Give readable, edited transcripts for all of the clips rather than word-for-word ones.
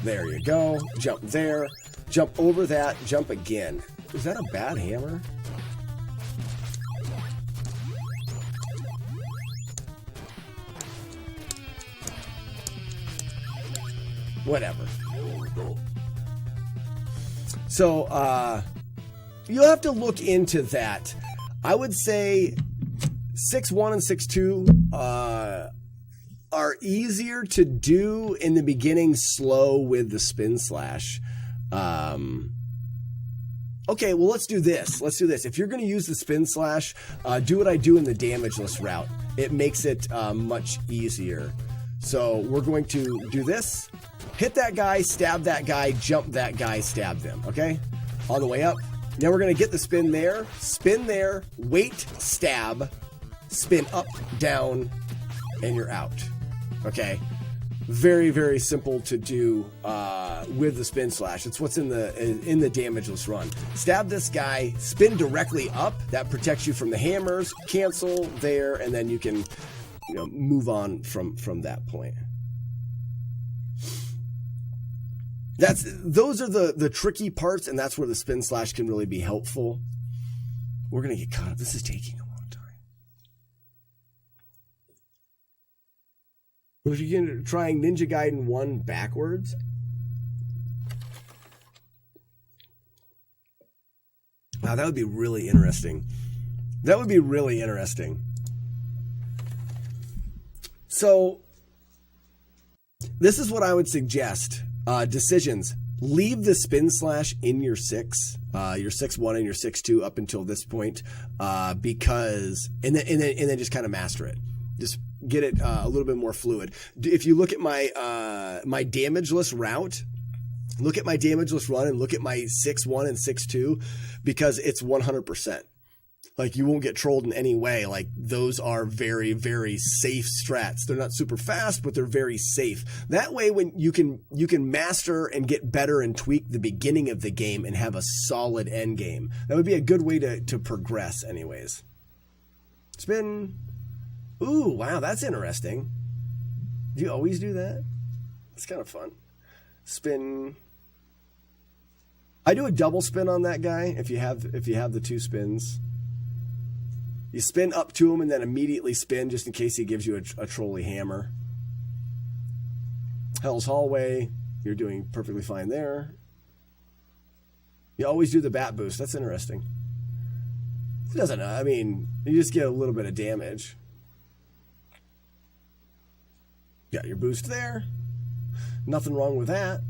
There you go. Jump there. Jump over that. Jump again. Is that a bad hammer? Whatever. So, you'll have to look into that. I would say 6.1 and 6.2 are easier to do in the beginning, slow with the spin slash. Okay, well, let's do this. Let's do this. If you're going to use the spin slash, do what I do in the damageless route. It makes it much easier. So we're going to do this. Hit that guy, stab that guy, jump that guy, stab them. Okay? All the way up. Now we're going to get the spin there, wait, stab, spin up, down, and you're out. Okay? Very, very simple to do with the spin slash. It's what's in the damageless run. Stab this guy, spin directly up. That protects you from the hammers. Cancel there, and then you can, move on from that point. Those are the tricky parts, and that's where the spin slash can really be helpful. We're gonna get caught up. This is taking a long time. Well, if you're trying Ninja Gaiden 1 backwards, wow, that would be really interesting. That would be really interesting. So, this is what I would suggest. Decisions. Leave the spin slash in your 6, your 6.1 and your 6.2 up until this point, because and then just kind of master it. Just get it a little bit more fluid. If you look at my my damageless route, look at my damageless run and look at my 6.1 and 6.2, because it's 100%. Like, you won't get trolled in any way. Like, those are very, very safe strats. They're not super fast, but they're very safe. That way, when you can master and get better and tweak the beginning of the game and have a solid end game. That would be a good way to progress anyways. Spin. Ooh, wow, that's interesting. Do you always do that? It's kind of fun. Spin. I do a double spin on that guy if you have the 2 spins. You spin up to him and then immediately spin just in case he gives you a trolley hammer. Hell's Hallway, you're doing perfectly fine there. You always do the bat boost. That's interesting. It doesn't, I mean, you just get a little bit of damage. Got your boost there. Nothing wrong with that.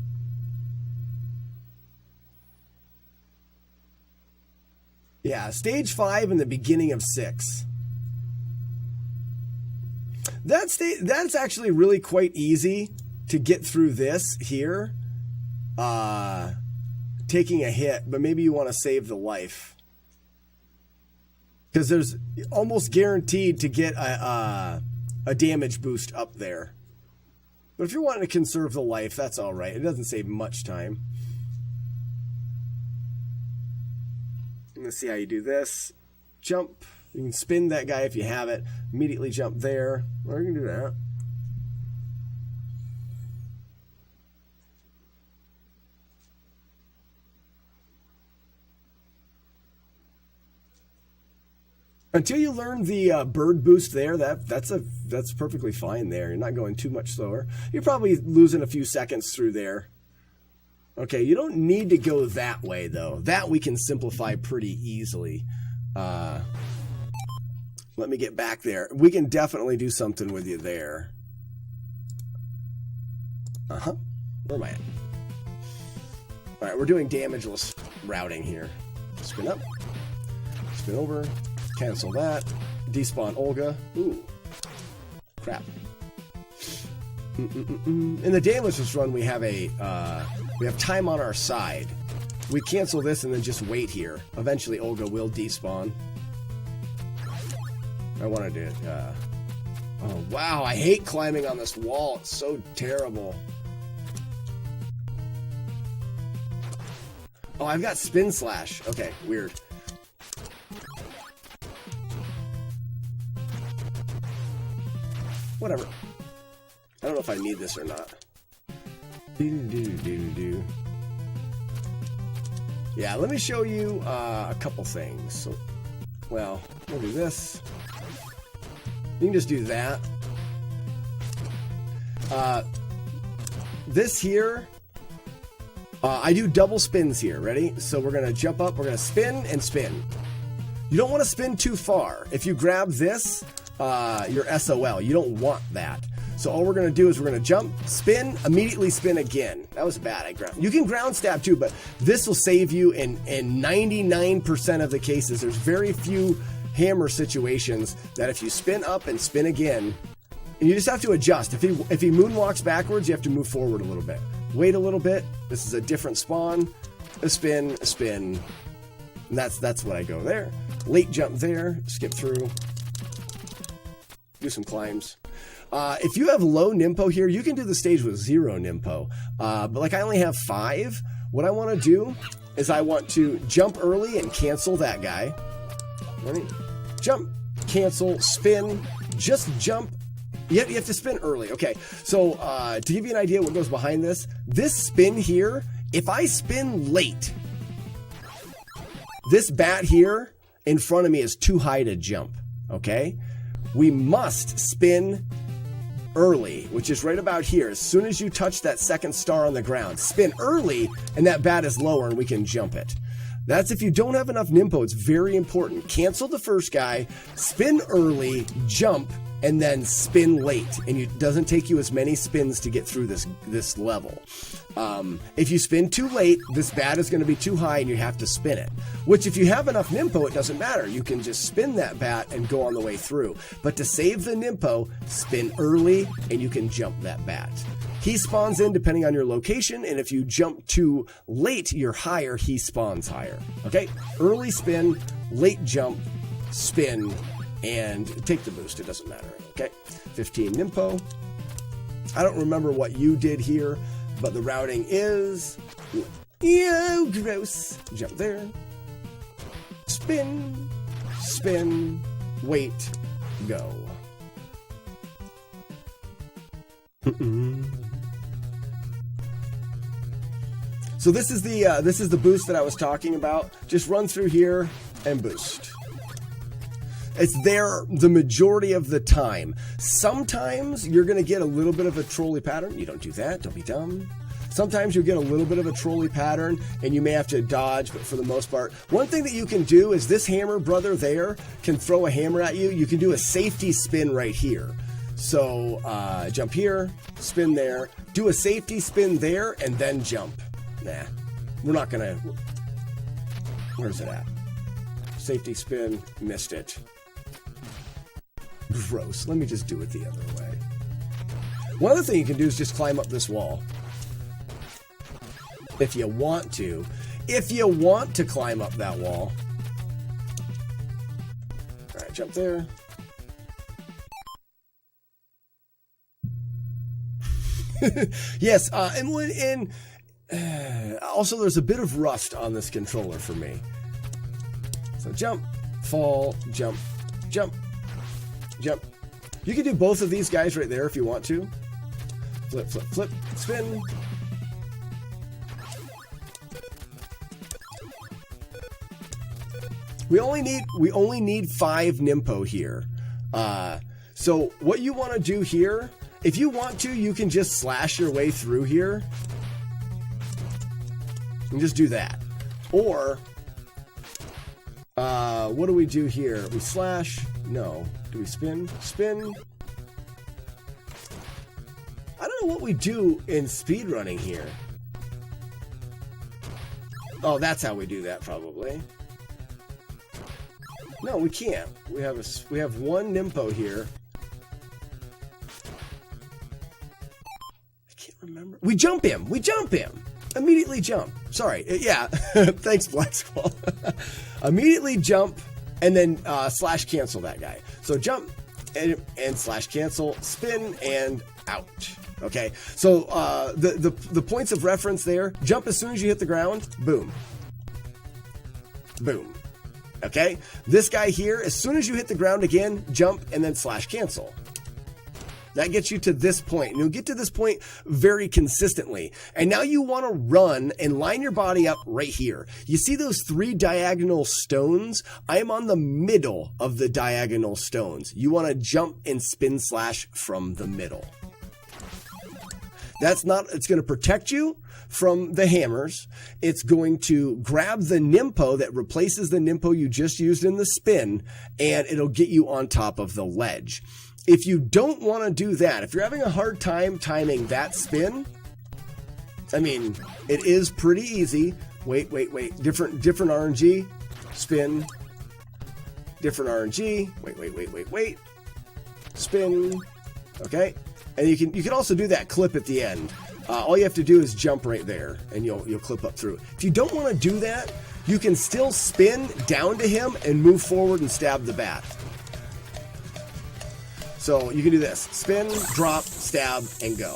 Yeah, stage 5 and the beginning of 6. That's actually really quite easy to get through this here. Taking a hit, but maybe you want to save the life. Because there's almost guaranteed to get a damage boost up there. But if you're wanting to conserve the life, that's all right. It doesn't save much time. Let's see how you do this. Jump. You can spin that guy if you have it. Immediately jump there. Or you can do that. Until you learn the bird boost there, that's perfectly fine there. You're not going too much slower. You're probably losing a few seconds through there. Okay, you don't need to go that way, though. That we can simplify pretty easily. Let me get back there. We can definitely do something with you there. Uh-huh. Where am I at? All right, we're doing damageless routing here. Spin up. Spin over. Cancel that. Despawn Olga. Ooh. Crap. In the damageless run, we have time on our side. We cancel this and then just wait here. Eventually, Olga will despawn. I wanted to. Oh wow! I hate climbing on this wall. It's so terrible. Oh, I've got spin slash. Okay, weird. Whatever. I don't know if I need this or not. Yeah, let me show you a couple things. So, well, we'll do this. You can just do that. This here, I do double spins here. Ready? So we're going to jump up, we're going to spin and spin. You don't want to spin too far. If you grab this, you're SOL. You don't want that. So all we're going to do is we're going to jump, spin, immediately spin again. That was bad. You can ground stab too, but this will save you in 99% of the cases. There's very few hammer situations that if you spin up and spin again, and you just have to adjust. If he moonwalks backwards, you have to move forward a little bit. Wait a little bit. This is a different spawn. A spin, a spin. And that's what I go there. Late jump there. Skip through. Do some climbs. If you have low nimpo here, you can do the stage with 0 nimpo. But like I only have 5, what I want to do is I want to jump early and cancel that guy. Ready? Jump, cancel, spin, just jump. You have to spin early. Okay, so to give you an idea what goes behind this spin here, if I spin late, this bat here in front of me is too high to jump, okay? We must spin early, which is right about here. As soon as you touch that second star on the ground, spin early, and that bat is lower and we can jump it. That's if you don't have enough nimpo. It's very important. Cancel the first guy, spin early, jump, and then spin late. And it doesn't take you as many spins to get through this level. If you spin too late, this bat is going to be too high and you have to spin it. Which if you have enough nimpo, it doesn't matter. You can just spin that bat and go on the way through. But to save the nimpo, spin early and you can jump that bat. He spawns in depending on your location, and if you jump too late, you're higher, he spawns higher. Okay? Early spin, late jump, spin, and take the boost. It doesn't matter. Okay? 15 nimpo. I don't remember what you did here, but the routing is... Ew, gross. Jump there. Spin, spin, wait, go. So this is the boost that I was talking about. Just run through here and boost. It's there the majority of the time. Sometimes you're going to get a little bit of a trolley pattern. You don't do that. Don't be dumb. Sometimes you'll get a little bit of a trolley pattern and you may have to dodge, but for the most part, one thing that you can do is this hammer brother there can throw a hammer at you. You can do a safety spin right here. So jump here, spin there, do a safety spin there, and then jump. Nah, we're not gonna. Where's it at? Safety spin, missed it. Gross. Let me just do it the other way. One other thing you can do is just climb up this wall. If you want to. If you want to climb up that wall. Alright, jump there. Yes, and also there's a bit of rust on this controller for me. So jump, fall, jump, jump, jump. You can do both of these guys right there if you want to. Flip, flip, flip, spin. We only need 5 nimpo here. So what you want to do here, if you want to, you can just slash your way through here. And just do that. Or, what do we do here? We slash? No. Do we spin? Spin? I don't know what we do in speedrunning here. Oh, that's how we do that, probably. No, we can't. We have one nimpo here. I can't remember. We jump him. We jump him. Immediately jump. Sorry. Yeah. Thanks, Black Squall. Immediately jump and then slash cancel that guy. So jump and slash cancel, spin and out. Okay. So the points of reference there, jump as soon as you hit the ground, boom. Boom. Okay? This guy here, as soon as you hit the ground again, jump and then slash cancel. That gets you to this point. And you'll get to this point very consistently. And now you want to run and line your body up right here. You see those 3 diagonal stones? I am on the middle of the diagonal stones. You want to jump and spin slash from the middle. It's going to protect you from the hammers. It's going to grab the Nimpo that replaces the Nimpo you just used in the spin, and it'll get you on top of the ledge. If you don't want to do that, if you're having a hard time timing that spin, I mean, it is pretty easy. Wait. Different RNG. Spin. Different RNG. Wait. Spin. Okay. And you can also do that clip at the end. All you have to do is jump right there, and you'll clip up through. If you don't want to do that, you can still spin down to him and move forward and stab the bat. So you can do this. Spin, drop, stab, and go.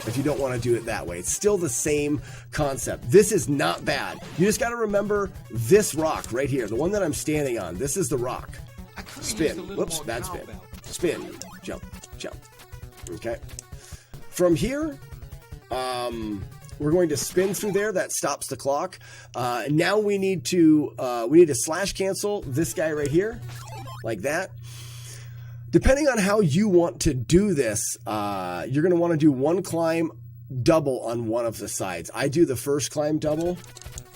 If you don't want to do it that way. It's still the same concept. This is not bad. You just got to remember this rock right here. The one that I'm standing on. This is the rock. Spin. Whoops, bad spin. Spin. Jump. Okay. From here, we're going to spin through there. That stops the clock. Now we need to slash cancel this guy right here. Like that. Depending on how you want to do this, you're going to want to do one climb double on one of the sides. I do the first climb double,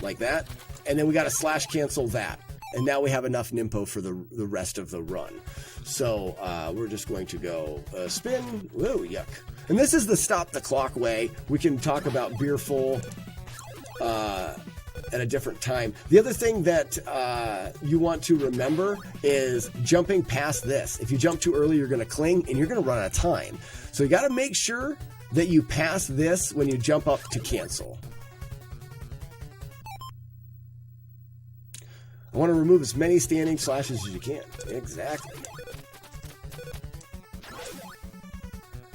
like that, and then we got to slash cancel that. And now we have enough Nimpo for the rest of the run. So we're just going to go spin. Whoa, yuck. And this is the stop the clock way. We can talk about beer full at a different time. The other thing that you want to remember is jumping past this. If you jump too early, you're going to cling and you're going to run out of time. So you got to make sure that you pass this when you jump up to cancel. I want to remove as many standing slashes as you can. Exactly.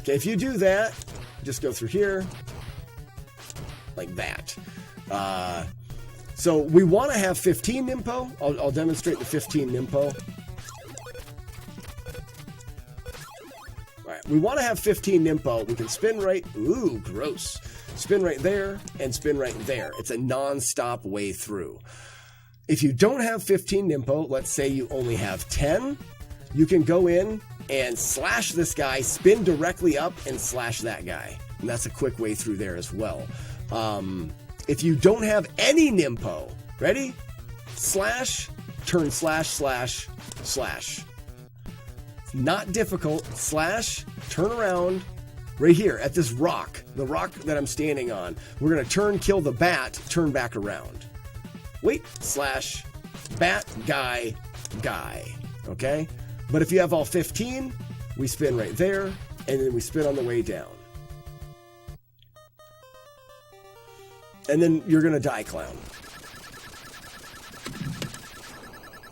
Okay, if you do that, just go through here like that. So we want to have 15 Nimpo. I'll demonstrate the 15 Nimpo. All right, we want to have 15 Nimpo. We can spin right. Ooh, gross. Spin right there and spin right there. It's a non-stop way through. If you don't have 15 Nimpo, let's say you only have 10, you can go in and slash this guy, spin directly up, and slash that guy. And that's a quick way through there as well. If you don't have any Nimpo, ready? Slash, turn slash, slash, slash. It's not difficult. Slash, turn around, right here at this rock, the rock that I'm standing on. We're going to turn, kill the bat, turn back around. Wait, slash, bat, guy, guy. Okay? But if you have all 15, we spin right there, and then we spin on the way down. And then you're going to die, clown.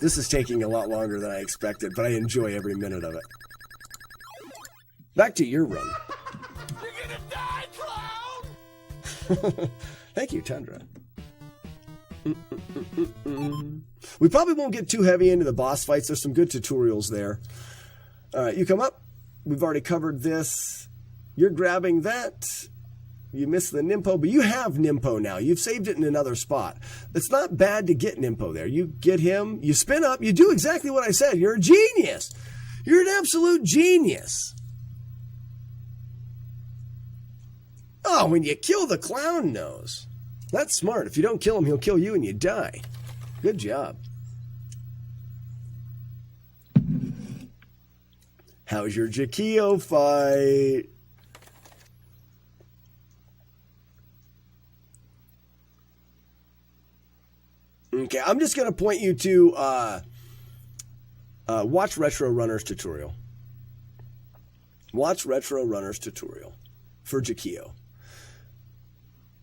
This is taking a lot longer than I expected, but I enjoy every minute of it. Back to your run. You're going to die, clown! Thank you, Tundra. We probably won't get too heavy into the boss fights. There's some good tutorials there. All right, you come up. We've already covered this. You're grabbing that. You missed the Nimpo, but you have Nimpo now. You've saved it in another spot. It's not bad to get Nimpo there. You get him, you spin up, you do exactly what I said. You're a genius. You're an absolute genius. Oh, when you kill the clown nose. That's smart. If you don't kill him, he'll kill you and you die. Good job. How's your Jakio fight? Okay, I'm just going to point you to watch Retro Runner's tutorial. Watch Retro Runner's tutorial for Jakio.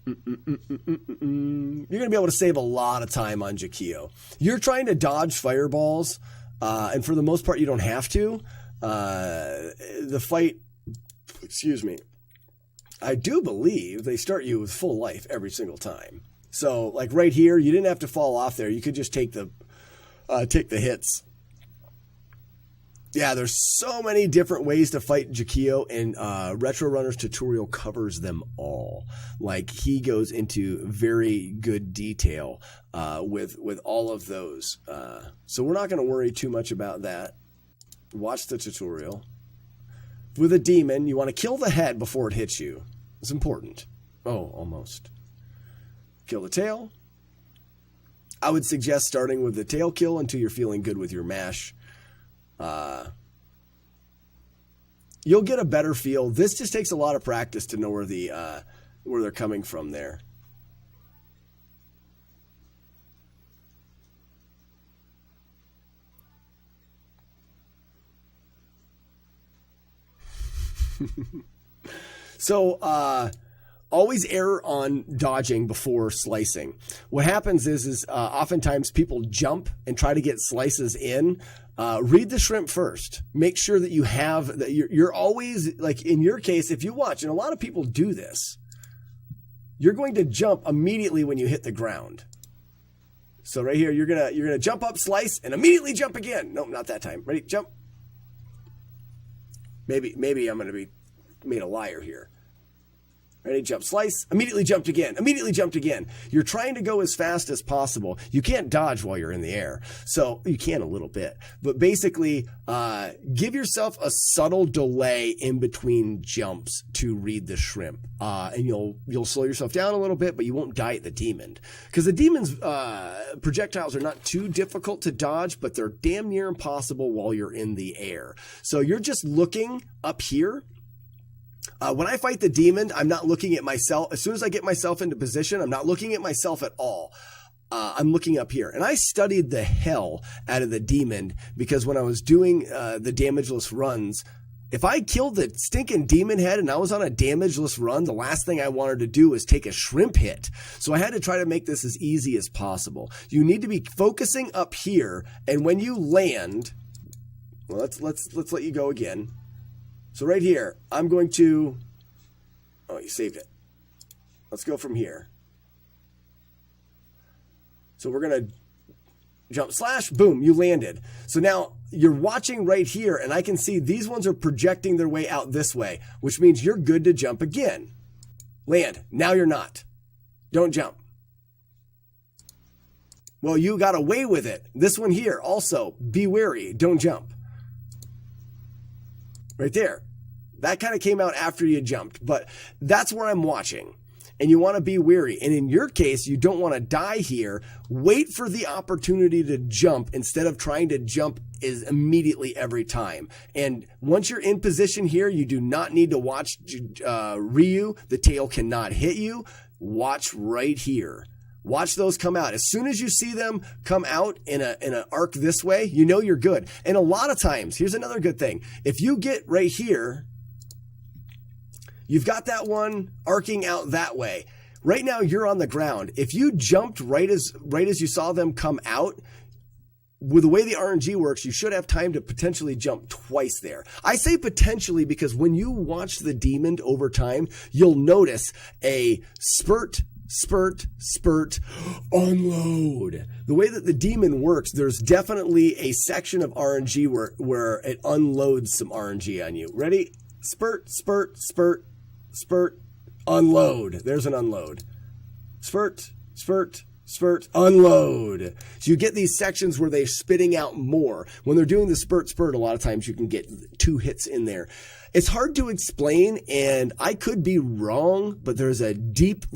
You're going to be able to save a lot of time on Jakio. You're trying to dodge fireballs, and for the most part, you don't have to. The fight, excuse me, I do believe they start you with full life every single time. So, like right here, you didn't have to fall off there. You could just take the hits. Yeah, there's so many different ways to fight Jakio, and Retro Runner's tutorial covers them all. Like, he goes into very good detail with all of those. So we're not going to worry too much about that. Watch the tutorial. With a demon, you want to kill the head before it hits you. It's important. Oh, almost. Kill the tail. I would suggest starting with the tail kill until you're feeling good with your mash. You'll get a better feel. This just takes a lot of practice to know where they're coming from there. So, always err on dodging before slicing. What happens is oftentimes people jump and try to get slices in. Read the shrimp first. Make sure that you have that. You're always, like in your case, if you watch, and a lot of people do this, you're going to jump immediately when you hit the ground. So right here, you're gonna jump up, slice, and immediately jump again. No, not that time. Ready? Jump. Maybe I'm gonna be made a liar here. Ready, jump, slice, immediately jumped again, immediately jumped again. You're trying to go as fast as possible. You can't dodge while you're in the air. So you can a little bit, but basically give yourself a subtle delay in between jumps to read the shrimp. And you'll slow yourself down a little bit, but you won't die at the demon. Because the demon's projectiles are not too difficult to dodge, but they're damn near impossible while you're in the air. So you're just looking up here. When I fight the demon, I'm not looking at myself. As soon as I get myself into position, I'm not looking at myself at all. I'm looking up here. And I studied the hell out of the demon because when I was doing the damageless runs, if I killed the stinking demon head and I was on a damageless run, the last thing I wanted to do was take a shrimp hit. So I had to try to make this as easy as possible. You need to be focusing up here, and when you land, well, let's let you go again. So right here, I'm going to, oh, you saved it. Let's go from here. So we're going to jump slash, boom, you landed. So now you're watching right here, and I can see these ones are projecting their way out this way, which means you're good to jump again. Land. Now you're not. Don't jump. Well, you got away with it. This one here, also, be wary. Don't jump. Right there. That kind of came out after you jumped, but that's where I'm watching. And you want to be wary. And in your case, you don't want to die here. Wait for the opportunity to jump instead of trying to jump immediately every time. And once you're in position here, you do not need to watch Ryu. The tail cannot hit you. Watch right here. Watch those come out. As soon as you see them come out in an arc this way, you know you're good. And a lot of times, here's another good thing. If you get right here, you've got that one arcing out that way. Right now, you're on the ground. If you jumped right as you saw them come out, with the way the RNG works, you should have time to potentially jump twice there. I say potentially because when you watch the demon over time, you'll notice a spurt, unload. The way that the demon works, there's definitely a section of RNG where it unloads some RNG on you. Ready? Spurt, unload. There's an unload. Spurt, unload. So you get these sections where they're spitting out more. When they're doing the spurt, a lot of times you can get 2 hits in there. It's hard to explain, and I could be wrong, but there's a deep,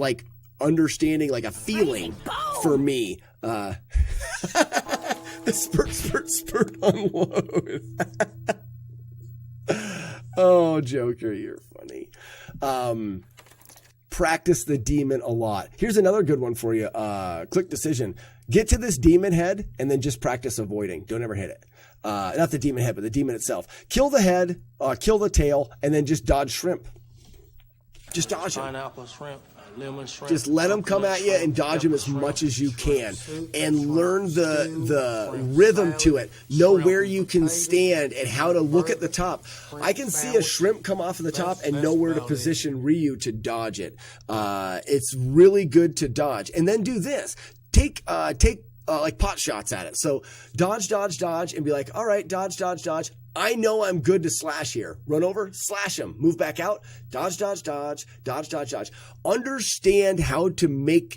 understanding, a feeling for me. The spurt, unload. Oh, Joker, you're funny. Practice the demon a lot. Here's another good one for you. Click decision. Get to this demon head and then just practice avoiding. Don't ever hit it. Not the demon head, but the demon itself. Kill the head, kill the tail, and then just dodge shrimp. Just dodge them. Pineapple shrimp, lemon shrimp. Just let them come at you and dodge them as much as you can, and learn the rhythm to it. Know where you can stand and how to look at the top. I can see a shrimp come off of the top and know where to position Ryu to dodge it. It's really good to dodge, and then do this. Take pot shots at it. So dodge, and be like, all right, dodge. I know I'm good to slash here. Run over, slash him, move back out, dodge, dodge, dodge, dodge, dodge, dodge. Understand how to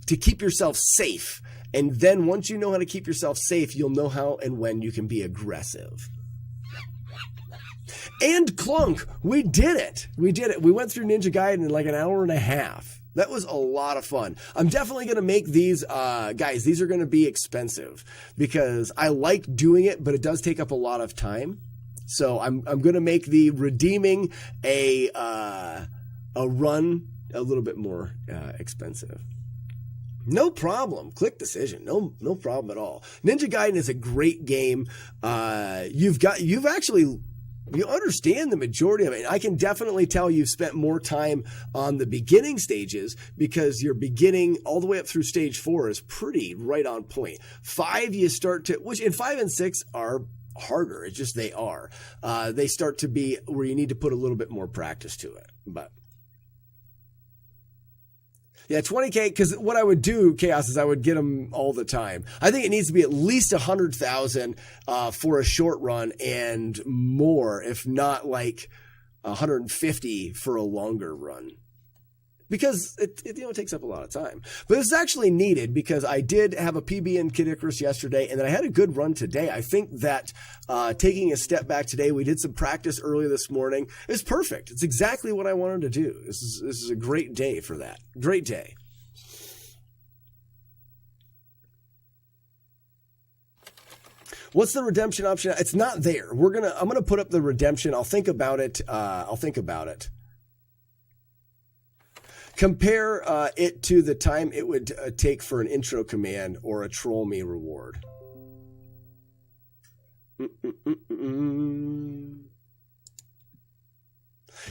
keep yourself safe. And then once you know how to keep yourself safe, you'll know how and when you can be aggressive. And Clunk, we did it. We did it. We went through Ninja Gaiden in like an hour and a half. That was a lot of fun. I'm definitely going to make these, guys, these are going to be expensive because I like doing it, but it does take up a lot of time. So I'm going to make the redeeming a run a little bit more expensive. No problem. Click decision. No problem at all. Ninja Gaiden is a great game. You understand the majority of it. I can definitely tell you've spent more time on the beginning stages because your beginning all the way up through stage 4 is pretty right on point. 5, you start to, which in 5 and 6 are harder. It's just they are. They start to be where you need to put a little bit more practice to it. But yeah, 20K, because what I would do, Chaos, is I would get them all the time. I think it needs to be at least 100,000 for a short run and more, if not like 150 for a longer run. Because it takes up a lot of time. But this is actually needed because I did have a PB in Kid Icarus yesterday, and then I had a good run today. I think that taking a step back today, we did some practice early this morning. It's perfect. It's exactly what I wanted to do. This is a great day for that. Great day. What's the redemption option? It's not there. I'm gonna put up the redemption. I'll think about it. Compare it to the time it would take for an intro command or a troll me reward. I'm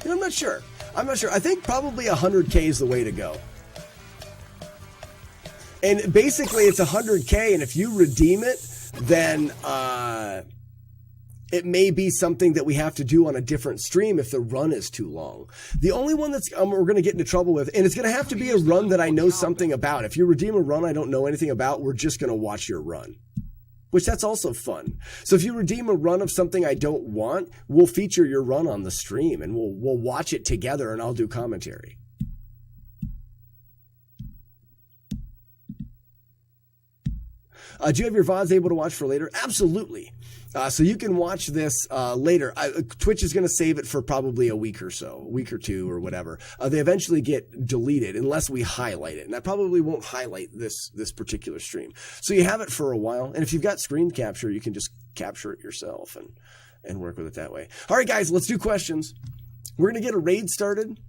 not sure. I think probably 100K is the way to go. And basically it's 100K, and if you redeem it, then it may be something that we have to do on a different stream if the run is too long. The only one that's we're going to get into trouble with, and it's going to have to be a run that I know something about. If you redeem a run I don't know anything about, we're just going to watch your run. Which that's also fun. So if you redeem a run of something I don't want, we'll feature your run on the stream and we'll watch it together and I'll do commentary. Do you have your VODs able to watch for later? Absolutely. So you can watch this later. Twitch is going to save it for probably a week or so, a week or two or whatever. They eventually get deleted unless we highlight it. And I probably won't highlight this particular stream. So you have it for a while. And if you've got screen capture, you can just capture it yourself and work with it that way. All right, guys, let's do questions. We're going to get a raid started.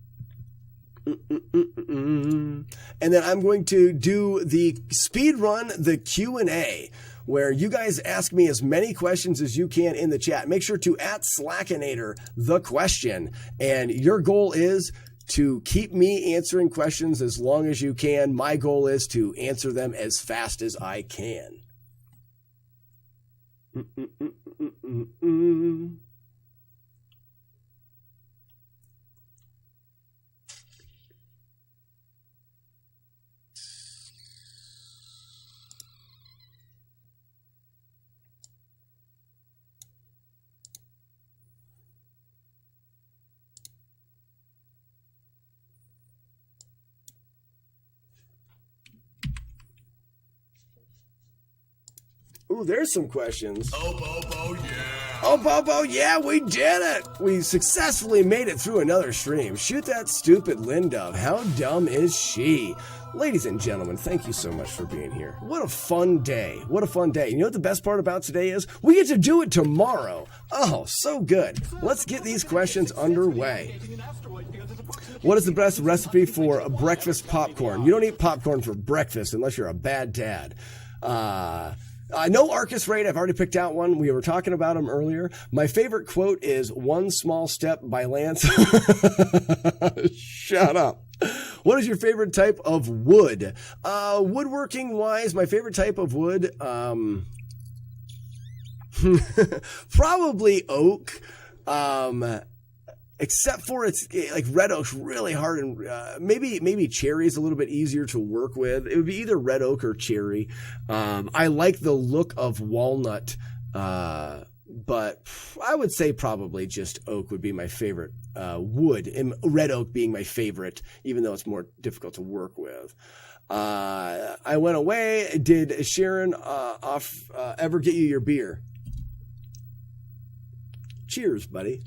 And then I'm going to do the speed run, the Q&A, where you guys ask me as many questions as you can in the chat. Make sure to @Slackanater the question. And your goal is to keep me answering questions as long as you can. My goal is to answer them as fast as I can. Ooh, there's some questions. Oh, Bobo, yeah. Oh, Bobo, yeah, we did it. We successfully made it through another stream. Shoot that stupid Lindove. How dumb is she? Ladies and gentlemen, thank you so much for being here. What a fun day. What a fun day. You know what the best part about today is? We get to do it tomorrow. Oh, so good. Let's get these questions underway. What is the best recipe for breakfast popcorn? You don't eat popcorn for breakfast unless you're a bad dad. No Arcus Raid. I've already picked out one. We were talking about him earlier. My favorite quote is "One Small Step" by Lance. Shut up. What is your favorite type of wood? Woodworking wise, my favorite type of wood, probably oak. Except for it's like red oak's really hard, and maybe cherry is a little bit easier to work with. It would be either red oak or cherry. I like the look of walnut, but I would say probably just oak would be my favorite wood, and red oak being my favorite, even though it's more difficult to work with. I went away. Did Sharon ever get you your beer? Cheers, buddy.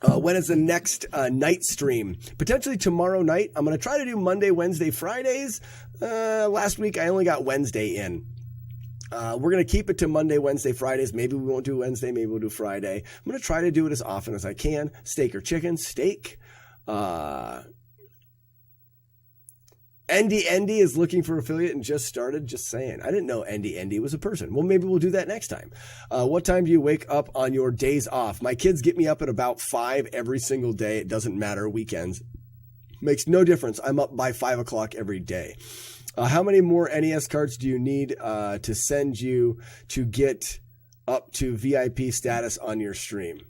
When is the next night stream? Potentially tomorrow night. I'm going to try to do Monday, Wednesday, Fridays. Last week, I only got Wednesday in. We're going to keep it to Monday, Wednesday, Fridays. Maybe we won't do Wednesday. Maybe we'll do Friday. I'm going to try to do it as often as I can. Steak or chicken? Steak. Endy is looking for affiliate and just started. Just saying. I didn't know Endy was a person. Well, maybe we'll do that next time. What time do you wake up on your days off? My kids get me up at about 5 every single day. It doesn't matter. Weekends. Makes no difference. I'm up by 5 o'clock every day. How many more NES cards do you need to send you to get up to VIP status on your stream?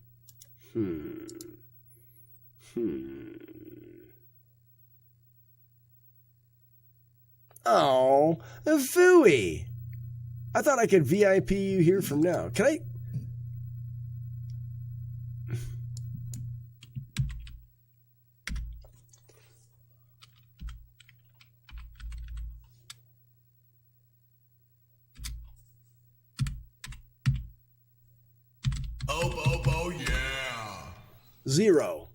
Oh, Fooey. I thought I could VIP you here from now. Can I? Oh, yeah. Zero.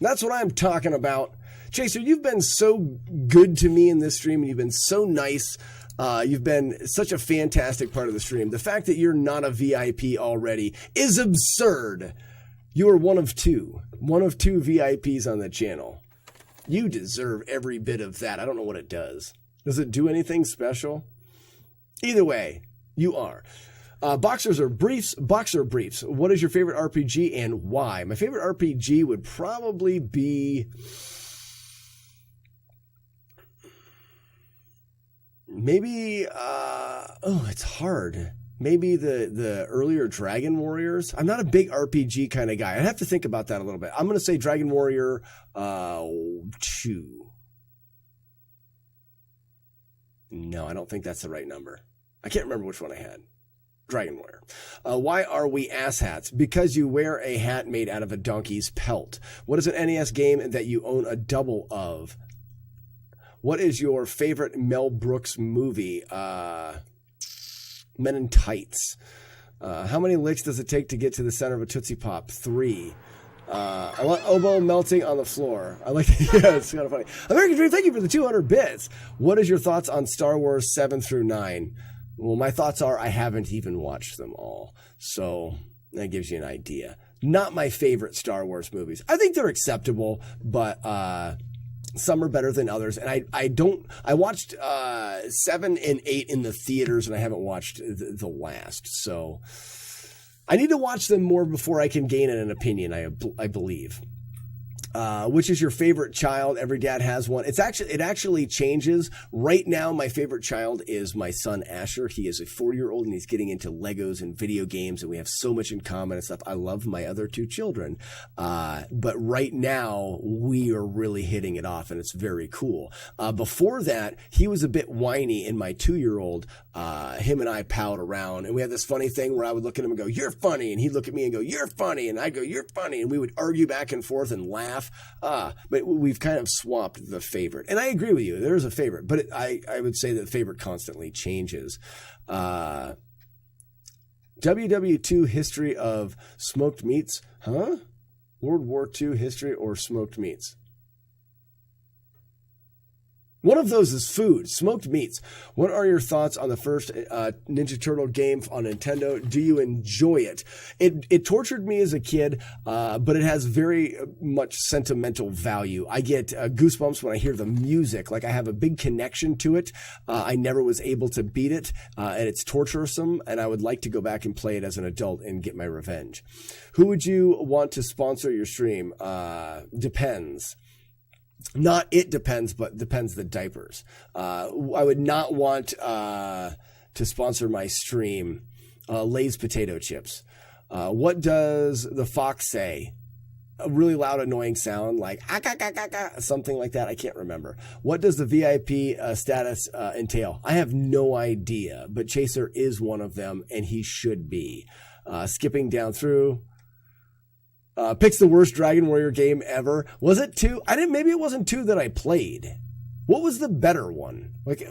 That's what I'm talking about. Chaser, you've been so good to me in this stream, and you've been so nice. You've been such a fantastic part of the stream. The fact that you're not a VIP already is absurd. You are one of two VIPs on the channel. You deserve every bit of that. I don't know what it does. Does it do anything special? Either way, you are. Boxers or briefs? Boxer briefs. What is your favorite RPG and why? My favorite RPG would probably be maybe, it's hard. Maybe the earlier Dragon Warriors. I'm not a big RPG kind of guy. I'd have to think about that a little bit. I'm going to say Dragon Warrior 2. No, I don't think that's the right number. I can't remember which one I had. Dragon Warrior. Why are we asshats? Because you wear a hat made out of a donkey's pelt. What is an NES game that you own a double of? What is your favorite Mel Brooks movie? Men in Tights. How many licks does it take to get to the center of a Tootsie Pop? 3. I want oboe melting on the floor. I like it. Yeah, it's kind of funny. American Dream, thank you for the 200 bits. What is your thoughts on Star Wars 7 through 9? Well, my thoughts are I haven't even watched them all. So that gives you an idea. Not my favorite Star Wars movies. I think they're acceptable, but some are better than others. And I watched 7 and 8 in the theaters, and I haven't watched the last. So I need to watch them more before I can gain an opinion, I believe. Which is your favorite child? Every dad has one. It actually changes. Right now, my favorite child is my son, Asher. He is a 4-year-old and he's getting into Legos and video games, and we have so much in common and stuff. I love my other 2 children. But right now, we are really hitting it off, and it's very cool. Before that, he was a bit whiny, and my 2-year-old, him and I palled around, and we had this funny thing where I would look at him and go, "You're funny," and he'd look at me and go, "You're funny," and I'd go, "You're funny," and we would argue back and forth and laugh. But we've kind of swapped the favorite. And I agree with you. There's a favorite, but I would say that the favorite constantly changes. WW2 history of smoked meats. Huh? World War II history or smoked meats? One of those is food, smoked meats. What are your thoughts on the first Ninja Turtle game on Nintendo? Do you enjoy it? It tortured me as a kid, but it has very much sentimental value. I get goosebumps when I hear the music. Like I have a big connection to it. I never was able to beat it, and it's torturesome, and I would like to go back and play it as an adult and get my revenge. Who would you want to sponsor your stream? Depends. Not it depends, but depends the diapers. I would not want to sponsor my stream Lay's potato chips. What does the fox say? a really loud, annoying sound like something like that. I can't remember. What does the VIP status entail? I have no idea, but Chaser is one of them, and he should be. Skipping down through. Picks the worst Dragon Warrior game ever. Was it 2? Maybe it wasn't 2 that I played. What was the better one? Like,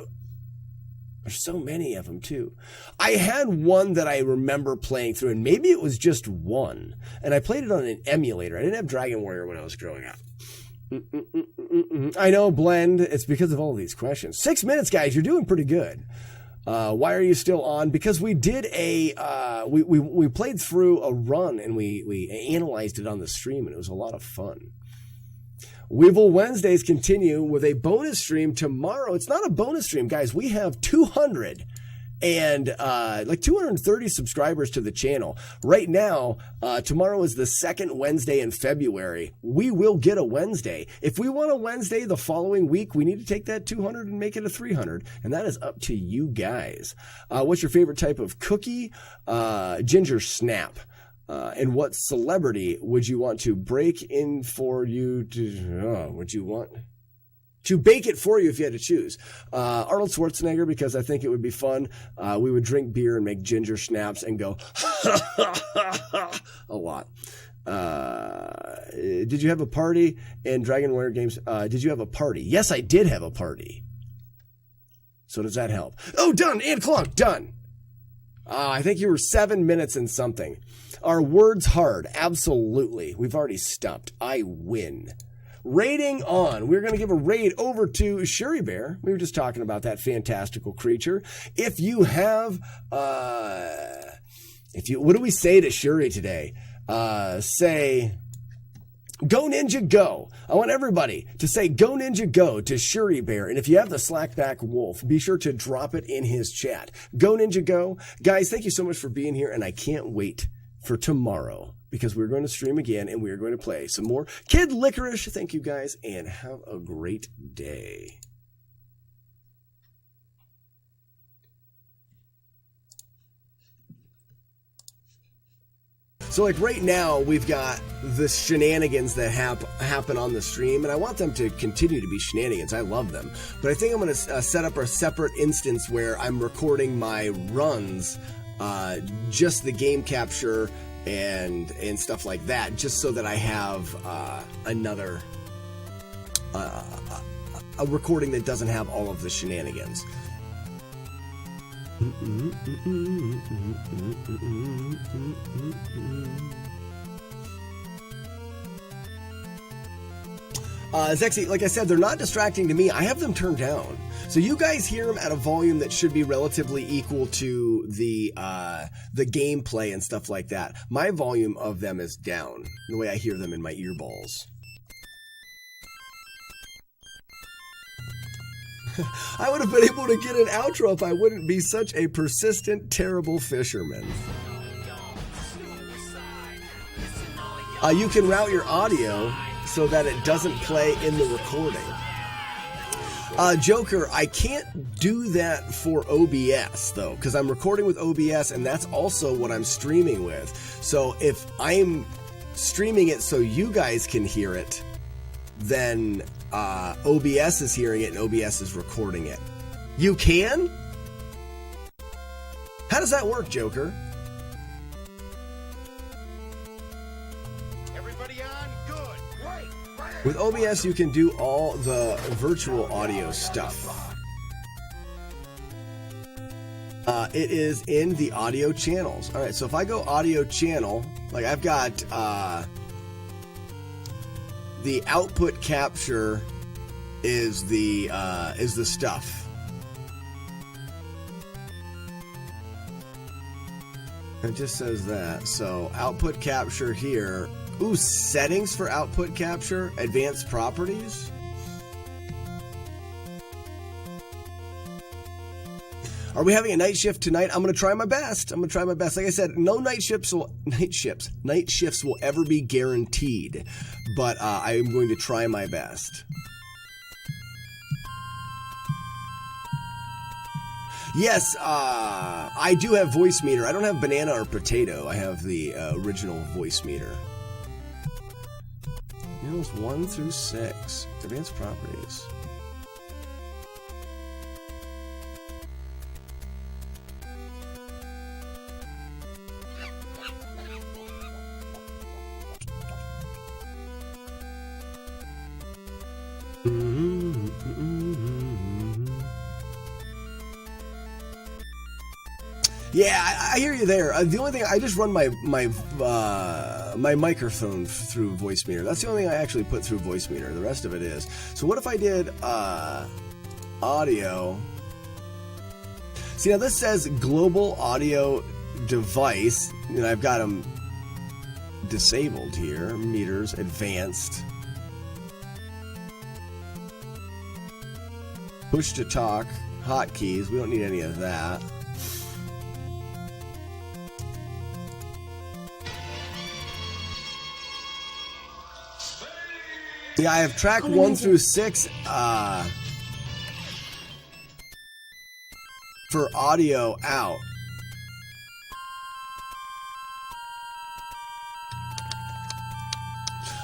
there's so many of them too. I had one that I remember playing through, and maybe it was just 1. And I played it on an emulator. I didn't have Dragon Warrior when I was growing up. I know, Blend. It's because of all of these questions. 6 minutes, guys. You're doing pretty good. Why are you still on? Because we did we played through a run, and we analyzed it on the stream, and it was a lot of fun. Weevil Wednesdays continue with a bonus stream tomorrow. It's not a bonus stream, guys. We have 230 subscribers to the channel. Right now, tomorrow is the second Wednesday in February. We will get a Wednesday. If we want a Wednesday the following week, we need to take that 200 and make it a 300. And that is up to you guys. What's your favorite type of cookie? Ginger snap. And what celebrity would you want to break in for you to, would you want to bake it for you if you had to choose? Arnold Schwarzenegger, because I think it would be fun. We would drink beer and make ginger snaps and go a lot. Did you have a party in Dragon Warrior games? Did you have a party? Yes, I did have a party. So does that help? Oh, done. And Clunk, done. I think you were 7 minutes and something. Are words hard? Absolutely. We've already stumped. I win. Rating on. We're going to give a raid over to Shuri Bear. We were just talking about that fantastical creature. If you have, what do we say to Shuri today? Say, go Ninja Go. I want everybody to say go Ninja Go to Shuri Bear. And if you have the Slackback Wolf, be sure to drop it in his chat. Go Ninja Go. Guys, thank you so much for being here, and I can't wait for tomorrow, because we're going to stream again and we're going to play some more Kid Licorice. Thank you guys, and have a great day. So like right now, we've got the shenanigans that happen on the stream, and I want them to continue to be shenanigans. I love them. But I think I'm going to set up a separate instance where I'm recording my runs, just the game capture and stuff like that, just so that I have another a recording that doesn't have all of the shenanigans. Zexy, like I said, they're not distracting to me. I have them turned down. So you guys hear them at a volume that should be relatively equal to the gameplay and stuff like that. My volume of them is down, the way I hear them in my earballs. I would have been able to get an outro if I wouldn't be such a persistent, terrible fisherman. You can route your audio so that it doesn't play in the recording. Joker, I can't do that for OBS, though, because I'm recording with OBS, and that's also what I'm streaming with. So if I'm streaming it so you guys can hear it, then OBS is hearing it and OBS is recording it. You can? How does that work, Joker? Everybody on? Good. Right. With OBS, you can do all the virtual audio stuff. It is in the audio channels. All right, so if I go audio channel, like I've got the output capture is the stuff. It just says that. So output capture here. Ooh, settings for output capture, advanced properties. Are we having a night shift tonight? I'm going to try my best. Like I said, no night shifts will ever be guaranteed, but I am going to try my best. Yes, I do have voice meter. I don't have banana or potato. I have the original voice meter. Windows 1 through 6. Advanced properties. Yeah, I hear you there. The only thing, I just run my microphone through voice meter. That's the only thing I actually put through voice meter. The rest of it is. So what if I did audio? See, now this says global audio device, and I've got them disabled here. Meters, advanced. Push to talk, hotkeys. We don't need any of that. Yeah, I have track 1 through 6 for audio out.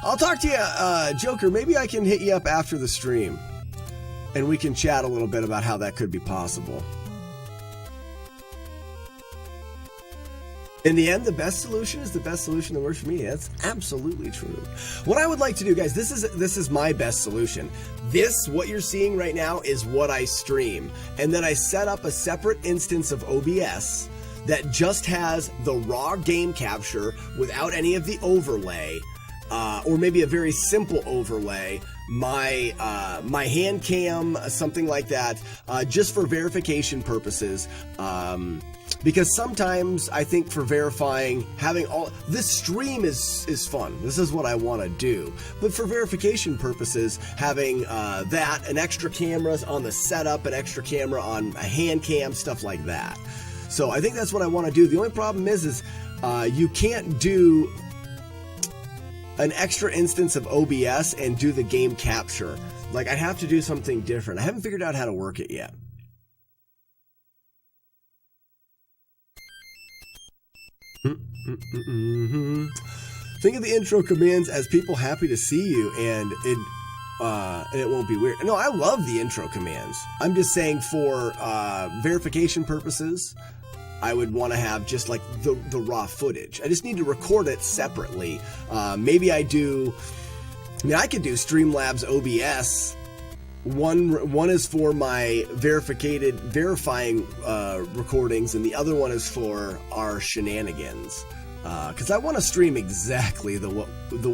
I'll talk to you, Joker. Maybe I can hit you up after the stream, and we can chat a little bit about how that could be possible. In the end, the best solution is the best solution that works for me. That's absolutely true. What I would like to do, guys, this is my best solution. What you're seeing right now is what I stream. And then I set up a separate instance of OBS that just has the raw game capture without any of the overlay, or maybe a very simple overlay. My hand cam, something like that, just for verification purposes. Because sometimes I think for verifying, having all this stream is fun. This is what I want to do. But for verification purposes, having that, an extra cameras on the setup, an extra camera on a hand cam, stuff like that. So I think that's what I want to do. The only problem is you can't do an extra instance of OBS and do the game capture. Like, I have to do something different. I haven't figured out how to work it yet. Think of the intro commands as people happy to see you, and it won't be weird. No, I love the intro commands. I'm just saying for verification purposes, I would want to have just like the raw footage. I just need to record it separately. Maybe I do. I mean, I could do Streamlabs OBS. One is for my verifying recordings, and the other one is for our shenanigans. Because I want to stream exactly the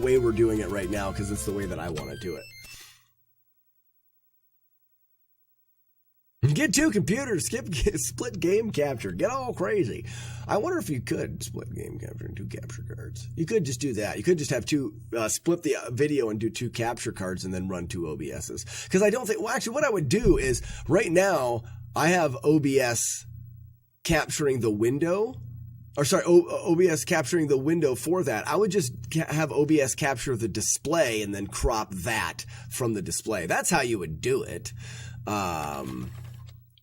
way we're doing it right now, because it's the way that I want to do it. Get 2 computers, split game capture, get all crazy. I wonder if you could split game capture and 2 capture cards. You could just do that. You could just have split the video and do 2 capture cards and then run 2 OBSs. Because I don't think, well, actually what I would do is, right now, I have OBS capturing the window, OBS capturing the window for that. I would just have OBS capture the display and then crop that from the display. That's how you would do it.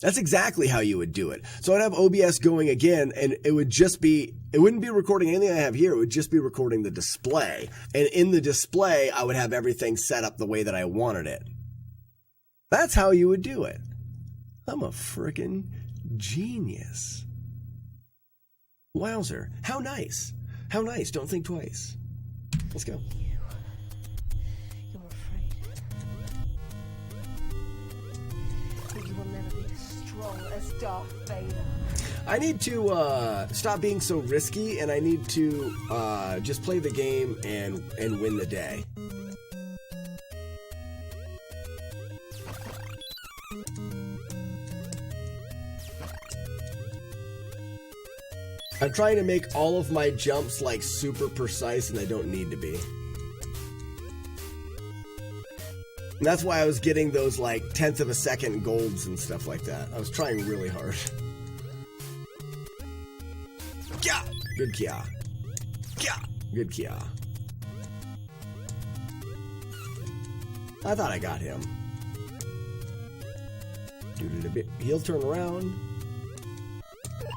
That's exactly how you would do it. So I'd have OBS going again, and it wouldn't be recording anything I have here. It would just be recording the display. And in the display, I would have everything set up the way that I wanted it. That's how you would do it. I'm a freaking genius. Wowzer. How nice. How nice. Don't think twice. Let's go. You're afraid. But you will never be as strong as Darth Vader. I need to stop being so risky, and I need to just play the game and win the day. I'm trying to make all of my jumps like super precise, and they don't need to be. And that's why I was getting those like 10th of a second golds and stuff like that. I was trying really hard. Kia! Good Kia. Kia! Good Kia. I thought I got him. He'll turn around.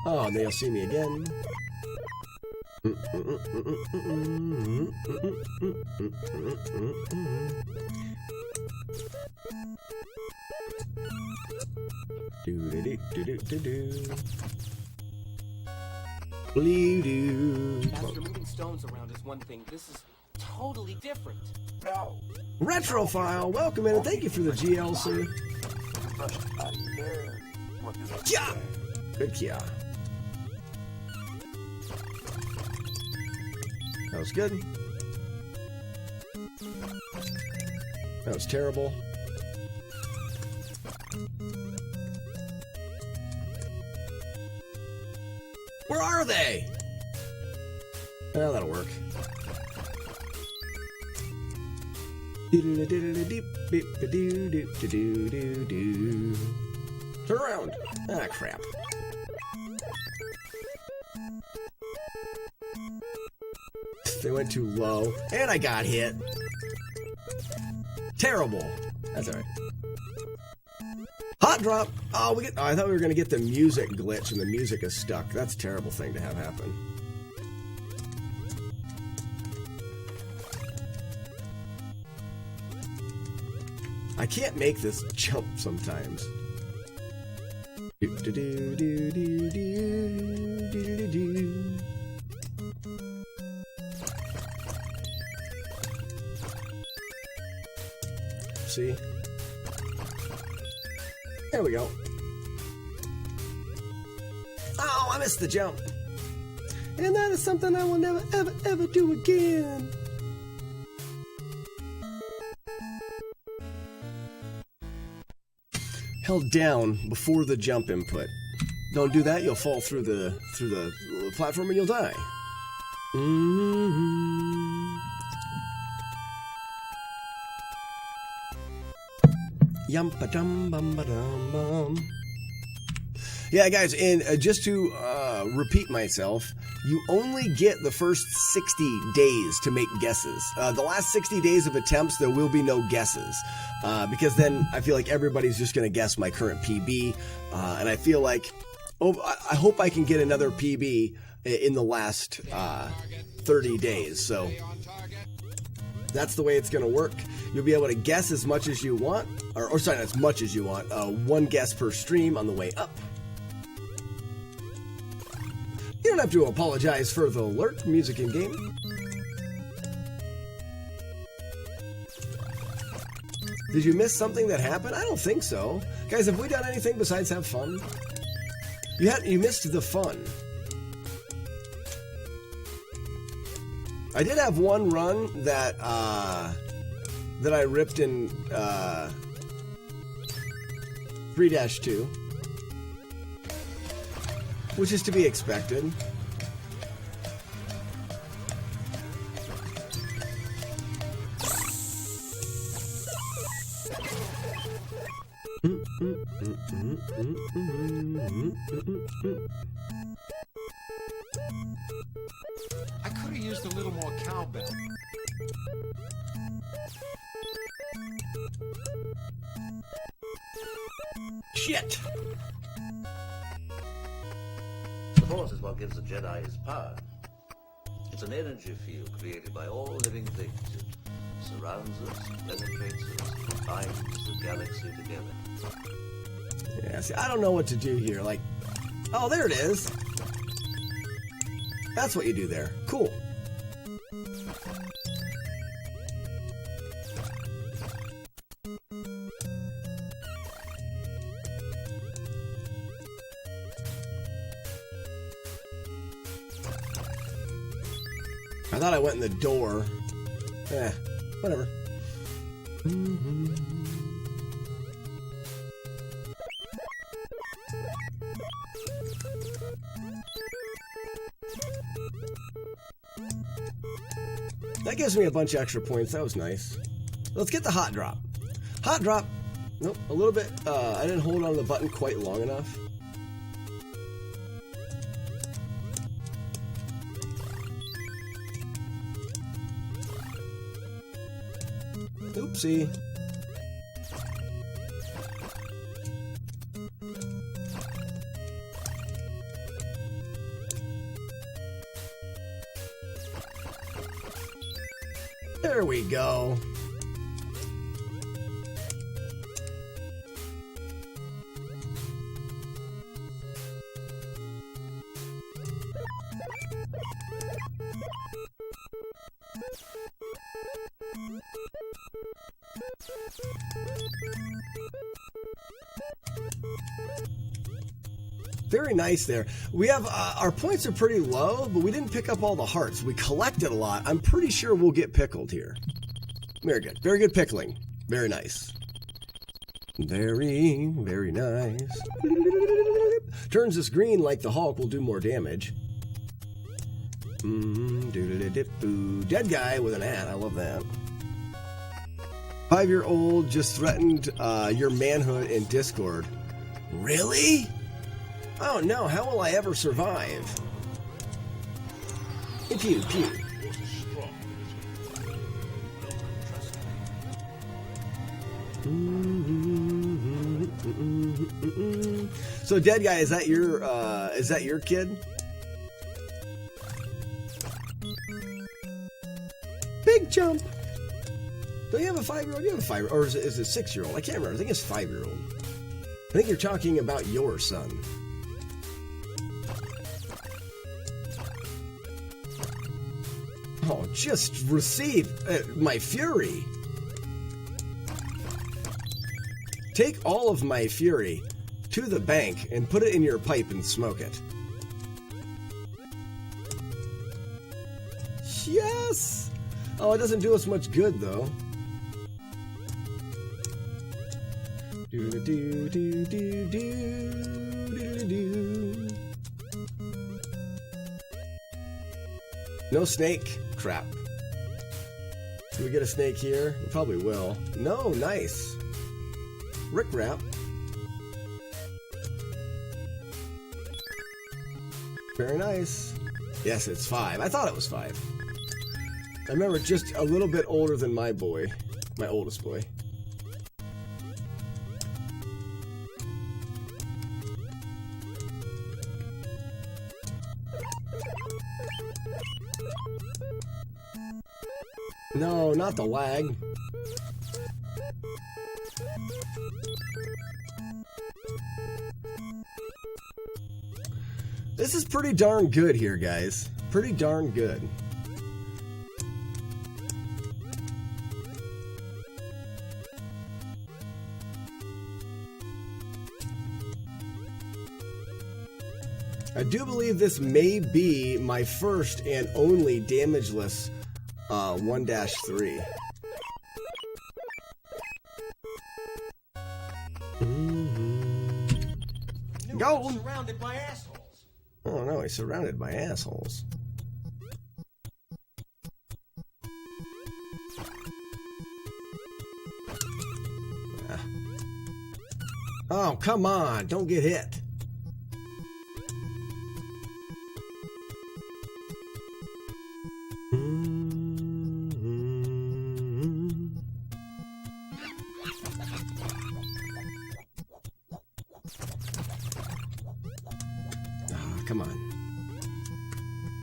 Oh, and then you'll see me again. After moving stones around is one thing. This is totally different. Retrofile, welcome in and thank you for the GLC. Yeah. Good yeah. That was good. That was terrible. Where are they? Well, that'll work. Turn around. Ah, crap. They went too low, and I got hit. Terrible. That's alright. Hot drop. Oh, I thought we were gonna get the music glitch, and the music is stuck. That's a terrible thing to have happen. I can't make this jump sometimes. See? There we go. Oh, I missed the jump. And that is something I will never, ever, ever do again. Held down before the jump input. Don't do that, you'll fall through the platform and you'll die. Yum ba dum bum ba dum bum. Yeah, guys, and just to repeat myself, you only get the first 60 days to make guesses. The last 60 days of attempts, there will be no guesses. Because then I feel like everybody's just going to guess my current PB. And I feel like, I hope I can get another PB in the last 30 days. So that's the way it's going to work. You'll be able to guess as much as you want. Or sorry, not as much as you want. One guess per stream on the way up. You don't have to apologize for the alert, music in game. Did you miss something that happened? I don't think so. Guys, have we done anything besides have fun? You missed the fun. I did have one run that that I ripped in 3-2. Which is to be expected. I could have used a little more cowbell. Shit! The Force is what gives the Jedi his power. It's an energy field created by all living things. It surrounds us, penetrates us, binds the galaxy together. Yeah, see, I don't know what to do here. Like, oh, there it is. That's what you do there. Cool. I thought I went in the door. Whatever. That gives me a bunch of extra points. That was nice. Let's get the hot drop. Hot drop. Nope, a little bit. I didn't hold on to the button quite long enough. Oopsie. There we go. Very nice there. We have, our points are pretty low, but we didn't pick up all the hearts. We collected a lot. I'm pretty sure we'll get pickled here. Very good. Very good pickling. Very nice. Very, very nice. Turns this green like the Hulk will do more damage. Dead guy with an hat. I love that. 5-year-old just threatened your manhood in Discord. Really? Oh no, how will I ever survive? Pew, pew. So dead guy, is that your kid? Big jump. Don't you have a 5-year-old? You have a 5-year-old, or is it a 6-year-old? I can't remember. I think it's 5-year-old. I think you're talking about your son. Oh, just receive my fury. Take all of my fury to the bank and put it in your pipe and smoke it. Yes! Oh, it doesn't do us much good, though. No snake? Crap. Do we get a snake here? We probably will. No, nice. Rick Rap. Very nice. Yes, it's 5. I thought it was 5. I remember just a little bit older than my boy. My oldest boy. No, not the lag. This is pretty darn good here, guys. Pretty darn good. I do believe this may be my first and only damageless 1-3. Go! Surrounded by assholes. Oh no, he's surrounded by assholes. Oh, come on, don't get hit. Come on.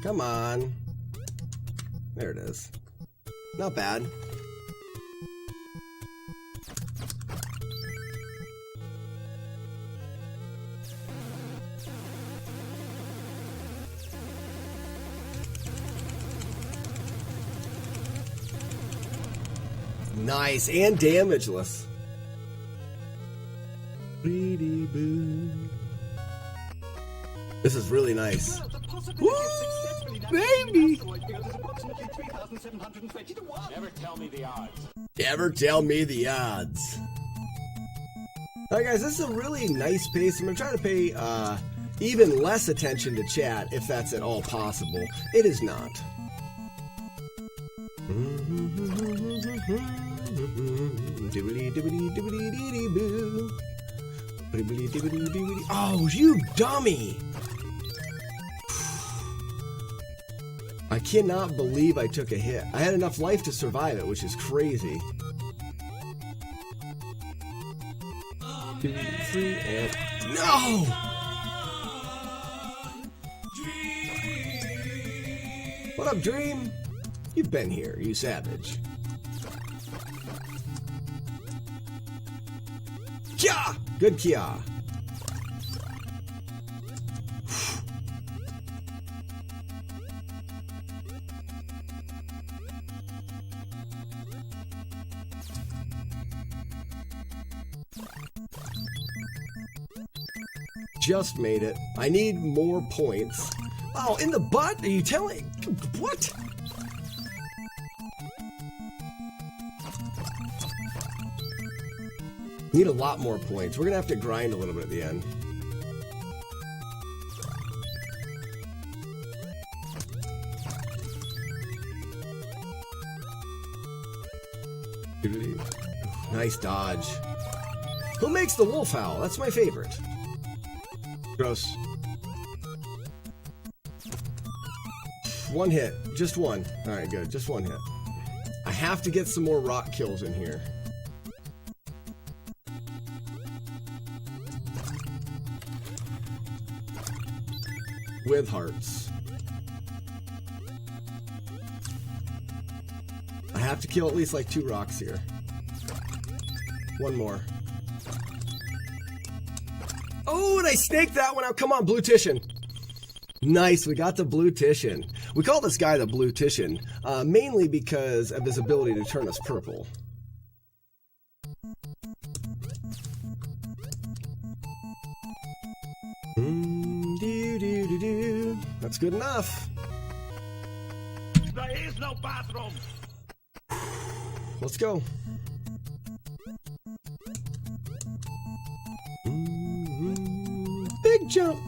Come on. There it is. Not bad. Nice, and damageless. This is really nice. Woo, baby! Never tell me the odds. Never tell me the odds. Alright guys, this is a really nice pace. I'm going to try to pay even less attention to chat if that's at all possible. It is not. Oh, you dummy! I cannot believe I took a hit. I had enough life to survive it, which is crazy. 2, 3, and... No! What up, Dream? You've been here, you savage. Kia! Good Kia. Just made it. I need more points. Oh, in the butt? Are you telling? What? Need a lot more points. We're gonna have to grind a little bit at the end. Nice dodge. Who makes the wolf howl? That's my favorite. Gross. One hit. Just one. Alright, good. Just one hit. I have to get some more rock kills in here. With hearts. I have to kill at least like 2 rocks here. One more. Oh, and I snaked that one out. Come on, Blue-Titian. Nice, we got the Blue-Titian. We call this guy the Blue-Titian, mainly because of his ability to turn us purple. That's good enough. There is no bathroom. Let's go. Big jump.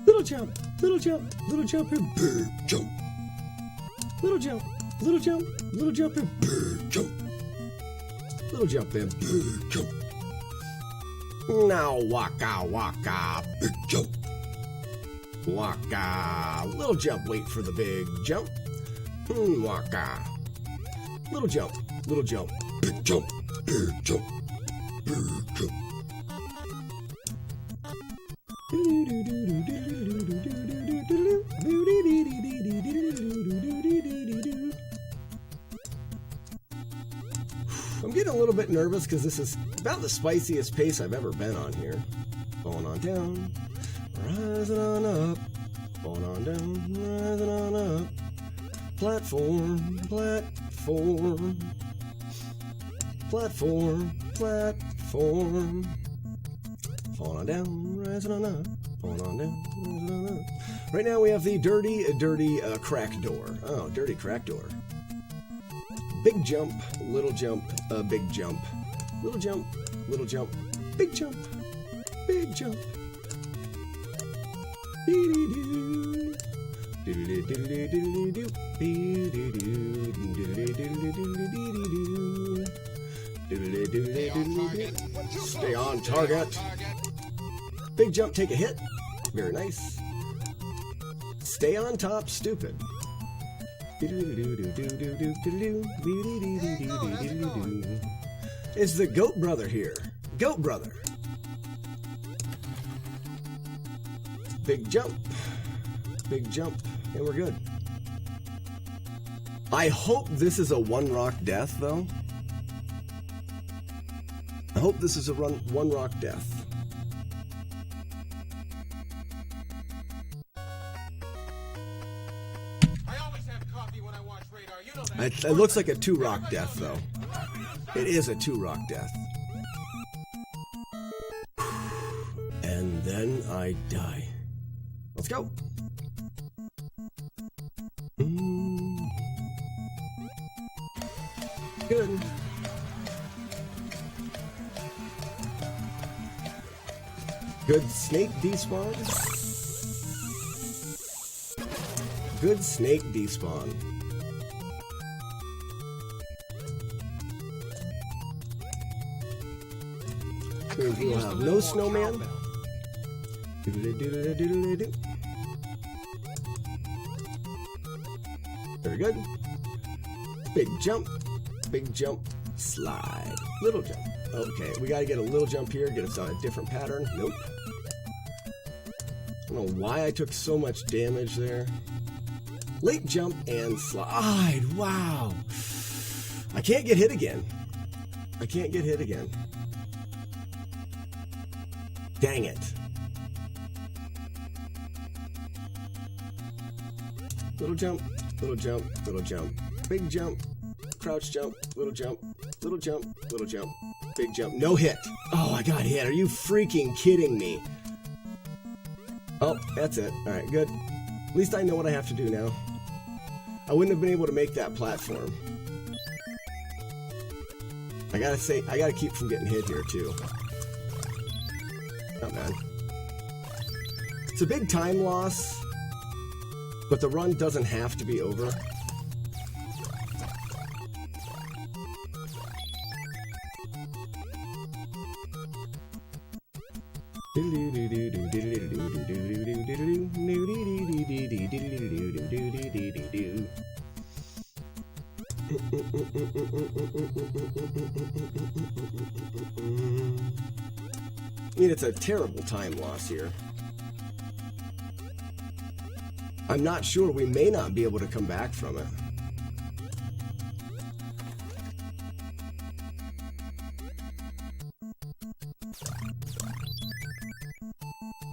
Little jump. Little jump. Little jump and big jump. Little jump. Little jump. Little jump and big jump. Little jump and big jump. Now waka waka. Big jump. Waka. Little jump. Wait for the big jump. Waka. Little jump. Little jump. Big jump. Big jump. Big jump. I'm getting a little bit nervous because this is about the spiciest pace I've ever been on here. Going on down, rising on up, going on down, rising on up. Platform, platform, platform, platform. Falling on down, rising on up, falling on down, rising on up. Right now we have the dirty crack door. Oh, dirty crack door. Big jump, little jump, big jump. Little jump, little jump, big jump, big jump. Stay on target. Big jump, take a hit. Very nice. Stay on top, stupid. Is the goat brother here? Goat brother. Big jump. Big jump. And we're good. I hope this is a one rock death, though. I hope this is a one rock death. I always have coffee when I watch radar. You know that. It looks like a 2 rock death, though. It is a 2 rock death. And then I die. Let's go. Good. Good snake despawn. Good snake despawn. We'll have no snowman. Doodle-doo-doo-doo-doo-doo-doo. Very good. Big jump, slide. Little jump. Okay, we gotta get a little jump here, get us on a different pattern. Nope. I don't know why I took so much damage there. Late jump and slide. Wow. I can't get hit again. I can't get hit again. Dang it. Little jump, little jump, little jump. Big jump, crouch jump, little jump, little jump, little jump. Big jump, no hit. Oh, I got hit. Are you freaking kidding me? Oh, that's it. All right, good. At least I know what I have to do now. I wouldn't have been able to make that platform. I gotta say, I gotta keep from getting hit here too. Not bad. It's a big time loss, but the run doesn't have to be over. I mean, it's a terrible time loss here. I'm not sure. We may not be able to come back from it.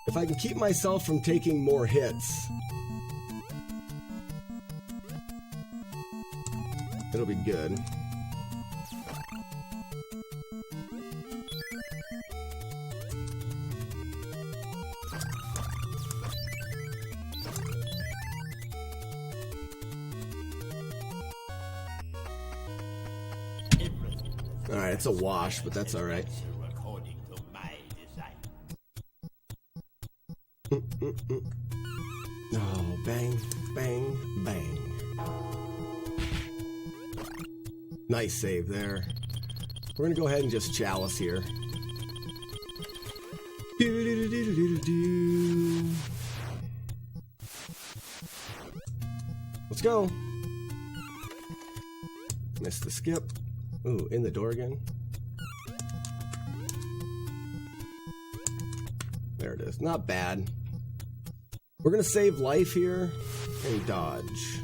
If I can keep myself from taking more hits, it'll be good. Alright, it's a wash, but that's alright. Oh, bang, bang, bang. Nice save there. We're gonna go ahead and just chalice here. Let's go. Missed the skip. Ooh, in the door again. There it is. Not bad. We're gonna save life here and dodge.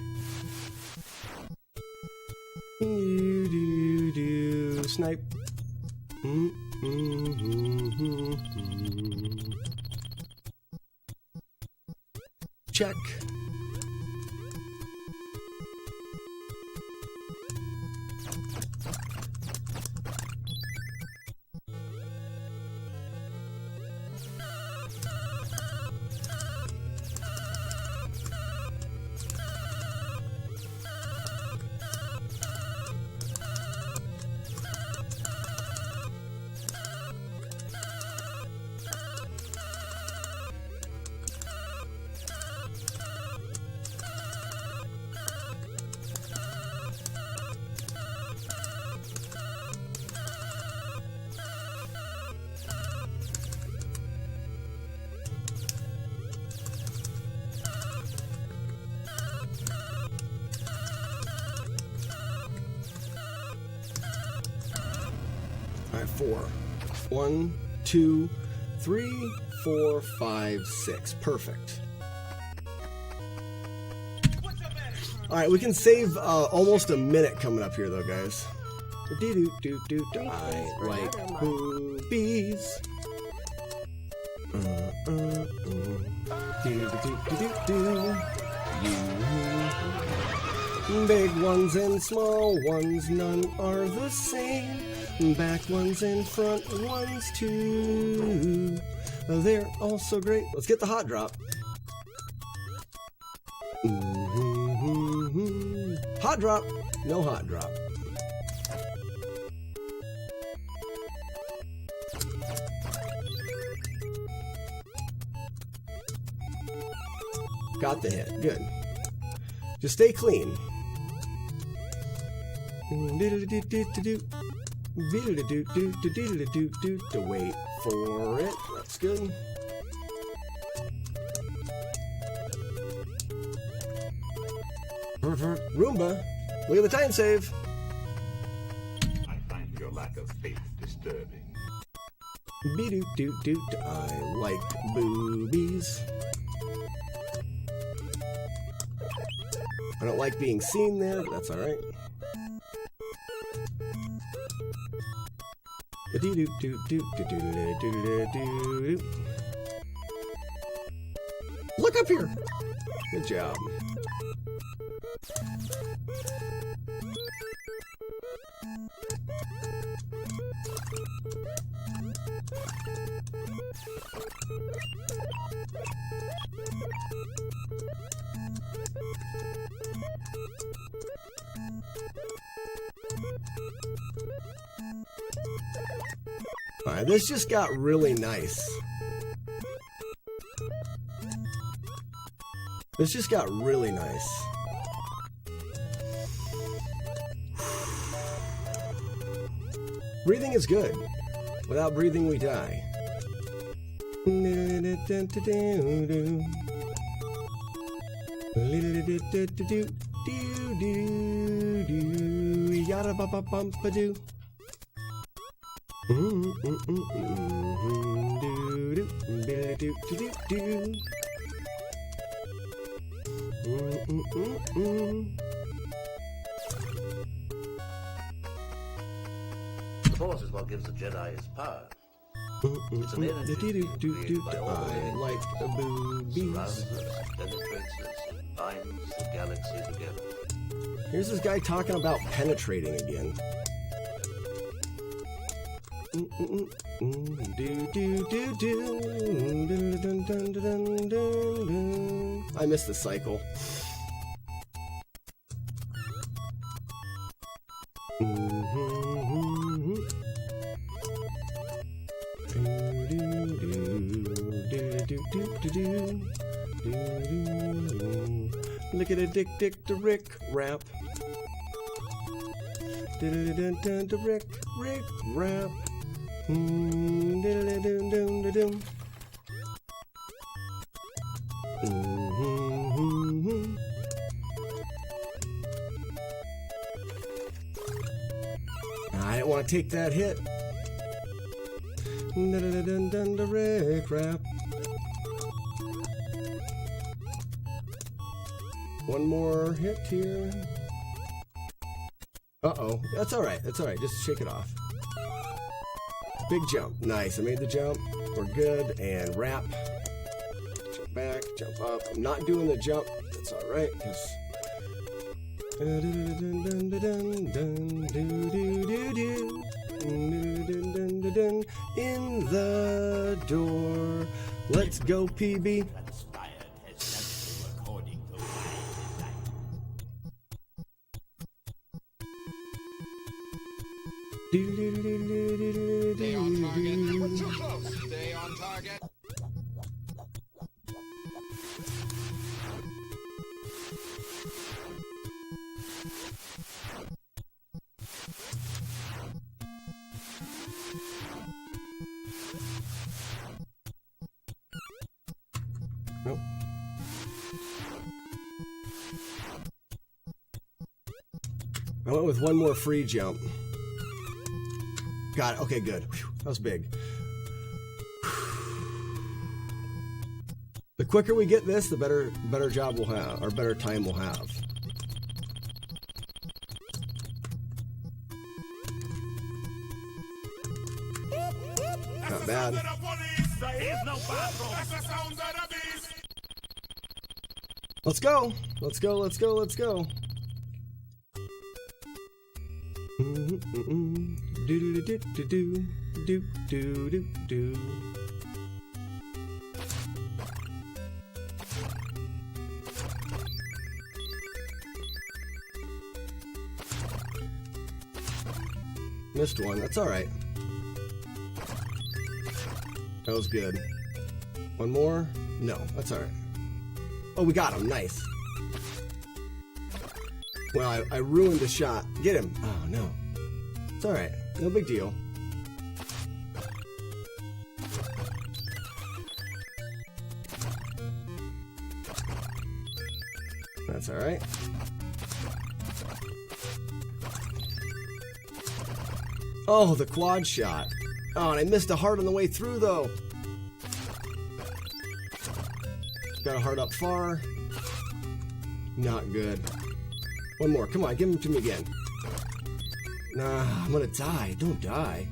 Snipe. Check. All right, 4. 1, 2, 3, 4, 5, 6. Perfect. All right, we can save almost a minute coming up here, though, guys. I like boobies. Big ones and small ones, none are the same. Back ones and front ones too. They're all so great. Let's get the hot drop. Hot drop. No hot drop. Got the hit. Good. Just stay clean. To wait for it. That's good. Roomba, look at the time save. I find your lack of faith disturbing. I like boobies. I don't like being seen there, but that's alright. Look up here. Good job. Alright, this just got really nice. This just got really nice. Breathing is good. Without breathing, we die. Yada-ba-ba-bump-a-doo. The Force is what gives the Jedi his power. It's an energy field created by all I like boobies. surrounds us, penetrates us, binds the galaxy together. Here's this guy talking about penetrating again. I missed the cycle. Look at a dick to Rick rap. Rick rap. I didn't want to take that hit. Rick rap. One more hit here. Uh-oh. That's alright. That's alright. Just shake it off. Big jump. Nice. I made the jump. We're good. And wrap. Jump back. Jump up. I'm not doing the jump. That's alright. Because... in the door. Let's go, PB. Stay on target. We're too close. Stay on target. Nope. I went with one more free jump. Got it. Okay, good. Whew, that was big. The quicker we get this, the better job we'll have, or better time we'll have. Not bad. Let's go. Let's go. Let's go. Let's go. Do do do do do do do do do. Missed one. That's all right. That was good. One more? No, that's all right. Oh, we got him. Nice. Well, I ruined the shot. Get him. Oh, no. It's all right. No big deal. That's all right. Oh, the quad shot. Oh, and I missed a heart on the way through, though. Got a heart up far. Not good. One more. Come on, give him to me again. Nah, I'm gonna die. Don't die.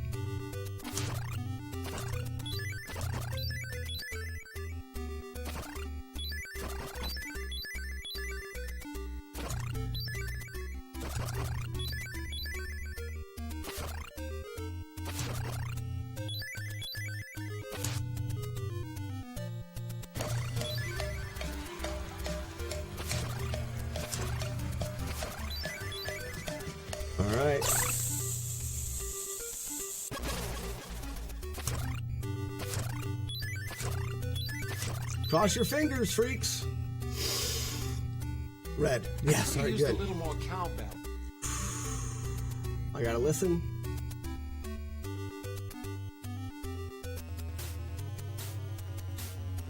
right. Cross your fingers, freaks. Red. Yes, all right, Used a good. little more cowbell. I gotta listen.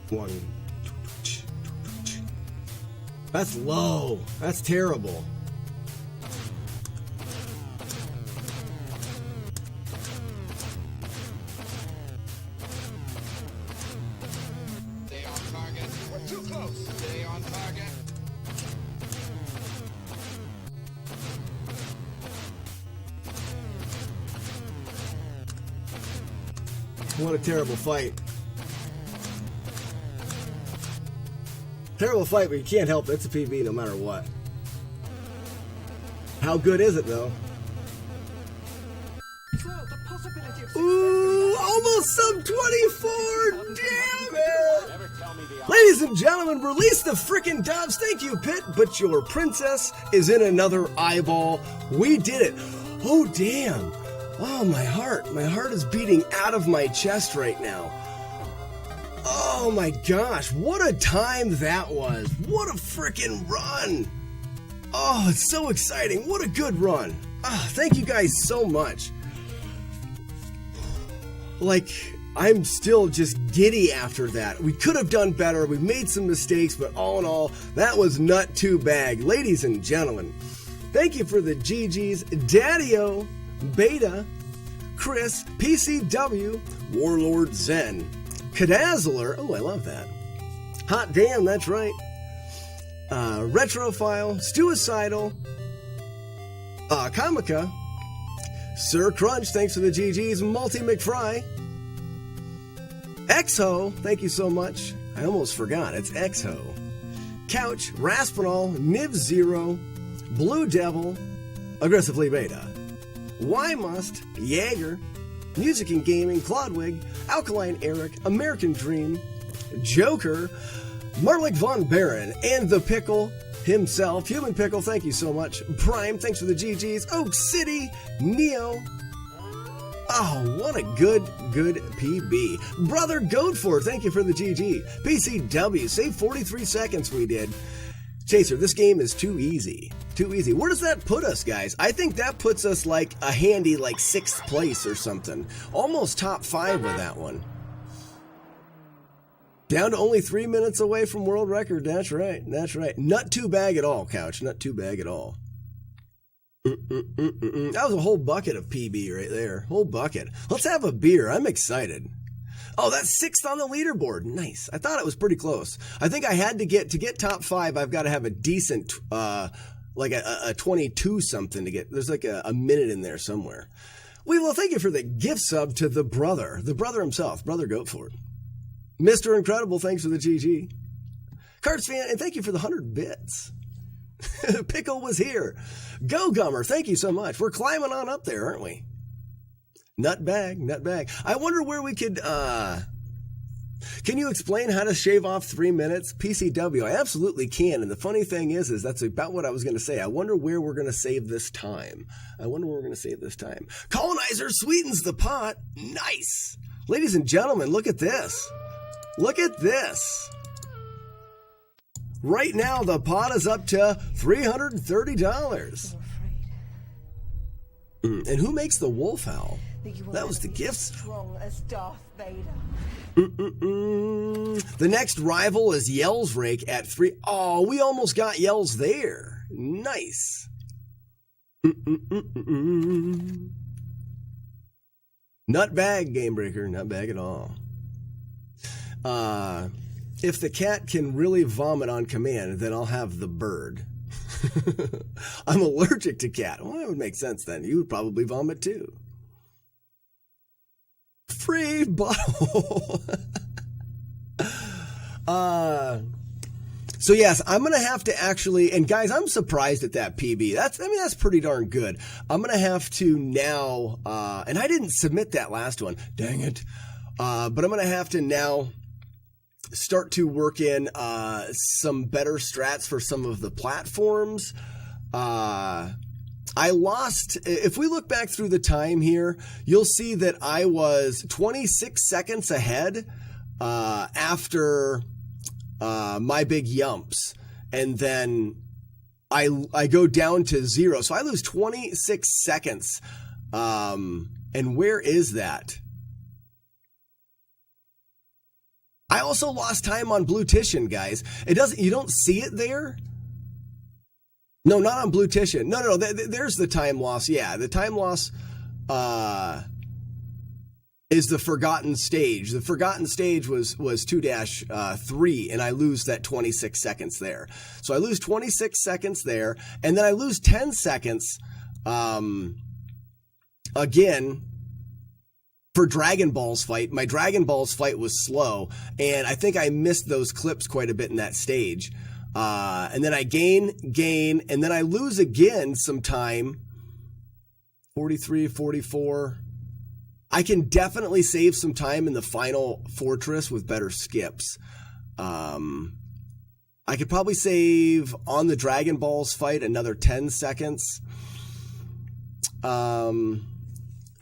One. That's low. That's terrible. Stay on target. We're too close. Stay on target. What a terrible fight. Terrible fight, but you can't help it. It's a PB no matter what. How good is it, though? The possibility of Ooh, almost sub 24! Damn it! Ladies and gentlemen, release the frickin' doves. Thank you, Pit, but your princess is in another eyeball. We did it. Oh, damn. Oh, my heart. My heart is beating out of my chest right now. Oh my gosh, what a time that was. What a freaking run. Oh, it's so exciting. What a good run. Ah, thank you guys so much. Like, I'm still just giddy after that. We could have done better. We made some mistakes, but all in all, that was not too bad. Ladies and gentlemen, thank you for the GGs. Daddy-O, Beta, Chris, PCW, Warlord Zen, Kadazzler, oh, I love that. Hot damn, that's right. Retrophile, Stuicidal, Kamika, Sir Crunch, thanks for the GGs, Multi McFry, Exo, thank you so much. I almost forgot, it's Exo. Couch, Raspinol, Niv Zero, Blue Devil, Aggressively Beta, Why Must, Jaeger, Music and Gaming, Clodwig, Alkaline Eric, American Dream, Joker, Marlik Von Baron, and the Pickle himself. Human Pickle, thank you so much. Prime, thanks for the GGs. Oak City, Neo. Oh, what a good PB. Brother Goatford, thank you for the GG. PCW, save 43 seconds we did. Chaser, this game is too easy. Too easy. Where does that put us, guys? I think that puts us like a handy 6th place or something. Almost top 5 with that one. Down to only 3 minutes away from world record. That's right. That's right. Not too bad at all, Couch. Not too bad at all. That was a whole bucket of PB right there. Whole bucket. Let's have a beer. I'm excited. Oh, that's 6th on the leaderboard. Nice. I thought it was pretty close. I think I had to get top 5. I've got to have a decent, like a 22 something to get. There's like a minute in there somewhere. We will thank you for the gift sub to the brother himself, Brother Goatford. Mr. Incredible, thanks for the GG. Cards fan, and thank you for the 100 bits. Pickle was here. Go Gummer, thank you so much. We're climbing on up there, aren't we? Nutbag. I wonder where we could, can you explain how to shave off 3 minutes? PCW, I absolutely can. And the funny thing is that's about what I was going to say. I wonder where we're going to save this time. Colonizer sweetens the pot. Nice. Ladies and gentlemen, look at this. Look at this. Right now, the pot is up to $330. And who makes the wolf howl? That was the gifts. Strong as Darth Vader. The next rival is Yell's Rake at 3. Oh, we almost got Yell's there. Nice. Nutbag, Gamebreaker. Nutbag at all. If the cat can really vomit on command, then I'll have the bird. I'm allergic to cat. Well, that would make sense then. You would probably vomit too. Free bottle. So yes, I'm going to have to actually, and guys, I'm surprised at that PB. That's pretty darn good. I'm going to have to now, and I didn't submit that last one. Dang it. But I'm going to have to now start to work in some better strats for some of the platforms. I lost, if we look back through the time here, you'll see that I was 26 seconds ahead after My Big Yumps. And then I go down to 0. So I lose 26 seconds. And where is that? I also lost time on Blutition, guys. You don't see it there? No, not on Blutition. No. There's the time loss. Yeah, the time loss is the Forgotten Stage. The Forgotten Stage was 2-3, and I lose that 26 seconds there. So I lose 26 seconds there, and then I lose 10 seconds again for Dragon Ball's fight. My Dragon Ball's fight was slow, and I think I missed those clips quite a bit in that stage. And then I gain, and then I lose again some time. 43, 44. I can definitely save some time in the final fortress with better skips. I could probably save on the Dragon Ball's fight another 10 seconds. Trying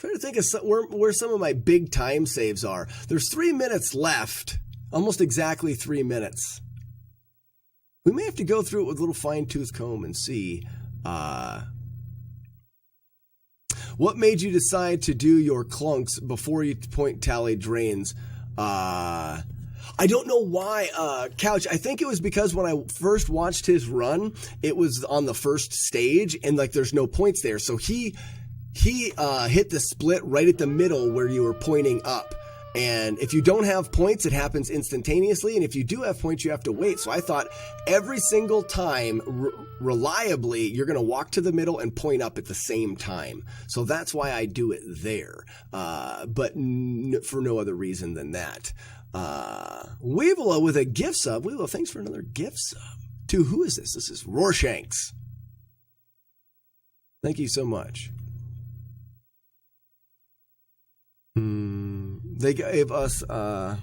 to think of where some of my big time saves are. There's 3 minutes left. Almost exactly 3 minutes. We may have to go through it with a little fine-tooth comb and see. What made you decide to do your clunks before you point tally drains? I don't know why, Couch. I think it was because when I first watched his run, it was on the first stage, and like there's no points there. So he hit the split right at the middle where you were pointing up. And if you don't have points, it happens instantaneously. And if you do have points, you have to wait. So I thought every single time, reliably, you're going to walk to the middle and point up at the same time. So that's why I do it there. But for no other reason than that. Weevilo with a gift sub. Weevilo, thanks for another gift sub. To who is this? This is Roarshanks. Thank you so much. They gave us the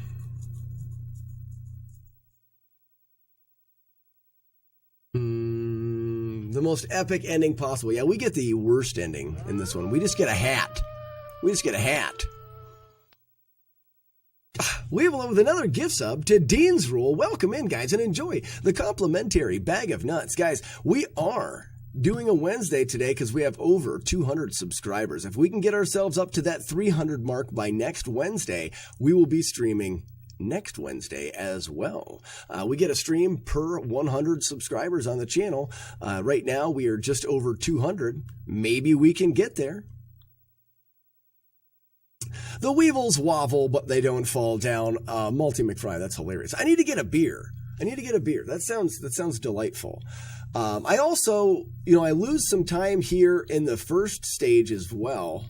most epic ending possible. Yeah, we get the worst ending in this one. We just get a hat. We have with another gift sub to Dean's Rule. Welcome in, guys, and enjoy the complimentary bag of nuts. Guys, we are doing a Wednesday today because we have over 200 subscribers. If we can get ourselves up to that 300 mark by next Wednesday, we will be streaming next Wednesday as well. We get a stream per 100 subscribers on the channel. Right now, we are just over 200. Maybe we can get there. The Weevils wobble, but they don't fall down. Multi McFry, that's hilarious. I need to get a beer. That sounds delightful. I also, I lose some time here in the first stage as well.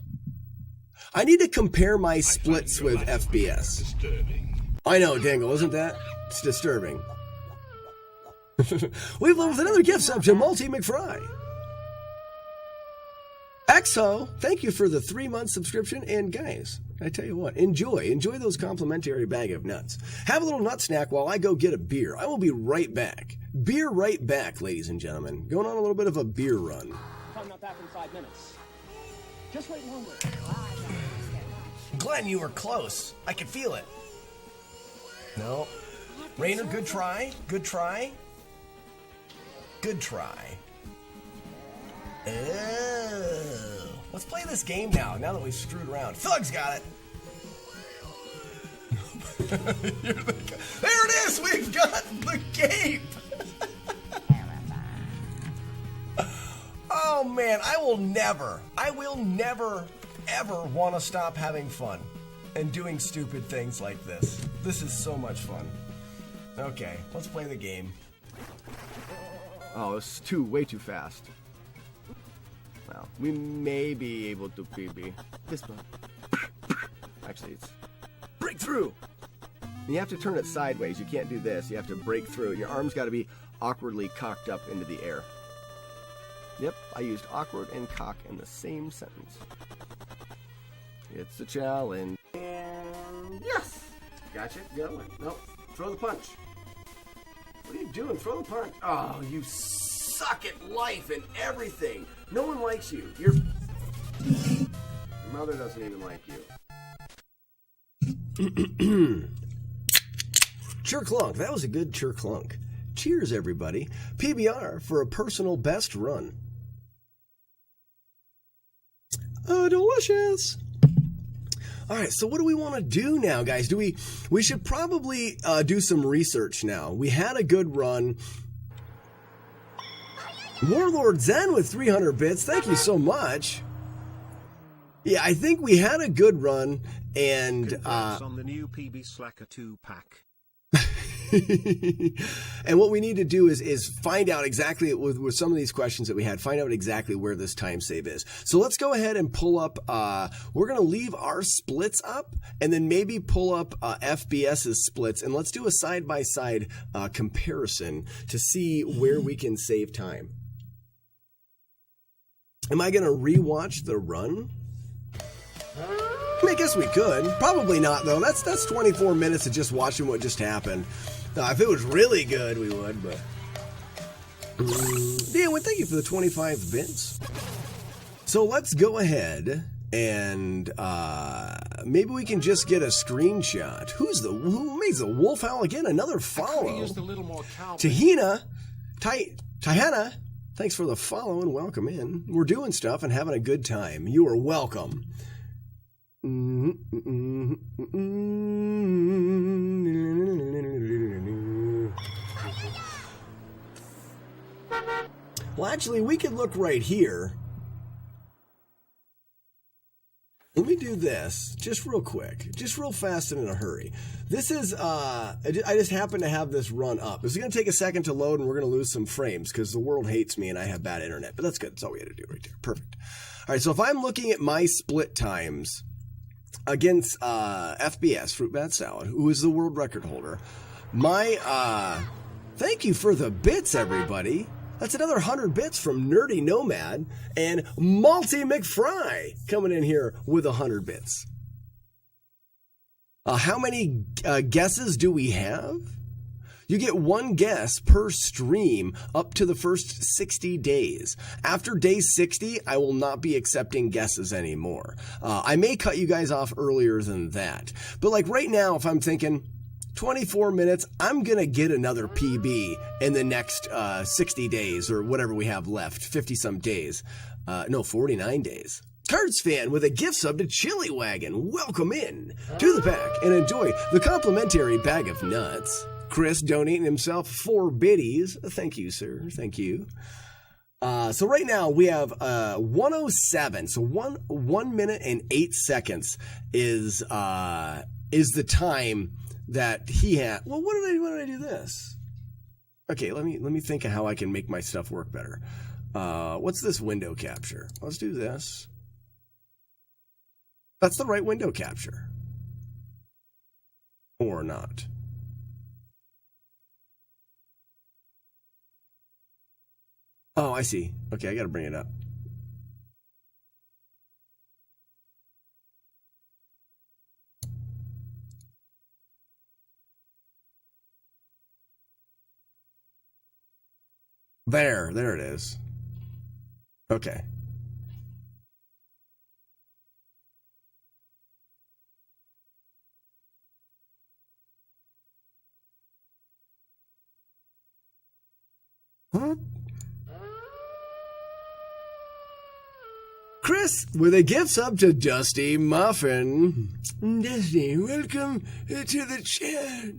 I need to compare my splits with FBS. Disturbing. I know, Dangle, isn't that? It's disturbing. We've lived with another gift sub to Multi McFry. Exo, thank you for the 3-month subscription. And guys, I tell you what, enjoy those complimentary bag of nuts. Have a little nut snack while I go get a beer. I will be right back. Beer right back, ladies and gentlemen. Going on a little bit of a beer run. I'm not back in 5 minutes. Just wait longer. Glenn, you were close. I could feel it. No. Rainer, good try. Oh. Let's play this game now that we've screwed around. Thug's got it. There it is. We've got the game. Oh man, I will never, ever want to stop having fun and doing stupid things like this. This is so much fun. Okay, let's play the game. Oh, it's way too fast. Well, we may be able to PB this one. Actually, it's breakthrough. You have to turn it sideways. You can't do this. You have to break through. Your arm's got to be awkwardly cocked up into the air. Yep, I used awkward and cock in the same sentence. It's a challenge. And yes! Gotcha. Go. Nope. Throw the punch. What are you doing? Throw the punch. Oh, you suck at life and everything. No one likes you. Your mother doesn't even like you. Chirclunk. That was a good chirclunk. Cheers, everybody. PBR for a personal best run. Oh, delicious. All right, so what do we want to do now, guys? We should probably do some research now. We had a good run. Warlord Zen with 300 bits. Thank you so much. Yeah, I think we had a good run, and Congrats on the new PB Slacker 2-pack. And what we need to do is find out exactly with some of these questions that we had, find out exactly where this time save is. So let's go ahead and pull up, we're going to leave our splits up and then maybe pull up FBS's splits, and let's do a side-by-side comparison to see where we can save time. Am I going to rewatch the run? I guess we could. Probably not, though. That's 24 minutes of just watching what just happened. If it was really good, we would, but... Dan, well, thank you for the 25 bits. So let's go ahead and maybe we can just get a screenshot. Who makes a wolf howl again? Another follow. Used a little more cow. Tahina, Tahana, thanks for the follow and welcome in. We're doing stuff and having a good time. You are welcome. Well, actually, we could look right here. Let me do this just real quick, just real fast and in a hurry. This is, I just happen to have this run up. It's going to take a second to load and we're going to lose some frames because the world hates me and I have bad internet, but that's good. That's all we had to do right there. Perfect. All right, so if I'm looking at my split times against FBS, Fruit Bat Salad, who is the world record holder, my, thank you for the bits, everybody. That's another 100 bits from Nerdy Nomad and Malty McFry coming in here with 100 bits. How many guesses do we have? You get one guess per stream up to the first 60 days. After day 60, I will not be accepting guesses anymore. I may cut you guys off earlier than that. But like right now, if I'm thinking 24 minutes, I'm going to get another PB in the next 60 days or whatever we have left, 50 some days. No, 49 days. Cards fan with a gift sub to Chili Wagon. Welcome in to the pack and enjoy the complimentary bag of nuts. Chris donating himself 4 biddies. Thank you, sir. Thank you. So right now we have 107. So 1 minute and 8 seconds is the time that he had. Well, why did I do this? Okay, let me think of how I can make my stuff work better. What's this window capture? Let's do this. That's the right window capture. Or not. Oh, I see. Okay, I got to bring it up. There it is. Okay. Huh? Chris with a gift sub to Dusty Muffin. Dusty, welcome to the chat.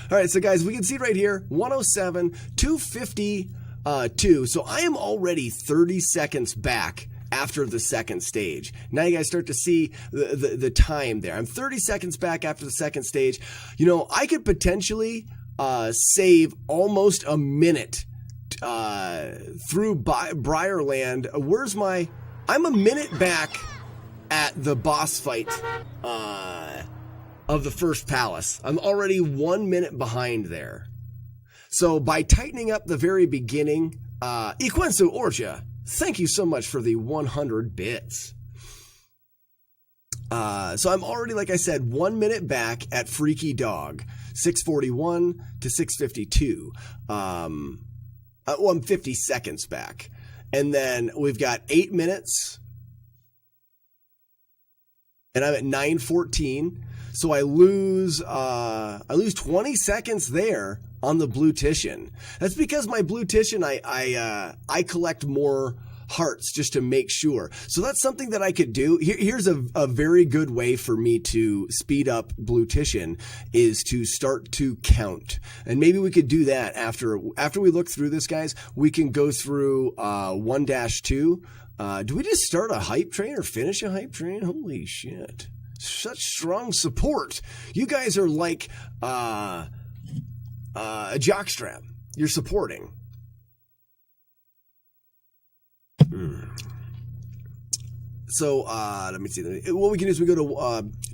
All right, so guys, we can see right here, 107, 252. So I am already 30 seconds back after the second stage. Now you guys start to see the time there. I'm 30 seconds back after the second stage. You know, I could potentially save almost a minute through Briarland. Where's my... I'm a minute back at the boss fight of the first palace. I'm already 1 minute behind there. So by tightening up the very beginning, Iquensu Orcha, thank you so much for the 100 bits. So I'm already, like I said, 1 minute back at Freaky Dog. 641 to 652. I'm 50 seconds back. And then we've got 8 minutes. And I'm at 9:14. So I lose 20 seconds there on the Blutition. That's because my Blutition, I collect more hearts just to make sure. So that's something that I could do. Here's a very good way for me to speed up Blutition is to start to count. And maybe we could do that after we look through this, guys. We can go through 1-2. Do we just start a hype train or finish a hype train? Holy shit. Such strong support. You guys are like a jockstrap. You're supporting. So let me see. What we can do is we go to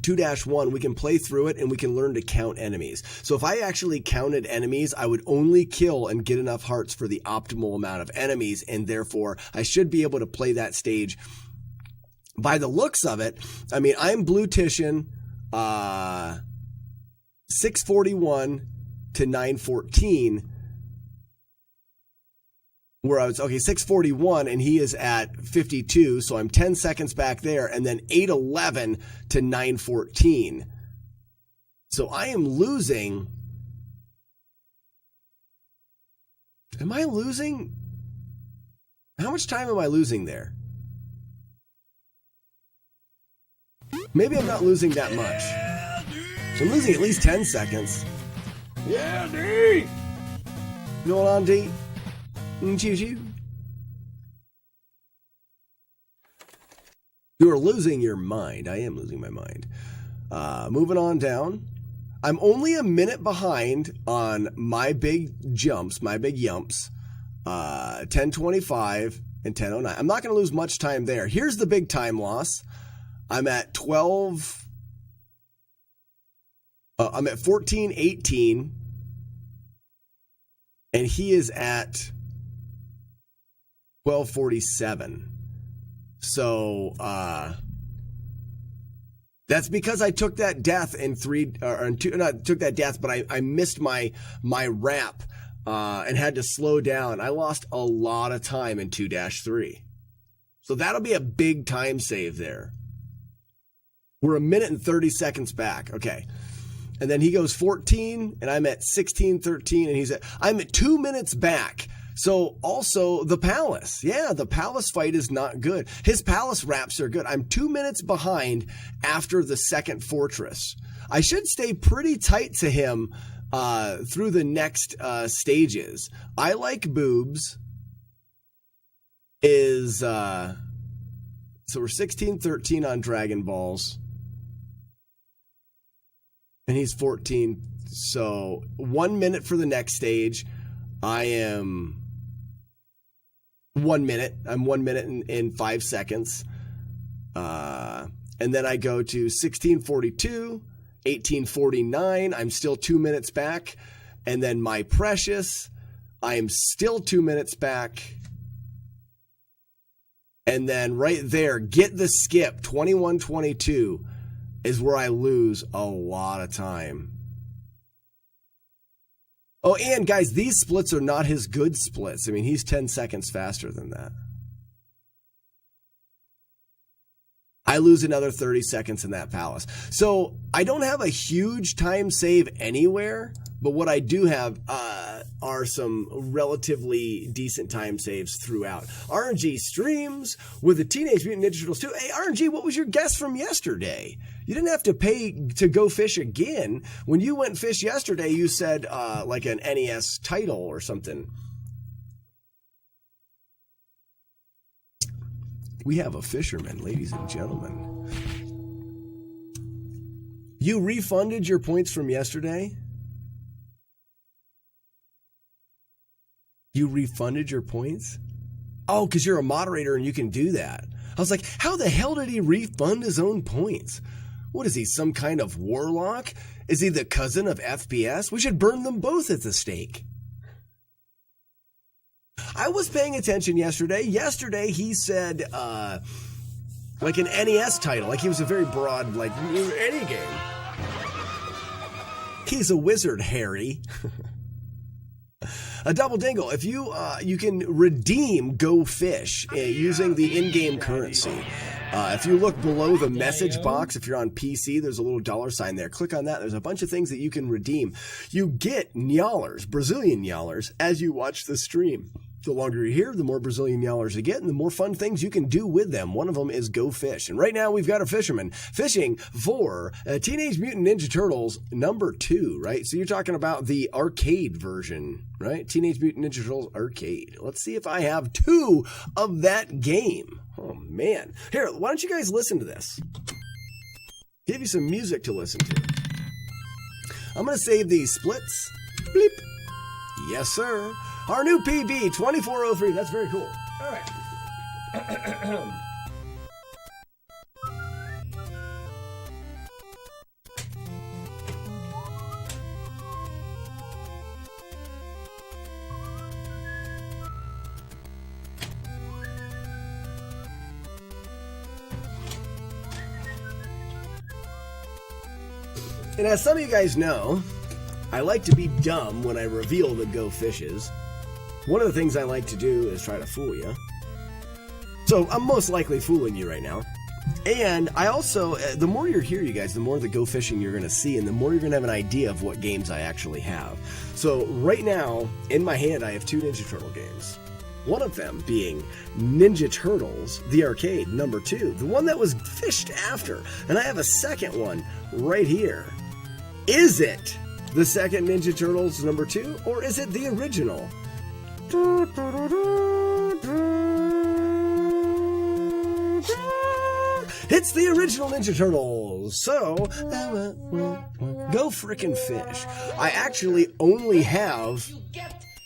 2-1. We can play through it and we can learn to count enemies. So if I actually counted enemies, I would only kill and get enough hearts for the optimal amount of enemies, and therefore I should be able to play that stage. By the looks of it, I mean, I'm Blutition 641 to 914. Where I was, okay, 641, and he is at 52, so I'm 10 seconds back there, and then 811 to 914. So I am losing. Am I losing? How much time am I losing there? Maybe I'm not losing that much. So I'm losing at least 10 seconds. Yeah, D! What's going on, D? Choo-choo. You are losing your mind. I am losing my mind. Moving on down. I'm only a minute behind on my big jumps, my big yumps. 10:25 and 10:09. I'm not going to lose much time there. Here's the big time loss. I'm at 12. I'm at 14:18. And he is at 12:47. So that's because I took that death in not took that death, but I missed my wrap and had to slow down. I lost a lot of time in 2-3. So that'll be a big time save there. We're a minute and 30 seconds back. Okay. And then he goes 14 and I'm at 16:13 and I'm at 2 minutes back. So also the Palace. Yeah, the Palace fight is not good. His Palace wraps are good. I'm 2 minutes behind after the second fortress. I should stay pretty tight to him through the next stages. I Like Boobs is so we're 16:13 on Dragon Balls. And he's 14. So 1 minute for the next stage. I am 1 minute. I'm 1 minute and 5 seconds. And then I go to 16:42, 18:49. I'm still 2 minutes back. And then My Precious, I am still 2 minutes back. And then right there, Get the Skip, 21:22 is where I lose a lot of time. Oh, and guys, these splits are not his good splits. I mean, he's 10 seconds faster than that. I lose another 30 seconds in that Palace. So I don't have a huge time save anywhere, but what I do have are some relatively decent time saves throughout. RNG streams with the Teenage Mutant Ninja Turtles 2. Hey, RNG, what was your guess from yesterday? You didn't have to pay to go fish again. When you went fish yesterday, you said like an NES title or something. We have a fisherman, ladies and gentlemen. You refunded your points from yesterday? You refunded your points? Oh, because you're a moderator and you can do that. I was like, how the hell did he refund his own points? What is he, some kind of warlock? Is he the cousin of FPS? We should burn them both at the stake. I was paying attention yesterday. Yesterday he said, like an NES title. Like he was a very broad, like, any game. He's a wizard, Harry. A double dingle. If you you can redeem Go Fish using the in-game currency. If you look below the message box, if you're on PC, there's a little $sign there. Click on that. There's a bunch of things that you can redeem. You get nyalers, Brazilian nyalers, as you watch the stream. The longer you're here, the more Brazilian nyalers you get, and the more fun things you can do with them. One of them is Go Fish. And right now, we've got a fisherman fishing for Teenage Mutant Ninja Turtles #2, right? So you're talking about the arcade version, right? Teenage Mutant Ninja Turtles arcade. Let's see if I have 2 of that game. Oh, man. Here, why don't you guys listen to this? Give you some music to listen to. I'm going to save these splits. Bleep. Yes, sir. Our new PB, 2403. That's very cool. All right. And as some of you guys know, I like to be dumb when I reveal the Go Fishes. One of the things I like to do is try to fool you. So I'm most likely fooling you right now. And I also, the more you're here, you guys, the more the Go Fishing you're going to see, and the more you're going to have an idea of what games I actually have. So right now, in my hand, I have 2 Ninja Turtle games. One of them being Ninja Turtles, the arcade, #2, the one that was fished after. And I have a second one right here. Is it the second Ninja Turtles #2, or is it the original? It's the original Ninja Turtles. So, go frickin' fish. I actually only have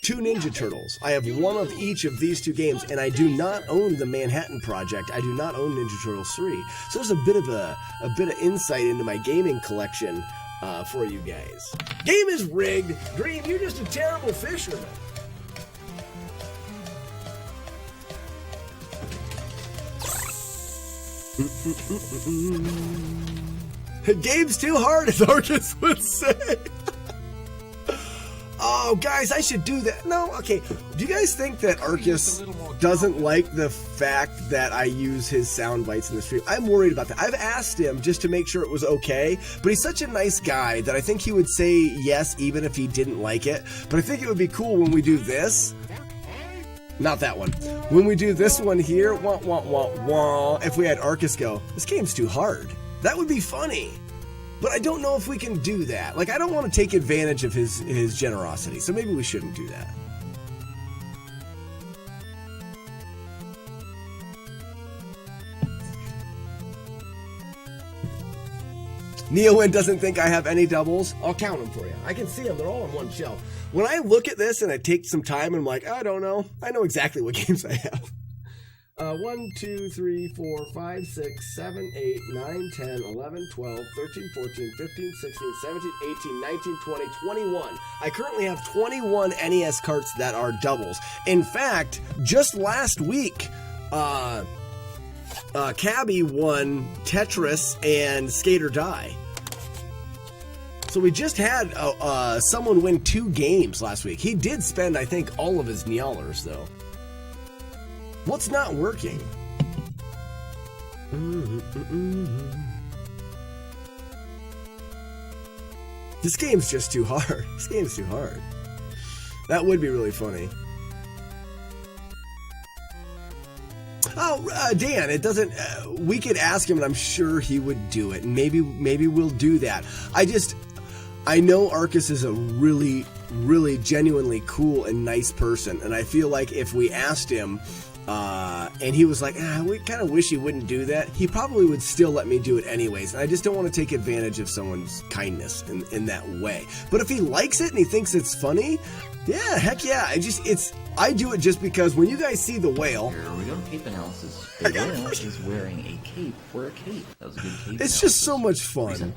2 Ninja Turtles. I have one of each of these 2 games, and I do not own the Manhattan Project. I do not own Ninja Turtles 3. So there's a bit of insight into my gaming collection for you guys. Game is rigged. Dream, you're just a terrible fisherman. The game's too hard, as Arcus would say. Oh, guys, I should do that. No, okay. Do you guys think that Arcus doesn't like the fact that I use his sound bites in the stream? I'm worried about that. I've asked him just to make sure it was okay, but he's such a nice guy that I think he would say yes even if he didn't like it. But I think it would be cool when we do this. Not that one. When we do this one here, wah, wah, wah, wah, if we had Arcus go, this game's too hard. That would be funny. But I don't know if we can do that. Like, I don't want to take advantage of his generosity, so maybe we shouldn't do that. Neowin doesn't think I have any doubles. I'll count them for you. I can see them. They're all on one shelf. When I look at this and I take some time and I'm like, I don't know. I know exactly what games I have. 1, 2, 3, 4, 5, 6, 7, 8, 9, 10, 11, 12, 13, 14, 15, 16, 17, 18, 19, 20, 21. I currently have 21 NES carts that are doubles. In fact, just last week, Cabby won Tetris and Skate or Die. So we just had someone win 2 games last week. He did spend, I think, all of his nyalers, though. What's not working? This game's just too hard. This game's too hard. That would be really funny. Oh, Dan, it doesn't... we could ask him, and I'm sure he would do it. Maybe we'll do that. I know Arcus is a really, really genuinely cool and nice person, and I feel like if we asked him, and he was like, we kind of wish he wouldn't do that, he probably would still let me do it anyways, and I just don't want to take advantage of someone's kindness in that way. But if he likes it and he thinks it's funny, yeah, heck yeah. I do it just because when you guys see the whale... Here we go, cape analysis. The whale is wearing a cape for a cape. That was a good cape analysis. It's just so much fun.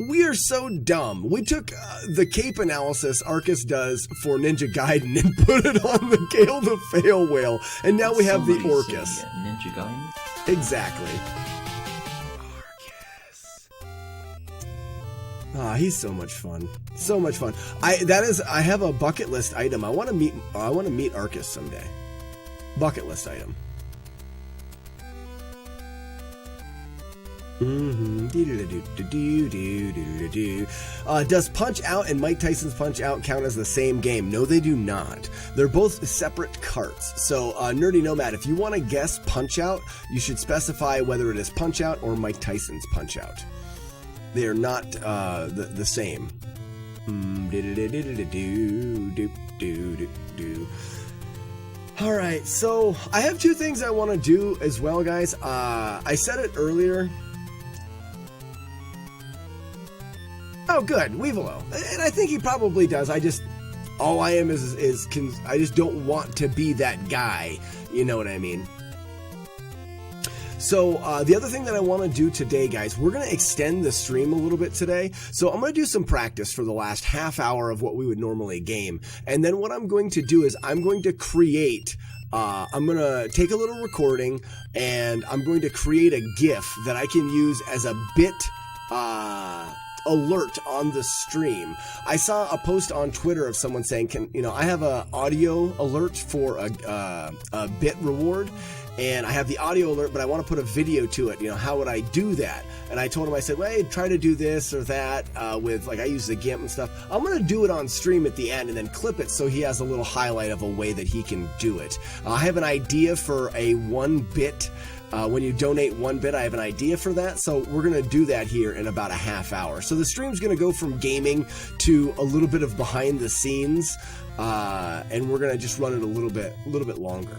We are so dumb. We took the cape analysis Arcus does for Ninja Gaiden and put it on the Gale the Fail Whale, and now we have the Orcus. Ninja Gaiden? Exactly. Ah, he's so much fun. So much fun. I have a bucket list item. I want to meet Arcus someday. Bucket list item. Does Punch Out and Mike Tyson's Punch Out count as the same game? No, they do not. They're both separate carts. So, Nerdy Nomad, if you want to guess Punch Out, you should specify whether it is Punch Out or Mike Tyson's Punch Out. They are not the same. All right, so I have two things I want to do as well, guys. I said it earlier. Oh, good, Weevilo. And I think he probably does. All I am is I just don't want to be that guy. You know what I mean? So the other thing that I want to do today, guys, we're going to extend the stream a little bit today. So I'm going to do some practice for the last half hour of what we would normally game. And then what I'm going to do is I'm going to create, I'm going to take a little recording and I'm going to create a GIF that I can use as a bit alert on the stream. I saw a post on Twitter of someone saying, I have a audio alert for a bit reward. And I have the audio alert, but I want to put a video to it. How would I do that? And I told him, I said, well, hey, try to do this or that with, I use the GIMP and stuff. I'm going to do it on stream at the end and then clip it so he has a little highlight of a way that he can do it. I have an idea for a 1 bit. When you donate 1 bit, I have an idea for that. So we're going to do that here in about a half hour. So the stream's going to go from gaming to a little bit of behind the scenes. And we're going to just run it a little bit longer.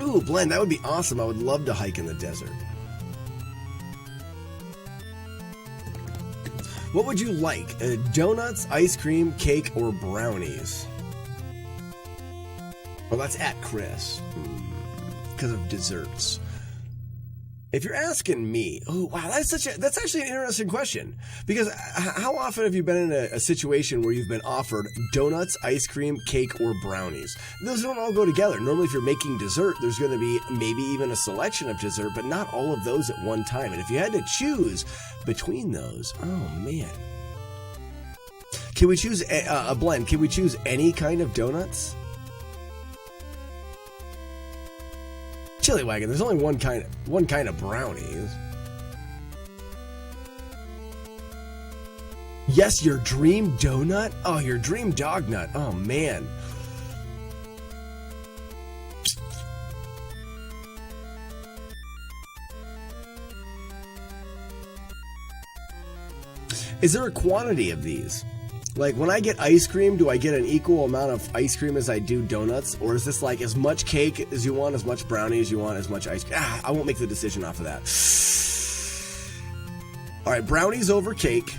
Ooh, Blend, that would be awesome. I would love to hike in the desert. What would you like? Donuts, ice cream, cake, or brownies? Well, that's at Chris. Because of desserts. If you're asking me, oh wow, that's actually an interesting question. Because how often have you been in a situation where you've been offered donuts, ice cream, cake, or brownies? Those don't all go together. Normally, if you're making dessert, there's going to be maybe even a selection of dessert, but not all of those at one time. And if you had to choose between those, oh man. Can we choose a blend? Can we choose any kind of donuts? Chili Wagon, there's only one kind of brownies. Yes, your dream donut? Oh, your dream dog nut. Oh, man. Is there a quantity of these? Like, when I get ice cream, do I get an equal amount of ice cream as I do donuts? Or is this like as much cake as you want, as much brownie as you want, as much ice cream? I won't make the decision off of that. All right, brownies over cake.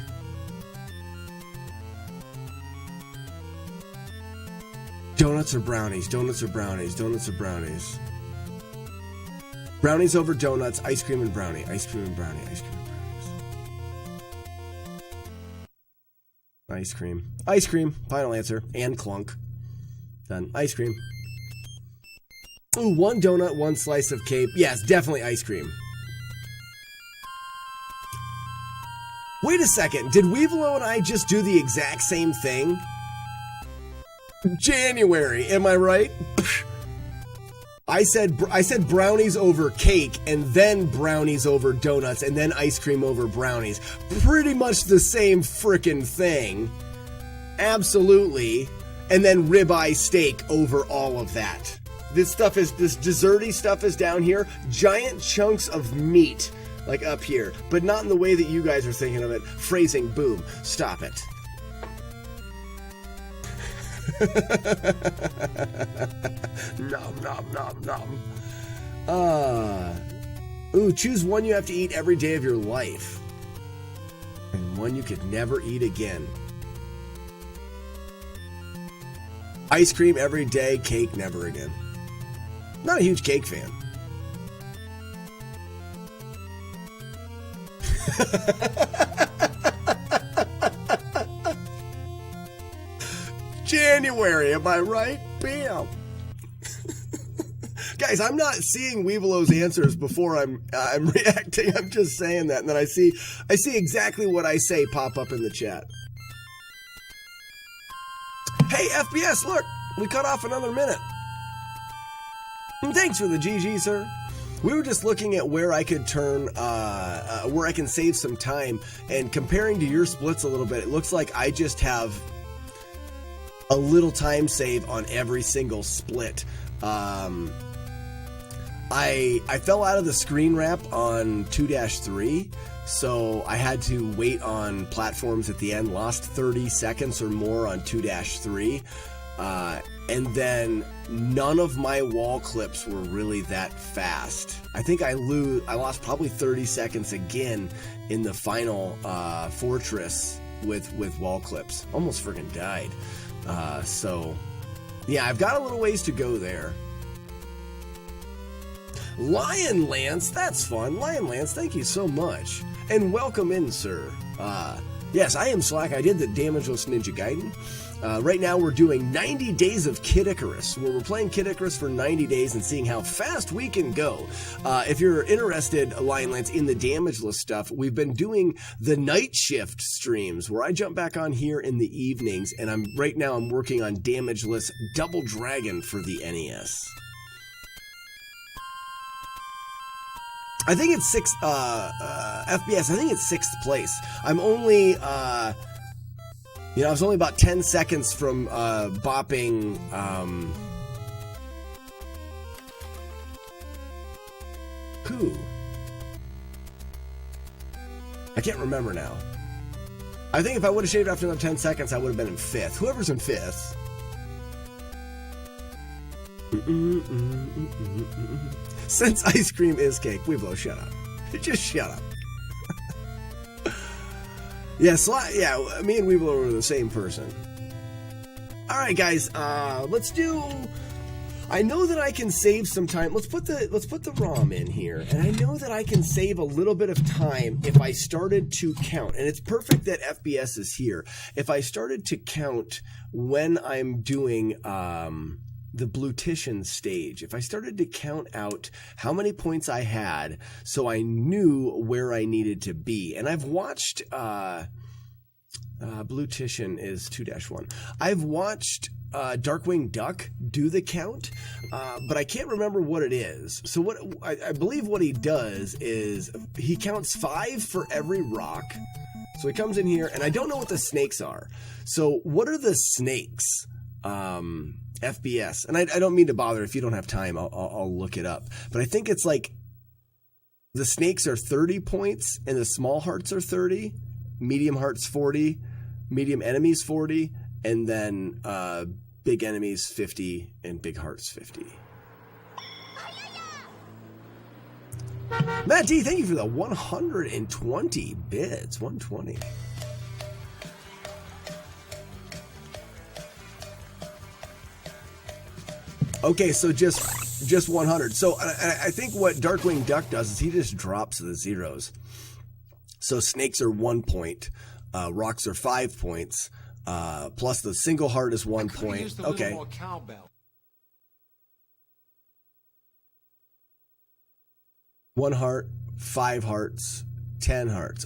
Donuts or brownies, donuts or brownies, donuts or brownies. Brownies over donuts, ice cream and brownie, ice cream and brownie, ice cream and brownies. Ice cream. Ice cream. Final answer. And clunk. Done. Ice cream. Ooh, 1 donut, 1 slice of cake. Yes, definitely ice cream. Wait a second. Did Weevilo and I just do the exact same thing? January. Am I right? I said brownies over cake, and then brownies over donuts, and then ice cream over brownies. Pretty much the same frickin' thing. Absolutely. And then ribeye steak over all of that. This desserty stuff is down here. Giant chunks of meat, like up here. But not in the way that you guys are thinking of it. Phrasing, boom. Stop it. Nom nom nom nom. Ooh, choose one you have to eat every day of your life. And one you could never eat again. Ice cream every day, cake never again. Not a huge cake fan. January, am I right? Bam. Guys, I'm not seeing Weevilow's answers before I'm reacting. I'm just saying that, and then I see exactly what I say pop up in the chat. Hey, FBS, look, we cut off another minute. And thanks for the GG, sir. We were just looking at where I could turn, where I can save some time, and comparing to your splits a little bit, it looks like I just have a little time save on every single split. I fell out of the screen wrap on 2-3, so I had to wait on platforms at the end, lost 30 seconds or more on 2-3, and then none of my wall clips were really that fast. I think I lost probably 30 seconds again in the final fortress with wall clips. Almost friggin' died. So yeah, I've got a little ways to go there. Lion Lance, that's fun. Lion Lance, thank you so much. And welcome in, sir. Yes, I am Slack. I did the Damageless Ninja Gaiden. Right now we're doing 90 days of Kid Icarus, where we're playing Kid Icarus for 90 days and seeing how fast we can go. If you're interested, Lion Lance, in the Damageless stuff, we've been doing the night shift streams, where I jump back on here in the evenings, and right now I'm working on Damageless Double Dragon for the NES. I think it's FBS, I think it's 6th place. I'm only, I was only about 10 seconds from, bopping, who? I can't remember now. I think if I would have shaved after another 10 seconds, I would have been in 5th. Whoever's in 5th. Since ice cream is cake, Weeblo, shut up. Just shut up. Yeah, me and Weeblo are the same person. Alright guys, let's do... I know that I can save some time. Let's put the ROM in here. And I know that I can save a little bit of time if I started to count. And it's perfect that FBS is here. If I started to count when I'm doing the Blutition stage, if I started to count out how many points I had so I knew where I needed to be. And I've watched Blutition is 2-1. I've watched Darkwing Duck do the count, but I can't remember what it is. So what I believe what he does is he counts 5 for every rock. So he comes in here, and I don't know what the snakes are. So what are the snakes? FBS, and I don't mean to bother. If you don't have time, I'll look it up. But I think it's like the snakes are 30 points, and the small hearts are 30, medium hearts 40, medium enemies 40, and then big enemies 50, and big hearts 50. Matt D, thank you for the 120 bits. 120. Okay, so just 100. So I think what Darkwing Duck does is he just drops the zeros. So snakes are 1 point, rocks are 5 points, plus the single heart is 1 point. Okay. One heart, 5 hearts, 10 hearts.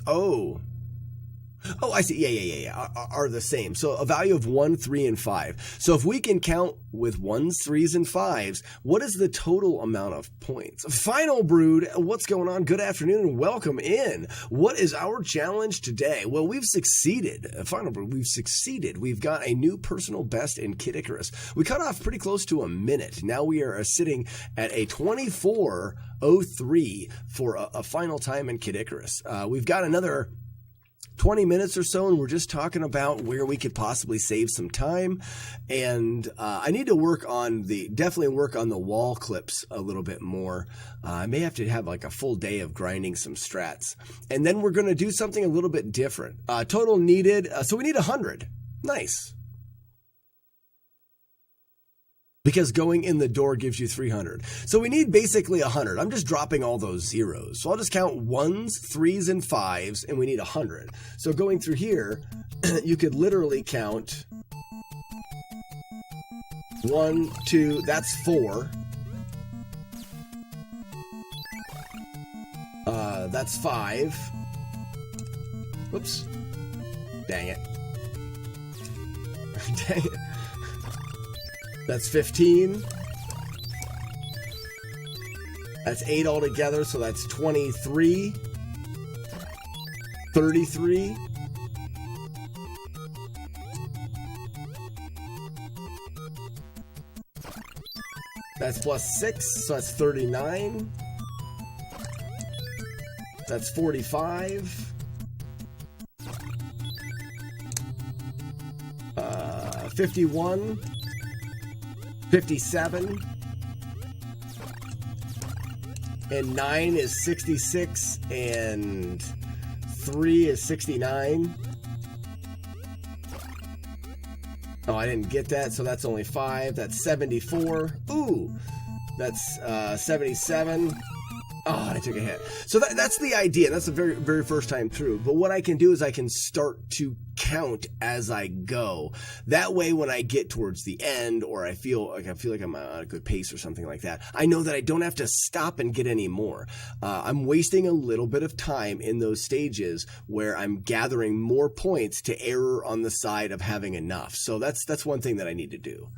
Oh, I see. Yeah. Are the same. So a value of 1, 3, and 5. So if we can count with 1s, 3s, and 5s, what is the total amount of points? Final Brood, what's going on? Good afternoon and welcome in. What is our challenge today? Well, we've succeeded. Final Brood, we've succeeded. We've got a new personal best in Kid Icarus. We cut off pretty close to a minute. Now we are sitting at a 24:03 for a final time in Kid Icarus. We've got another 20 minutes or so, and we're just talking about where we could possibly save some time. And I need to definitely work on the wall clips a little bit more. I may have to have like a full day of grinding some strats. And then we're going to do something a little bit different. Total needed, so we need 100. Nice. Because going in the door gives you 300. So we need basically 100. I'm just dropping all those zeros. So I'll just count 1s, 3s, and 5s, and we need 100. So going through here, you could literally count 1, 2, that's 4. That's 5. Whoops. Dang it. Dang it. That's 15. That's 8 altogether, so that's 23. 33. That's plus 6, so that's 39. That's 45. 51. 57. And 9 is 66, and 3 is 69. Oh, I didn't get that, so that's only 5. That's 74. Ooh, that's 77. Oh, I took a hit. So that's the idea. That's the very, very first time through. But what I can do is I can start to count as I go. That way, when I get towards the end, or I feel like I'm on a good pace or something like that, I know that I don't have to stop and get any more. I'm wasting a little bit of time in those stages where I'm gathering more points to err on the side of having enough. So that's one thing that I need to do.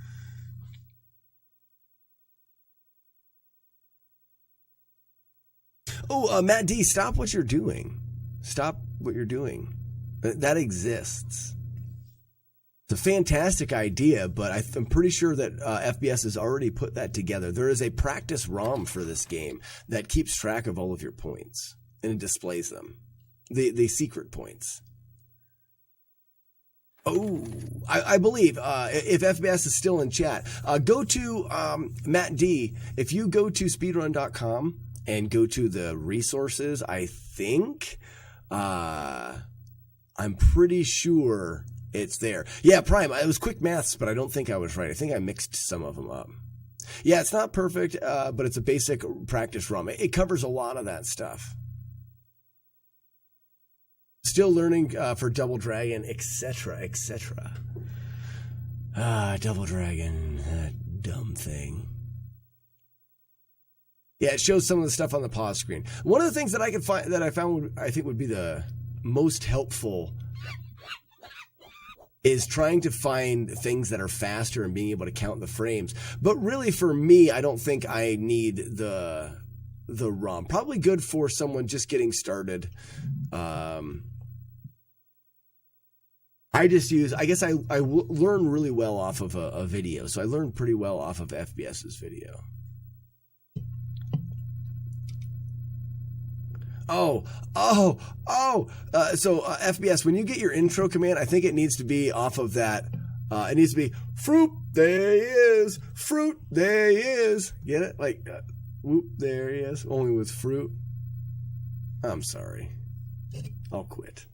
Oh, Matt D, stop what you're doing. Stop what you're doing. That exists. It's a fantastic idea, but I'm pretty sure that FBS has already put that together. There is a practice ROM for this game that keeps track of all of your points, and it displays them. The secret points. Oh, I believe if FBS is still in chat, go to Matt D. If you go to speedrun.com and go to the resources, I think, I'm pretty sure it's there. Yeah, Prime, it was quick maths, but I don't think I was right. I think I mixed some of them up. Yeah, it's not perfect, but it's a basic practice ROM. It covers a lot of that stuff. Still learning for Double Dragon, etc., etc. Double Dragon, that dumb thing. Yeah, it shows some of the stuff on the pause screen. One of the things that I think would be the most helpful is trying to find things that are faster and being able to count the frames. But really, for me, I don't think I need the ROM. Probably good for someone just getting started. I learn really well off of a video, so I learned pretty well off of FBS's video. So FBS, when you get your intro command, I think it needs to be off of that. It needs to be fruit, there he is, fruit, there he is. Get it? Like, whoop, there he is, only with fruit. I'm sorry. I'll quit.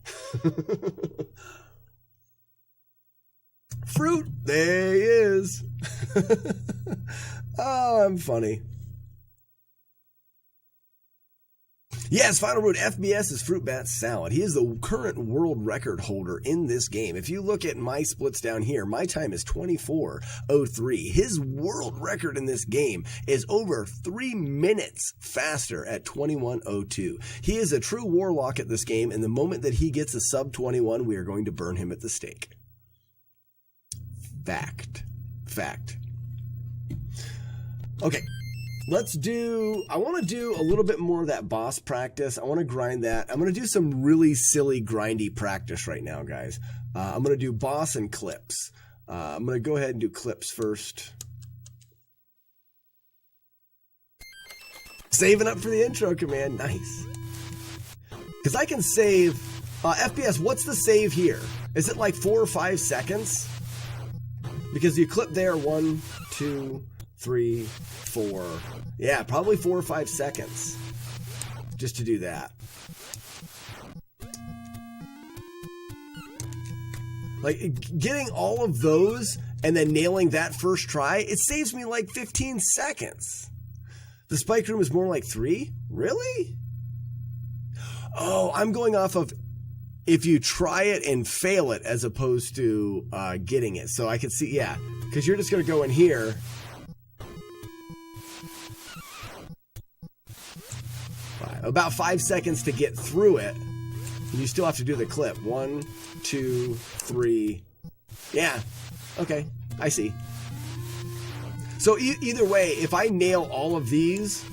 Fruit, there he is. Oh, I'm funny. Yes, Final Root, FBS is Fruit Bat Salad. He is the current world record holder in this game. If you look at my splits down here, my time is 24:03. His world record in this game is over 3 minutes faster at 21:02. He is a true warlock at this game, and the moment that he gets a sub 21, we are going to burn him at the stake. Fact. Okay. I want to do a little bit more of that boss practice. I want to grind that. I'm going to do some really silly grindy practice right now, guys. I'm going to do boss and clips. I'm going to go ahead and do clips first. Saving up for the intro command. Nice. Because I can save... FBS, what's the save here? Is it like 4 or 5 seconds? Because you clip there 1, 2, 3, 4. Yeah, probably 4 or 5 seconds just to do that. Like, getting all of those and then nailing that first try, it saves me like 15 seconds. The spike room is more like 3? Really? Oh, I'm going off of if you try it and fail it as opposed to getting it. So I can see, yeah, because you're just going to go in here. About 5 seconds to get through it. And you still have to do the clip. 1, 2, 3. Yeah. Okay. I see. So either way, if I nail all of these,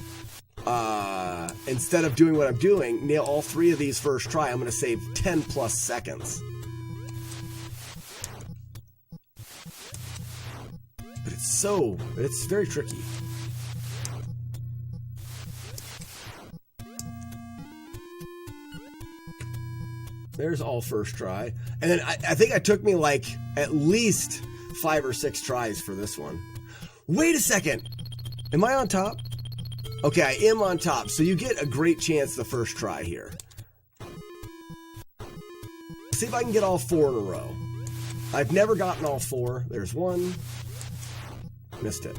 instead of doing what I'm doing, nail all 3 of these first try, I'm going to save 10 plus seconds. But it's very tricky. There's all first try. And then I think it took me like at least 5 or 6 tries for this one. Wait a second. Am I on top? Okay, I am on top. So you get a great chance the first try here. See if I can get all 4 in a row. I've never gotten all 4. There's 1. Missed it.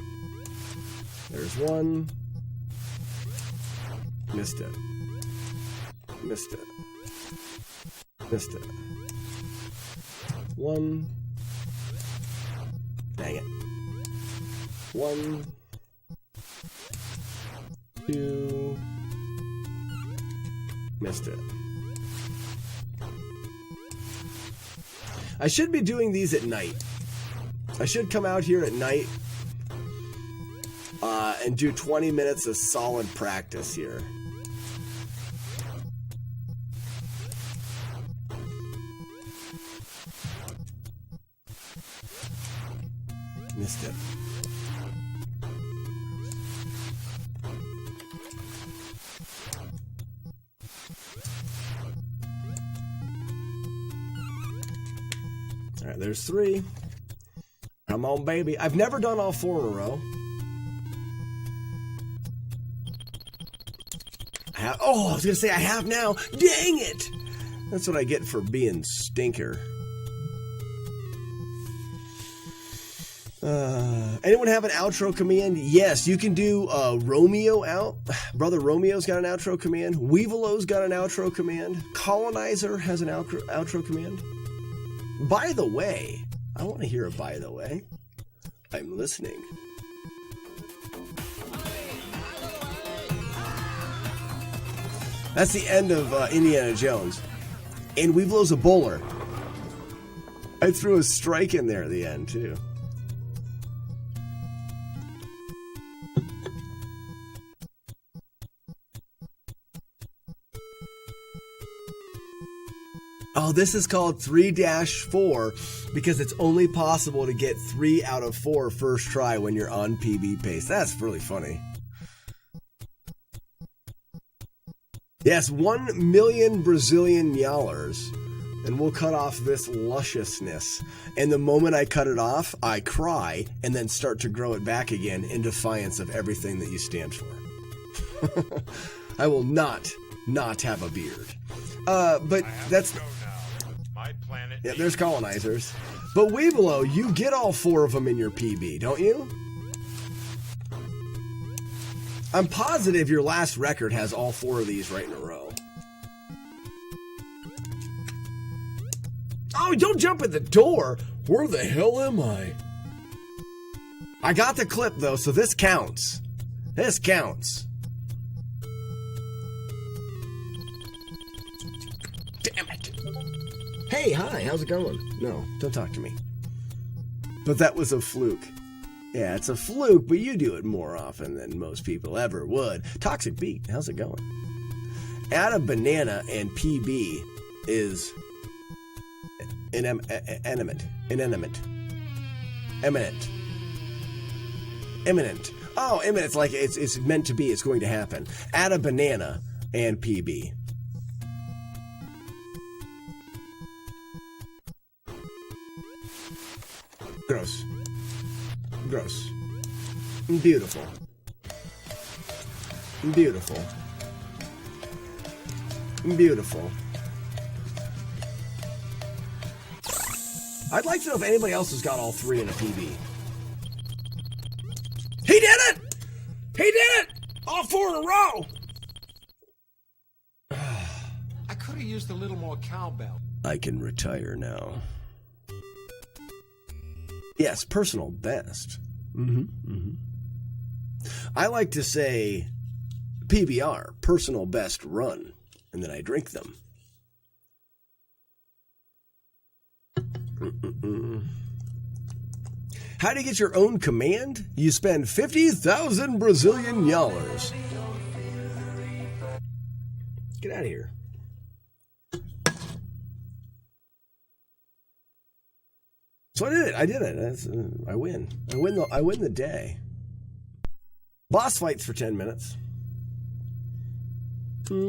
There's 1. Missed it. Missed it. Missed it. 1. Dang it. 1. 2. Missed it. I should be doing these at night. I should come out here at night and do 20 minutes of solid practice here. Missed it. All right, there's 3. Come on, baby. I've never done all 4 in a row. I was going to say I have now. Dang it! That's what I get for being stinker. Anyone have an outro command? Yes, you can do Romeo out. Brother Romeo's got an outro command. Weevelo's got an outro command. Colonizer has an outro command. By the way, I want to hear a by the way. I'm listening. That's the end of Indiana Jones. And Weevelo's a bowler. I threw a strike in there at the end, too. Oh, this is called 3-4 because it's only possible to get 3 out of 4 first try when you're on PB pace. That's really funny. Yes, 1 million Brazilian Yallers, and we'll cut off this lusciousness. And the moment I cut it off, I cry and then start to grow it back again in defiance of everything that you stand for. I will not have a beard. But that's... My planet. Yeah, there's colonizers. But Weevilo, you get all 4 of them in your PB, don't you? I'm positive your last record has all 4 of these right in a row. Oh, don't jump at the door! Where the hell am I? I got the clip, though, so this counts. This counts. Damn it. Hey, hi, how's it going? No, don't talk to me. But that was a fluke. Yeah, it's a fluke, but you do it more often than most people ever would. Toxic Beat, how's it going? Add a banana and PB is inanimate. Imminent. Oh, imminent, like it's meant to be, it's going to happen. Add a banana and PB. Gross. Gross. Beautiful. Beautiful. Beautiful. I'd like to know if anybody else has got all 3 in a PB. He did it! He did it! All 4 in a row! I could have used a little more cowbell. I can retire now. Yes, personal best. I like to say PBR, personal best run, and then I drink them. How do you get your own command? You spend 50,000 Brazilian dollars. Get out of here. So I did it. That's, I win. I win the day. Boss fights for 10 minutes.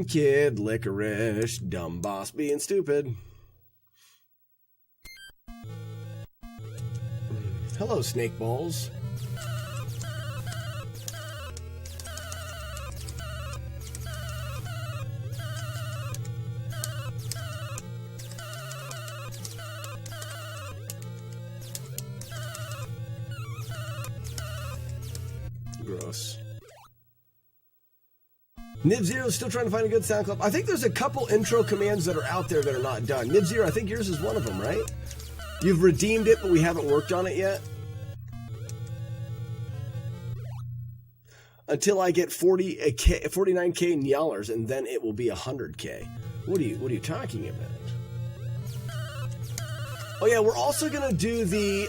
Kid licorice, dumb boss being stupid. Hello, snake balls. Gross. Nib Zero is still trying to find a good sound clip. I think there's a couple intro commands that are out there that are not done. Nib Zero, I think yours is one of them, right? You've redeemed it, but we haven't worked on it yet. Until I get 49K Nyalers, and then it will be 100K. What are you talking about? Oh yeah, we're also gonna do the.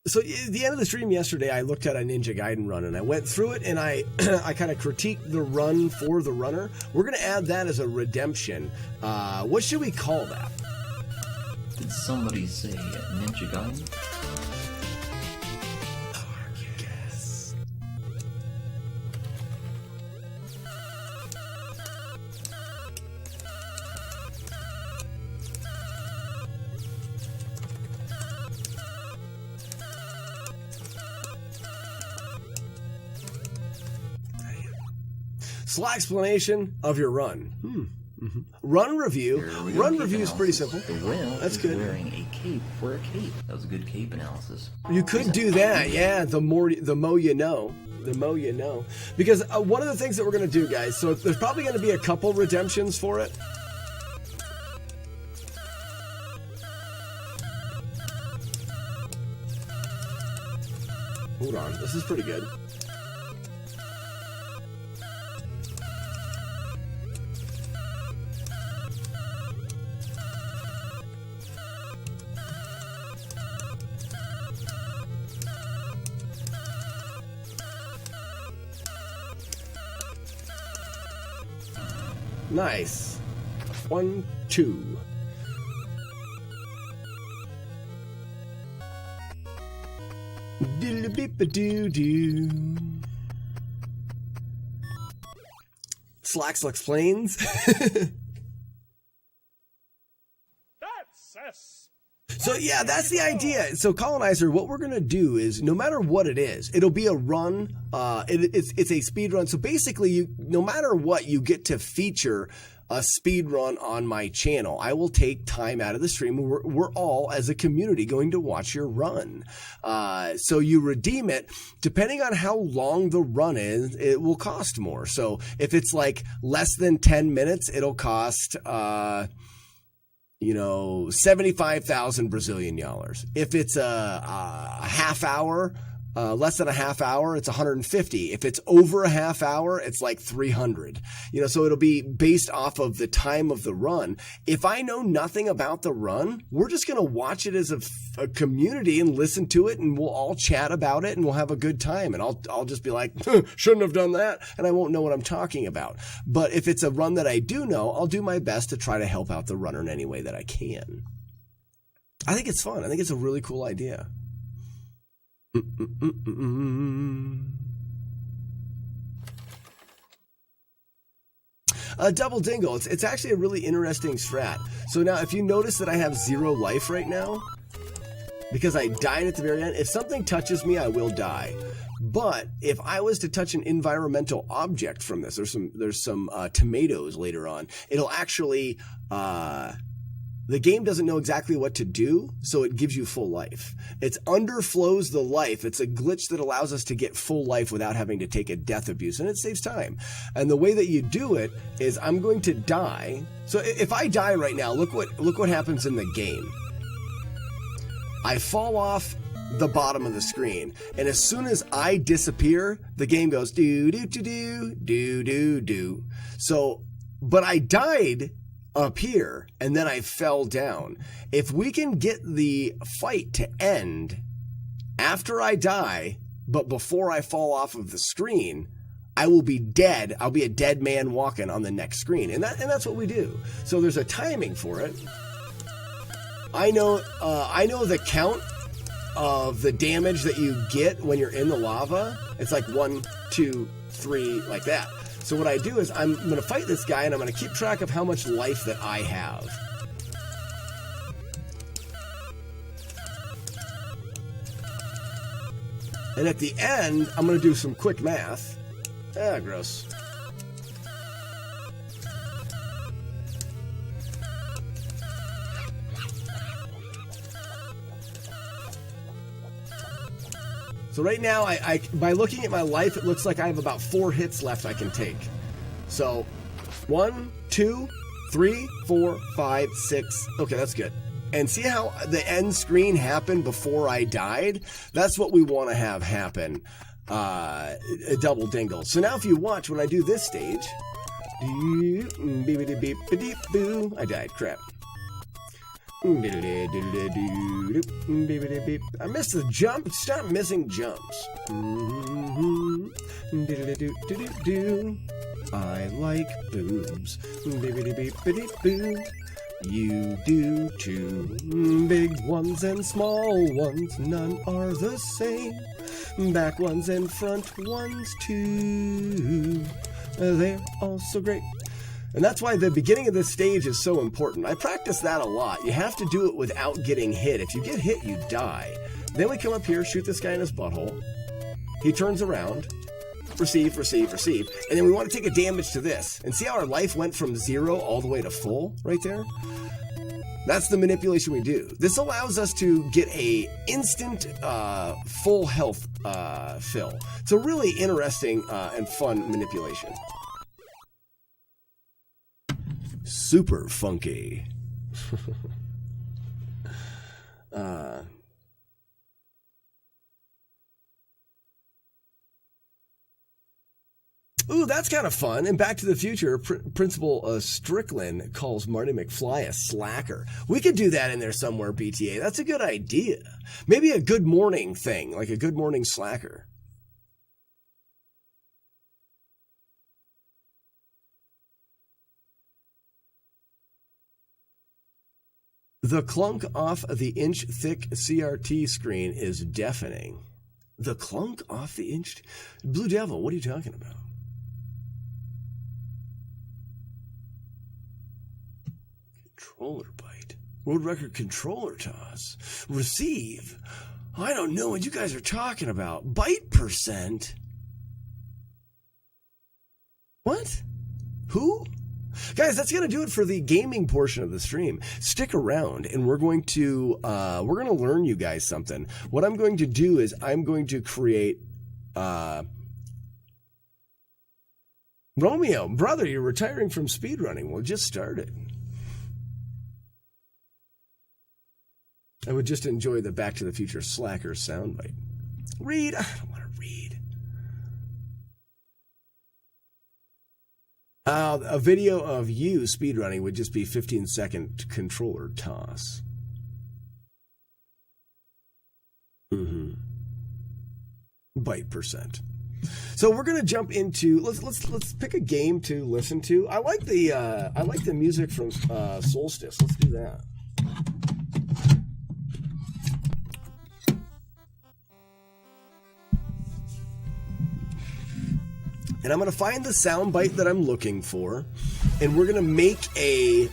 So at the end of the stream yesterday, I looked at a Ninja Gaiden run, and I went through it, and I I kind of critiqued the run for the runner. We're gonna add that as a redemption. What should we call that? Did somebody say Ninja Gaiden? Yes. Slack explanation of your run. Run review. Run review is pretty simple. The whale That's is good. wearing a cape for a cape. That was a good cape analysis. You could do that, yeah. The more you know. The more you know. Because one of the things that we're going to do, guys, so there's probably going to be a couple redemptions for it. Hold on, this is pretty good. Nice. 1, 2. Diddle-beep-a-doo-doo. Slax explains. So yeah, that's the idea. So Colonizer, what we're gonna do is, no matter what it is, it'll be a run. It's a speed run. So basically, no matter what, you get to feature a speed run on my channel. I will take time out of the stream. We're all, as a community, going to watch your run. So you redeem it. Depending on how long the run is, it will cost more. So if it's like less than 10 minutes, it'll cost 75,000 Brazilian dollars. If it's a half hour, less than a half hour, it's 150. If it's over a half hour, it's like 300. So it'll be based off of the time of the run. If I know nothing about the run, we're just going to watch it as a community and listen to it, and we'll all chat about it, and we'll have a good time. And I'll just be like, shouldn't have done that, and I won't know what I'm talking about. But if it's a run that I do know, I'll do my best to try to help out the runner in any way that I can. I think it's fun. I think it's a really cool idea. Double Dingle. It's actually a really interesting strat. So now, if you notice that I have 0 life right now, because I died at the very end, if something touches me, I will die. But if I was to touch an environmental object from this, there's some tomatoes later on, it'll actually the game doesn't know exactly what to do, so it gives you full life. It's underflows the life. It's a glitch that allows us to get full life without having to take a death abuse, and it saves time. And the way that you do it is I'm going to die. So if I die right now, look what happens in the game. I fall off the bottom of the screen, and as soon as I disappear, the game goes do do do do do do do. So, but I died up here, and then I fell down. If we can get the fight to end after I die, but before I fall off of the screen, I will be dead. I'll be a dead man walking on the next screen, and that's what we do. So there's a timing for it. I know the count of the damage that you get when you're in the lava. It's like 1, 2, 3, like that. So what I do is I'm going to fight this guy, and I'm going to keep track of how much life that I have. And at the end, I'm going to do some quick math. Ah, gross. So right now, I by looking at my life, it looks like I have about 4 hits left I can take. So 1, 2, 3, 4, 5, 6. Okay, that's good. And see how the end screen happened before I died? That's what we want to have happen. A double dingle. So now if you watch when I do this stage, I died. Crap. I missed the jump. Stop missing jumps. I like boobs. You do too. Big ones and small ones, none are the same. Back ones and front ones too. They're all so great. And that's why the beginning of this stage is so important. I practice that a lot. You have to do it without getting hit. If you get hit, you die. Then we come up here, shoot this guy in his butthole. He turns around. Receive, receive, receive. And then we want to take a damage to this. And see how our life went from 0 all the way to full right there? That's the manipulation we do. This allows us to get a instant full health fill. It's a really interesting and fun manipulation. Super funky. Ooh, that's kind of fun. And Back to the Future, Principal Strickland calls Marty McFly a slacker. We could do that in there somewhere, BTA. That's a good idea. Maybe a good morning thing, like a good morning slacker. The clunk off the inch-thick CRT screen is deafening. The clunk off the inch... Blue Devil, what are you talking about? Controller bite. World record controller toss. Receive. I don't know what you guys are talking about. Bite percent? What? Who? Guys, that's going to do it for the gaming portion of the stream. Stick around, and we're going to learn you guys something. What I'm going to do is I'm going to create Romeo, brother, you're retiring from speedrunning. Well, just started. I would just enjoy the Back to the Future slacker soundbite. Read. I don't want to read. A video of you speedrunning would just be 15-second controller toss. Bite percent. So we're gonna jump into let's pick a game to listen to. I like the music from Solstice. Let's do that. And I'm going to find the soundbite that I'm looking for, and we're going to make a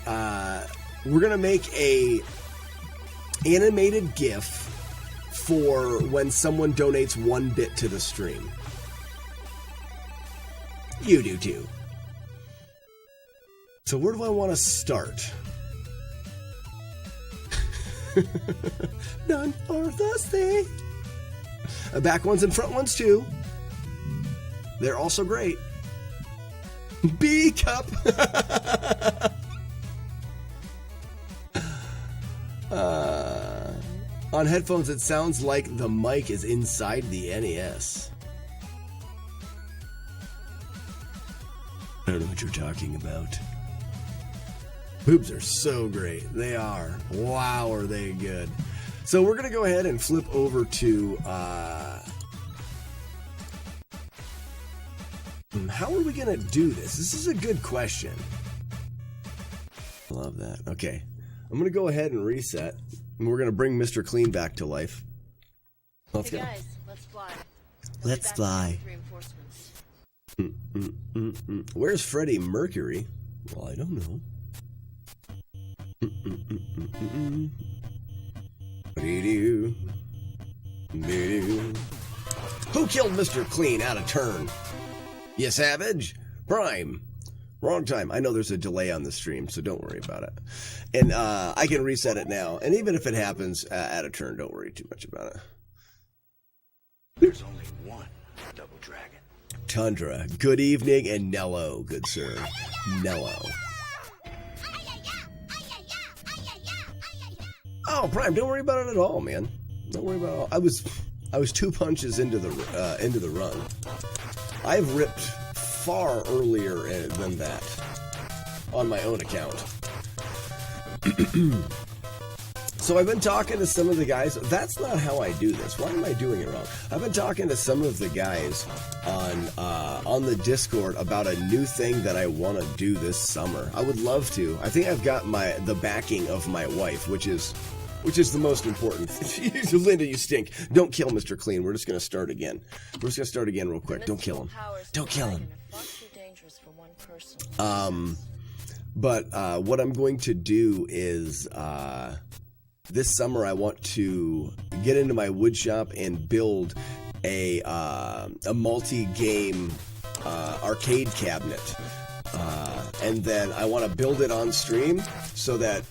animated GIF for when someone donates 1 bit to the stream. You do too. So where do I want to start? None are thirsty. Back ones and front ones too. They're also great. B cup. On headphones, it sounds like the mic is inside the NES. I don't know what you're talking about. Boobs are so great. They are. Wow, are they good. So we're going to go ahead and flip over to... how are we going to do this? This is a good question. Love that. Okay. I'm going to go ahead and reset. And we're going to bring Mr. Clean back to life. Let's go. Guys, let's fly. Let's fly. Where's Freddie Mercury? Well, I don't know. Who killed Mr. Clean out of turn? You savage? Prime. Wrong time. I know there's a delay on the stream, so don't worry about it. And I can reset it now. And even if it happens out of turn, don't worry too much about it. There's only one double dragon. Tundra, good evening, and Nello, good sir. Nello. Oh, Prime, don't worry about it at all, man. Don't worry about it all. I was 2 punches into the run. I've ripped far earlier than that on my own account. So I've been talking to some of the guys. That's not how I do this. Why am I doing it wrong? I've been talking to some of the guys on the Discord about a new thing that I want to do this summer. I would love to. I think I've got the backing of my wife, which is the most important. Linda, you stink. Don't kill Mr. Clean. We're just going to start again. We're just going to start again real quick. Don't kill him. Don't kill him. But what I'm going to do is this summer I want to get into my wood shop and build a multi-game arcade cabinet. And then I want to build it on stream so that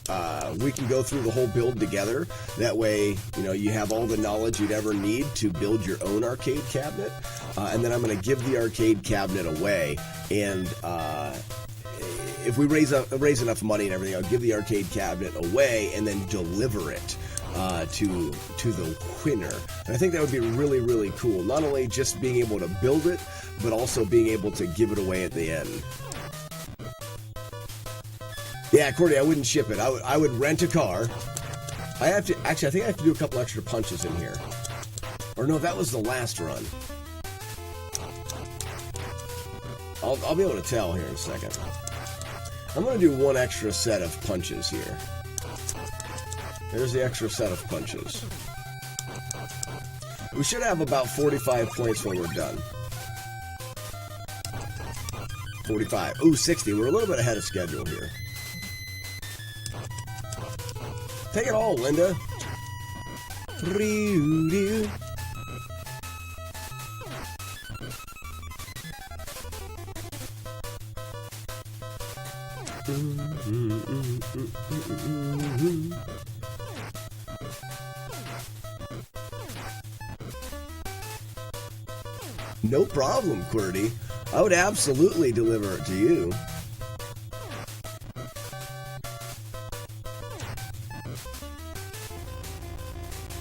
we can go through the whole build together. That way, you know, you have all the knowledge you'd ever need to build your own arcade cabinet. And then I'm going to give the arcade cabinet away. And if we raise enough money and everything, I'll give the arcade cabinet away and then deliver it to the winner. And I think that would be really, really cool. Not only just being able to build it, but also being able to give it away at the end. Yeah, Cordy, I wouldn't ship it. I would rent a car. I think I have to do a couple extra punches in here. Or no, that was the last run. I'll be able to tell here in a second. I'm going to do one extra set of punches here. There's the extra set of punches. We should have about 45 points when we're done. 45. Ooh, 60. We're a little bit ahead of schedule here. Take it all, Linda. No problem, QWERTY. I would absolutely deliver it to you.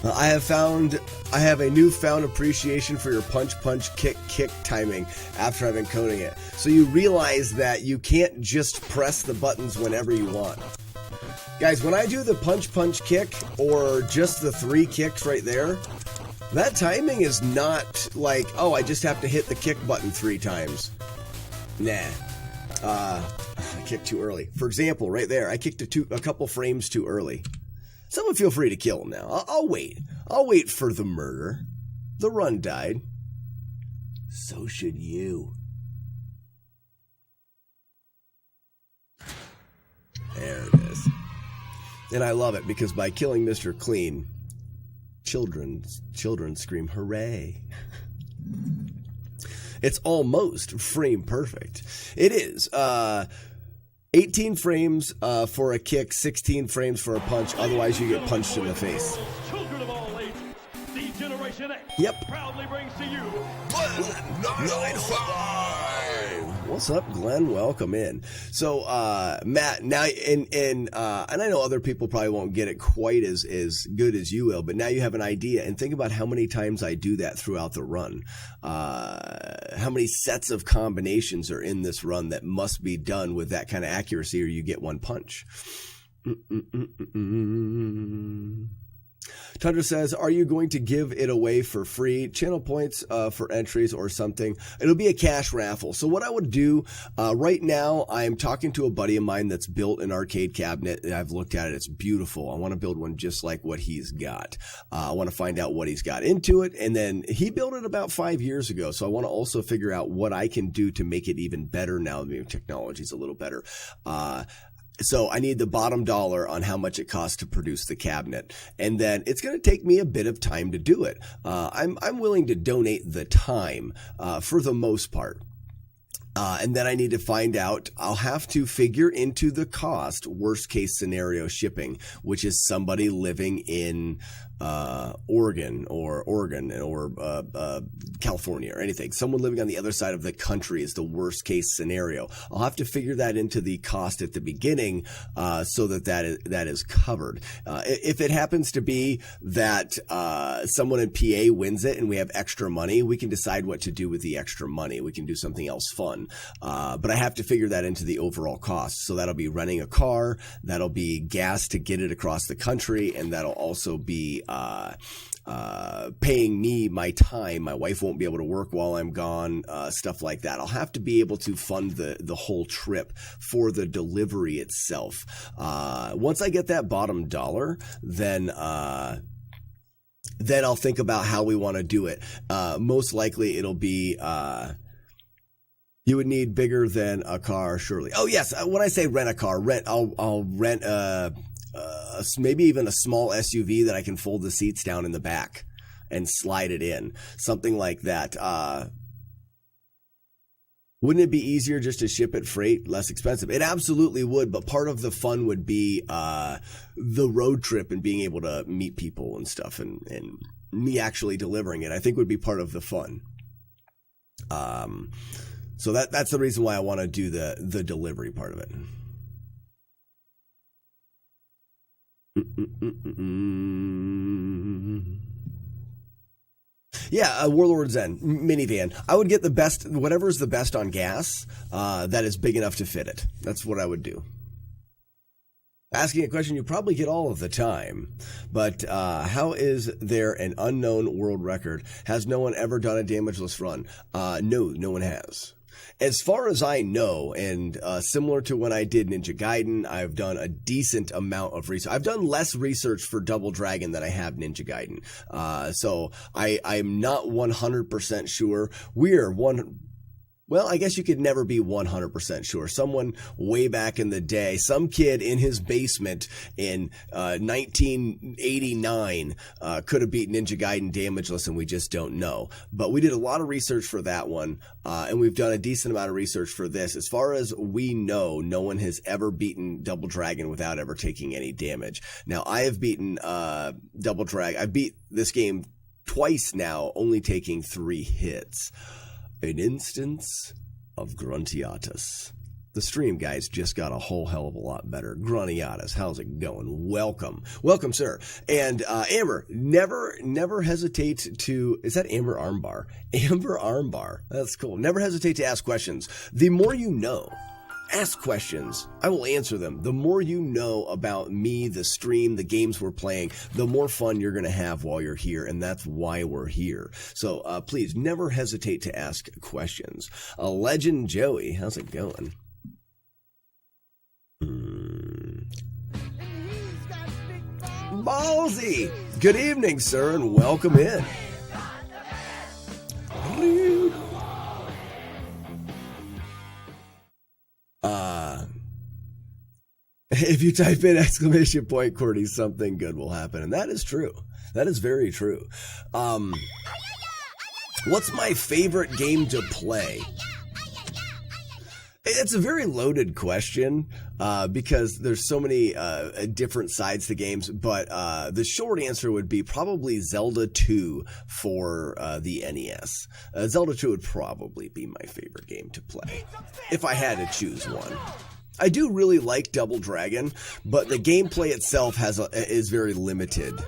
I have a newfound appreciation for your punch, kick timing after I've been coding it. So you realize that you can't just press the buttons whenever you want. Guys, when I do the punch, kick, or just the 3 kicks right there, that timing is not like, oh, I just have to hit the kick button 3 times. Nah. I kicked too early. For example, right there, I kicked a couple frames too early. Someone feel free to kill him now. I'll wait. I'll wait for the murder. The run died. So should you. There it is. And I love it because by killing Mr. Clean, children scream hooray. It's almost frame perfect. It is. 18 frames for a kick, 16 frames for a punch. Otherwise, you get punched in the face. Children of all ages, D-Generation X Yep. proudly brings to you 995. What's up, Glenn? Welcome in. So, Matt, now, and I know other people probably won't get it quite as good as you will, but now you have an idea, and think about how many times I do that throughout the run. How many sets of combinations are in this run that must be done with that kind of accuracy, or you get one punch. Tundra says, are you going to give it away for free? Channel points for entries or something. It'll be a cash raffle. So what I would do right now, I'm talking to a buddy of mine that's built an arcade cabinet. And I've looked at it. It's beautiful. I want to build one just like what he's got. I want to find out what he's got into it. And then he built it about 5 years ago. So I want to also figure out what I can do to make it even better now. Maybe technology's a little better. So I need the bottom dollar on how much it costs to produce the cabinet. And then it's going to take me a bit of time to do it. I'm willing to donate the time for the most part. And then I need to find out, I'll have to figure into the cost, worst case scenario shipping, which is somebody living in Oregon or California or anything. Someone living on the other side of the country is the worst case scenario. I'll have to figure that into the cost at the beginning so that is covered. If it happens to be that someone in PA wins it and we have extra money, we can decide what to do with the extra money. We can do something else fun. But I have to figure that into the overall cost. So that'll be renting a car, that'll be gas to get it across the country, and that'll also be paying me my time. My wife won't be able to work while I'm gone, stuff like that. I'll have to be able to fund the whole trip for the delivery itself. Once I get that bottom dollar, then I'll think about how we want to do it. Most likely it'll be, you would need bigger than a car, surely. Oh yes, when I say rent a car, I'll rent maybe even a small SUV that I can fold the seats down in the back and slide it in, something like that. Wouldn't it be easier just to ship it freight, less expensive? It absolutely would, but part of the fun would be the road trip and being able to meet people and stuff, and me actually delivering it, I think would be part of the fun. So that's the reason why I want to do the delivery part of it. Yeah, Warlord Zen minivan. I would get the best, whatever's the best on gas, that is big enough to fit it. That's what I would do. Asking a question you probably get all of the time, but how is there an unknown world record? Has no one ever done a damageless run? No one has. As far as I know, and similar to when I did Ninja Gaiden, I've done a decent amount of research. I've done less research for Double Dragon than I have Ninja Gaiden. So I'm not 100% sure. Well, I guess you could never be 100% sure. Someone way back in the day, some kid in his basement in 1989 could have beaten Ninja Gaiden damageless, and we just don't know. But we did a lot of research for that one, and we've done a decent amount of research for this. As far as we know, no one has ever beaten Double Dragon without ever taking any damage. Now, I have beaten Double Dragon. I beat this game twice now, only taking 3 hits. An instance of Gruntiatus. The stream, guys, just got a whole hell of a lot better. Gruntiatus, how's it going? Welcome, sir. And Amber, never hesitate to. Is that Amber Armbar? Amber Armbar. That's cool. Never hesitate to ask questions. The more you know. Ask questions. I will answer them. The more you know about me, the stream, the games we're playing, the more fun you're going to have while you're here, and that's why we're here. So please, never hesitate to ask questions. Legend Joey, how's it going? Ballsy! Good evening, sir, and welcome in. If you type in ! Cordy, something good will happen. And that is true. That is very true. What's my favorite game to play? It's a very loaded question because there's so many different sides to games, but the short answer would be probably Zelda 2 for the NES. Zelda 2 would probably be my favorite game to play if I had to choose one. I do really like Double Dragon, but the gameplay itself is very limited.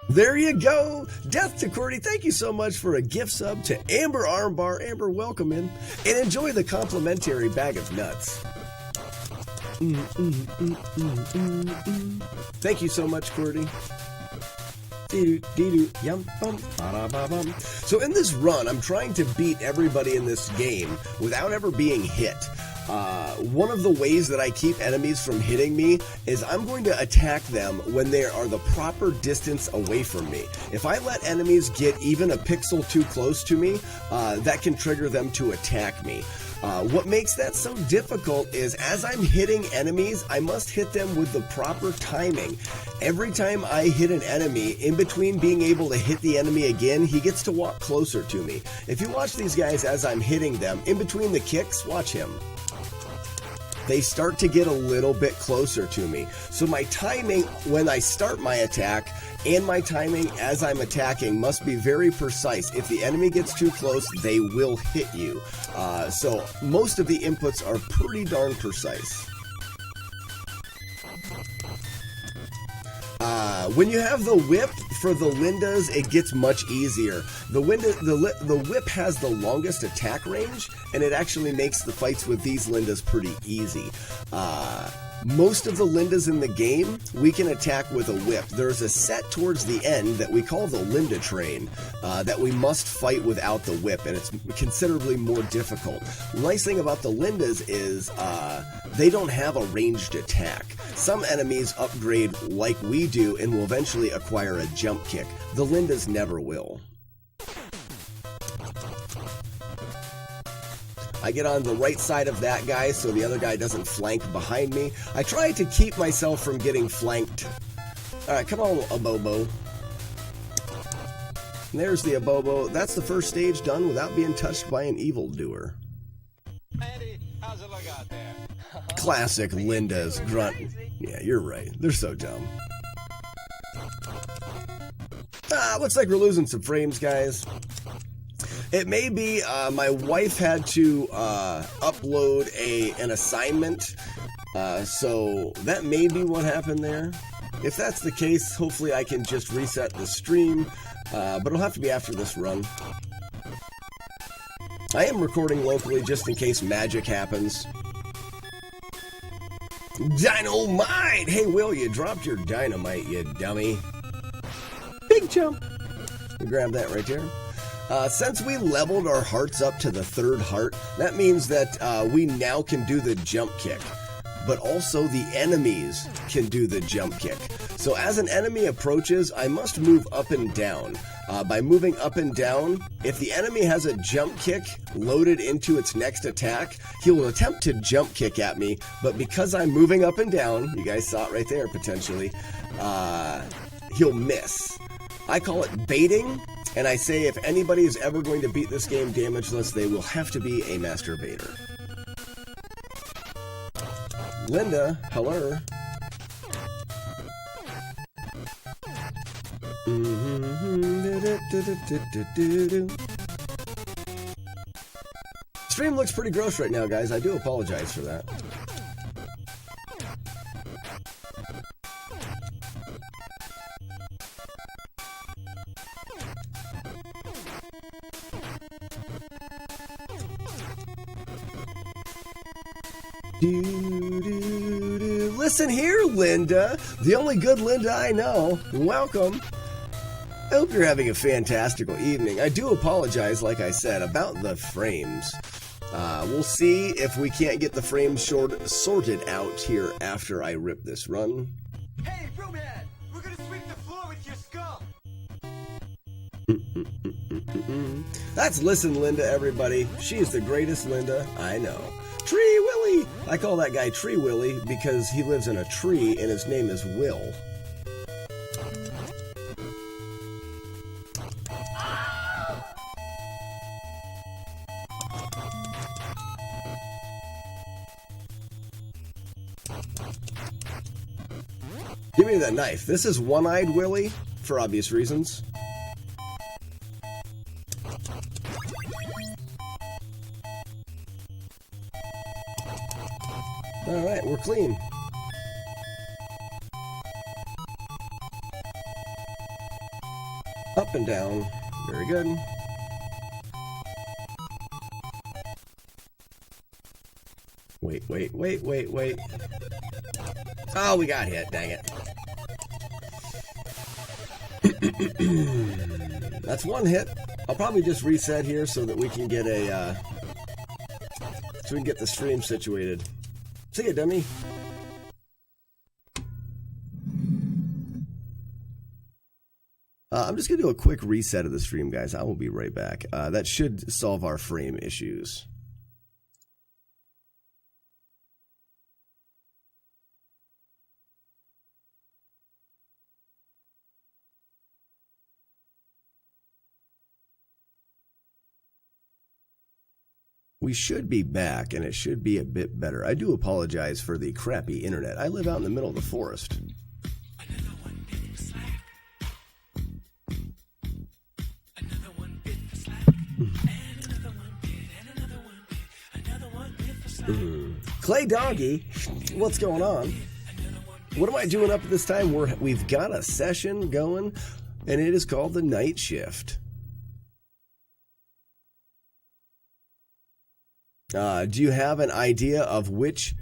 There you go. Death to Cordy, thank you so much for a gift sub to Amber Armbar. Amber, welcome in. And enjoy the complimentary bag of nuts. Thank you so much, Cordy. So in this run, I'm trying to beat everybody in this game without ever being hit. One of the ways that I keep enemies from hitting me is I'm going to attack them when they are the proper distance away from me. If I let enemies get even a pixel too close to me, that can trigger them to attack me. What makes that so difficult is as I'm hitting enemies, I must hit them with the proper timing. Every time I hit an enemy, in between being able to hit the enemy again, he gets to walk closer to me. If you watch these guys as I'm hitting them, in between the kicks, watch him. They start to get a little bit closer to me. So my timing when I start my attack and my timing as I'm attacking must be very precise. If the enemy gets too close, they will hit you. So most of the inputs are pretty darn precise. When you have the whip for the Lindas, it gets much easier. The whip has the longest attack range, and it actually makes the fights with these Lindas pretty easy. Most of the Lindas in the game, we can attack with a whip. There's a set towards the end that we call the Linda train that we must fight without the whip, and it's considerably more difficult. The nice thing about the Lindas is they don't have a ranged attack. Some enemies upgrade like we do and will eventually acquire a jump kick. The Lindas never will. I get on the right side of that guy so the other guy doesn't flank behind me. I try to keep myself from getting flanked. Alright, come on, Abobo. And there's the Abobo. That's the first stage done without being touched by an evildoer. Andy, how's it look out there? Classic Linda's grunt. Yeah, you're right. They're so dumb. Looks like we're losing some frames, guys. It may be my wife had to upload an assignment, so that may be what happened there. If that's the case, hopefully I can just reset the stream, but it'll have to be after this run. I am recording locally just in case magic happens. Dynamite! Hey, Will, you dropped your dynamite, you dummy. Big jump. We grab that right there. Since we leveled our hearts up to the 3rd heart, that means that we now can do the jump kick. But also the enemies can do the jump kick. So as an enemy approaches, I must move up and down. By moving up and down, if the enemy has a jump kick loaded into its next attack, he will attempt to jump kick at me, but because I'm moving up and down, you guys saw it right there potentially, he'll miss. I call it baiting, and I say if anybody is ever going to beat this game damageless, they will have to be a master baiter. Linda, hello. Stream looks pretty gross right now, guys. I do apologize for that. Listen here, Linda. The only good Linda I know. Welcome. I hope you're having a fantastical evening. I do apologize, like I said, about the frames. We'll see if we can't get the frames sorted out here after I rip this run. Hey, Broomhead! We're gonna sweep the floor with your skull! That's Listen Linda, everybody. She is the greatest Linda I know. Tree Willie! I call that guy Tree Willie because he lives in a tree and his name is Will. Give me that knife. This is One-Eyed Willie, for obvious reasons. Alright, we're clean. Up and down. Very good. Wait. Oh, we got hit. Dang it. That's one hit. I'll probably just reset here so that we can get a so we can get the stream situated. See ya, dummy. I'm just gonna do a quick reset of the stream, guys. I will be right back. That should solve our frame issues. We should be back, and it should be a bit better. I do apologize for the crappy internet. I live out in the middle of the forest. Clay Doggy, what's going on? What am I doing up at this time? We've got a session going, and it is called the Night Shift. Do you have an idea of which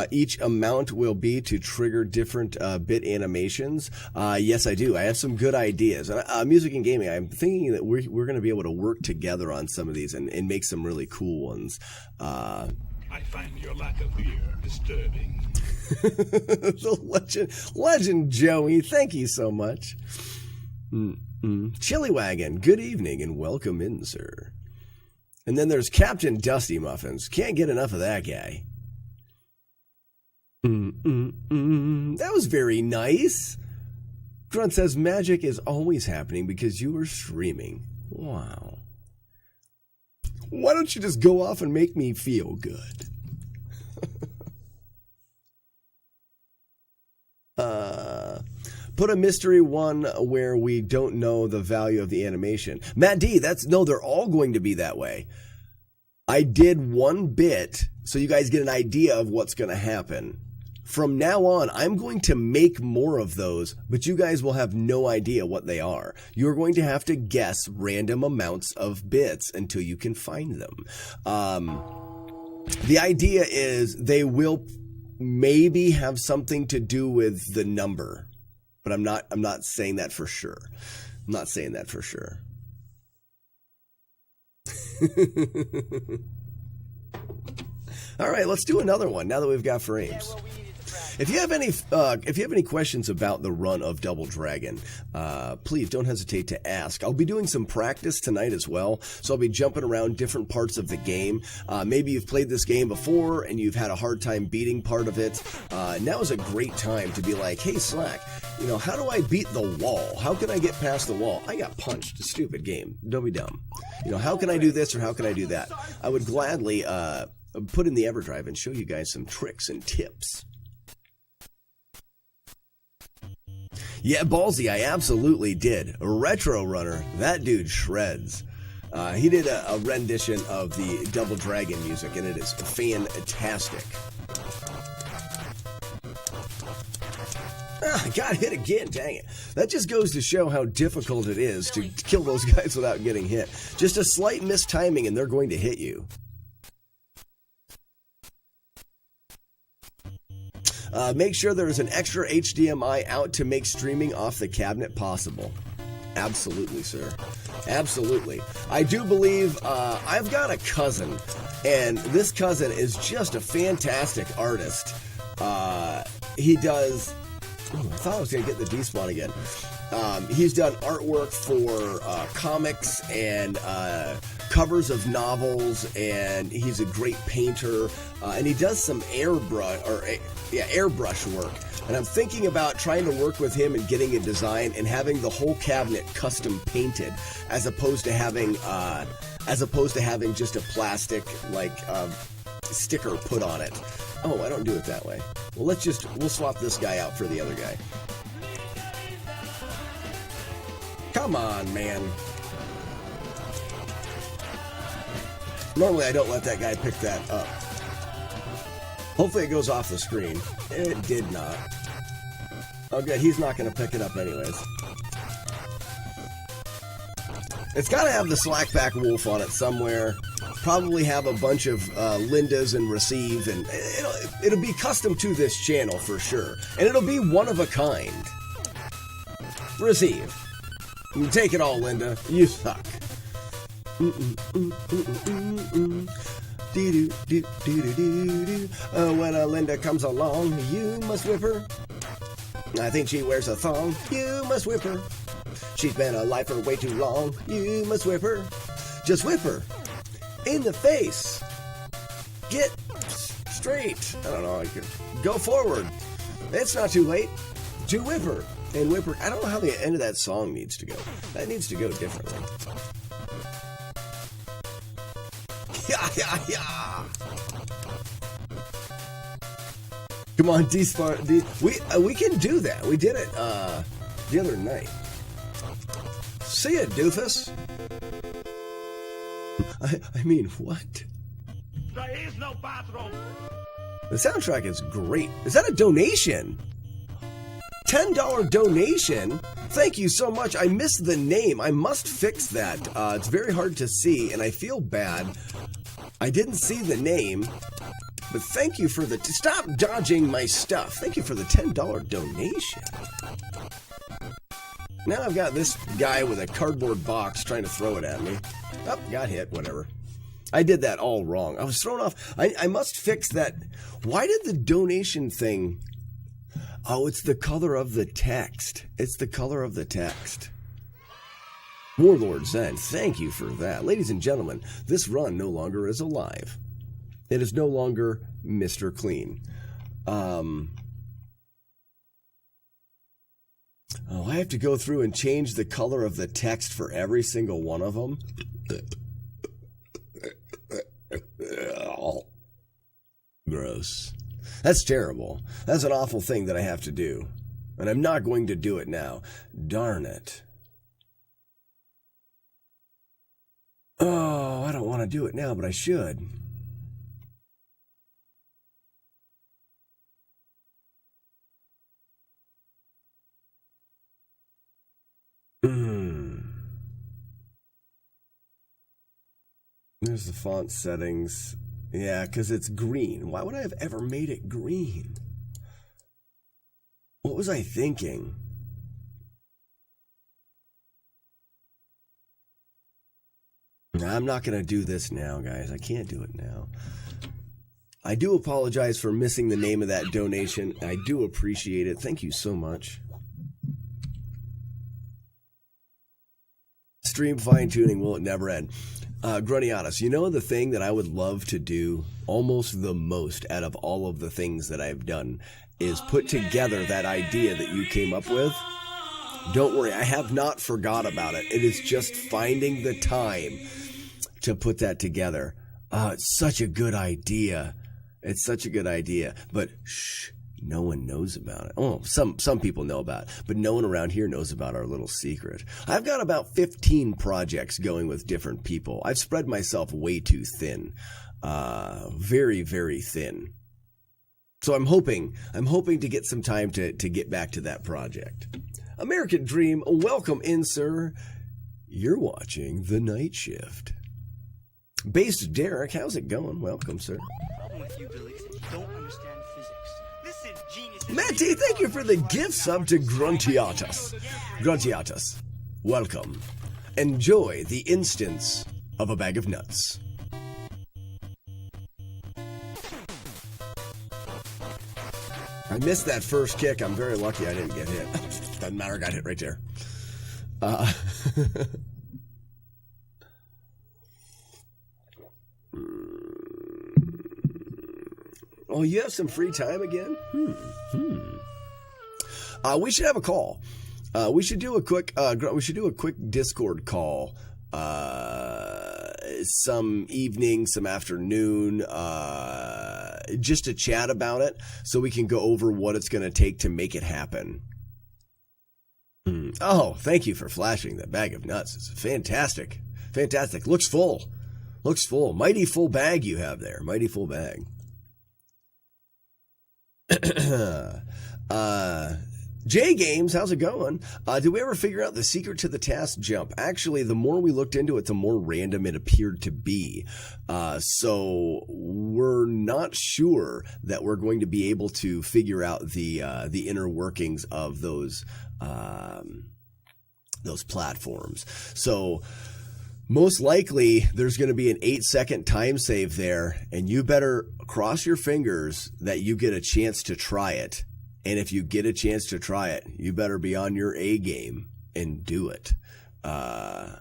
each amount will be to trigger different bit animations? Yes, I do. I have some good ideas. Music and gaming, I'm thinking that we're going to be able to work together on some of these and make some really cool ones. I find your lack of fear disturbing. The legend Joey, thank you so much. Chili Wagon, good evening and welcome in, sir. And then there's Captain Dusty Muffins. Can't get enough of that guy. That was very nice. Grunt says magic is always happening because you are streaming. Wow. Why don't you just go off and make me feel good? Put a mystery one where we don't know the value of the animation. Matt D, no, they're all going to be that way. I did one bit so you guys get an idea of what's going to happen. From now on, I'm going to make more of those, but you guys will have no idea what they are. You're going to have to guess random amounts of bits until you can find them. The idea is they will maybe have something to do with the number. But I'm not saying that for sure. I'm not saying that for sure. All right, let's do another one now that we've got frames. If you have any questions about the run of Double Dragon, please don't hesitate to ask. I'll be doing some practice tonight as well, so I'll be jumping around different parts of the game. Maybe you've played this game before and you've had a hard time beating part of it. Now is a great time to be like, hey Slack, how do I beat the wall? How can I get past the wall? I got punched. Stupid game. Don't be dumb. How can I do this or how can I do that? I would gladly put in the EverDrive and show you guys some tricks and tips. Yeah, Ballsy, I absolutely did. Retro Runner, that dude shreds. He did a rendition of the Double Dragon music, and it is fantastic. I got hit again, dang it. That just goes to show how difficult it is to kill those guys without getting hit. Just a slight mistiming, and they're going to hit you. Make sure there is an extra HDMI out to make streaming off the cabinet possible. Absolutely, sir. Absolutely. I do believe I've got a cousin, and this cousin is just a fantastic artist. He does... Oh, I thought I was going to get the despawn again. He's done artwork for comics and covers of novels, and he's a great painter, and he does some airbrush work. And I'm thinking about trying to work with him and getting a design and having the whole cabinet custom painted, as opposed to having just a plastic sticker put on it. Oh, I don't do it that way. Well, we'll swap this guy out for the other guy. Come on, man. Normally I don't let that guy pick that up. Hopefully it goes off the screen. It did not. Oh good, he's not going to pick it up anyways. It's got to have the Slackback Wolf on it somewhere. Probably have a bunch of Lindas and Receive, and it'll be custom to this channel for sure. And it'll be one of a kind. Receive. You take it all, Linda. You suck. When a Linda comes along, you must whip her. I think she wears a thong. You must whip her. She's been alive for way too long. You must whip her. Just whip her. In the face. Get straight. I don't know. Go forward. It's not too late to whip her. And whip her. I don't know how the end of that song needs to go. That needs to go differently. Yeah. Come on, we can do that. We did it the other night. See ya, doofus. I mean, what? There is no bathroom. The soundtrack is great. Is that a donation? $10 donation? Thank you so much. I missed the name. I must fix that. It's very hard to see, and I feel bad. I didn't see the name, but thank you for the... Stop dodging my stuff. Thank you for the $10 donation. Now I've got this guy with a cardboard box trying to throw it at me. Oh, got hit. Whatever. I did that all wrong. I was thrown off. I must fix that. Why did the donation thing... Oh, it's the color of the text. It's the color of the text. Warlord Zen, thank you for that. Ladies and gentlemen, this run no longer is alive. It is no longer Mr. Clean. Oh, I have to go through and change the color of the text for every single one of them. Gross. That's terrible. That's an awful thing that I have to do. And I'm not going to do it now. Darn it. Oh, I don't want to do it now, but I should. There's the font settings. Yeah, because it's green. Why would I have ever made it green? What was I thinking? I'm not going to do this now, guys. I can't do it now. I do apologize for missing the name of that donation. I do appreciate it. Thank you so much. Stream fine-tuning, will it never end? Gruniatus, you know the thing that I would love to do almost the most out of all of the things that I've done is put together that idea that you came up with. Don't worry, I have not forgot about it. It is just finding the time to put that together. It's such a good idea. It's such a good idea. But shh, no one knows about it. Oh, some people know about it, but no one around here knows about our little secret. I've got about 15 projects going with different people. I've spread myself way too thin. Very, very thin. So I'm hoping to get some time to get back to that project. American Dream, welcome in, sir. You're watching The Night Shift. Based Derek, how's it going? Welcome, sir. Matty, thank you for the gift sub to Gruntiatus. Gruntiatus, welcome. Enjoy the instance of a bag of nuts. I missed that first kick. I'm very lucky I didn't get hit. Doesn't matter, I got hit right there. Oh, you have some free time again? We should have a call. We should do a quick Discord call. some evening, some afternoon, just to chat about it so we can go over what it's going to take to make it happen. Oh, thank you for flashing that bag of nuts. It's fantastic. Fantastic. Looks full. Looks full. Mighty full bag you have there. Mighty full bag. J Games, how's it going? Did we ever figure out the secret to the task jump? Actually, the more we looked into it, the more random it appeared to be. So we're not sure that we're going to be able to figure out the inner workings of those platforms. So most likely there's going to be an 8-second time save there, and you better cross your fingers that you get a chance to try it. And if you get a chance to try it, you better be on your A game and do it. That's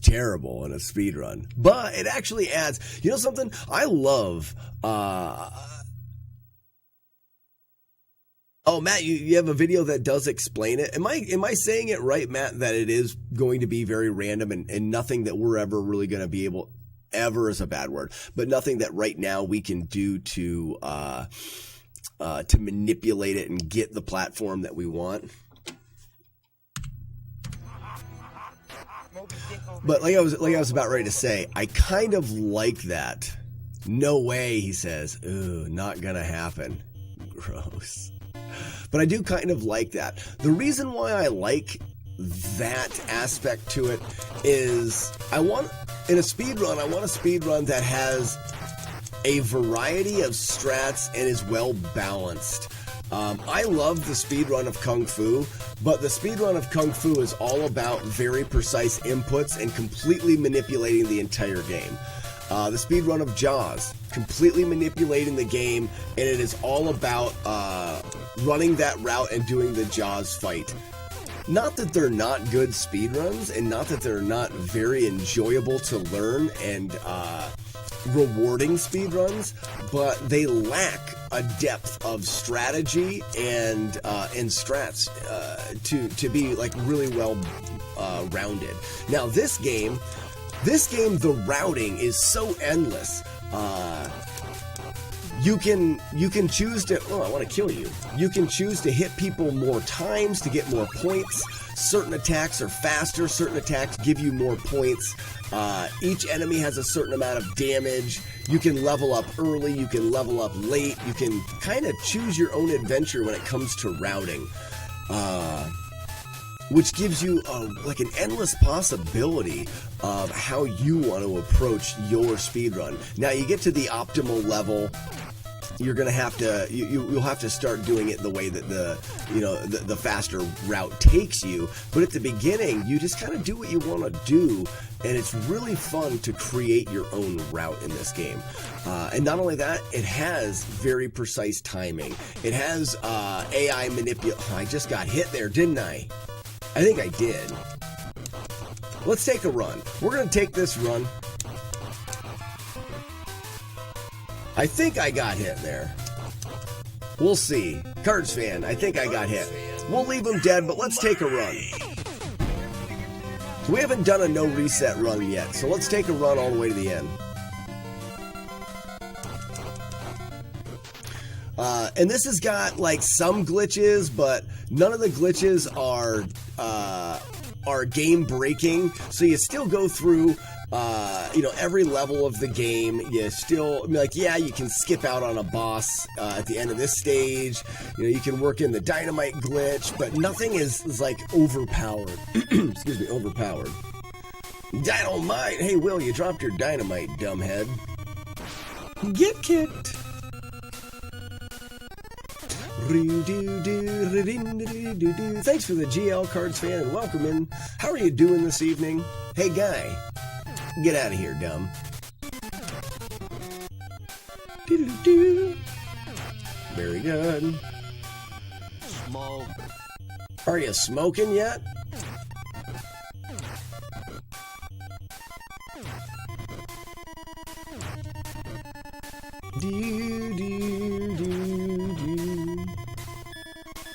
terrible in a speed run, but it actually adds, you know something? I love, oh, Matt, you have a video that does explain it. Am I saying it right, Matt, that it is going to be very random and nothing that we're ever really going to be able, ever is a bad word, but nothing that right now we can do to manipulate it and get the platform that we want? But like I was about ready to say, I kind of like that. No way, he says. Ooh, not gonna happen. Gross. But I do kind of like that. The reason why I like that aspect to it is I want a speedrun that has a variety of strats and is well balanced. I love the speedrun of Kung Fu, but the speedrun of Kung Fu is all about very precise inputs and completely manipulating the entire game. The speedrun of Jaws, completely manipulating the game, and it is all about running that route and doing the Jaws fight. Not that they're not good speedruns, and not that they're not very enjoyable to learn and rewarding speedruns, but they lack a depth of strategy and strats to be like really well rounded. Now this game, the routing is so endless. You can choose to, oh, I want to kill you. You can choose to hit people more times to get more points. Certain attacks are faster, certain attacks give you more points. Each enemy has a certain amount of damage. You can level up early, you can level up late. You can kind of choose your own adventure when it comes to routing. Which gives you like an endless possibility of how you want to approach your speedrun. Now you get to the optimal level, you're gonna have to you'll have to start doing it the way that the faster route takes you. But at the beginning, you just kind of do what you want to do, and it's really fun to create your own route in this game. And not only that, it has very precise timing. It has AI manipulation. I just got hit there, didn't I? I think I did. Let's take a run. We're going to take this run. I think I got hit there. We'll see. Cards fan, I think I got hit. We'll leave him dead, but let's take a run. We haven't done a no reset run yet, so let's take a run all the way to the end. And this has got like some glitches, but none of the glitches are game breaking. So you still go through every level of the game. You still like, yeah, you can skip out on a boss at the end of this stage. You can work in the dynamite glitch, but nothing is like overpowered. Excuse me, overpowered. Dynamite. Hey, Will, you dropped your dynamite, dumbhead. Get kicked. Thanks for the GL Cards fan and welcome in. How are you doing this evening? Hey guy, get out of here, dumb. Very good. Smoke. Are you smoking yet?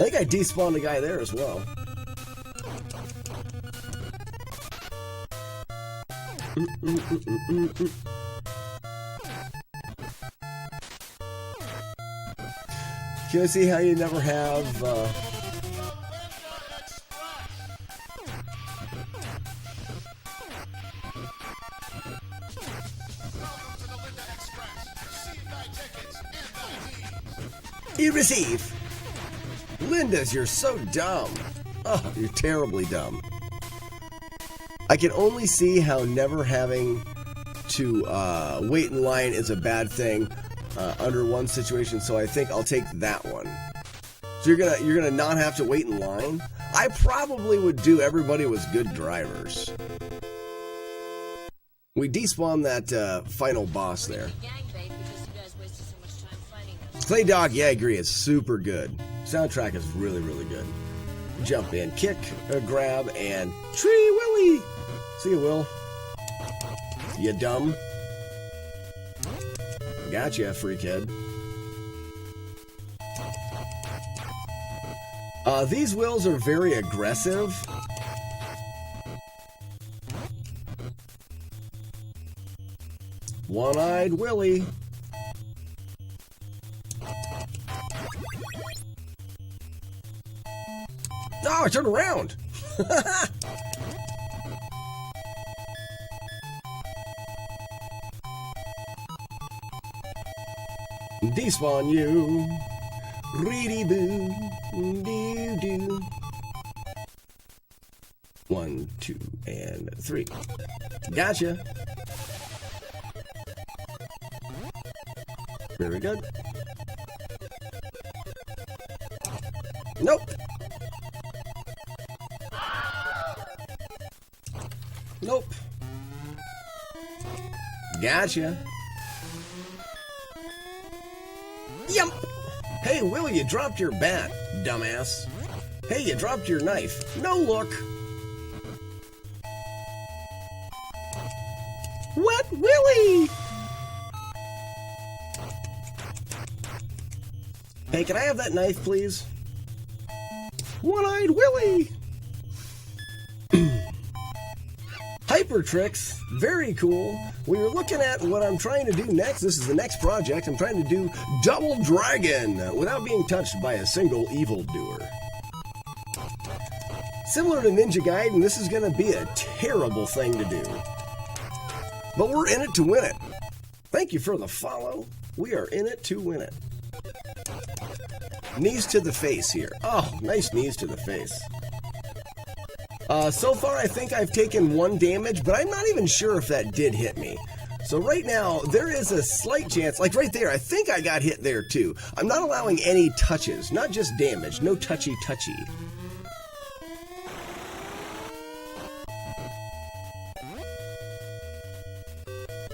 I think I despawned a guy there as well. Can I see how you never have, You receive. Linda's, you're so dumb. Oh, you're terribly dumb. I can only see how never having to wait in line is a bad thing under one situation, so I think I'll take that one. So you're gonna not have to wait in line? I probably would do everybody was good drivers. We despawned that final boss there. Clay Dog, yeah, I agree, it's super good. Soundtrack is really, really good. Jump in, kick, grab, and Tree Willy! See you, Will. You dumb. Gotcha, freak head. These Wills are very aggressive. One-eyed Willy. Oh, I turned around! Despawn you. Reedy boo. Doo doo. 1, 2, and 3. Gotcha. Very good. Nope. Nope. Gotcha. Yump. Hey, Will, you dropped your bat, dumbass. Hey, you dropped your knife. No look. Wet Willy! Hey, can I have that knife, please? One-eyed Willy! Hyper Tricks, very cool. We were looking at what I'm trying to do next. This is the next project. I'm trying to do Double Dragon without being touched by a single evildoer. Similar to Ninja Gaiden, this is going to be a terrible thing to do. But we're in it to win it. Thank you for the follow. We are in it to win it. Knees to the face here. Oh, nice knees to the face. So far, I think I've taken 1 damage, but I'm not even sure if that did hit me. So right now, there is a slight chance, like right there, I think I got hit there too. I'm not allowing any touches, not just damage, no touchy-touchy.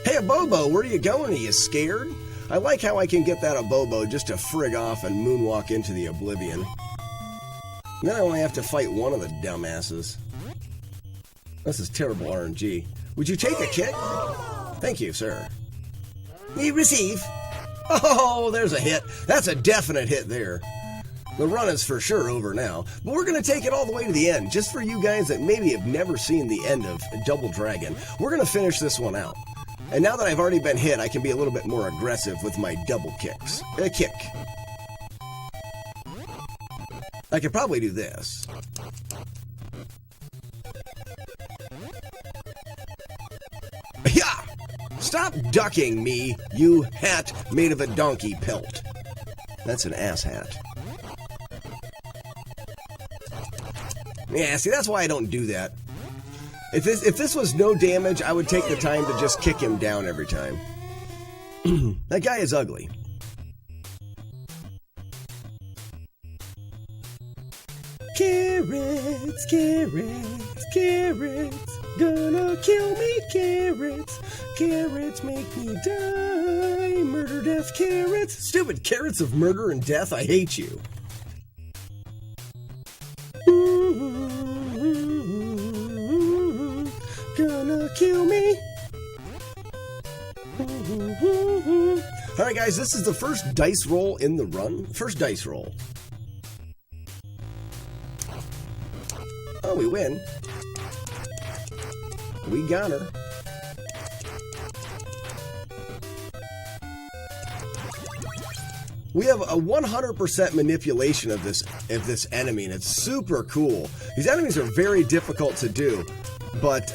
Hey, Abobo, where are you going? Are you scared? I like how I can get that Abobo just to frig off and moonwalk into the oblivion. And then I only have to fight one of the dumbasses. This is terrible RNG. Would you take a kick? Thank you, sir. You receive. Oh, there's a hit. That's a definite hit there. The run is for sure over now, but we're going to take it all the way to the end, just for you guys that maybe have never seen the end of Double Dragon. We're going to finish this one out. And now that I've already been hit, I can be a little bit more aggressive with my double kicks. A kick. I could probably do this. Yeah! Stop ducking me, you hat made of a donkey pelt. That's an ass hat. Yeah, see, that's why I don't do that. If this was no damage, I would take the time to just kick him down every time. That guy is ugly. Carrots, carrots, carrots, gonna kill me, carrots. Carrots make me die. Murder, death, carrots. Stupid carrots of murder and death, I hate you. Gonna kill me. Alright guys, this is the first dice roll in the run. First dice roll. Oh, we win. We got her. We have a 100% manipulation of this enemy, and it's super cool. These enemies are very difficult to do, but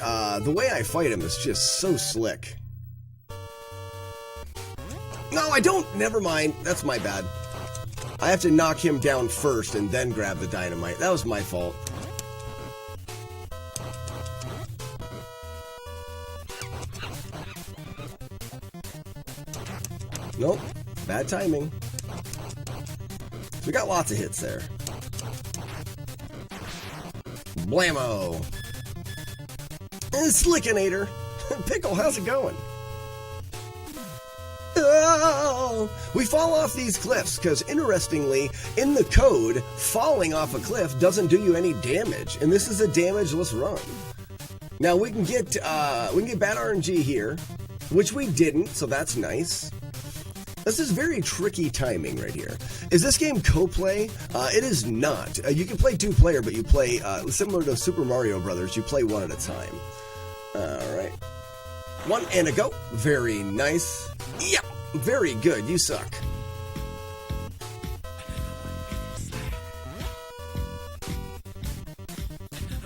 the way I fight him is just so slick. No, I don't. Never mind. That's my bad. I have to knock him down first and then grab the dynamite. That was my fault. Nope. Bad timing. We got lots of hits there. Blammo! And Slackanater! Pickle, how's it going? Oh! We fall off these cliffs because, interestingly, in the code, falling off a cliff doesn't do you any damage, and this is a damageless run. Now we can get bad RNG here, which we didn't, so that's nice. This is very tricky timing right here. Is this game co-play? It is not. You can play two-player, but you play, similar to Super Mario Brothers, you play one at a time. Alright. One and a go. Very nice. Yep. Very good. You suck.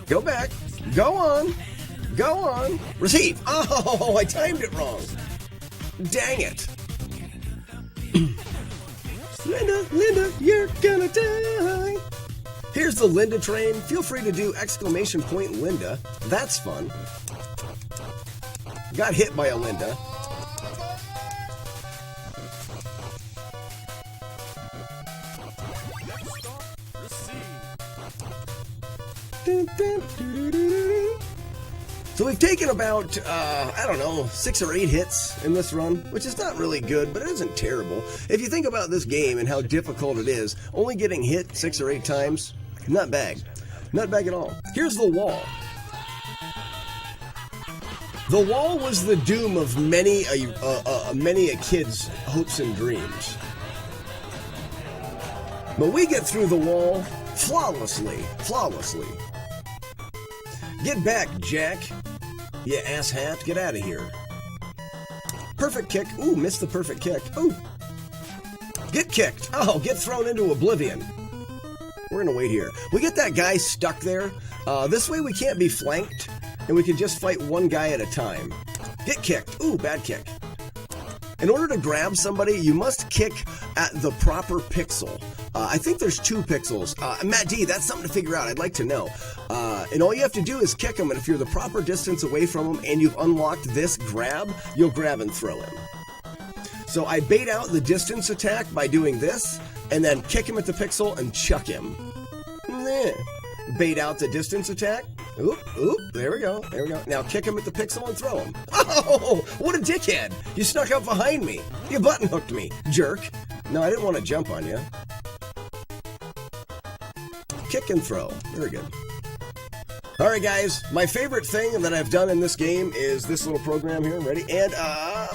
Go back. Go on. Go on. Receive. Oh, I timed it wrong. Dang it. Linda, you're gonna die. Here's the Linda train. Feel free to do exclamation point Linda. That's fun. Got hit by a Linda. So we've taken about, I don't know, 6 or 8 hits in this run, which is not really good, but it isn't terrible. If you think about this game and how difficult it is, only getting hit 6 or 8 times, not bad. Not bad at all. Here's the wall. The wall was the doom of many a kid's hopes and dreams. But we get through the wall flawlessly. Get back, Jack. You asshat. Get out of here. Perfect kick. Ooh, missed the perfect kick. Ooh. Get kicked. Oh, get thrown into oblivion. We're gonna wait here. We get that guy stuck there. This way we can't be flanked, and we can just fight one guy at a time. Get kicked. Ooh, bad kick. In order to grab somebody, you must kick at the proper pixel. I think there's 2 pixels. Matt D, that's something to figure out. I'd like to know. And all you have to do is kick him, and if you're the proper distance away from him and you've unlocked this grab, you'll grab and throw him. So I bait out the distance attack by doing this, and then kick him at the pixel and chuck him. Bait out the distance attack. Oop, there we go. Now kick him at the pixel and throw him. Oh, what a dickhead. You snuck up behind me. You button hooked me, jerk. No, I didn't want to jump on you. Kick and throw. Very good. Alright guys, my favorite thing that I've done in this game is this little program here. Ready? And,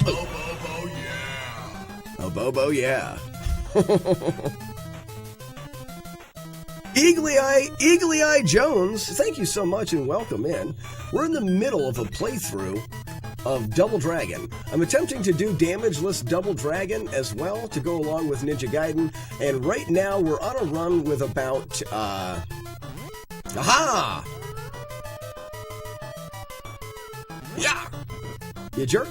Bobo, yeah. Oh, Bobo, yeah. Eagly Eye Jones, thank you so much and welcome in. We're in the middle of a playthrough of Double Dragon. I'm attempting to do damageless Double Dragon as well to go along with Ninja Gaiden, and right now we're on a run with about, aha! Yeah! You jerk!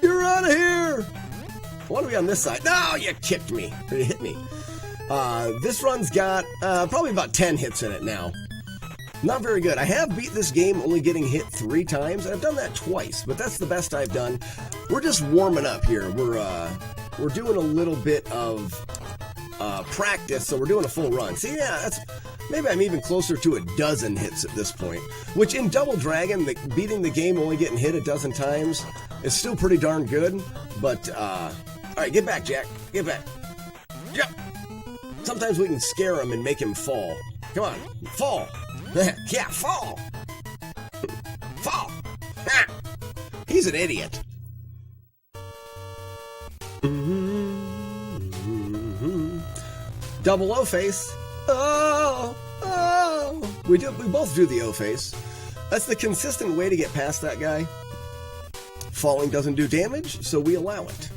You're out of here! I want to be on this side. No, you kicked me. You hit me. This run's got probably about 10 hits in it now. Not very good. I have beat this game only getting hit 3 times. I've done that twice, but that's the best I've done. We're just warming up here. We're doing a little bit of practice, so we're doing a full run. See, yeah, that's maybe I'm even closer to a dozen hits at this point. Which in Double Dragon, beating the game only getting hit a dozen times is still pretty darn good. But all right, get back, Jack. Get back. Yep. Sometimes we can scare him and make him fall. Come on, fall. Yeah, fall! Fall! He's an idiot. Double O face. Oh! We both do the O face. That's the consistent way to get past that guy. falling doesn't do damage, so we allow it.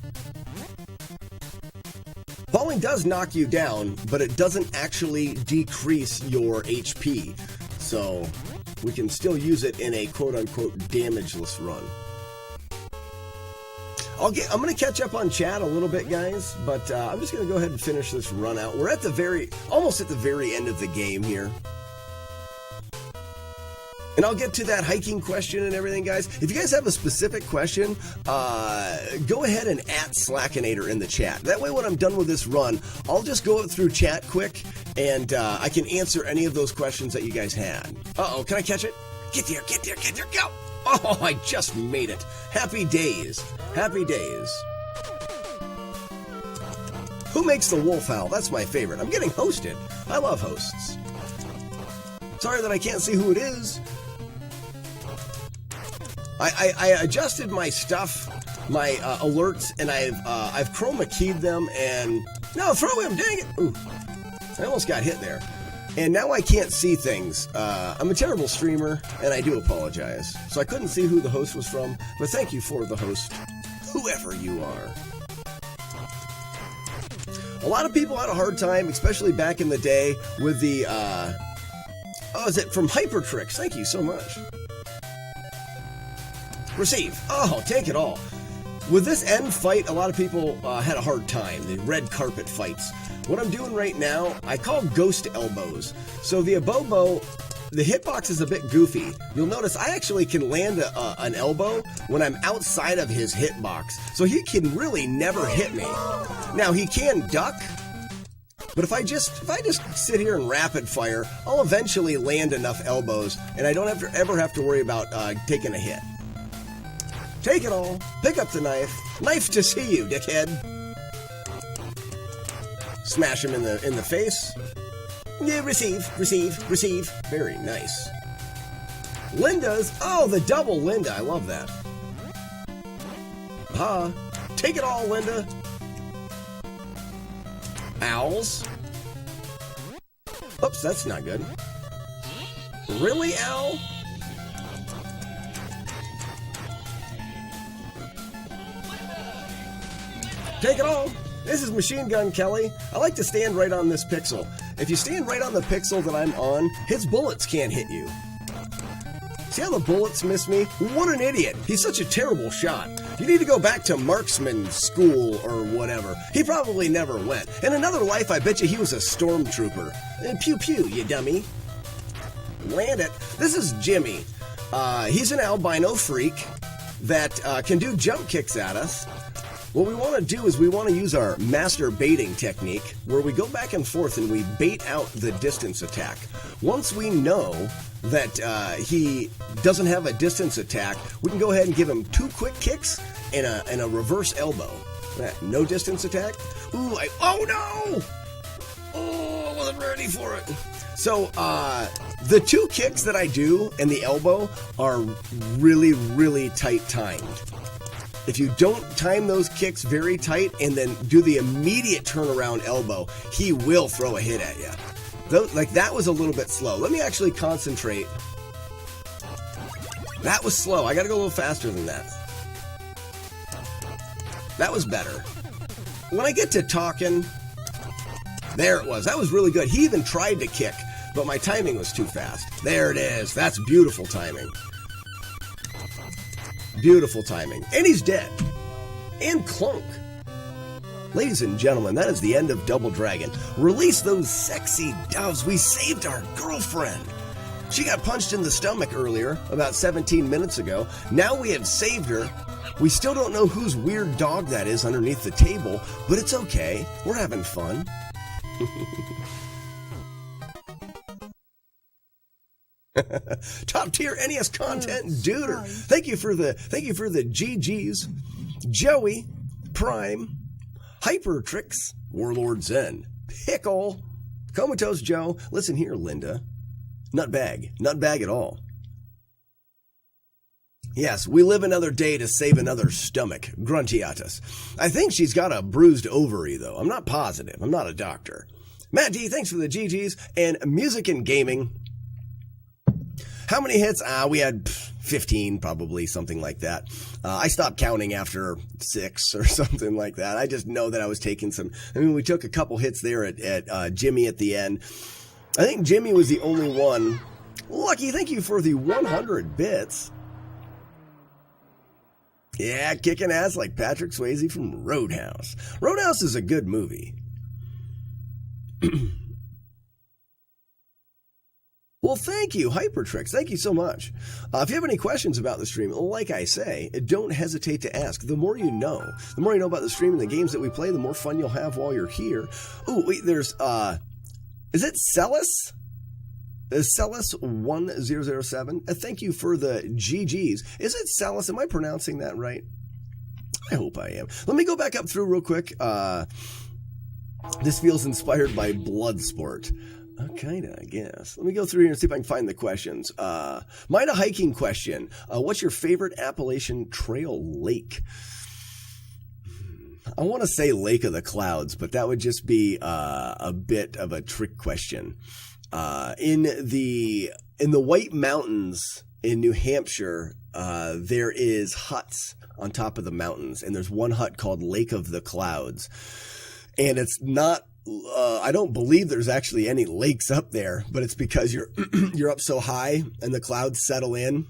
Falling does knock you down, but it doesn't actually decrease your HP, so we can still use it in a quote-unquote damageless run. I'm going to catch up on chat a little bit, guys, but I'm just going to go ahead and finish this run out. We're at almost at the very end of the game here. And I'll get to that hiking question and everything, guys. If you guys have a specific question, go ahead and @Slackanater in the chat. That way, when I'm done with this run, I'll just go through chat quick, and I can answer any of those questions that you guys had. Uh-oh, can I catch it? Get there, go! Oh, I just made it. Happy days. Happy days. Who makes the wolf howl? That's my favorite. I'm getting hosted. I love hosts. Sorry that I can't see who it is. I adjusted my stuff, my alerts, and I've chroma keyed them, and no, throw him, dang it! Ooh, I almost got hit there. And now I can't see things. I'm a terrible streamer, and I do apologize. So I couldn't see who the host was from, but thank you for the host, whoever you are. A lot of people had a hard time, especially back in the day, with the, is it from Hypertrix? Thank you so much. Receive. Oh, take it all. With this end fight, a lot of people had a hard time, the red carpet fights. What I'm doing right now, I call ghost elbows. So the Abobo, the hitbox is a bit goofy. You'll notice I actually can land an elbow when I'm outside of his hitbox. So he can really never hit me. Now he can duck, but if I just sit here and rapid fire, I'll eventually land enough elbows, and I don't ever have to worry about taking a hit. Take it all. Pick up the knife. Knife to see you, dickhead. Smash him in the face. Yeah, receive. Very nice. Linda's. Oh, the double Linda. I love that. Take it all, Linda. Owls. Oops, that's not good. Really, owl? Take it all. This is Machine Gun Kelly. I like to stand right on this pixel. If you stand right on the pixel that I'm on, his bullets can't hit you. See how the bullets miss me? What an idiot. He's such a terrible shot. You need to go back to marksman school or whatever. He probably never went. In another life, I bet you he was a stormtrooper. Pew pew, you dummy. Land it. This is Jimmy. He's an albino freak that can do jump kicks at us. What we want to do is we want to use our master baiting technique, where we go back and forth and we bait out the distance attack. Once we know that he doesn't have a distance attack, we can go ahead and give him 2 quick kicks and a reverse elbow. No distance attack. Ooh, oh no! Oh, I wasn't ready for it. So, the 2 kicks that I do and the elbow are really, really tight timed. If you don't time those kicks very tight and then do the immediate turnaround elbow, he will throw a hit at you. Like, that was a little bit slow. Let me actually concentrate. That was slow. I gotta go a little faster than that. That was better. When I get to talking, there it was. That was really good. He even tried to kick, but my timing was too fast. There it is. That's beautiful timing. Beautiful timing. And he's dead. And clunk. Ladies and gentlemen, that is the end of Double Dragon. Release those sexy doves. We saved our girlfriend. She got punched in the stomach earlier, about 17 minutes ago. Now we have saved her. We still don't know whose weird dog that is underneath the table, but it's okay. We're having fun. Top tier NES content duder. Thank you for the GGs. Joey, Prime, Hypertrix, Warlord Zen, Pickle, Comatose Joe. Listen here, Linda. Nutbag at all. Yes, we live another day to save another stomach. Gruntiatus. I think she's got a bruised ovary, though. I'm not positive. I'm not a doctor. Matt D, thanks for the GGs. And Music and Gaming. How many hits? We had 15, probably, something like that. I stopped counting after 6 or something like that. I just know that I was taking some. I mean, we took a couple hits there at Jimmy at the end. I think Jimmy was the only one. Lucky, thank you for the 100 bits. Yeah, kicking ass like Patrick Swayze from Roadhouse. Roadhouse is a good movie. Well, thank you, Hypertrix. Thank you so much. If you have any questions about the stream, like I say, don't hesitate to ask. The more you know about the stream and the games that we play, the more fun you'll have while you're here. Oh, wait, there's, is it Celis? Celis1007. Thank you for the GGs. Is it Celis? Am I pronouncing that right? I hope I am. Let me go back up through real quick. This feels inspired by Bloodsport. Kinda, I guess. Let me go through here and see if I can find the questions. Mine a hiking question. What's your favorite Appalachian Trail lake? I want to say Lake of the Clouds, but that would just be a bit of a trick question. In the White Mountains in New Hampshire, there is huts on top of the mountains, and there's one hut called Lake of the Clouds, and it's not. I don't believe there's actually any lakes up there, but it's because you're up so high and the clouds settle in,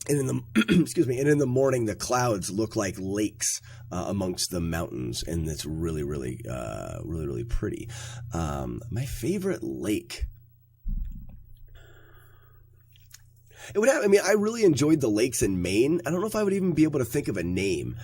and in the and in the morning the clouds look like lakes amongst the mountains, and it's really pretty. My favorite lake. It would have. I mean, I really enjoyed the lakes in Maine. I don't know if I would even be able to think of a name.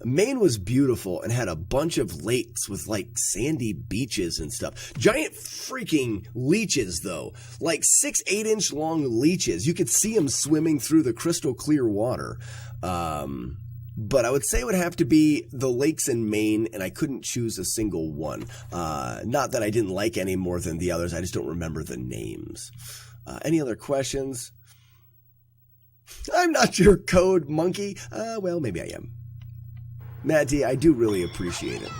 Maine was beautiful and had a bunch of lakes with like sandy beaches and stuff. Giant freaking leeches, though, like 6-8 inch long leeches. You could see them swimming through the crystal clear water. But I would say it would have to be the lakes in Maine, and I couldn't choose a single one. Not that I didn't like any more than the others. I just don't remember the names. Any other questions? I'm not your code monkey. Well, maybe I am. Matty, I do really appreciate it.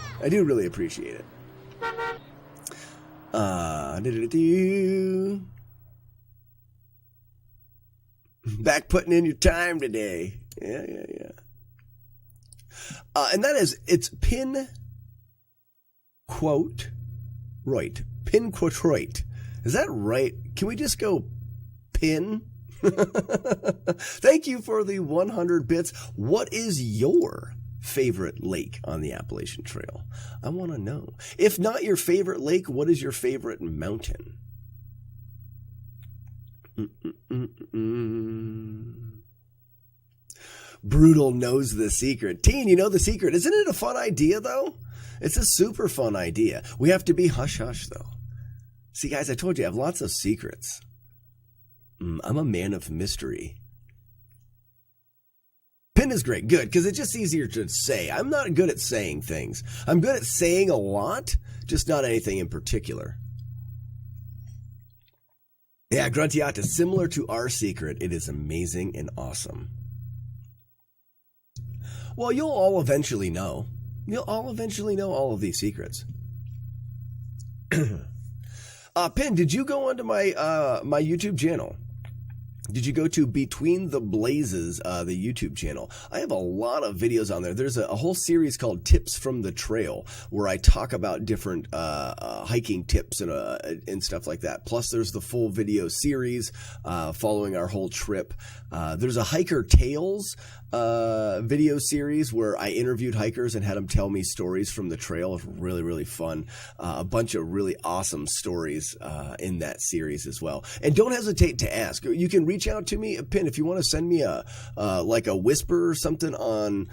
Back putting in your time today. Yeah. And that is, it's pin quote right. Pin quote right. Is that right? Can we just go pin? Thank you for the 100 bits. What is your favorite lake on the Appalachian Trail? I want to know. If not your favorite lake, what is your favorite mountain? Brutal knows the secret. Teen, you know the secret. Isn't it a fun idea, though? It's a super fun idea. We have to be hush-hush, though. See, guys, I told you I have lots of secrets. I'm a man of mystery. Pin is great. Good, because it's just easier to say. I'm not good at saying things. I'm good at saying a lot, just not anything in particular. Yeah, Gruntiata, similar to our secret, it is amazing and awesome. Well, you'll all eventually know. You'll all eventually know all of these secrets. Pin, did you go onto my my YouTube channel? Did you go to Between the Blazes, the YouTube channel? I have a lot of videos on there. There's a whole series called Tips from the Trail, where I talk about different hiking tips and stuff like that. Plus, there's the full video series following our whole trip. There's a Hiker Tales video series where I interviewed hikers and had them tell me stories from the trail. It was really, really fun. A bunch of really awesome stories in that series as well. And don't hesitate to ask. You can reach out to me, Pin, if you want to send me a whisper or something on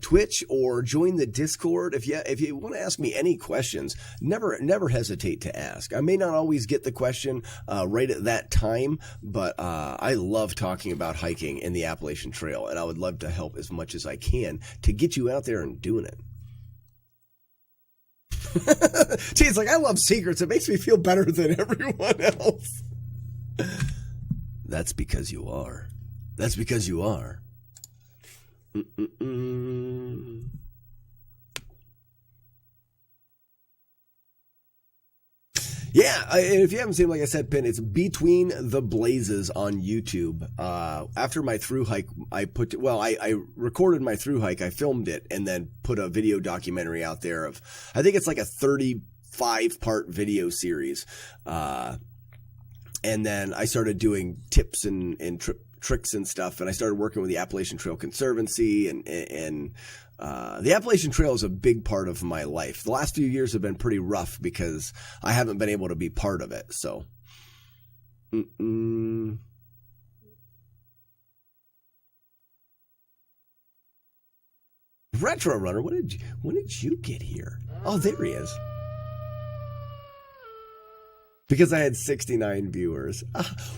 Twitch, or join the Discord. If you want to ask me any questions, never hesitate to ask. I may not always get the question right at that time, but I love talking about hiking in the Appalachian Trail, and I would love to help as much as I can to get you out there and doing it. Gee, it's like, I love secrets. It makes me feel better than everyone else. That's because you are. That's because you are. Yeah, and if you haven't seen, like I said, Pin, it's Between the Blazes on YouTube. After my through hike, I recorded my through hike, I filmed it, and then put a video documentary out there of, I think it's like a 35-part video series. And then I started doing tips and tricks and stuff, and I started working with the Appalachian Trail Conservancy, and the Appalachian Trail is a big part of my life. The last few years have been pretty rough because I haven't been able to be part of it. So, Retro Runner, when did you get here? Oh, there he is. Because I had 69 viewers.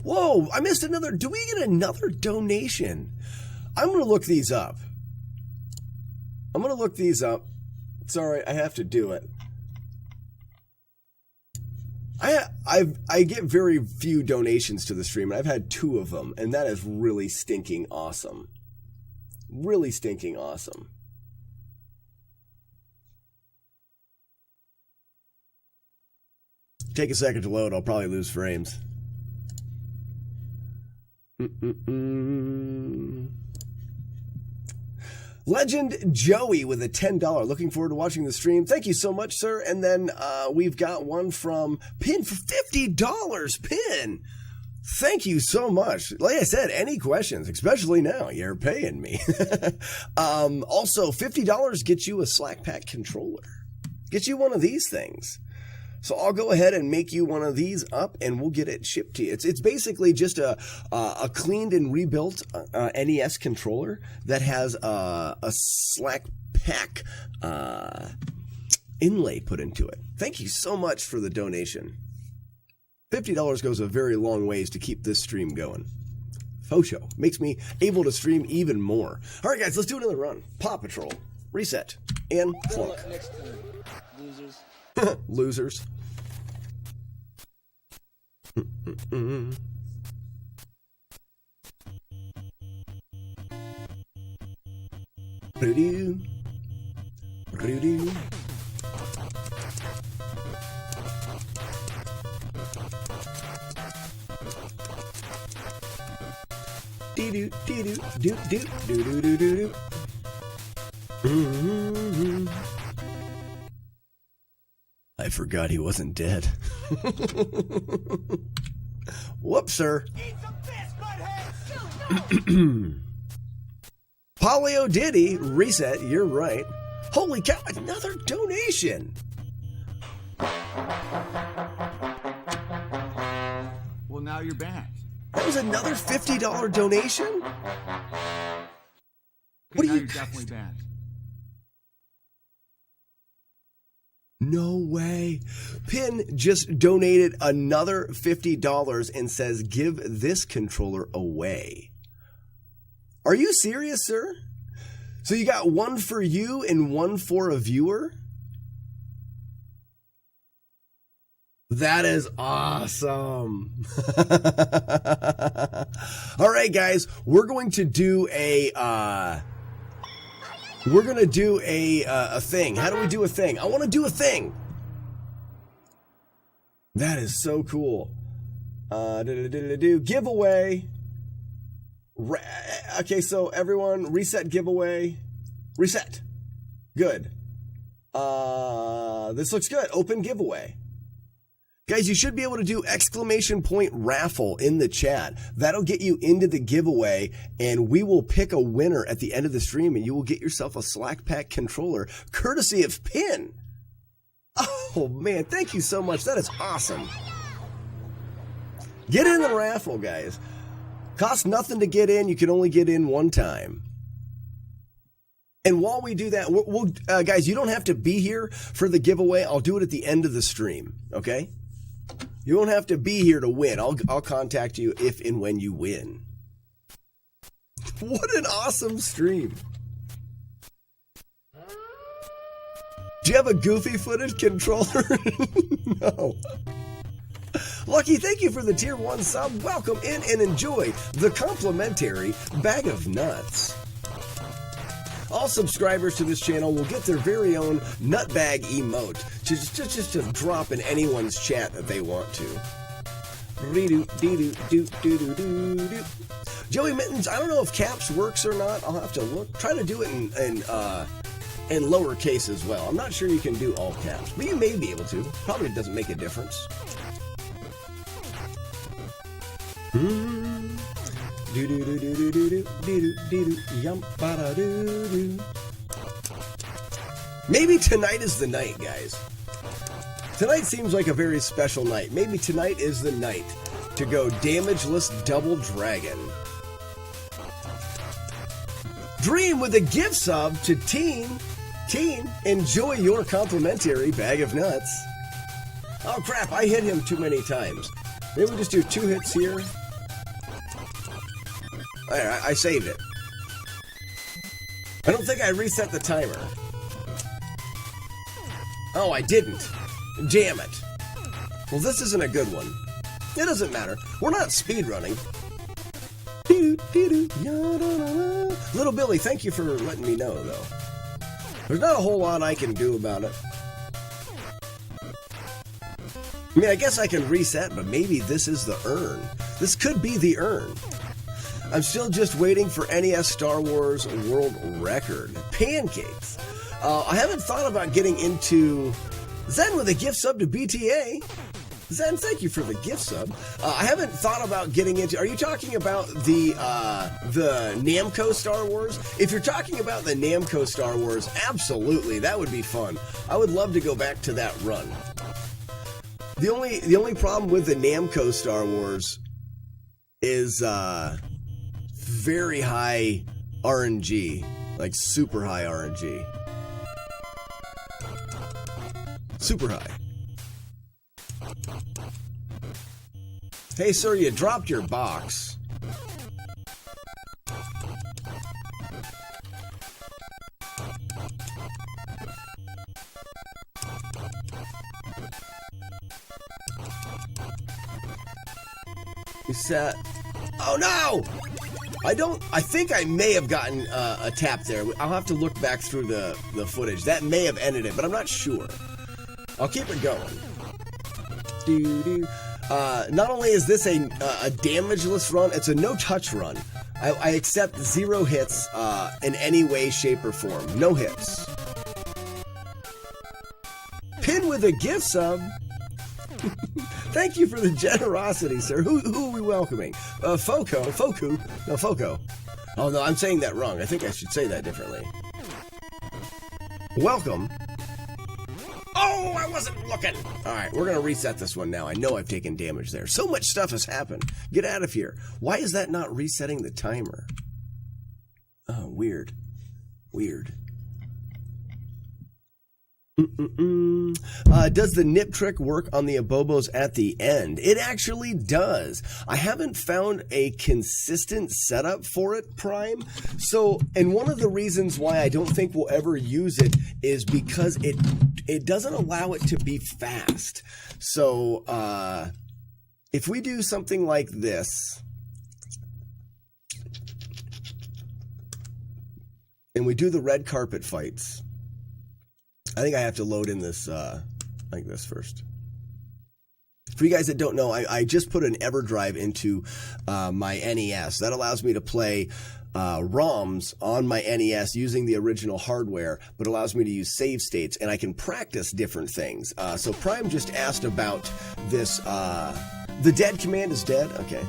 Whoa, I missed another. Do we get another donation? I'm going to look these up. Sorry, I have to do it. I get very few donations to the stream, and I've had 2 of them, and that is really stinking awesome. Really stinking awesome. Take a second to load. I'll probably lose frames. Legend Joey with a $10. Looking forward to watching the stream. Thank you so much, sir. And then we've got one from Pin for $50. Pin, thank you so much. Like I said, any questions, especially now, you're paying me. Also, $50 gets you a Slack Pack controller. Gets you one of these things. So I'll go ahead and make you one of these up, and we'll get it shipped to you. It's basically just a cleaned and rebuilt NES controller that has a Slack Pack inlay put into it. Thank you so much for the donation. $50 goes a very long ways to keep this stream going. Fosho makes me able to stream even more. All right, guys, let's do another run. Paw Patrol, reset, and plunk. Losers. Losers. Rudy. Dee-doo, dee-doo, doo-doo, doo-doo, doo-doo, doo. I forgot he wasn't dead. Whoops, sir. Polio Diddy, reset, you're right. Holy cow, another donation. Well, now you're back. That was another $50 donation? What are you You're definitely back. No way. Pin just donated another $50 and says, give this controller away. Are you serious, sir? So you got one for you and one for a viewer? That is awesome. All right, guys, we're going to do a thing. How do we do a thing? I want to do a thing. That is so cool. Giveaway. Okay, so everyone, reset giveaway. Reset. Good. This looks good. Open giveaway. Guys, you should be able to do ! raffle in the chat. That'll get you into the giveaway, and we will pick a winner at the end of the stream, and you will get yourself a Slack Pack controller, courtesy of Pin. Oh, man, thank you so much. That is awesome. Get in the raffle, guys. Costs nothing to get in. You can only get in one time. And while we do that, we'll guys, you don't have to be here for the giveaway. I'll do it at the end of the stream, okay? You don't have to be here to win. I'll contact you if and when you win. What an awesome stream. Do you have a goofy footed controller? No. Lucky, thank you for the tier 1 sub. Welcome in and enjoy the complimentary bag of nuts. All subscribers to this channel will get their very own nutbag emote just to drop in anyone's chat that they want to. Joey Mittens, I don't know if caps works or not. I'll have to look. Try to do it in lowercase as well. I'm not sure you can do all caps, but you may be able to. Probably doesn't make a difference. Maybe tonight is the night, guys. Tonight seems like a very special night. Maybe tonight is the night to go damageless double dragon. Dream with a gift sub to Teen. Teen, enjoy your complimentary bag of nuts. Oh crap, I hit him too many times. Maybe we'll just do 2 hits here. I saved it. I don't think I reset the timer. Oh, I didn't. Damn it. Well, this isn't a good one. It doesn't matter. We're not speedrunning. Little Billy, thank you for letting me know, though. There's not a whole lot I can do about it. I mean, I guess I can reset, but maybe this is the urn. This could be the urn. I'm still just waiting for NES Star Wars World Record. Pancakes. I haven't thought about getting into... Zen with a gift sub to BTA. Zen, thank you for the gift sub. I haven't thought about getting into... Are you talking about the Namco Star Wars? If you're talking about the Namco Star Wars, absolutely, that would be fun. I would love to go back to that run. The only problem with the Namco Star Wars is very high RNG, like super high RNG. Super high. Hey, sir, you dropped your box. You set. Oh no! I think I may have gotten a tap there. I'll have to look back through the footage. That may have ended it, but I'm not sure. I'll keep it going. Not only is this a damageless run, it's a no-touch run. I accept 0 hits in any way, shape, or form. No hits. Pin with a gift sub. Thank you for the generosity, sir. Who are we welcoming? Foco. Oh no, I'm saying that wrong. I think I should say that differently. Welcome. Oh, I wasn't looking. All right, we're going to reset this one now. I know I've taken damage there. So much stuff has happened. Get out of here. Why is that not resetting the timer? Oh, weird. Weird. Does the nip trick work on the abobos at the end? It actually does. I haven't found a consistent setup for it, Prime. So, and one of the reasons why I don't think we'll ever use it is because it doesn't allow it to be fast. So, if we do something like this, and we do the red carpet fights, I think I have to load in this like this first. For you guys that don't know, I just put an EverDrive into my NES. That allows me to play ROMs on my NES using the original hardware, but allows me to use save states, and I can practice different things. So Prime just asked about this. The dead command is dead. Okay.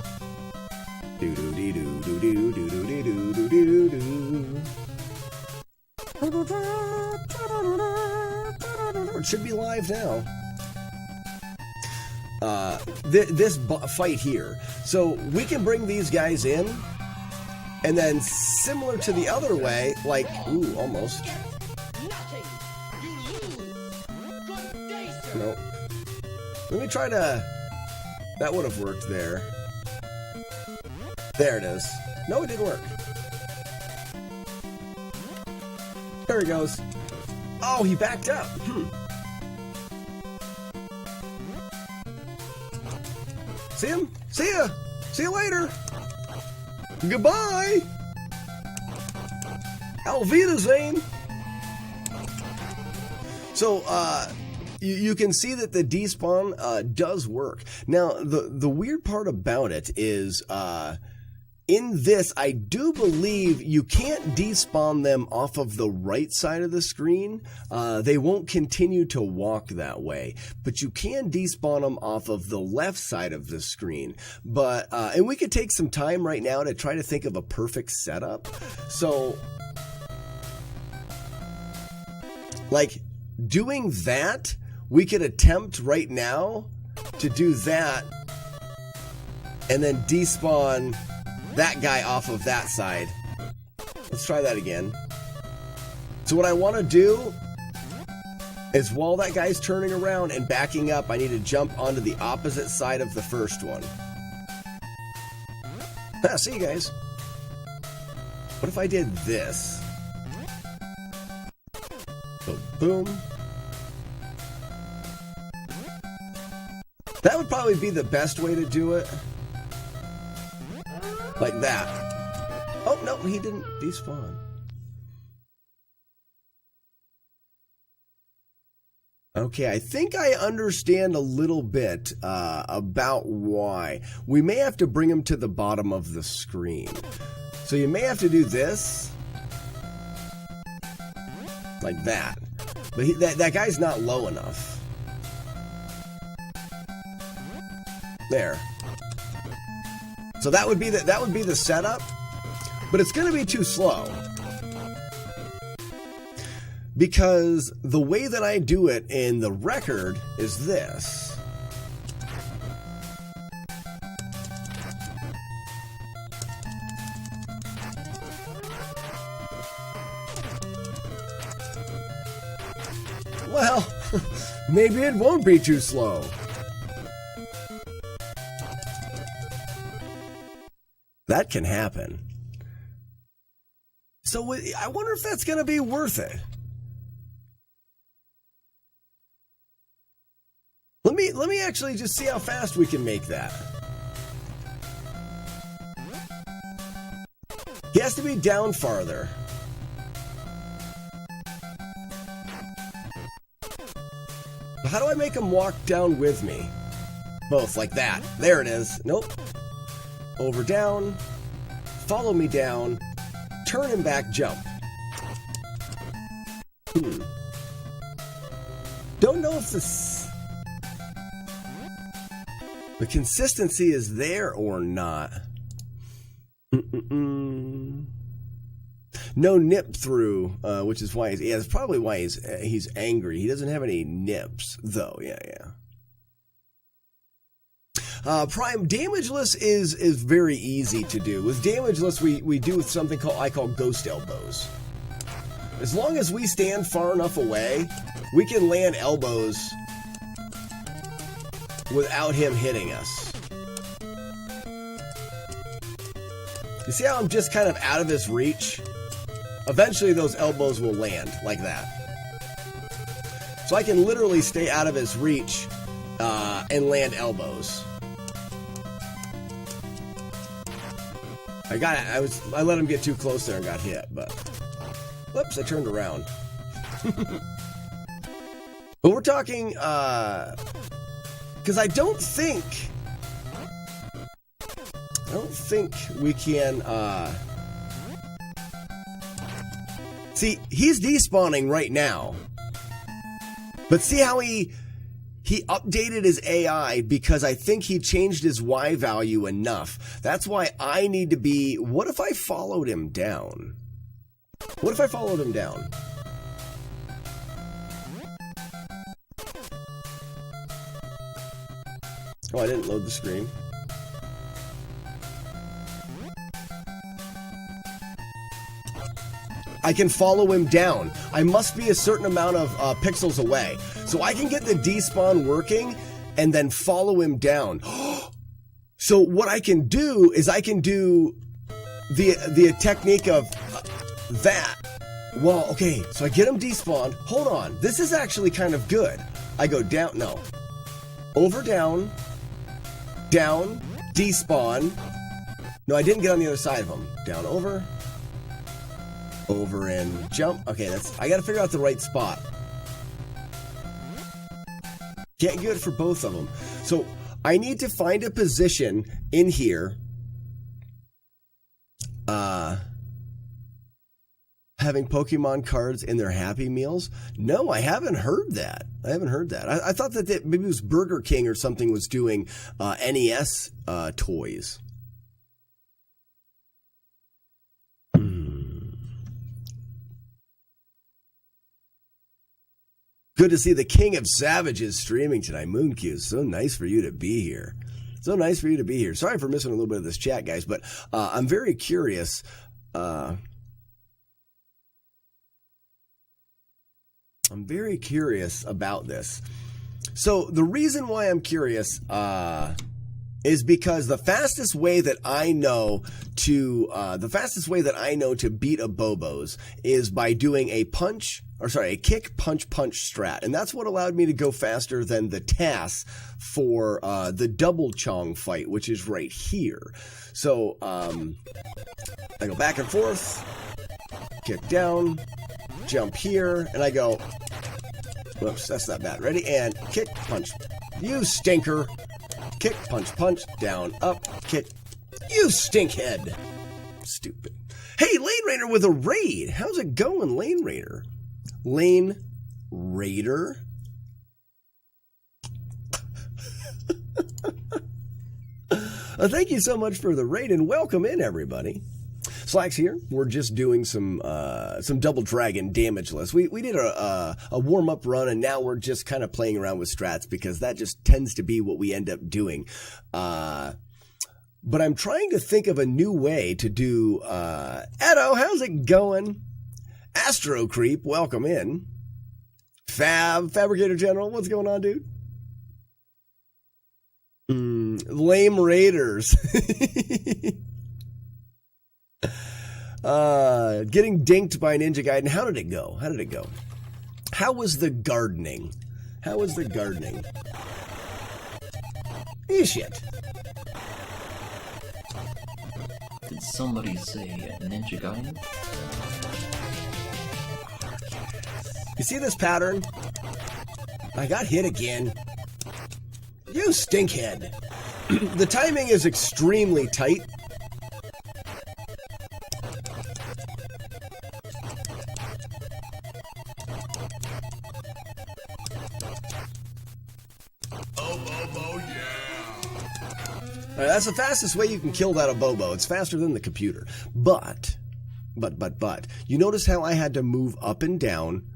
It should be live now. This fight here. So we can bring these guys in, and then similar to the other way, like, ooh, almost. Nope. Let me try to... That would have worked there. There it is. No, it didn't work. There he goes. Oh, he backed up. See him? See ya! See you later! Goodbye! Auf Wiedersehen! So, you can see that the despawn does work. Now, the weird part about it is, in this, I do believe you can't despawn them off of the right side of the screen. They won't continue to walk that way, but you can despawn them off of the left side of the screen. But, and we could take some time right now to try to think of a perfect setup. So, like, doing that, we could attempt right now to do that and then despawn that guy off of that side. Let's try that again. So what I want to do is while that guy's turning around and backing up, I need to jump onto the opposite side of the first one. See you guys. What if I did this? So boom. That would probably be the best way to do it. Like that. Oh, no, he didn't despawn. Okay, I think I understand a little bit about why. We may have to bring him to the bottom of the screen. So you may have to do this. Like that. But that guy's not low enough. There. So that would be the setup, but it's going to be too slow. Because the way that I do it in the record is this. Well, maybe it won't be too slow. That can happen. So I wonder if that's going to be worth it. Let me actually just see how fast we can make that. He has to be down farther. How do I make him walk down with me? Both, like that. There it is. Nope. Over, down. Follow me down. Turn him back, jump. Don't know if the consistency is there or not. No nip through, which is why that's probably why he's angry. He doesn't have any nips, though. Yeah. Prime, damageless is very easy to do. With damageless, we do something I call ghost elbows. As long as we stand far enough away, we can land elbows without him hitting us. You see how I'm just kind of out of his reach? Eventually those elbows will land like that. So I can literally stay out of his reach and land elbows. I let him get too close there and got hit, but whoops, I turned around. But we're talking because I don't think we can see, he's despawning right now. But see how he updated his AI because I think he changed his Y value enough. That's why I need to be... What if I followed him down? What if I followed him down? Oh, I didn't load the screen. I can follow him down. I must be a certain amount of pixels away. So I can get the despawn working and then follow him down. So what I can do is I can do the technique of that. Well, okay, so I get him despawned. Hold on. This is actually kind of good. I go down, no. Over, down, despawn. No, I didn't get on the other side of him. Down, over. Over and jump. Okay, I gotta figure out the right spot. Can't get it for both of them. So I need to find a position in here. Having Pokemon cards in their Happy Meals? No, I haven't heard that. I thought that maybe it was Burger King or something was doing NES toys. Good to see the King of Savages streaming tonight. Moonq, so nice for you to be here. Sorry for missing a little bit of this chat, guys, but I'm very curious. I'm very curious about this. So the reason why I'm curious is because the fastest way that I know to beat a Bobos is by doing a kick, punch, strat. And that's what allowed me to go faster than the TAS for the double Chong fight, which is right here. So I go back and forth, kick down, jump here, and I go, whoops, that's not bad. Ready? And kick, punch. You stinker. Kick, punch, down, up, kick. You stinkhead. Stupid. Hey, Lane Raider with a raid. How's it going, Lane Raider? Lane Raider? Thank you so much for the raid and welcome in, everybody. Slacks here. We're just doing some Double Dragon damageless. We did a warm-up run, and now we're just kind of playing around with strats because that just tends to be what we end up doing. But I'm trying to think of a new way to do... Edo, how's it going? Astro Creep, welcome in. Fabricator General, what's going on, dude? Lame Raiders. Getting dinked by Ninja Gaiden. How did it go? How was the gardening? Shit. Did somebody say Ninja Gaiden? You see this pattern? I got hit again. You stinkhead. The timing is extremely tight. That's the fastest way you can kill that Abobo. It's faster than the computer. But, you notice how I had to move up and down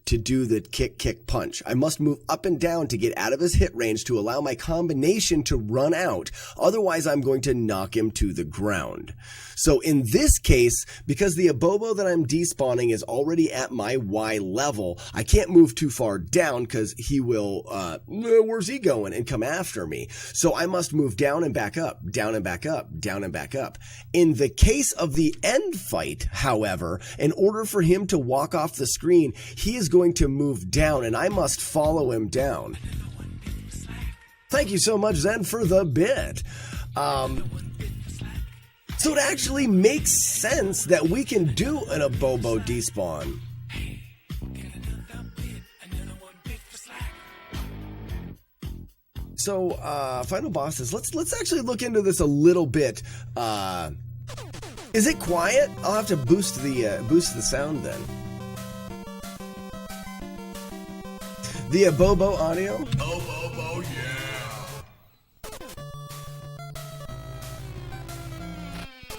to do the kick, punch. I must move up and down to get out of his hit range to allow my combination to run out. Otherwise, I'm going to knock him to the ground. So in this case, because the Abobo that I'm despawning is already at my Y level, I can't move too far down because he will, where's he going, and come after me. So I must move down and back up, down and back up, down and back up. In the case of the end fight, however, in order for him to walk off the screen, he is going to move down and I must follow him down. Thank you so much, Zen, for the bit. So it actually makes sense that we can do an Abobo despawn. So, final bosses. Let's actually look into this a little bit. Is it quiet? I'll have to boost the sound then. The Abobo audio? Abobo, yeah.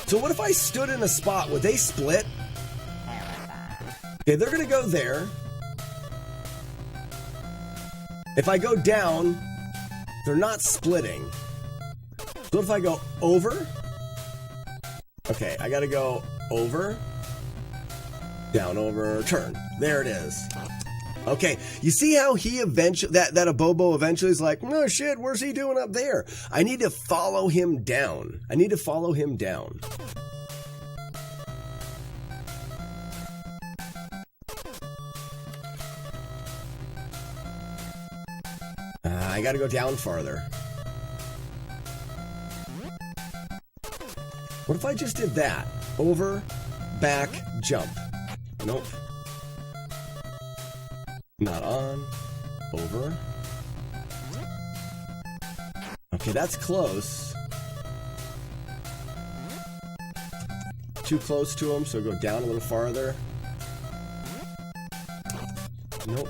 So what if I stood in a spot? Would they split? Okay, they're gonna go there. If I go down, they're not splitting. So if I go over? Okay, I gotta go over, down, over, turn. There it is. Okay, you see how he eventually, that Abobo eventually is like, no shit, where's he doing up there? I need to follow him down. I gotta go down farther. What if I just did that? Over, back, jump. Nope. Not on. Over. Okay, that's close. Too close to him, so go down a little farther. Nope.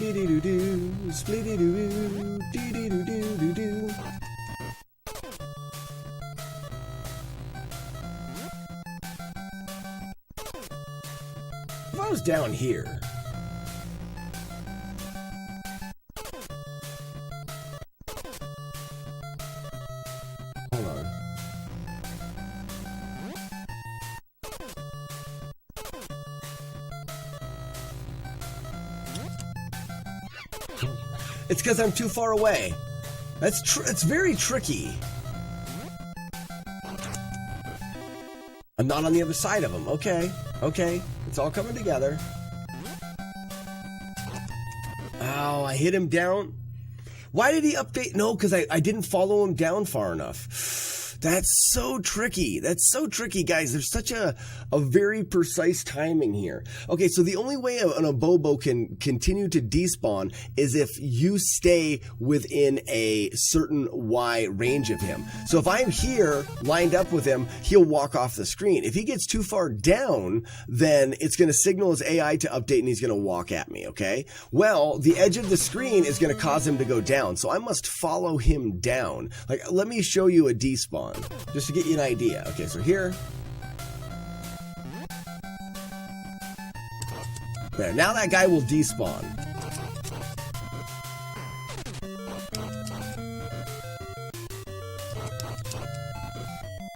Dee-dee-doo-doo, splitty-doo-doo, dee-dee-doo-doo-doo-doo. If I was down here... Hold on. It's because I'm too far away. It's very tricky. I'm not on the other side of him. Okay, okay. It's all coming together. Oh, I hit him down. Why did he update? No, because I didn't follow him down far enough. That's so tricky. That's so tricky, guys. There's such a very precise timing here. Okay, so the only way an Abobo can continue to despawn is if you stay within a certain Y range of him. So if I'm here, lined up with him, he'll walk off the screen. If he gets too far down, then it's going to signal his AI to update and he's going to walk at me, okay? Well, the edge of the screen is going to cause him to go down, so I must follow him down. Like, let me show you a despawn, just to get you an idea. Okay, so here. There, now that guy will despawn.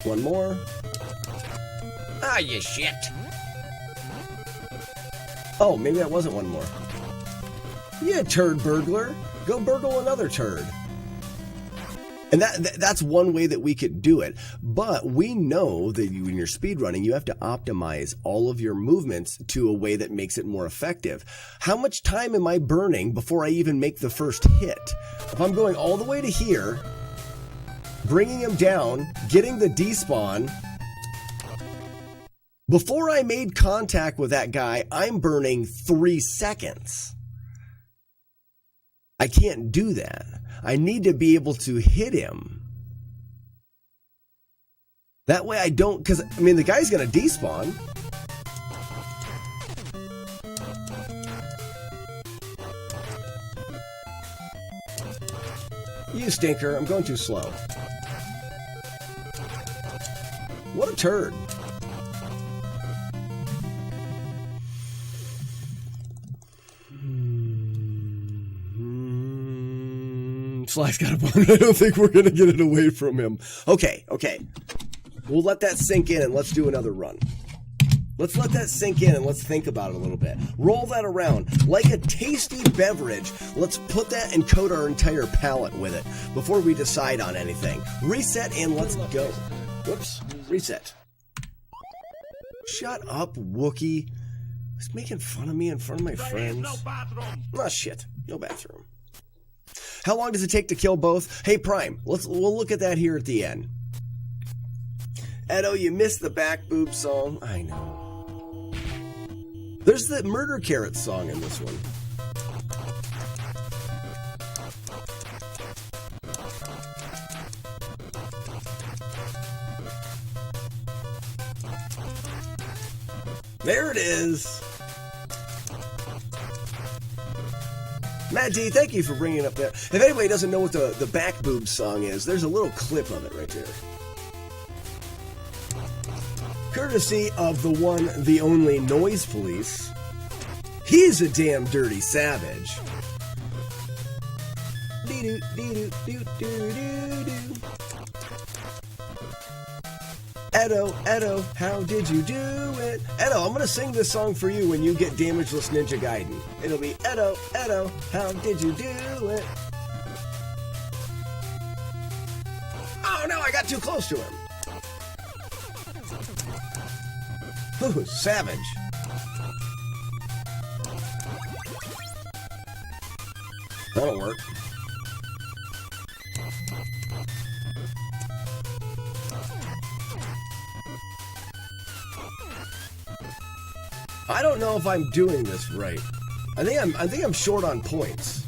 One more. Ah, you shit. Oh, maybe that wasn't one more. You turd burglar. Go burgle another turd. And that's one way that we could do it. But we know that when you're speedrunning, you have to optimize all of your movements to a way that makes it more effective. How much time am I burning before I even make the first hit? If I'm going all the way to here, bringing him down, getting the despawn, before I made contact with that guy, I'm burning 3 seconds. I can't do that. I need to be able to hit him. That way I don't, because, I mean, the guy's going to despawn. You stinker, I'm going too slow. What a turd. Sly's got a bone. I don't think we're going to get it away from him. Okay, okay. We'll let that sink in and let's do another run. Let's let that sink in and let's think about it a little bit. Roll that around. Like a tasty beverage, let's put that and coat our entire palate with it before we decide on anything. Reset and let's go. Whoops. Reset. Shut up, Wookie. He's making fun of me in front of my friends. No bathroom. Oh, shit. No bathroom. How long does it take to kill both? Hey, Prime, we'll look at that here at the end. Edo, you missed the back boob song. I know. There's the Murder Carrot song in this one. There it is. Matt D, thank you for bringing it up there. If anybody doesn't know what the back boob song is, there's a little clip of it right there. Courtesy of the one, the only Noise Police. He's a damn dirty savage. Edo, Edo, how did you do it? Edo, I'm gonna sing this song for you when you get Damageless Ninja Gaiden. It'll be Edo, Edo, how did you do it? Oh no, I got too close to him. Ooh, savage. That'll work. I don't know if I'm doing this right. I think I'm short on points.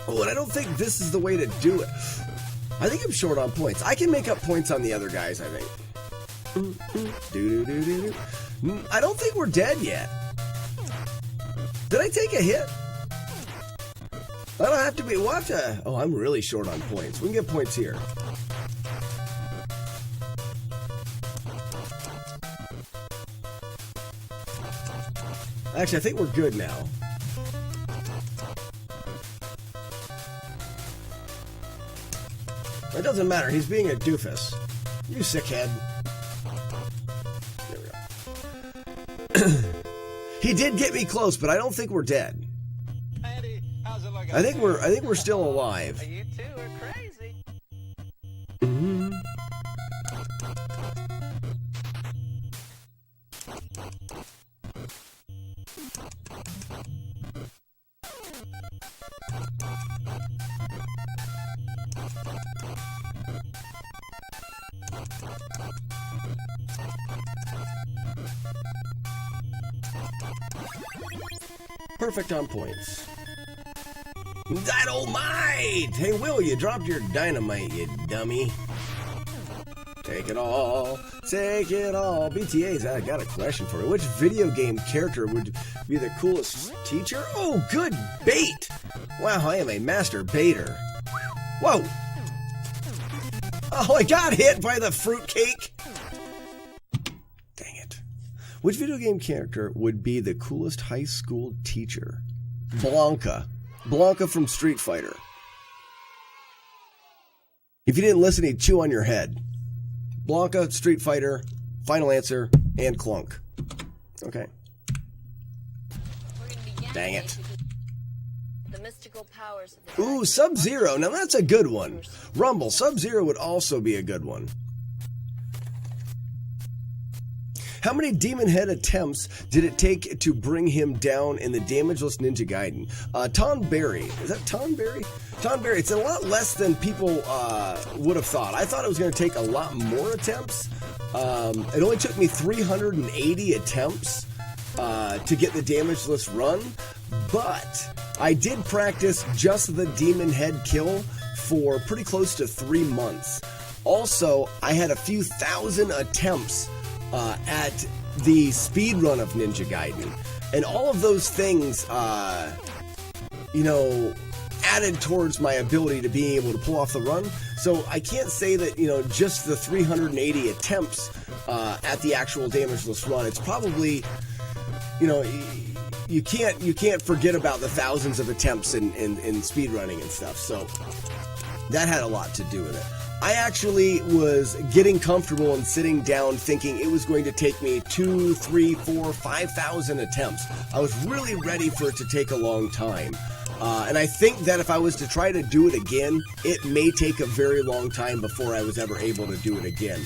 Oh, and I don't think this is the way to do it. I think I'm short on points. I can make up points on the other guys, I think. I don't think we're dead yet. Did I take a hit? I don't have to be. We'll have to. Oh, I'm really short on points. We can get points here. Actually, I think we're good now. It doesn't matter. He's being a doofus. You sickhead. There we go. He did get me close, but I don't think we're dead. Andy, how's it looking? I think we're still alive. You two are crazy. Perfect on points. Dynamite! Hey, Will, you dropped your dynamite, you dummy. Take it all. Take it all. BTAs, I got a question for you. Which video game character would be the coolest teacher? Oh, good bait! Wow, I am a master baiter. Whoa! Oh, I got hit by the fruitcake! Dang it. Which video game character would be the coolest high school teacher? Blanca. Blanca from Street Fighter. If you didn't listen, he'd chew on your head. Blanca, Street Fighter, final answer, and Clunk. Okay. Dang it. The mystical powers of the Ooh, Sub-Zero. Now that's a good one. Rumble. Sub-Zero would also be a good one. How many Demon Head attempts did it take to bring him down in the Damageless Ninja Gaiden? Tonberry. Is that Tonberry? Tonberry. It's a lot less than people would have thought. I thought it was going to take a lot more attempts. It only took me 380 attempts to get the Damageless run, but I did practice just the Demon Head kill for pretty close to 3 months. Also, I had a few thousand attempts at the speed run of Ninja Gaiden, and all of those things, added towards my ability to being able to pull off the run. So I can't say that just the 380 attempts at the actual Damageless run. It's probably you can't forget about the thousands of attempts in speed running and stuff. So that had a lot to do with it. I actually was getting comfortable and sitting down thinking it was going to take me 2, 3, 4, 5,000 attempts. I was really ready for it to take a long time. And I think that if I was to try to do it again, it may take a very long time before I was ever able to do it again.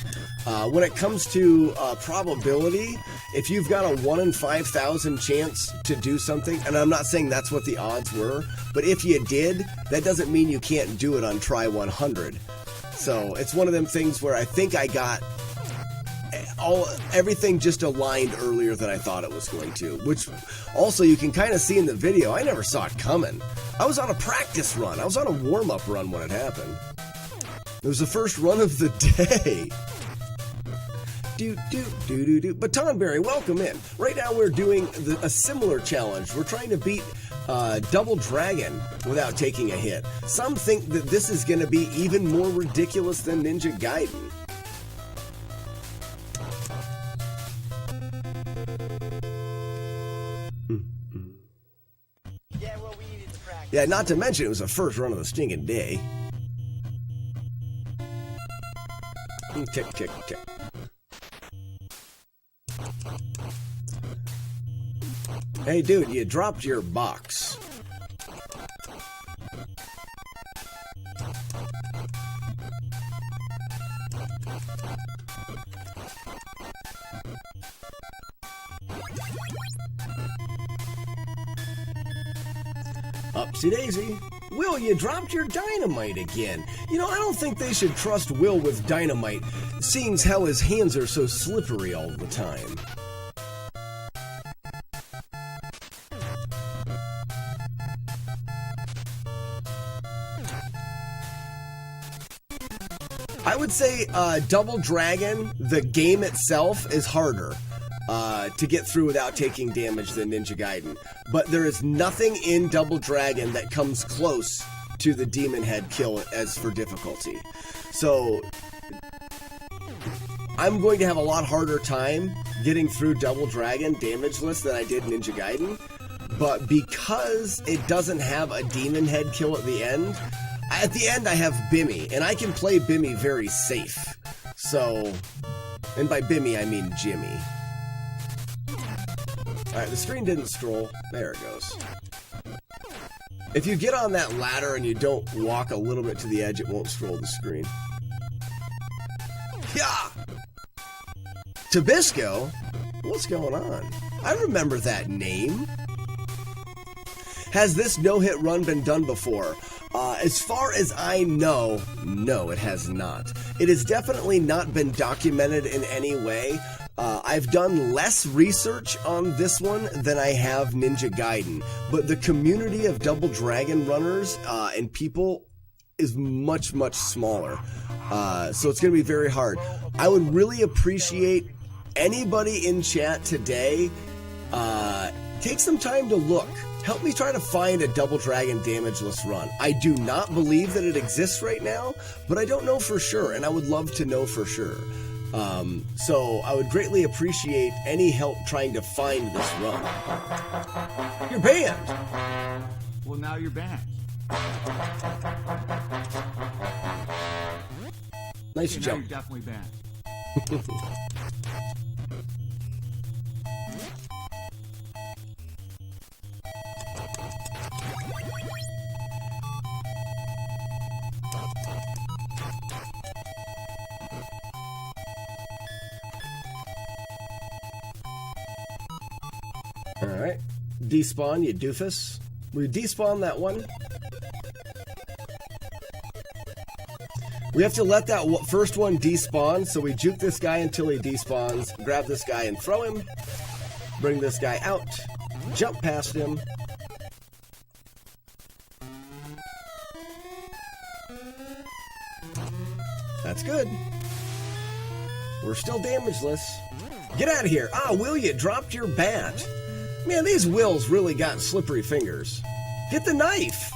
When it comes to probability, if you've got a 1 in 5,000 chance to do something, and I'm not saying that's what the odds were, but if you did, that doesn't mean you can't do it on try 100. So it's one of them things where I think I got everything just aligned earlier than I thought it was going to, which also you can kind of see in the video. I never saw it coming. I was on a practice run. I was on a warm-up run when it happened. It was the first run of the day. But Tonberry, welcome in. Right now we're doing a similar challenge. We're trying to beat Double Dragon without taking a hit. Some think that this is going to be even more ridiculous than Ninja Gaiden. Yeah, not to mention it was the first run of the stinking day. Tick, tick, tick. Hey, dude, you dropped your box. Upsy daisy. Will, you dropped your dynamite again. You know, I don't think they should trust Will with dynamite, seeing as how his hands are so slippery all the time. I would say Double Dragon, the game itself, is harder to get through without taking damage than Ninja Gaiden. But there is nothing in Double Dragon that comes close to the Demon Head kill as for difficulty. So I'm going to have a lot harder time getting through Double Dragon damageless than I did Ninja Gaiden. But because it doesn't have a Demon Head kill at the end I have Bimmy, and I can play Bimmy very safe. So, and by Bimmy I mean Jimmy. Alright, the screen didn't scroll. There it goes. If you get on that ladder and you don't walk a little bit to the edge, it won't scroll the screen. Yeah! Tabisco? What's going on? I remember that name. Has this no-hit run been done before? As far as I know, no, it has not. It has definitely not been documented in any way. I've done less research on this one than I have Ninja Gaiden, but the community of Double Dragon runners and people is much, much smaller. So it's going to be very hard. I would really appreciate anybody in chat today, take some time to look. Help me try to find a Double Dragon damageless run. I do not believe that it exists right now, but I don't know for sure, and I would love to know for sure. So I would greatly appreciate any help trying to find this run. You're banned! Well, now you're banned. Nice Okay, now jump. you're definitely banned. Alright. Despawn, you doofus. We despawn that one. We have to let that first one despawn, so we juke this guy until he despawns, grab this guy and throw him, bring this guy out, jump past him. That's good. We're still damageless. Get out of here. Ah, Will, you dropped your bat. Man, these Wills really got slippery fingers. Get the knife.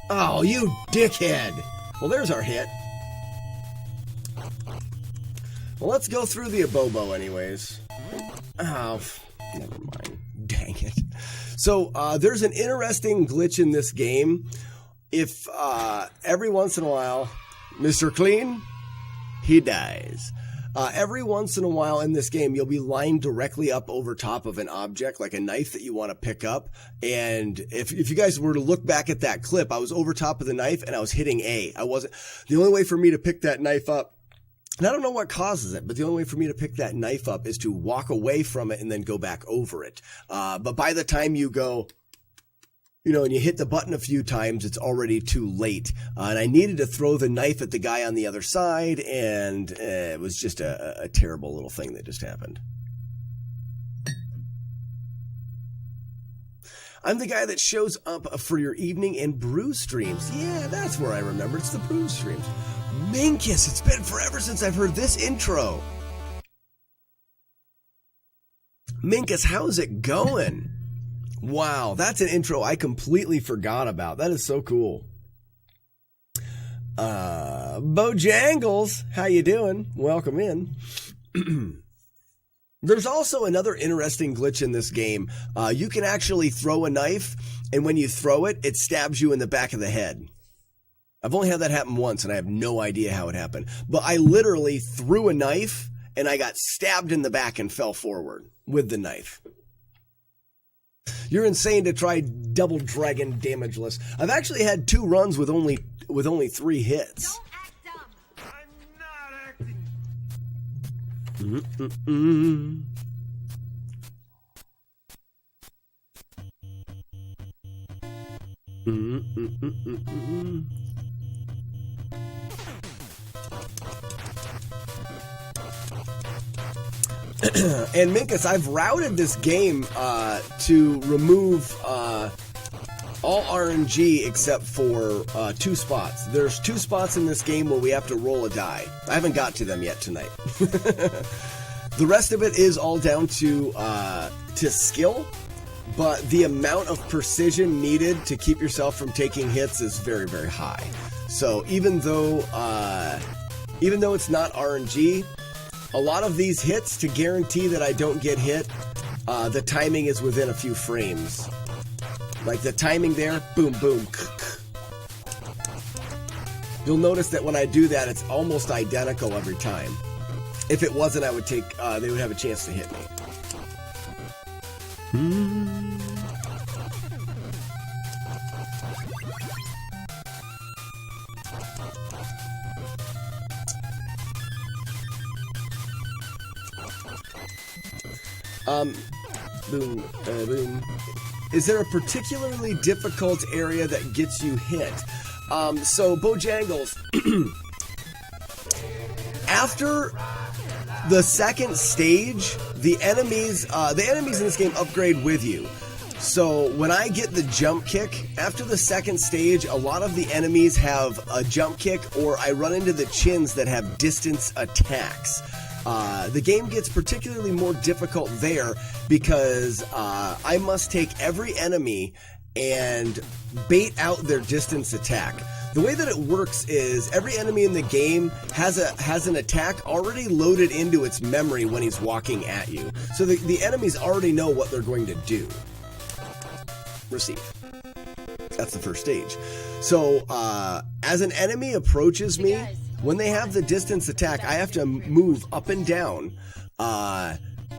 Oh, you dickhead. Well, there's our hit. Well, let's go through the Abobo anyways. Oh, never mind. Dang it. So, there's an interesting glitch in this game. If, every once in a while, Mr. Clean, he dies. Every once in a while in this game, you'll be lying directly up over top of an object, like a knife that you want to pick up. And if you guys were to look back at that clip, I was over top of the knife and I was hitting A. The only way for me to pick that knife up, and I don't know what causes it, but the only way for me to pick that knife up is to walk away from it and then go back over it. But by the time you go, and you hit the button a few times, it's already too late. And I needed to throw the knife at the guy on the other side, and it was just a terrible little thing that just happened. I'm the guy that shows up for your evening and brew streams. Yeah, that's where I remember. It's the brew streams. Minkus, it's been forever since I've heard this intro. Minkus, how's it going? Wow, that's an intro I completely forgot about. That is so cool. Bojangles, how you doing? Welcome in. There's also another interesting glitch in this game. You can actually throw a knife, and when you throw it, it stabs you in the back of the head. I've only had that happen once, and I have no idea how it happened. But I literally threw a knife, and I got stabbed in the back and fell forward with the knife. You're insane to try Double Dragon damageless. I've actually had 2 runs with only 3 hits. I'm not acting. And Minkus, I've routed this game to remove all RNG except for 2 spots. There's 2 spots in this game where we have to roll a die. I haven't got to them yet tonight. The rest of it is all down to skill, but the amount of precision needed to keep yourself from taking hits is very, very high. So even though it's not RNG, a lot of these hits, to guarantee that I don't get hit, the timing is within a few frames. Like the timing there, boom, boom. You'll notice that when I do that, it's almost identical every time. If it wasn't, I would take, they would have a chance to hit me. Boom, boom. Is there a particularly difficult area that gets you hit? So, Bojangles, after the second stage, the enemies in this game upgrade with you. So when I get the jump kick, after the second stage, a lot of the enemies have a jump kick, or I run into the chins that have distance attacks. The game gets particularly more difficult there because I must take every enemy and bait out their distance attack. The way that it works is every enemy in the game has an attack already loaded into its memory when he's walking at you. So the enemies already know what they're going to do. Receive. That's the first stage. So as an enemy approaches me, when they have the distance attack, I have to move up and down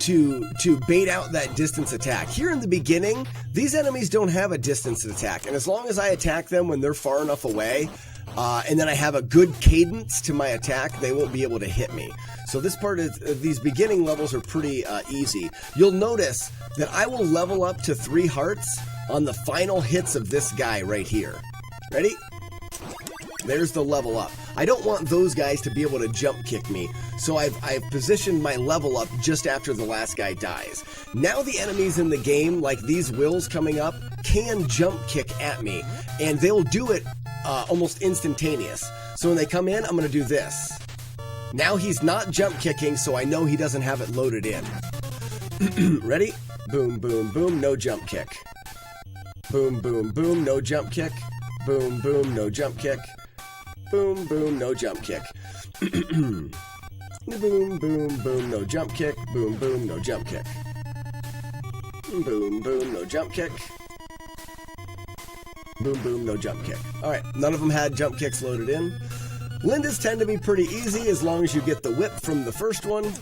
to bait out that distance attack. Here in the beginning, these enemies don't have a distance attack, and as long as I attack them when they're far enough away, and then I have a good cadence to my attack, they won't be able to hit me. So this part of these beginning levels are pretty easy. You'll notice that I will level up to 3 hearts on the final hits of this guy right here. Ready? There's the level up. I don't want those guys to be able to jump kick me, so I've positioned my level up just after the last guy dies. Now the enemies in the game, like these wills coming up, can jump kick at me, and they'll do it almost instantaneous. So when they come in, I'm going to do this. Now he's not jump kicking, so I know he doesn't have it loaded in. Ready? Boom, boom, boom, no jump kick. Boom, boom, boom, no jump kick. Boom, boom, no jump kick. Boom, boom, no jump kick. Boom, boom, boom, no jump kick. Boom, boom, no jump kick. Boom, boom, no jump kick. Boom, boom, no jump kick. Alright, none of them had jump kicks loaded in. Lindas tend to be pretty easy as long as you get the whip from the first one.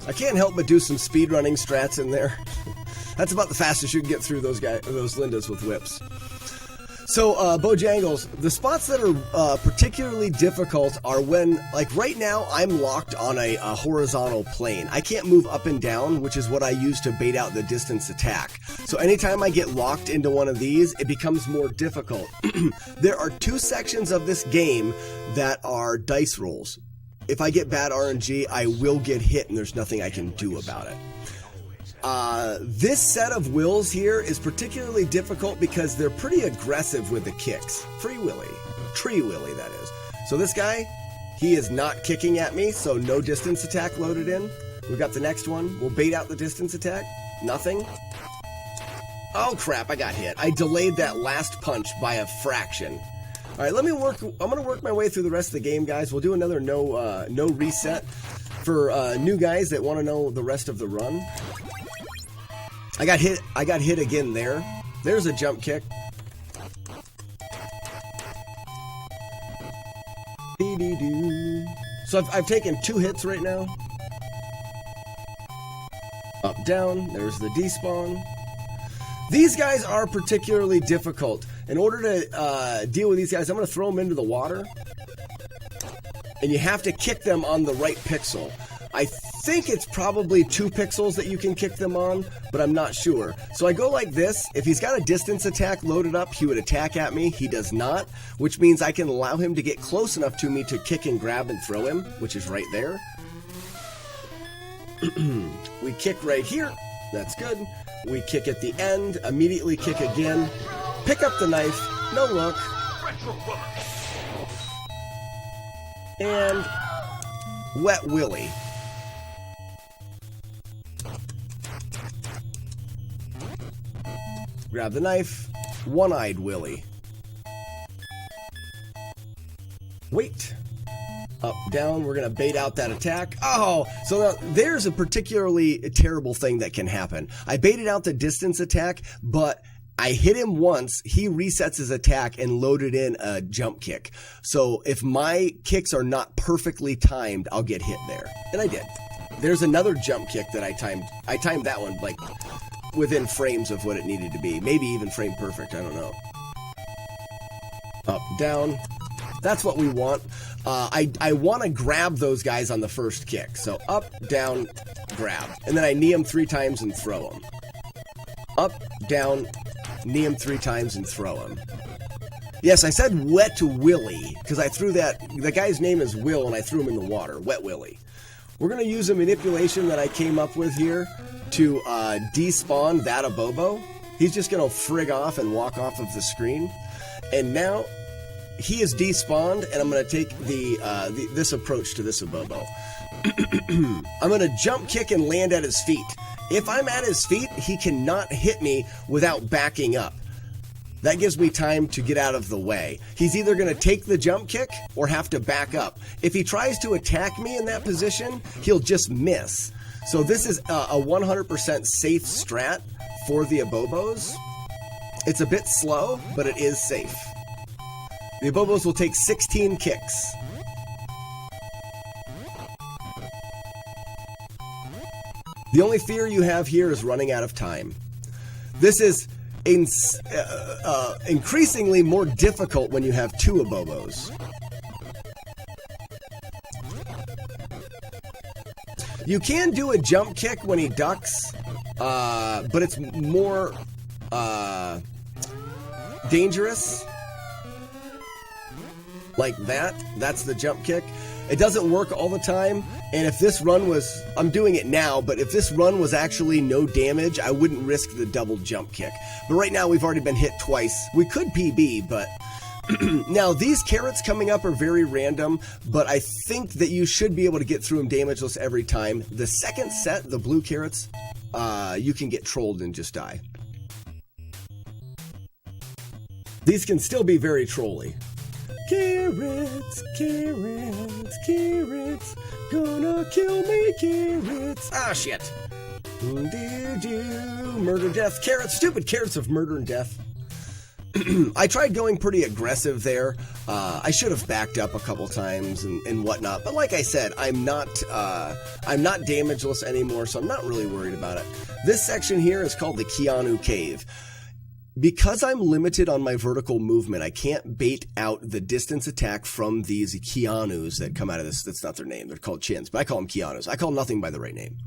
I can't help but do some speedrunning strats in there. That's about the fastest you can get through those Lindas with whips. So, Bojangles, the spots that are particularly difficult are when, like right now, I'm locked on a horizontal plane. I can't move up and down, which is what I use to bait out the distance attack. So anytime I get locked into one of these, it becomes more difficult. There are 2 sections of this game that are dice rolls. If I get bad RNG, I will get hit, and there's nothing I can do about it. This set of wills here is particularly difficult because they're pretty aggressive with the kicks. Free Willy. Tree Willy, that is. So this guy, he is not kicking at me, so no distance attack loaded in. We've got the next one. We'll bait out the distance attack. Nothing. Oh, crap, I got hit. I delayed that last punch by a fraction. All right, I'm going to work my way through the rest of the game, guys. We'll do another no reset for new guys that want to know the rest of the run. I got hit again there. There's a jump kick. So So I've taken 2 hits right now. Up, down, there's the despawn. These guys are particularly difficult. In order to deal with these guys, I'm going to throw them into the water. And you have to kick them on the right pixel. I think it's probably 2 pixels that you can kick them on, but I'm not sure. So I go like this. If he's got a distance attack loaded up, he would attack at me. He does not, which means I can allow him to get close enough to me to kick and grab and throw him, which is right there. We kick right here. That's good. We kick at the end, immediately kick again. Pick up the knife, no look. And Wet Willy. Grab the knife, One-Eyed Willy. Wait. Up, down, we're going to bait out that attack. Oh, so now there's a particularly terrible thing that can happen. I baited out the distance attack, but I hit him once, he resets his attack and loaded in a jump kick. So if my kicks are not perfectly timed, I'll get hit there. And I did. There's another jump kick that I timed. I timed that one like within frames of what it needed to be. Maybe even frame perfect, I don't know. Up, down. That's what we want. I want to grab those guys on the first kick. So up, down, grab. And then I knee them 3 times and throw them. Up, down, knee him 3 times and throw him. Yes, I said Wet Willy, because I threw that, the guy's name is Will, and I threw him in the water. Wet Willy. We're going to use a manipulation that I came up with here to despawn that Abobo. He's just going to frig off and walk off of the screen. And now he is despawned, and I'm going to take this approach to this Abobo. I'm going to jump kick and land at his feet. If I'm at his feet, he cannot hit me without backing up. That gives me time to get out of the way. He's either going to take the jump kick or have to back up. If he tries to attack me in that position, he'll just miss. So this is a 100% safe strat for the Abobos. It's a bit slow, but it is safe. The Abobos will take 16 kicks. The only fear you have here is running out of time. This is increasingly more difficult when you have 2 Abobos. You can do a jump kick when he ducks, but it's more dangerous. Like that. That's the jump kick. It doesn't work all the time, and if this run was, I'm doing it now, but if this run was actually no damage, I wouldn't risk the double jump kick. But right now we've already been hit twice. We could PB, but now these carrots coming up are very random, but I think that you should be able to get through them damageless every time. The second set, the blue carrots, you can get trolled and just die. These can still be very trolly. Carrots, carrots, carrots, gonna kill me, carrots. Ah, shit. Murder, death, carrots, stupid carrots of murder and death. I tried going pretty aggressive there. I should have backed up a couple times and whatnot, but like I said, I'm not damageless anymore, so I'm not really worried about it. This section here is called the Keanu Cave. Because I'm limited on my vertical movement, I can't bait out the distance attack from these Keanus that come out of this. That's not their name. They're called chins, but I call them Keanus. I call nothing by the right name.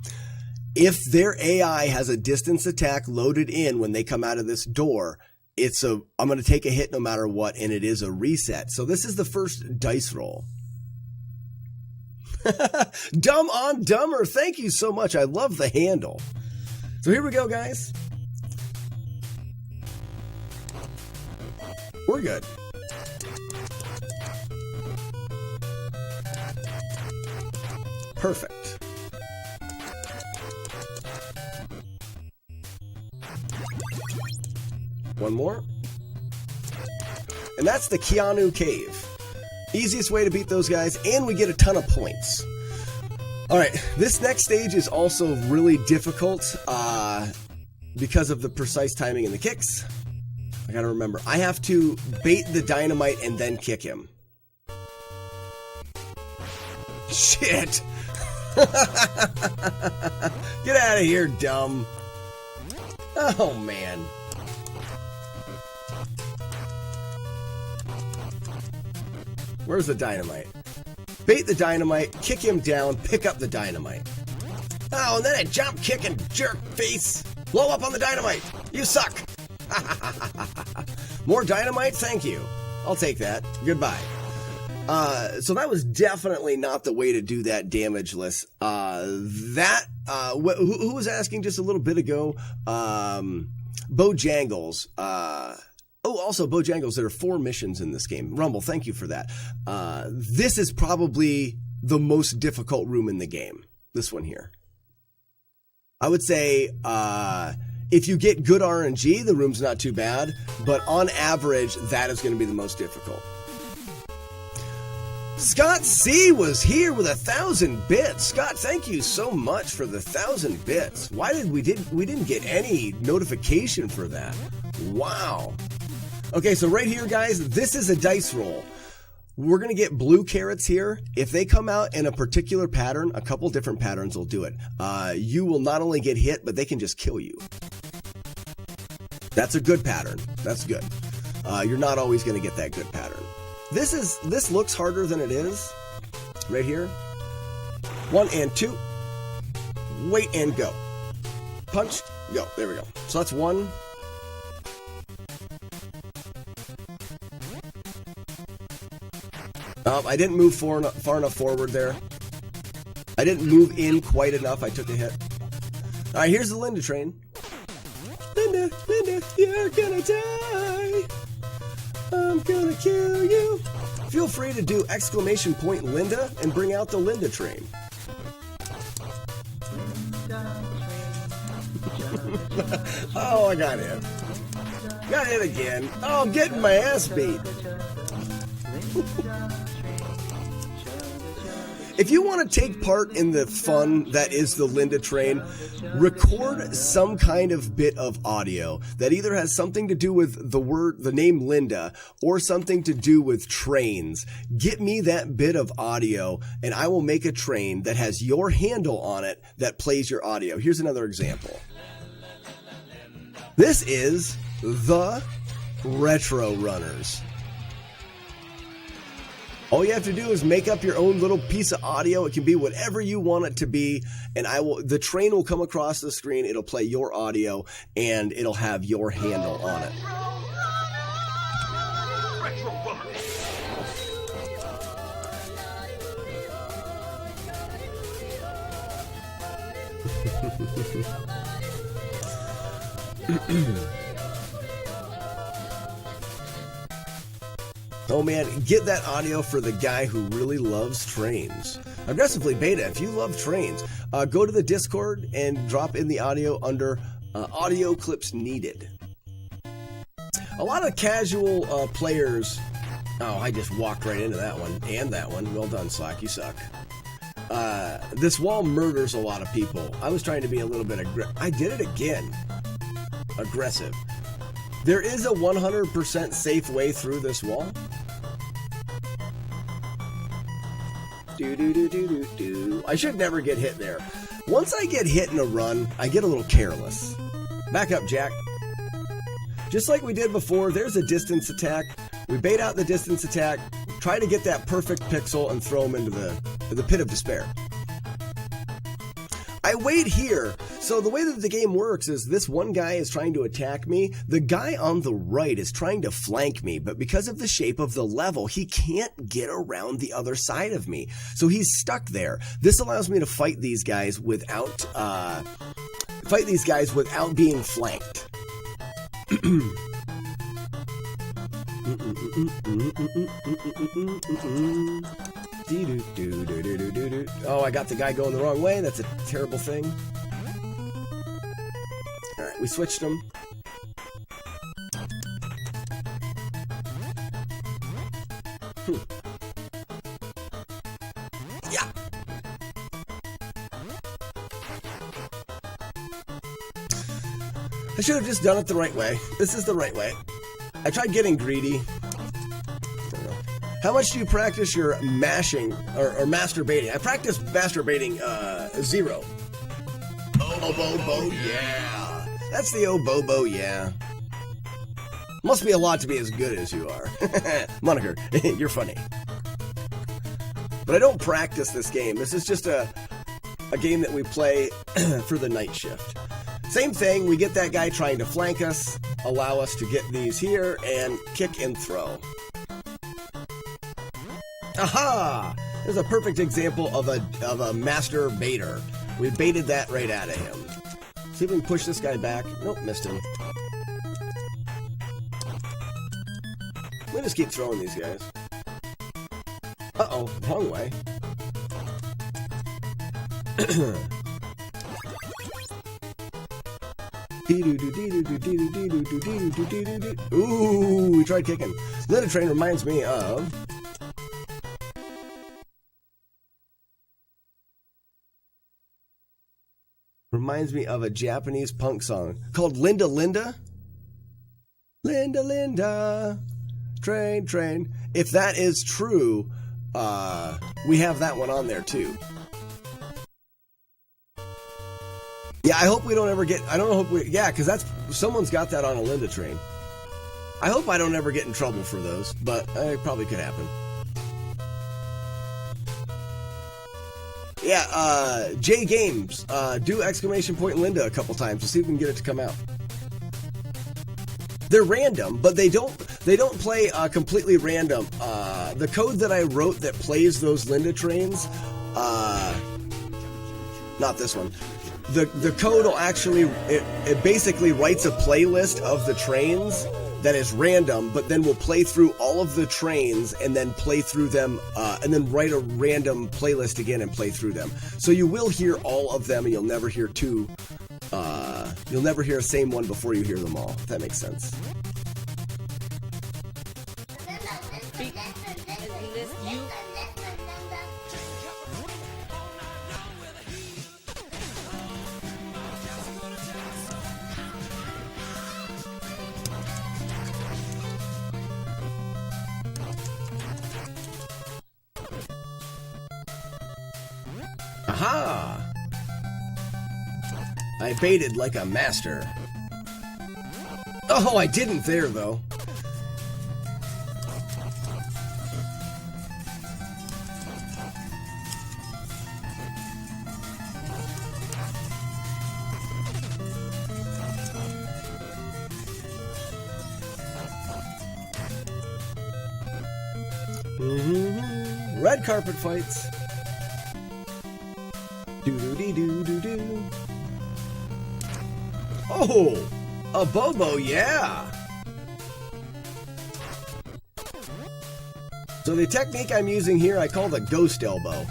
If their AI has a distance attack loaded in when they come out of this door, I'm going to take a hit no matter what, and it is a reset. So this is the first dice roll. Dumb on Dumber, thank you so much. I love the handle. So here we go, guys. We're good. Perfect. One more. And that's the Keanu Cave. Easiest way to beat those guys, and we get a ton of points. Alright, this next stage is also really difficult because of the precise timing in the kicks. I gotta remember, I have to bait the dynamite and then kick him. Shit! Get out of here, dumb. Oh, man. Where's the dynamite? Bait the dynamite, kick him down, pick up the dynamite. Oh, and then a jump, kick, and jerk face. Blow up on the dynamite. You suck. More dynamite? Thank you. I'll take that. Goodbye. So that was definitely not the way to do that damageless. Who was asking just a little bit ago? Bojangles. Also Bojangles, there are 4 missions in this game. Rumble, thank you for that. This is probably the most difficult room in the game. This one here. I would say, if you get good RNG, the room's not too bad, but on average, that is going to be the most difficult. Scott C was here with 1,000 bits. Scott, thank you so much for the 1,000 bits. Why did we didn't get any notification for that? Wow. Okay, so right here, guys, this is a dice roll. We're going to get blue carrots here. If they come out in a particular pattern, a couple different patterns will do it. You will not only get hit, but they can just kill you. That's a good pattern. That's good. You're not always going to get that good pattern. This looks harder than it is. Right here. 1 and 2. Wait and go. Punch. Go. There we go. So that's 1. I didn't move far enough forward there. I didn't move in quite enough. I took a hit. All right, here's the Linda train. Linda, Linda, you're gonna die. I'm gonna kill you. Feel free to do exclamation point Linda and bring out the Linda train. Oh, I got hit. Got hit again. Oh, I'm getting my ass beat. If you want to take part in the fun that is the Linda train, record some kind of bit of audio that either has something to do with the name Linda or something to do with trains. Get me that bit of audio and I will make a train that has your handle on it that plays your audio. Here's another example. This is the Retro Runners. All you have to do is make up your own little piece of audio. It can be whatever you want it to be, and the train will come across the screen, it'll play your audio, and it'll have your handle on it. Oh man, get that audio for the guy who really loves trains. Aggressively Beta, if you love trains, go to the Discord and drop in the audio under audio clips needed. A lot of casual players... Oh, I just walked right into that one and that one. Well done, Slack, you suck. This wall murders a lot of people. I was trying to be a little bit aggressive. I did it again. Aggressive. There is a 100% safe way through this wall. I should never get hit there. Once I get hit in a run, I get a little careless. Back up, Jack. Just like we did before, there's a distance attack. We bait out the distance attack, try to get that perfect pixel, and throw him into the pit of despair. I wait here. So the way that the game works is this one guy is trying to attack me. The guy on the right is trying to flank me, but because of the shape of the level, he can't get around the other side of me. So he's stuck there. This allows me to fight these guys without being flanked. Oh, I got the guy going the wrong way. That's a terrible thing. Alright, we switched them. Yeah. I should have just done it the right way. This is the right way. I tried getting greedy. How much do you practice your mashing or masturbating? I practice masturbating 0. Oh, Bobo, yeah. That's the oh, Bobo, yeah. Must be a lot to be as good as you are. Moniker, you're funny. But I don't practice this game. This is just a game that we play for the night shift. Same thing, we get that guy trying to flank us, allow us to get these here, and kick and throw. Aha! There's a perfect example of a master baiter. We baited that right out of him. See if we can push this guy back. Nope, missed him. We'll just keep throwing these guys. Uh-oh, wrong way. Ooh, we tried kicking. Linda Train reminds me of... Reminds me of a Japanese punk song called Linda Linda. Linda Linda. Train, train. If that is true, we have that one on there too. Yeah, I hope we don't ever get, yeah, because that's, someone's got that on a Linda Train. I hope I don't ever get in trouble for those, but it probably could happen. Yeah, J Games, do exclamation point Linda a couple times to see if we can get it to come out. They're random, but they don't play completely random. The code that I wrote that plays those Linda trains, not this one. The code will actually, it basically writes a playlist of the trains that is random, but then we'll play through all of the trains and then play through them, and then write a random playlist again and play through them. So you will hear all of them, and you'll never hear you'll never hear the same one before you hear them all, if that makes sense. Aha! I baited like a master. Oh, I didn't there, though. Red carpet fights. Do-do-dee-do-do-do. Oh, a Bobo, yeah. So the technique I'm using here, I call the ghost elbow.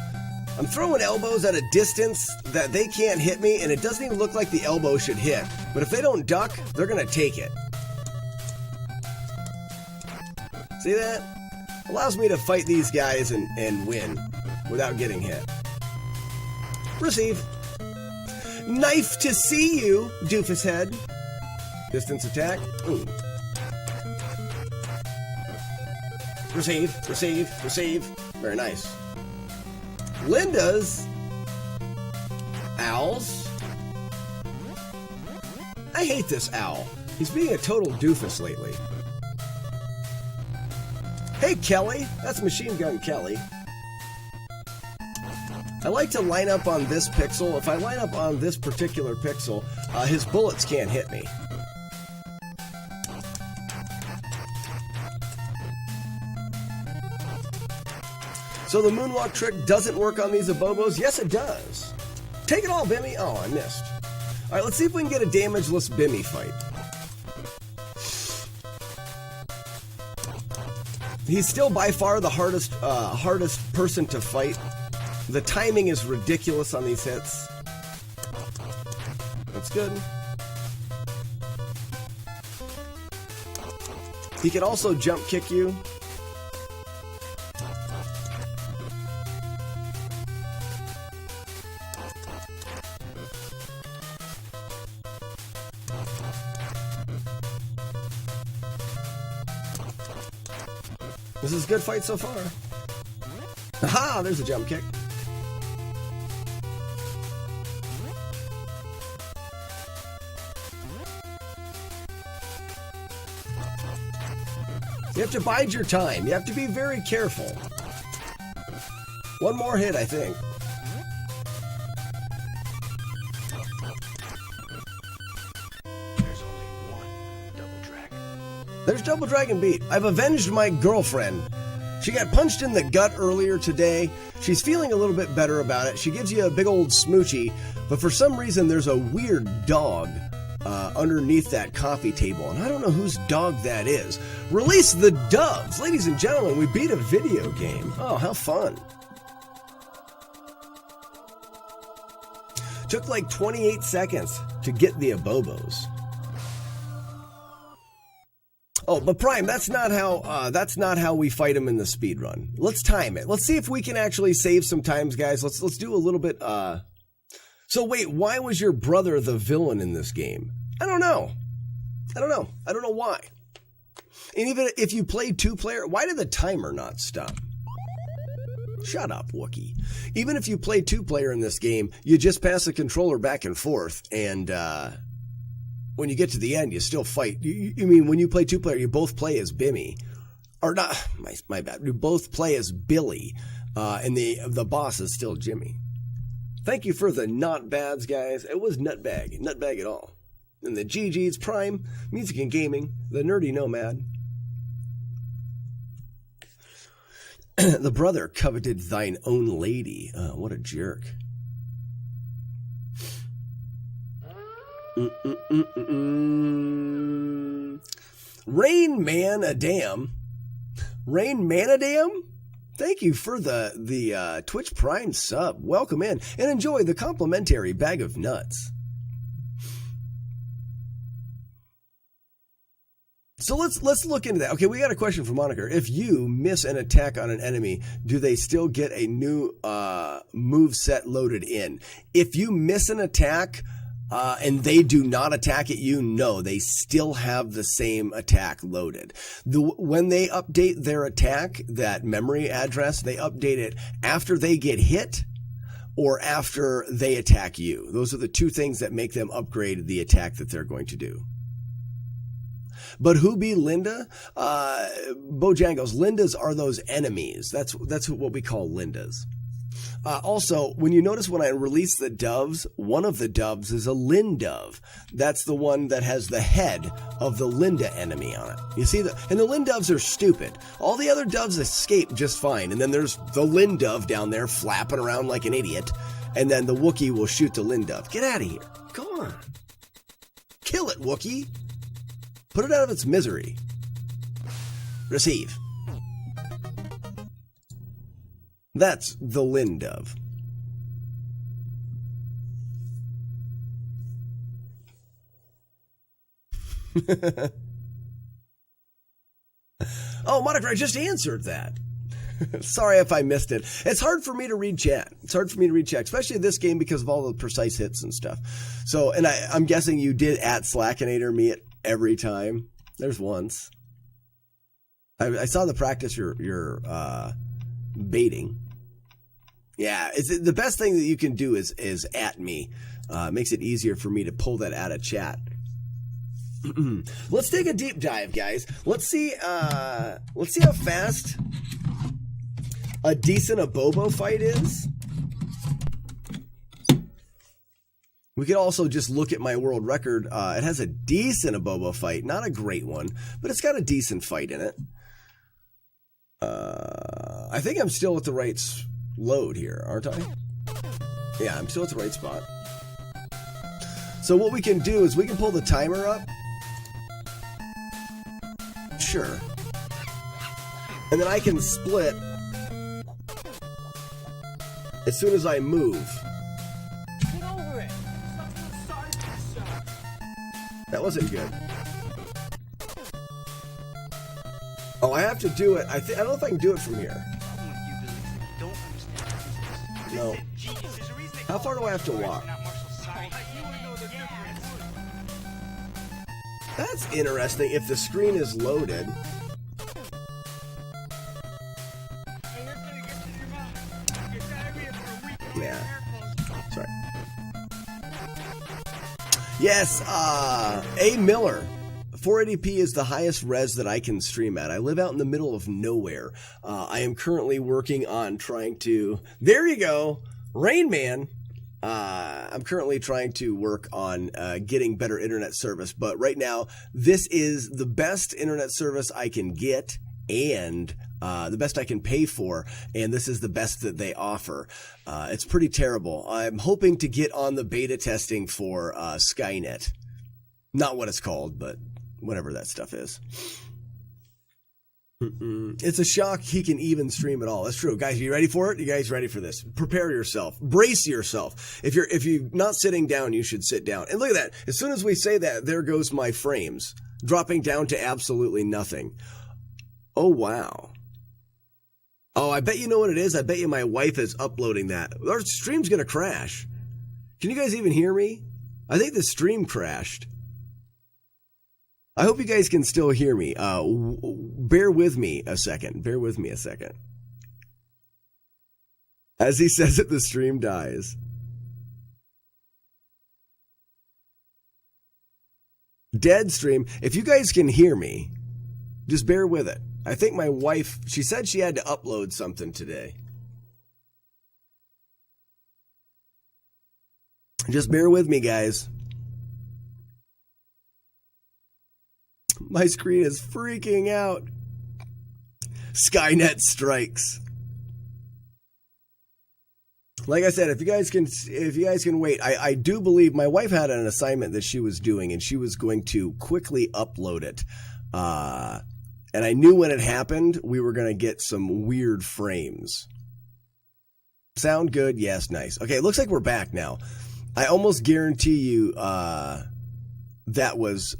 I'm throwing elbows at a distance that they can't hit me, and it doesn't even look like the elbow should hit. But if they don't duck, they're gonna take it. See that? Allows me to fight these guys and win without getting hit. Receive. Knife to see you, doofus head. Distance attack. Ooh. Receive, receive, receive. Very nice. Linda's. Owls. I hate this owl. He's being a total doofus lately. Hey, Kelly. That's Machine Gun Kelly. I like to line up on this pixel. If I line up on this particular pixel, his bullets can't hit me. So the moonwalk trick doesn't work on these Abobos? Yes, it does. Take it all, Bimmy. Oh, I missed. All right, let's see if we can get a damageless Bimmy fight. He's still by far the hardest person to fight. The timing is ridiculous on these hits. That's good. He can also jump kick you. This is a good fight so far. Aha! There's a jump kick. You have to bide your time. You have to be very careful. One more hit, I think. There's only one double dragon. There's Double Dragon Beat. I've avenged my girlfriend. She got punched in the gut earlier today. She's feeling a little bit better about it. She gives you a big old smoochie, but for some reason there's a weird dog underneath that coffee table, and I don't know whose dog that is. Release the doves! Ladies and gentlemen, we beat a video game. Oh, how fun. Took like 28 seconds to get the abobos. Oh, but Prime, that's not how we fight him in the speed run. Let's time it. Let's see if we can actually save some times, guys. Let's do a little bit. So wait, why was your brother the villain in this game? I don't know. I don't know why. And even if you play 2-player, why did the timer not stop? Shut up, Wookie. Even if you play 2-player in this game, you just pass the controller back and forth, and when you get to the end, you still fight. You mean when you play 2-player, you both play as Bimmy, or not? My bad. You both play as Billy, and the boss is still Jimmy. Thank you for the not bads, guys. It was nutbag at all. And the GG's Prime, Music and Gaming, the Nerdy Nomad. The brother coveted thine own lady. What a jerk. Rain Man a Dam. Rain Man a Dam? Thank you for the Twitch Prime sub. Welcome in and enjoy the complimentary bag of nuts. So let's look into that. Okay, we got a question from Moniker. If you miss an attack on an enemy, do they still get a new move set loaded in? If you miss an attack and they do not attack at you, no, they still have the same attack loaded. When they update their attack, that memory address, they update it after they get hit or after they attack you. Those are the two things that make them upgrade the attack that they're going to do. But who be Linda? Bojangles. Lindas are those enemies. That's what we call Lindas. Also, when you notice when I release the doves, one of the doves is a Lindove. That's the one that has the head of the Linda enemy on it. You see and the Lindoves are stupid. All the other doves escape just fine. And then there's the Lindove down there flapping around like an idiot. And then the Wookiee will shoot the Lindove. Get out of here. Go on. Kill it, Wookiee. Put it out of its misery. Receive. That's the Lindove. Oh, Monica, I just answered that. Sorry if I missed it. It's hard for me to read chat. Especially this game because of all the precise hits and stuff. So, and I'm guessing you did at Slackanater me it every time. There's once. I saw the practice you're baiting. Yeah, the best thing that you can do is at me. It makes it easier for me to pull that out of chat. Let's take a deep dive, guys. Let's see how fast a decent Abobo fight is. We could also just look at my world record. It has a decent Abobo fight, not a great one, but it's got a decent fight in it. I think I'm still at the right load here, aren't I? Yeah, I'm still at the right spot. So what we can do is we can pull the timer up. Sure. And then I can split as soon as I move. Get over it. That wasn't good. Oh, I have to do it. I don't know if I can do it from here. No. How far do I have to walk? That's interesting. If the screen is loaded. Yes, A. Miller. 480p is the highest res that I can stream at. I live out in the middle of nowhere. I am currently working on trying to... There you go! Rain Man! I'm currently trying to work on getting better internet service, but right now, this is the best internet service I can get and the best I can pay for, and this is the best that they offer. It's pretty terrible. I'm hoping to get on the beta testing for Skynet. Not what it's called, but whatever that stuff is. It's a shock he can even stream at all. That's true. Guys, are you ready for it? You guys ready for this? Prepare yourself. Brace yourself. If you're not sitting down, you should sit down. And look at that. As soon as we say that, there goes my frames, dropping down to absolutely nothing. Oh, wow. Oh, I bet you know what it is. I bet you my wife is uploading that. Our stream's going to crash. Can you guys even hear me? I think the stream crashed. I hope you guys can still hear me. Bear with me a second. Bear with me a second. As he says it, the stream dies. Dead stream. If you guys can hear me, just bear with it. I think my wife, she said she had to upload something today. Just bear with me, guys. My screen is freaking out. Skynet strikes. Like I said, if you guys can wait, I do believe my wife had an assignment that she was doing, and she was going to quickly upload it. And I knew when it happened, we were going to get some weird frames. Sound good? Yes, nice. Okay, it looks like we're back now. I almost guarantee you that was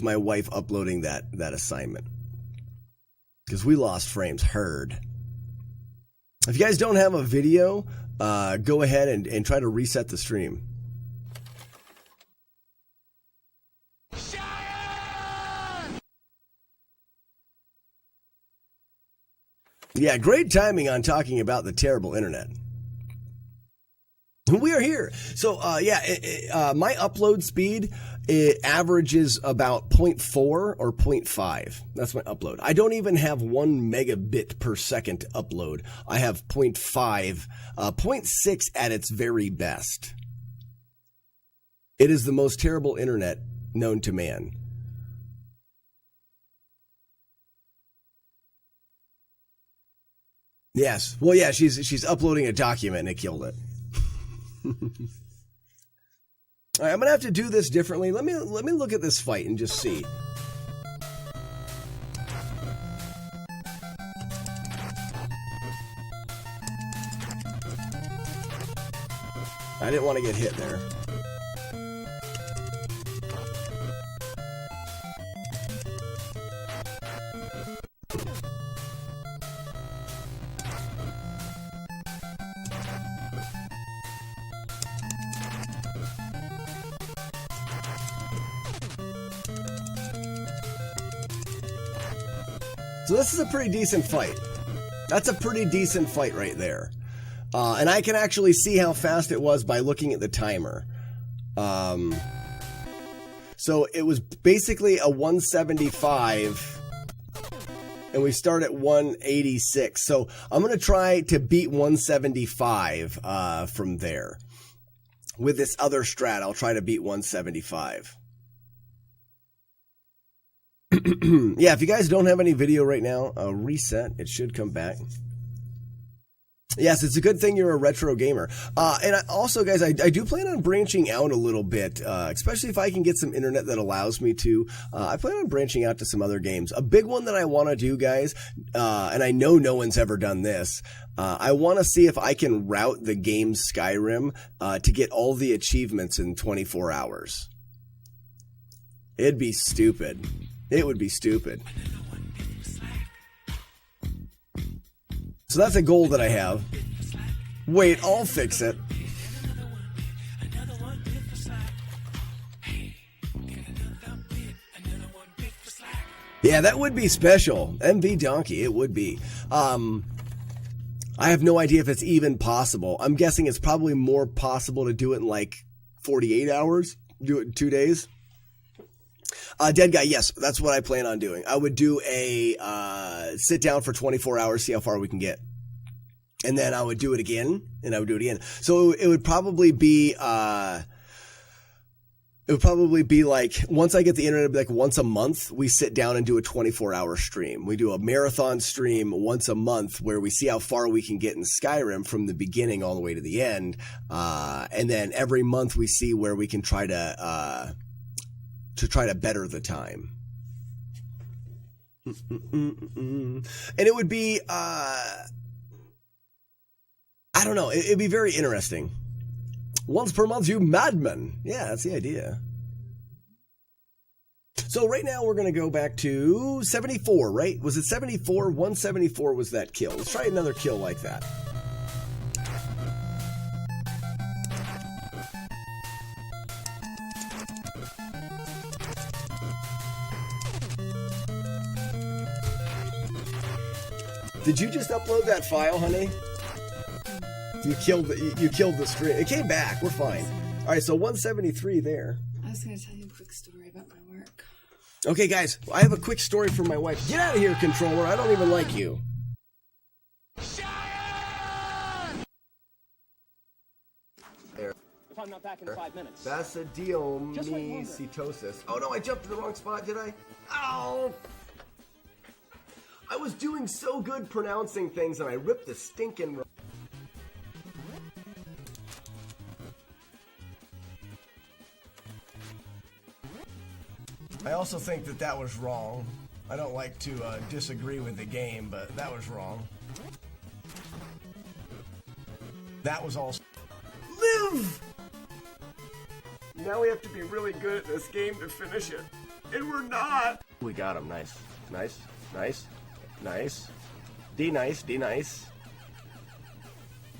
my wife uploading that assignment. Because we lost frames. Heard. If you guys don't have a video, go ahead and try to reset the stream. Yeah, great timing on talking about the terrible internet. We are here. So, my upload speed, it averages about 0.4 or 0.5. That's my upload. I don't even have 1 megabit per second upload. I have 0.5, 0.6 at its very best. It is the most terrible internet known to man. Yes. Well, yeah, she's uploading a document and it killed it. All right, I'm gonna have to do this differently. Let me look at this fight and just see. I didn't want to get hit there. So this is a pretty decent fight. That's a pretty decent fight right there. And I can actually see how fast it was by looking at the timer. So it was basically a 175, and we start at 186. So I'm going to try to beat 175 from there. With this other strat, I'll try to beat 175. Yeah, if you guys don't have any video right now, reset. It should come back. Yes, it's a good thing you're a retro gamer. And also, guys, I do plan on branching out a little bit, especially if I can get some internet that allows me to. I plan on branching out to some other games. A big one that I want to do, guys, and I know no one's ever done this, I want to see if I can route the game Skyrim to get all the achievements in 24 hours. It'd be stupid. It would be stupid. So that's a goal that I have. Wait, I'll fix it. Yeah, that would be special. MV Donkey, it would be. I have no idea if it's even possible. I'm guessing it's probably more possible to do it in like 48 hours, do it in 2 days. Dead Guy, yes, that's what I plan on doing. I would do a sit down for 24 hours, see how far we can get. And then I would do it again, and I would do it again. So it would probably be like, once I get the internet, it'd be like once a month, we sit down and do a 24-hour stream. We do a marathon stream once a month where we see how far we can get in Skyrim from the beginning all the way to the end. And then every month we see where we can try to better the time. And it would be, I don't know. It'd be very interesting. Once per month, you madman. Yeah, that's the idea. So right now we're going to go back to 74, right? Was it 74? 174 was that kill. Let's try another kill like that. Did you just upload that file, honey? You killed the stream. It came back. We're fine. All right, so 173 there. I was going to tell you a quick story about my work. Okay, guys, I have a quick story for my wife. Get out of here, controller. I don't even like you. If I'm not back in 5 minutes. Basidiomycetosis. Oh no, I jumped to the wrong spot, did I? Ow! I was doing so good pronouncing things and I ripped the stinking... I also think that was wrong. I don't like to disagree with the game, but that was wrong. That was also... Live! Now we have to be really good at this game to finish it. And we're not! We got him. Nice. Nice. Nice. Nice. D-nice. D-nice.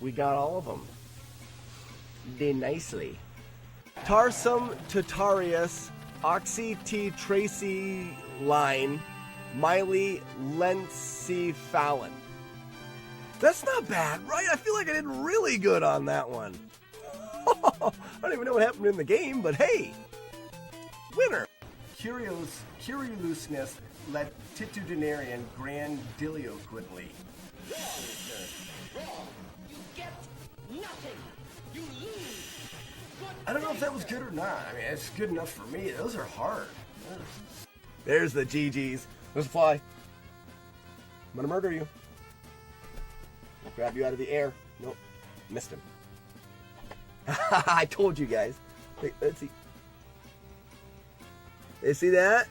We got all of them. D-nicely. Tarsum Titarius... Oxy T. Tracy Line, Miley Lencephalon. That's not bad, right? I feel like I did really good on that one. I don't even know what happened in the game, but hey, winner. Curiousness latitudinarian grandilioquidly. You get nothing. You lose. I don't know if that was good or not. I mean, it's good enough for me. Those are hard. There's the GGs. There's a fly. I'm gonna murder you. Grab you out of the air. Nope. Missed him. I told you guys. Wait, let's see. You see that?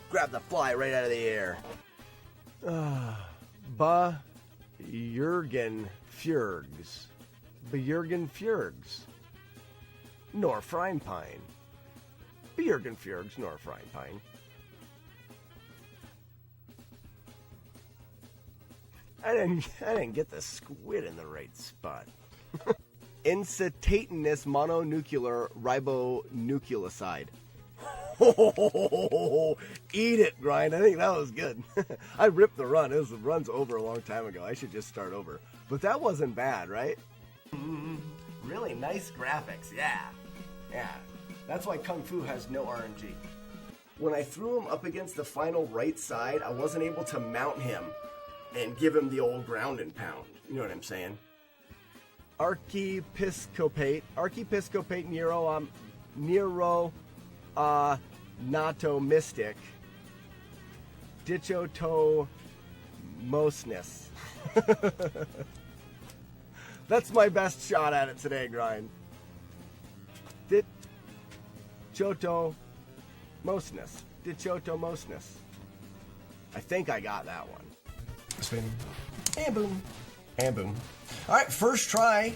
Grab the fly right out of the air. Björgen Fjörgs. Björgen Fjörgs. Nor Frying Pine. Björgen Fjörgs nor Frying Pine. I didn't get the squid in the right spot. Incitatinous mononuclear ribonucleoside. Eat it, Grind. I think that was good. I ripped the run. The run's over a long time ago. I should just start over. But that wasn't bad, right? Really nice graphics, yeah. Yeah. That's why Kung Fu has no RNG. When I threw him up against the final right side, I wasn't able to mount him and give him the old ground and pound. You know what I'm saying? Archiepiscopate Nero Nato Mystic Dichotomosness. That's my best shot at it today, Grind. Dichotomosness. I think I got that one. Spin. And boom. And boom. Alright, first try.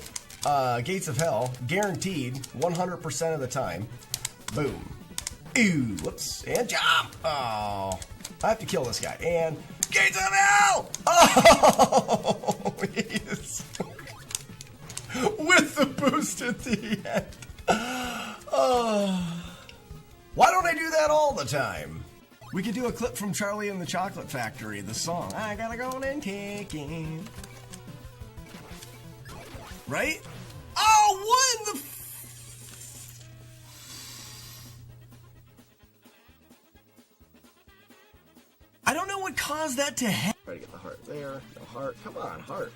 Gates of Hell. Guaranteed. 100% of the time. Boom. Ooh. Whoops. And jump. Oh. I have to kill this guy. And Gates of Hell! Oh! Yes. With the boost at the end. Oh. Why don't I do that all the time? We could do a clip from Charlie and the Chocolate Factory, the song. I gotta go and kick in. Right? Oh, what in the pause that to hell? Try to get the heart there. No heart. Come on, heart.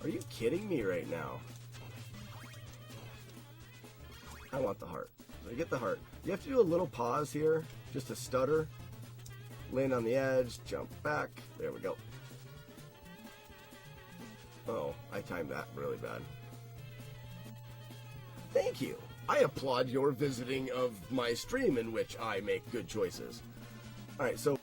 Are you kidding me right now? I want the heart. So get the heart. You have to do a little pause here, just to stutter. Land on the edge, jump back. There we go. Oh, I timed that really bad. Thank you. I applaud your visiting of my stream in which I make good choices. Alright, so...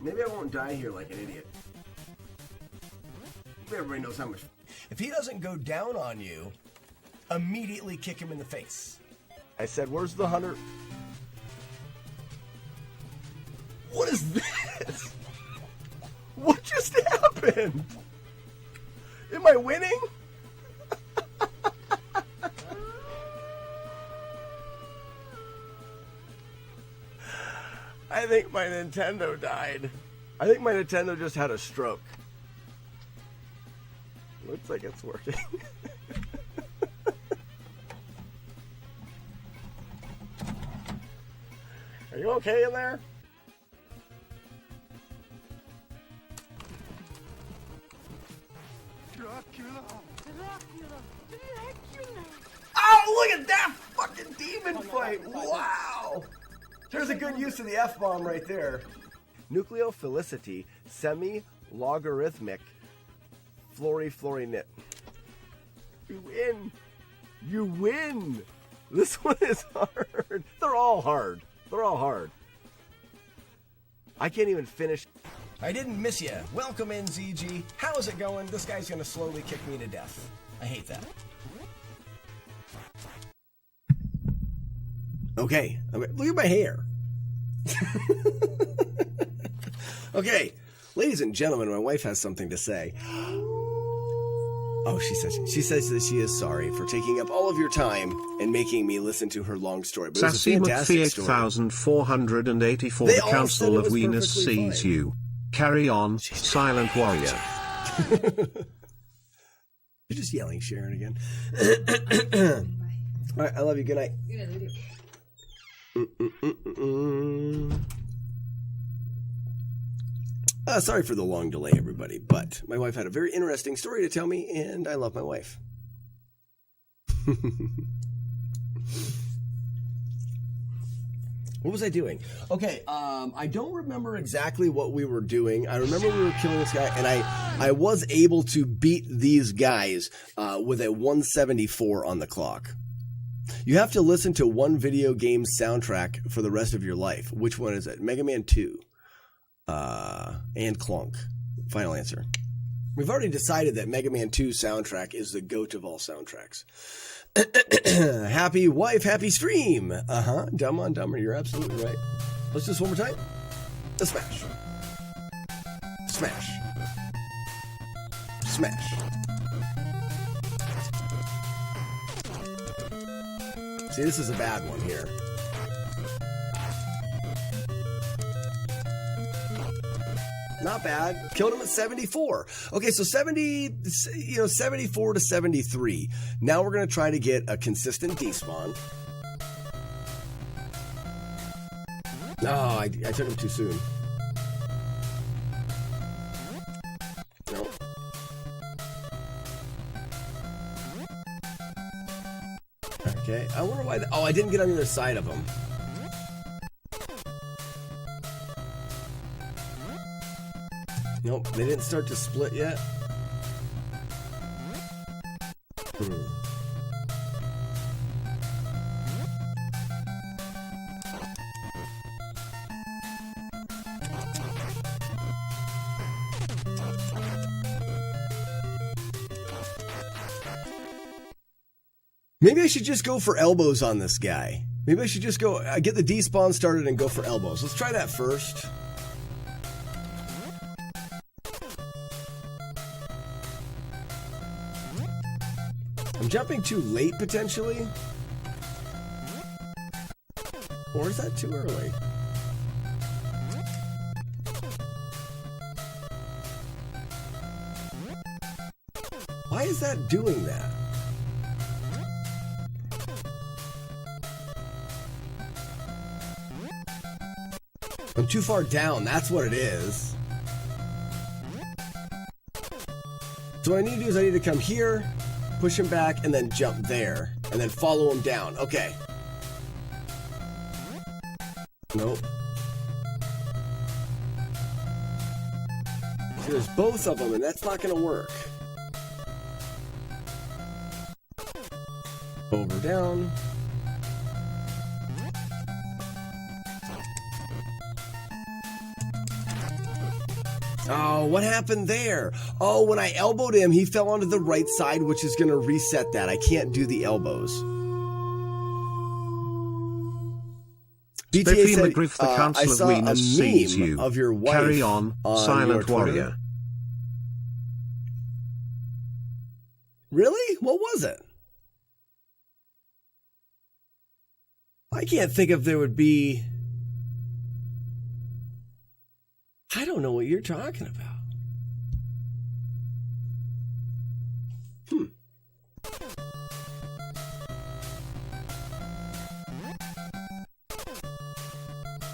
Maybe I won't die here like an idiot. Everybody knows how much... If he doesn't go down on you, immediately kick him in the face. I said, where's the hunter? What is this? What just happened? Am I winning? I think my Nintendo died. I think my Nintendo just had a stroke. Looks like it's working. Are you okay in there? Oh, look at that fucking demon fight! Wow! There's a good use of the F-bomb right there. Nucleophilicity, semi-logarithmic, flory-nit. You win! You win! This one is hard. They're all hard. They're all hard. I can't even finish. I didn't miss you. Welcome in, ZG. How's it going? This guy's gonna slowly kick me to death. I hate that. Okay. Look at my hair. Okay. Ladies and gentlemen, my wife has something to say. Oh, she says that she is sorry for taking up all of your time and making me listen to her long story. But it was a fantastic story. 8484, the Council of Venus sees fine. you. Carry on, Silent Warrior. You're just yelling, Sharon, again. All right, I love you. Good night. Sorry for the long delay, everybody, but my wife had a very interesting story to tell me, and I love my wife. What was I doing? Okay, I don't remember exactly what we were doing. I remember we were killing this guy, and I was able to beat these guys with a 174 on the clock. You have to listen to one video game soundtrack for the rest of your life. Which one is it? Mega Man 2. And Clunk. Final answer. We've already decided that Mega Man 2 soundtrack is the GOAT of all soundtracks. Happy wife, happy stream. Dumb on Dumber, you're absolutely right. Let's do this one more time. A smash. Smash. Smash. See, this is a bad one here. Not bad. Killed him at 74. Okay, so 74 to 73. Now we're going to try to get a consistent despawn. No, I took him too soon. Nope. Okay, I wonder why... Oh, I didn't get on the other side of him. Nope, they didn't start to split yet. Maybe I should just go for elbows on this guy. Maybe I should just go get the despawn started and go for elbows. Let's try that first. I'm jumping too late, potentially? Or is that too early? Why is that doing that? I'm too far down, that's what it is. So what I need to do is I need to come here, push him back, and then jump there. And then follow him down. Okay. Nope. See, there's both of them, and that's not going to work. Over, down. Oh, what happened there? Oh, when I elbowed him, he fell onto the right side, which is going to reset that. I can't do the elbows. Spiffy said, McGriff, the Council I of saw Venus sees a meme you. of your wife Carry on, Silent Warrior. Really? What was it? I can't think if there would be... I don't know what you're talking about.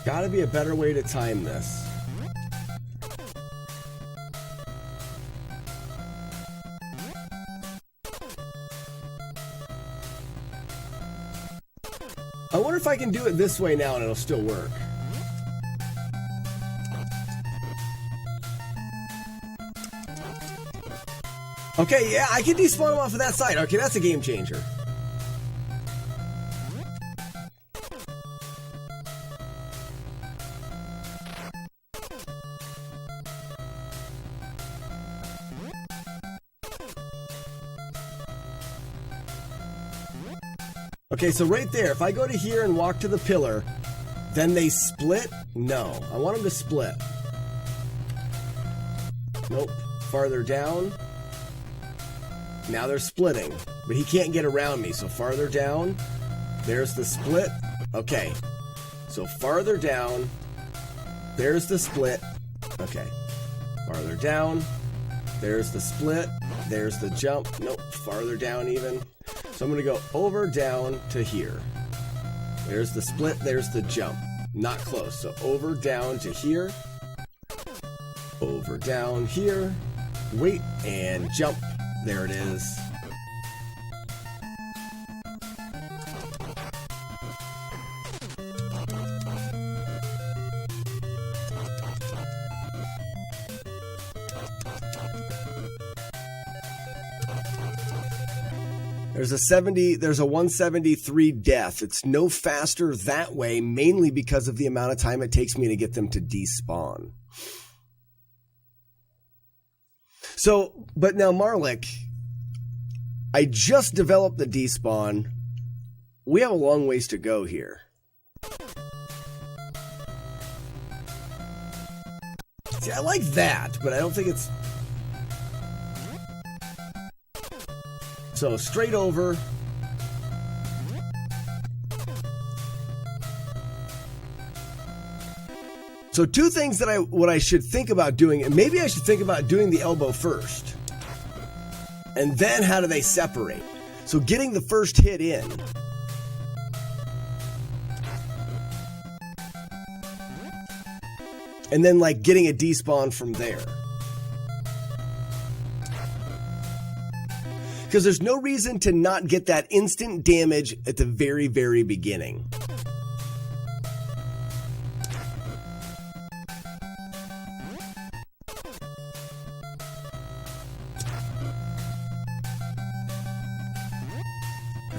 Gotta be a better way to time this. I wonder if I can do it this way now and it'll still work. Okay, yeah, I can despawn him off of that side. Okay, that's a game changer. Okay, so right there, if I go to here and walk to the pillar, then they split? No, I want them to split. Nope, farther down. Now they're splitting, but he can't get around me, so farther down, there's the split. Okay, so farther down, there's the split. Okay, farther down, there's the split, there's the jump. Nope, farther down even. So I'm going to go over, down to here. There's the split, there's the jump. Not close, so over, down to here. Over, down, here. Wait, and jump. There it is. There's a 173 death. It's no faster that way, mainly because of the amount of time it takes me to get them to despawn. So, but now Marlik, I just developed the despawn. We have a long ways to go here. See, I like that, but I don't think it's... So, straight over. So two things that what I should think about doing, and maybe I should think about doing the elbow first. And then how do they separate? So getting the first hit in. And then like getting a despawn from there. Because there's no reason to not get that instant damage at the very, very beginning.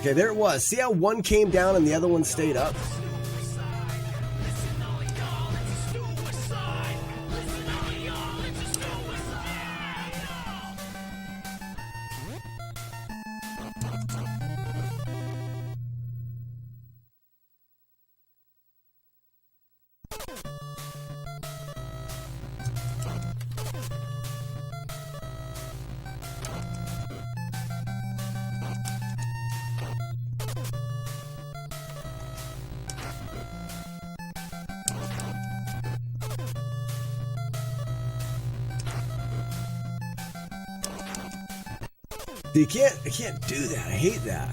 Okay, there it was. See how one came down and the other one stayed up? You can't, I can't do that. I hate that.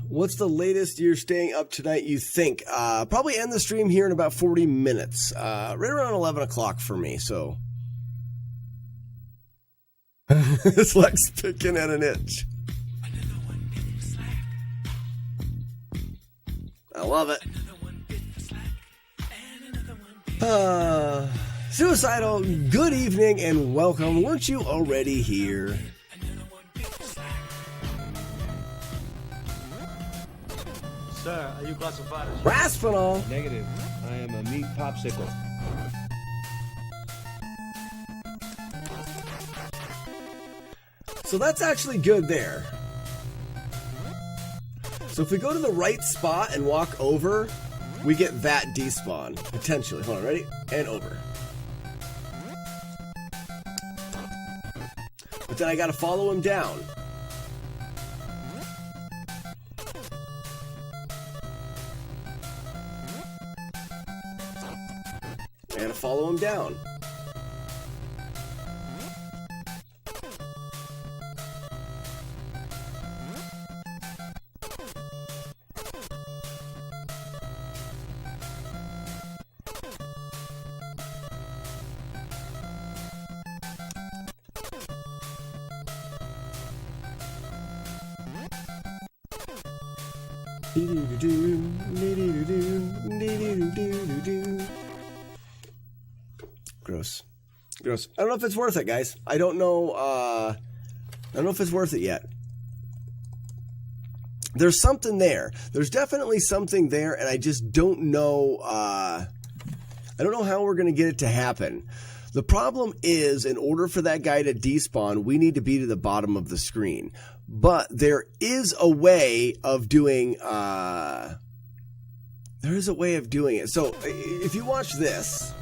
What's the latest you're staying up tonight, you think? Probably end the stream here in about 40 minutes. Right around 11 o'clock for me, so. It's like picking at an itch. I love it. Suicidal, good evening and welcome. Weren't you already here? Sir, are you classified as Raspinol. Negative. I am a meat popsicle. So that's actually good there. So if we go to the right spot and walk over, we get that despawn, potentially. Hold on, ready? And over. But then I gotta follow him down. I gotta follow him down. Gross. Gross. I don't know if it's worth it, guys. I don't know if it's worth it yet. There's something there. There's definitely something there, and I just don't know I don't know how we're going to get it to happen. The problem is, in order for that guy to despawn, we need to be to the bottom of the screen. But there is a way of doing it. So if you watch this,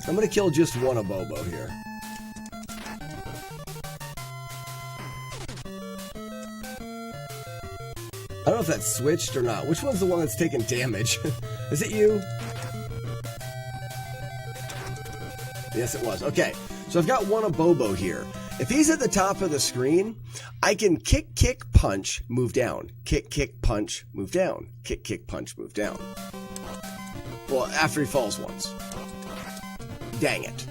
I'm going to kill just one Abobo here. I don't know if that's switched or not. Which one's the one that's taking damage? Is it you? Yes, it was. Okay, so I've got one Abobo here. If he's at the top of the screen, I can kick, kick, punch, move down. Kick, kick, punch, move down. Kick, kick, punch, move down. Well, after he falls once. Dang it.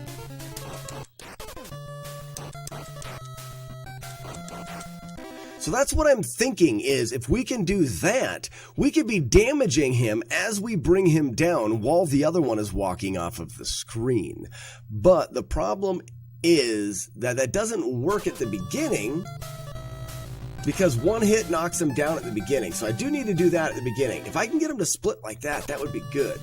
So that's what I'm thinking is if we can do that, we could be damaging him as we bring him down while the other one is walking off of the screen. But the problem is that doesn't work at the beginning because one hit knocks him down at the beginning. So I do need to do that at the beginning. If I can get him to split like that, that would be good.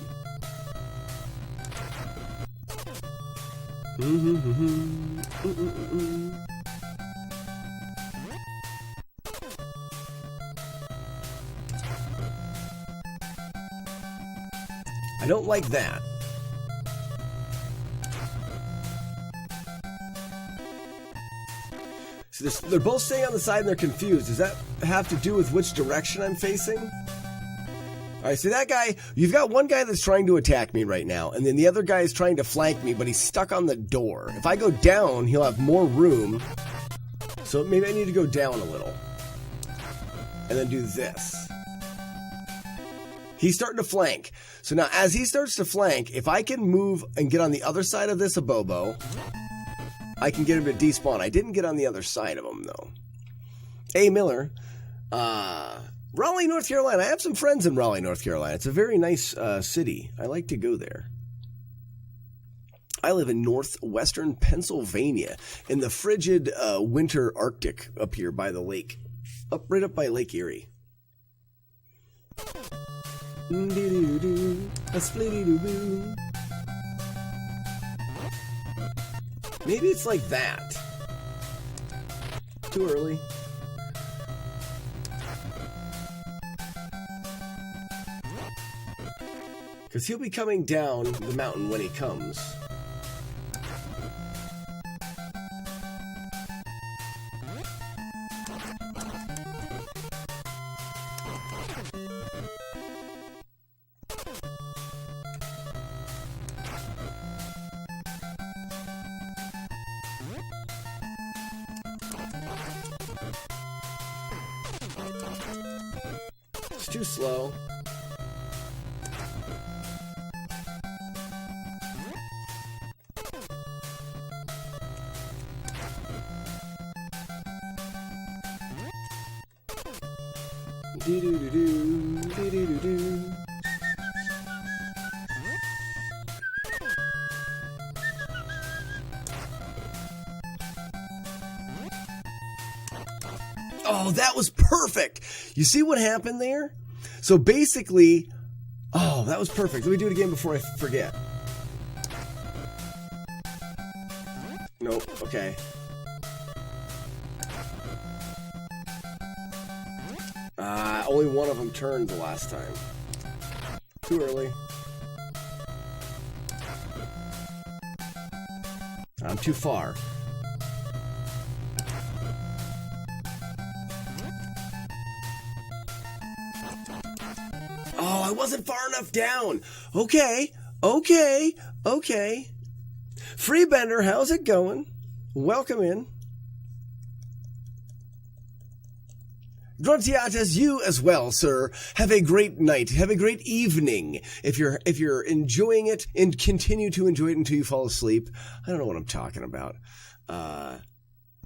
I don't like that. So they're both staying on the side and they're confused. Does that have to do with which direction I'm facing? All right, so that guy, you've got one guy that's trying to attack me right now, and then the other guy is trying to flank me, but he's stuck on the door. If I go down, he'll have more room. So maybe I need to go down a little. And then do this. He's starting to flank. So now as he starts to flank, if I can move and get on the other side of this Abobo, I can get him to despawn. I didn't get on the other side of him, though. A. Miller, Raleigh, North Carolina. I have some friends in Raleigh, North Carolina. It's a very nice city. I like to go there. I live in northwestern Pennsylvania in the frigid winter Arctic up here by the lake. Right up by Lake Erie. Maybe it's like that. Too early. Because he'll be coming down the mountain when he comes. It's too slow. Do-do-do-do, do-do-do-do. Oh, that was perfect. You see what happened there? So basically, oh, that was perfect. Let me do it again before I forget. Nope, okay. Only one of them turned the last time. Too early. I'm too far. Oh, I wasn't far enough down. Okay. Freebender, how's it going? Welcome in. Gruntiatas, you as well, sir. Have a great night. Have a great evening. If you're enjoying it, and continue to enjoy it until you fall asleep. I don't know what I'm talking about. I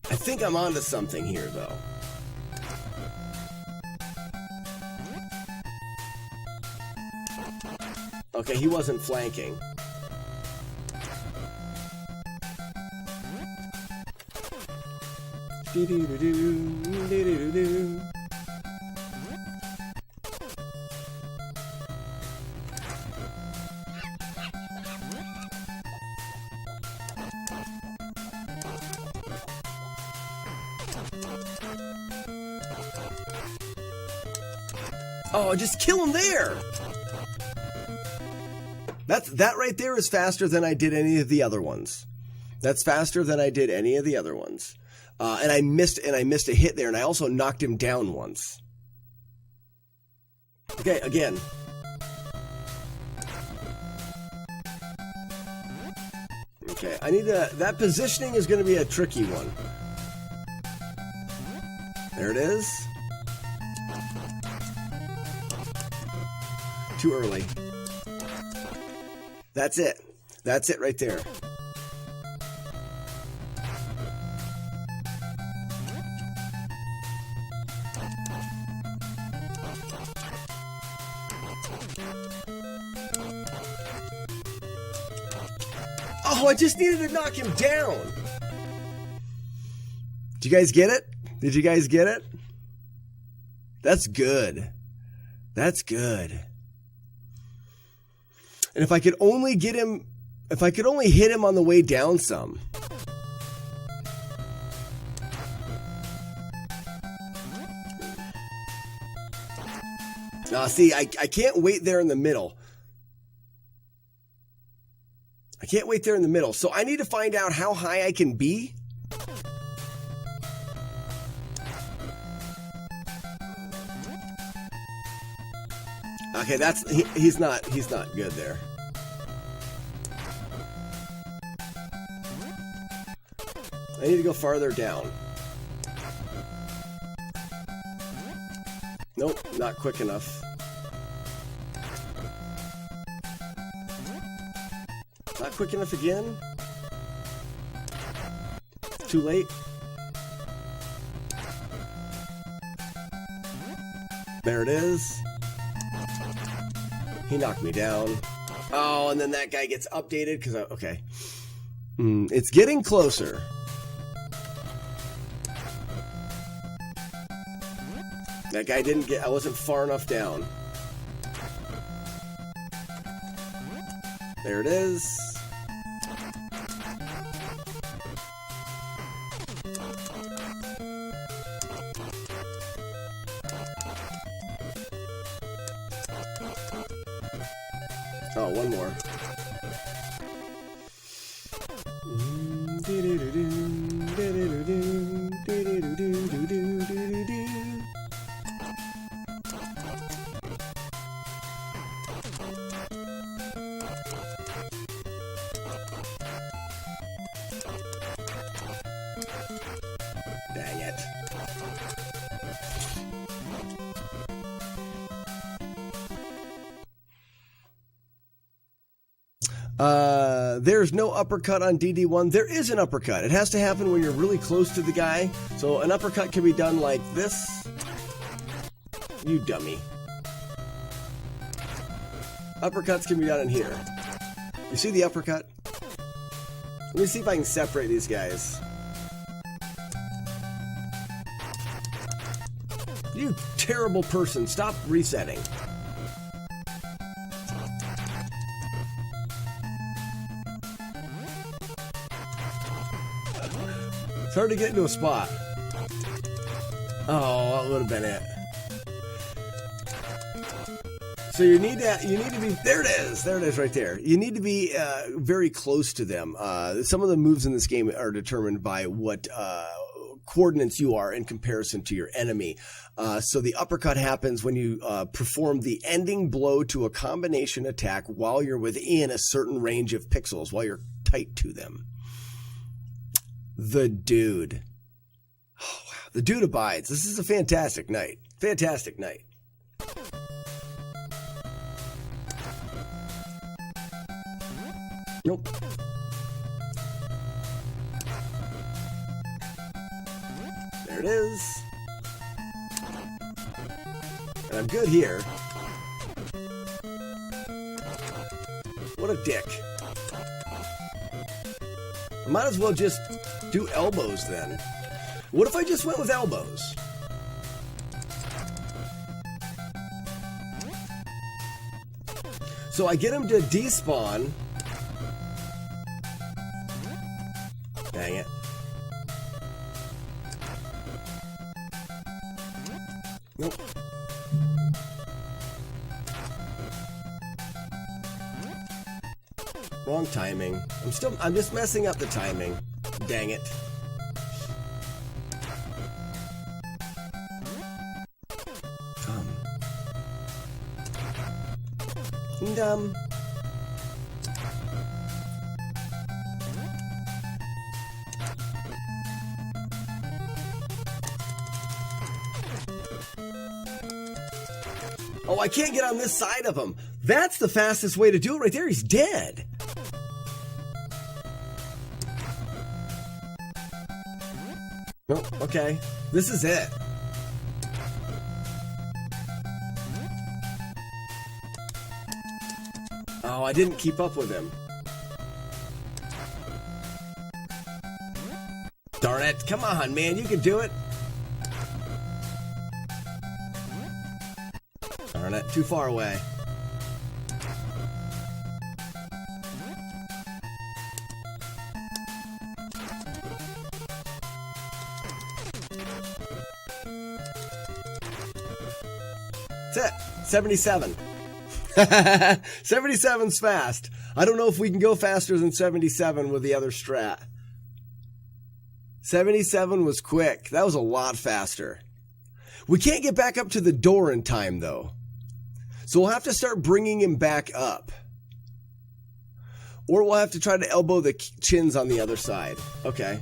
think I'm onto something here, though. Okay, he wasn't flanking. Do-do-do-do, oh, just kill him there! That right there is faster than I did any of the other ones. That's faster than I did any of the other ones. And I missed a hit there, and I also knocked him down once. Okay, again. Okay, I need that positioning is going to be a tricky one. There it is. Too early. That's it. That's it right there. Oh, I just needed to knock him down. Did you guys get it? Did you guys get it? That's good. That's good. And if I could only get him, if I could only hit him on the way down some. See, I can't wait there in the middle. I can't wait there in the middle. So I need to find out how high I can be. Okay, he's not good there. I need to go farther down. Nope, not quick enough. Not quick enough again. Too late. There it is. He knocked me down. Oh, and then that guy gets updated because okay. It's getting closer. That guy didn't get, I wasn't far enough down. There it is. Oh, Oh, one more. Dang it. There's no uppercut on DD1. There is an uppercut. It has to happen when you're really close to the guy. So an uppercut can be done like this. You dummy. Uppercuts can be done in here. You see the uppercut? Let me see if I can separate these guys. You terrible person. Stop resetting. It's hard to get into a spot. Oh, that would have been it. So you need to be, there it is right there. You need to be very close to them. Some of the moves in this game are determined by what coordinates you are in comparison to your enemy. So the uppercut happens when you perform the ending blow to a combination attack while you're within a certain range of pixels, while you're tight to them. The dude. Oh, wow. The dude abides. This is a fantastic night. Fantastic night. Nope. There it is. And I'm good here. What a dick. I might as well just do elbows then. What if I just went with elbows? So I get him to despawn. Dang it. Nope. Wrong timing. I'm just messing up the timing. Dang it. Come. Dumb. Oh, I can't get on this side of him. That's the fastest way to do it right there. He's dead. Oh, okay. This is it. Oh, I didn't keep up with him. Darn it. Come on, man. You can do it. Darn it. Too far away. That's it. 77. 77's fast. I don't know if we can go faster than 77 with the other strat. 77 was quick. That was a lot faster. We can't get back up to the door in time, though. So we'll have to start bringing him back up. Or we'll have to try to elbow the chins on the other side. Okay.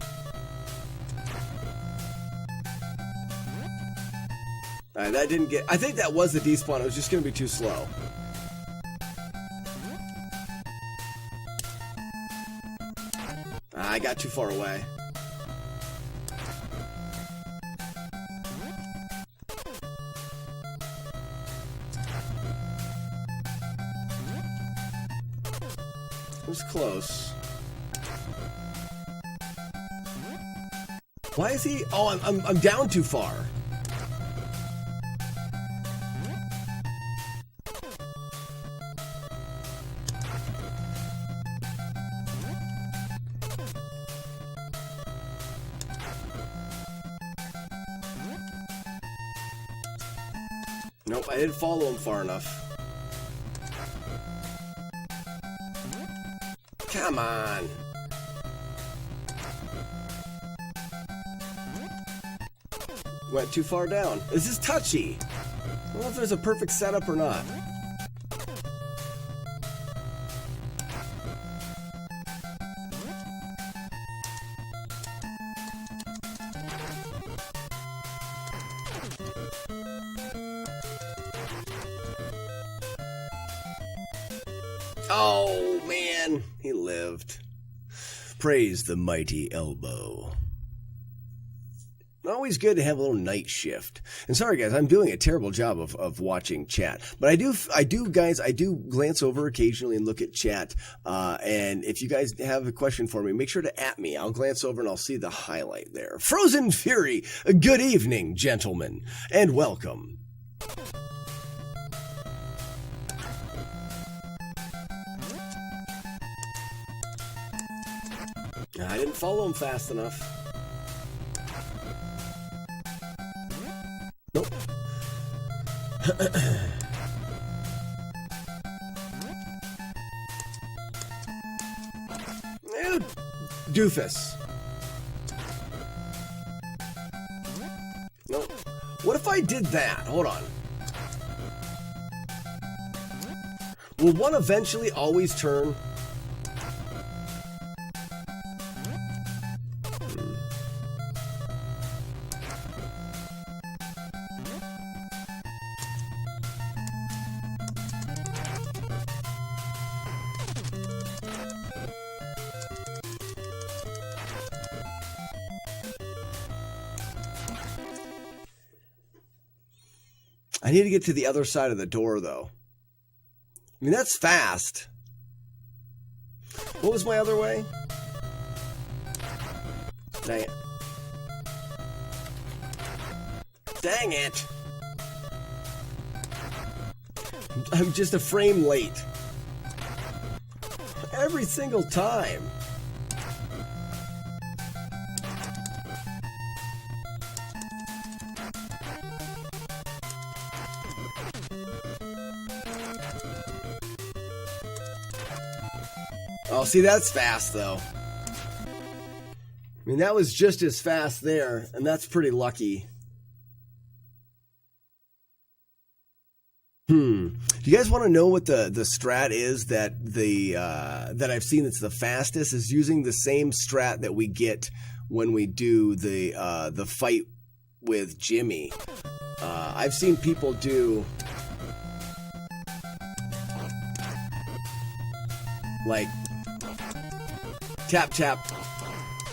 Alright, that didn't get... I think that was the despawn. It was just going to be too slow. I got too far away. It was close. Why is he... Oh, I'm down too far. Nope, I didn't follow him far enough. Come on. Went too far down. This is touchy. I don't know if there's a perfect setup or not. Oh, man. He lived. Praise the mighty elbow. Always good to have a little night shift. And sorry, guys, I'm doing a terrible job of watching chat. But I do, guys, I do glance over occasionally and look at chat. And if you guys have a question for me, make sure to @ me. I'll glance over and I'll see the highlight there. Frozen Fury, good evening, gentlemen, and welcome. I didn't follow him fast enough. Nope. Doofus. Nope. What if I did that? Hold on. Will one eventually always turn? I need to get to the other side of the door, though. I mean, that's fast. What was my other way? Dang it. Dang it. I'm just a frame late. Every single time. Oh, see, that's fast, though. I mean, that was just as fast there, and that's pretty lucky. Do you guys want to know what the strat is that that I've seen that's the fastest? Is using the same strat that we get when we do the fight with Jimmy. I've seen people do like tap tap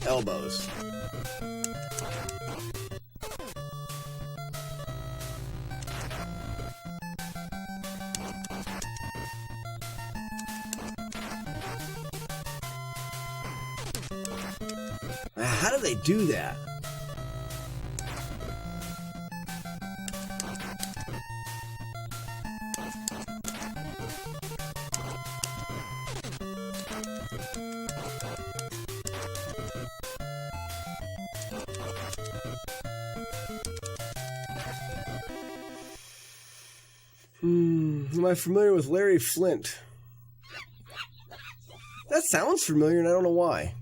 elbows. How do they do that? Am I familiar with Larry Flint? That sounds familiar, and I don't know why.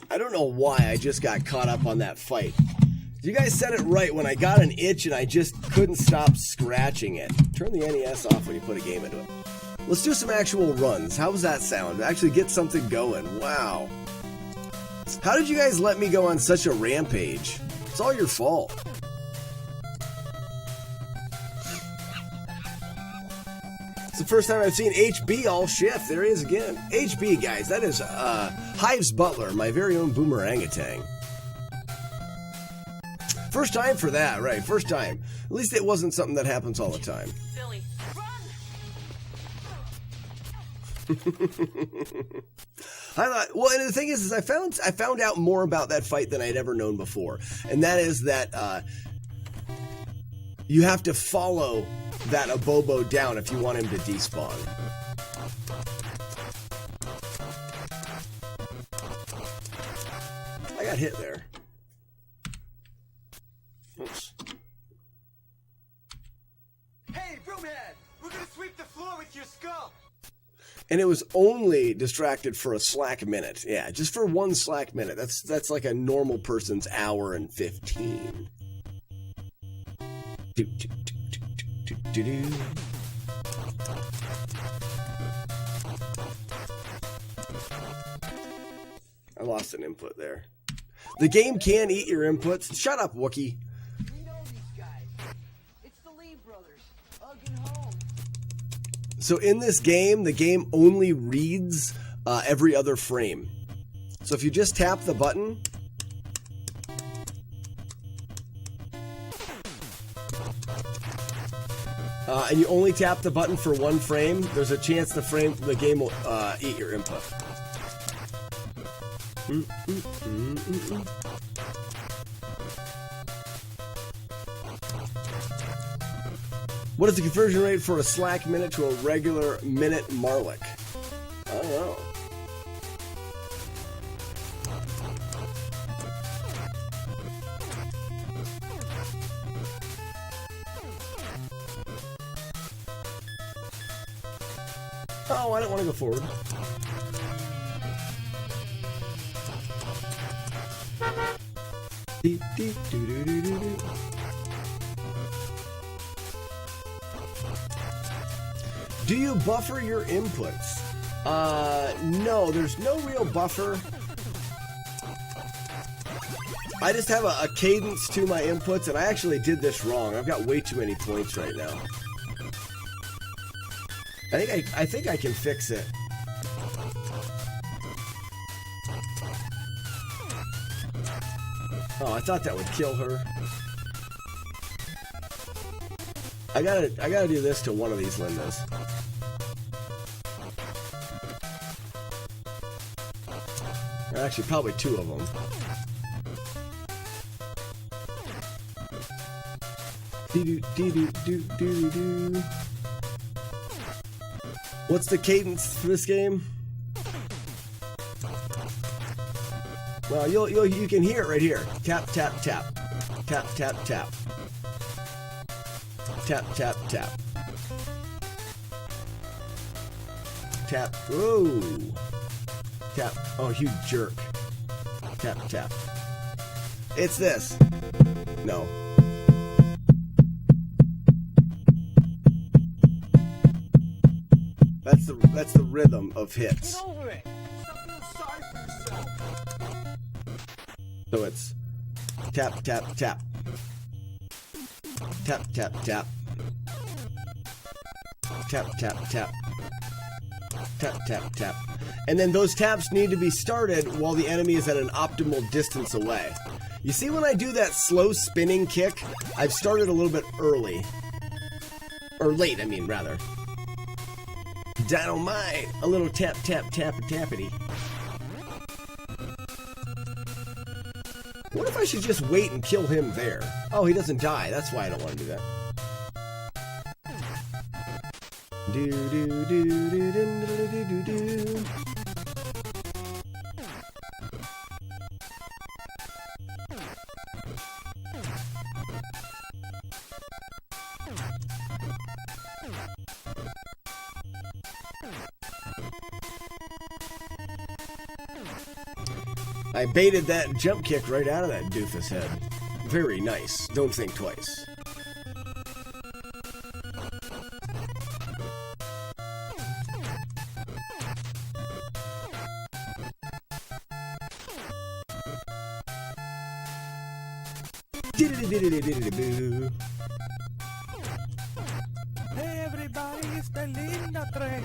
I don't know why I just got caught up on that fight. You guys said it right when I got an itch and I just couldn't stop scratching it. Turn the NES off when you put a game into it. Let's do some actual runs. How does that sound? Actually get something going. Wow. How did you guys let me go on such a rampage? It's all your fault. It's the first time I've seen HB all shift. There he is again. HB, guys, that is Hives Butler, my very own boomerangatang. First time for that, right? First time. At least it wasn't something that happens all the time. Silly. I thought, well, and the thing is I found out more about that fight than I'd ever known before, and that is that you have to follow that Abobo down if you want him to despawn. I got hit there. Oops. Sweep the floor with your skull. And it was only distracted for a slack minute. Yeah, just for one slack minute. That's like a normal person's hour and 15. Do, do, do, do, do, do, do. I lost an input there. The game can eat your inputs. Shut up, Wookie. We know these guys. It's the Lee brothers. Hugging home. So in this game, the game only reads every other frame. So if you just tap the button, and you only tap the button for one frame, there's a chance the game will eat your input. What is the conversion rate for a slack minute to a regular minute Marlick? I don't know. Oh, I don't want to go forward. Do you buffer your inputs? No, there's no real buffer. I just have a cadence to my inputs, and I actually did this wrong. I've got way too many points right now. I think I can fix it. Oh, I thought that would kill her. I gotta do this to one of these Lindas. Actually, probably two of them. Do. What's the cadence for this game? Well, you can hear it right here. Tap, tap, tap. Tap, tap, tap. Tap, tap, tap. Tap. Whoa. Tap. Oh, you jerk. Tap, tap. It's this. No. That's the rhythm of hits. Get over it. Stop feeling sorry for yourself. So it's tap, tap, tap. Tap, tap, tap. Tap, tap, tap. Tap, tap, tap. And then those taps need to be started while the enemy is at an optimal distance away. You see, when I do that slow spinning kick, I've started a little bit early. Or late, I mean, rather. Dynamite! A little tap, tap, tap, tappity. What if I should just wait and kill him there? Oh, he doesn't die. That's why I don't want to do that. Do do do do do do do do. I baited that jump kick right out of that doofus head. Very nice. Don't think twice. Hey everybody, it's the Linda train.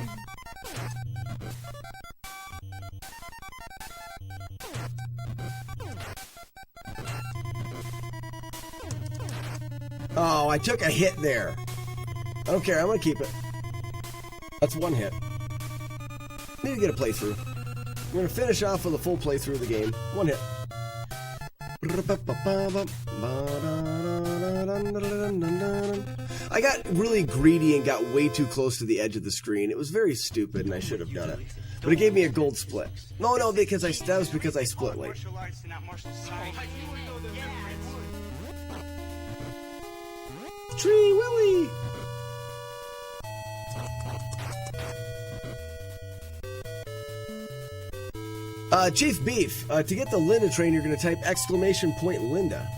Oh, I took a hit there. I don't care, I'm gonna keep it. That's one hit. Need to get a playthrough. We're gonna finish off with a full playthrough of the game. One hit. I got really greedy and got way too close to the edge of the screen. It was very stupid and I should have done it. But it gave me a gold split. No, because that was because I split late. Tree Willy! Chief Beef, to get the Linda train, you're going to type !Linda.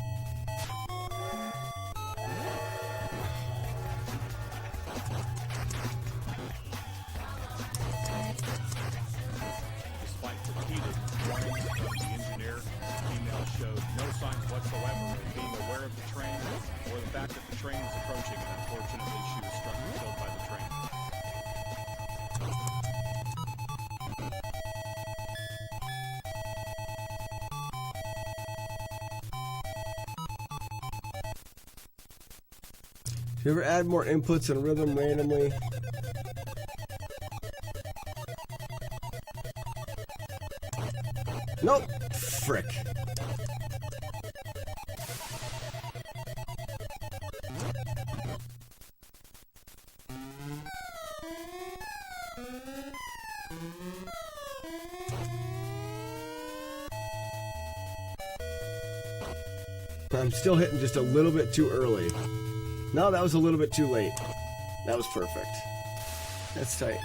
Despite repeated warnings from the engineer, the female showed no signs whatsoever of being aware of the train or the fact that the train was approaching, and unfortunately she was struck and killed by the train. Do you ever add more inputs and rhythm randomly? Nope. Frick. I'm still hitting just a little bit too early. No, that was a little bit too late. That was perfect. That's tight.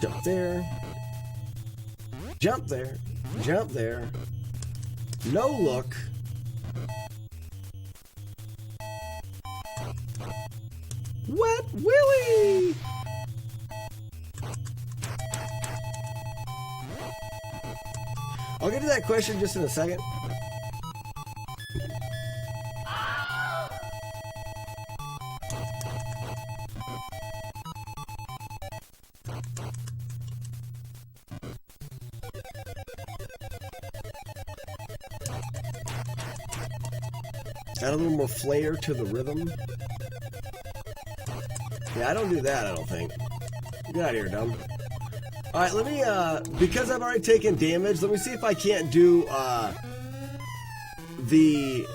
Jump there. Jump there. Jump there. No look. Wet Willy! I'll get to that question just in a second. Add a little more flair to the rhythm. Yeah, I don't do that, I don't think. Get out of here, dumb. Alright, let me, because I've already taken damage, let me see if I can't do, the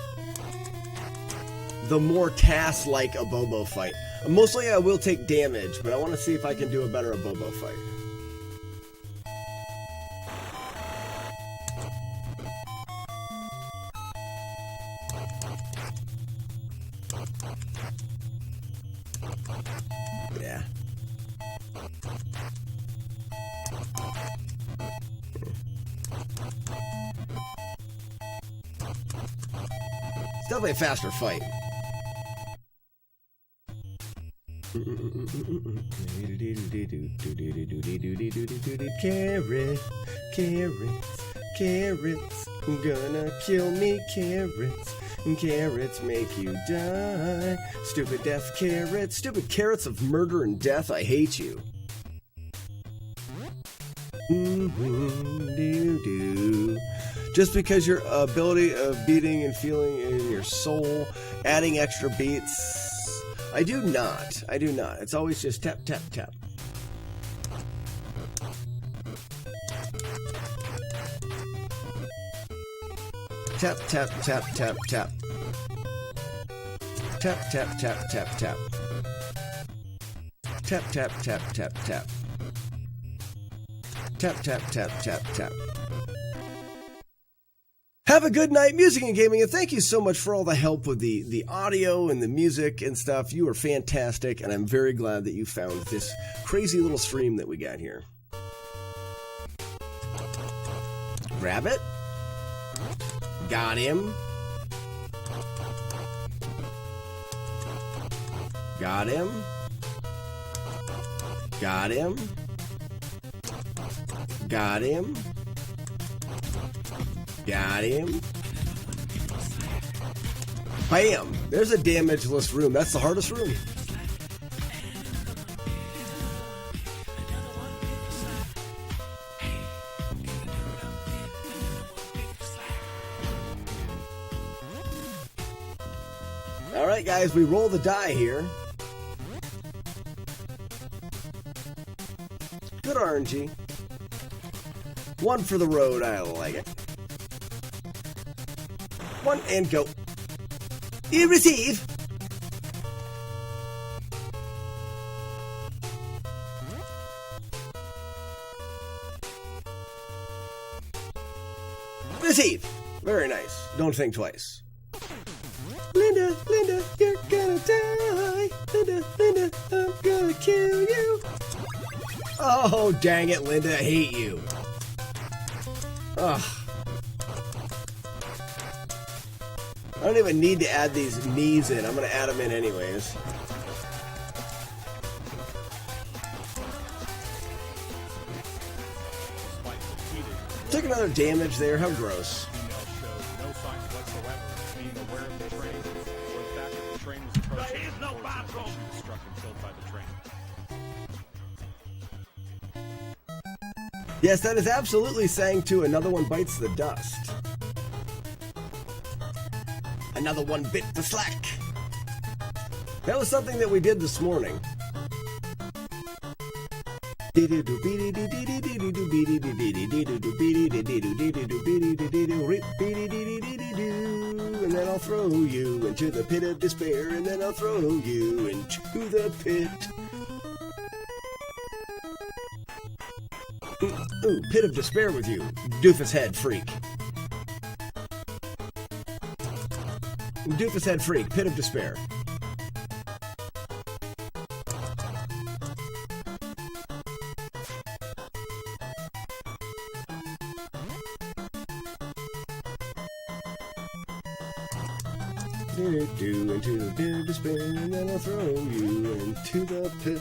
more task-like Abobo fight. Mostly I will take damage, but I want to see if I can do a better Abobo fight. Yeah. It's definitely a faster fight. Carrots, carrots, carrots, gonna kill me, carrots. Carrots make you die. Stupid death carrots. Stupid carrots of murder and death. I hate you. Just because your ability of beating and feeling in your soul, adding extra beats. I do not. I do not. It's always just tap, tap, tap. Tap, tap, tap, tap, tap. Tap, tap, tap, tap, tap. Tap, tap, tap, tap, tap. Tap, tap, tap, tap, tap. Have a good night, music and gaming, and thank you so much for all the help with the audio and the music and stuff. You are fantastic, and I'm very glad that you found this crazy little stream that we got here. Grab it. Got him. Got him. Got him. Got him. Got him. Bam! There's a damageless room. That's the hardest room. Alright guys, we roll the die here. Good RNG. One for the road, I like it. One and go. You receive. Receive. Very nice. Don't think twice. Linda, Linda, you're gonna die. Linda, Linda, I'm gonna kill you. Oh, dang it, Linda, I hate you. Ugh. I don't even need to add these knees in. I'm going to add them in anyways. Took another damage there. How gross. Female showed no signs whatsoever of being aware of the train or the fact that the train was approaching. There is no bathroom. She was struck and killed by the train. Yes, that is absolutely saying to another one bites the dust. Another one bit the slack. That was something that we did this morning. And then I'll throw you into the pit of despair, and then I'll throw you into the pit. Ooh, pit of despair with you, doofus head freak. Doofus head freak, pit of despair. Into the pit of despair, and then I'll throw you into the pit.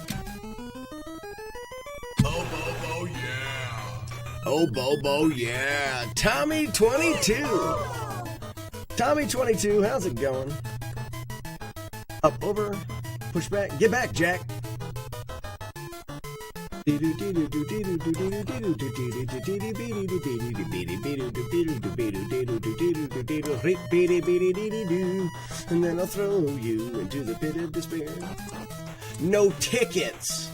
Oh, Bobo, yeah. Oh, Bobo, yeah. Tommy 22. Tommy 22, how's it going? Up, over, push back, get back, Jack. And then I'll throw you into the pit of despair. No tickets.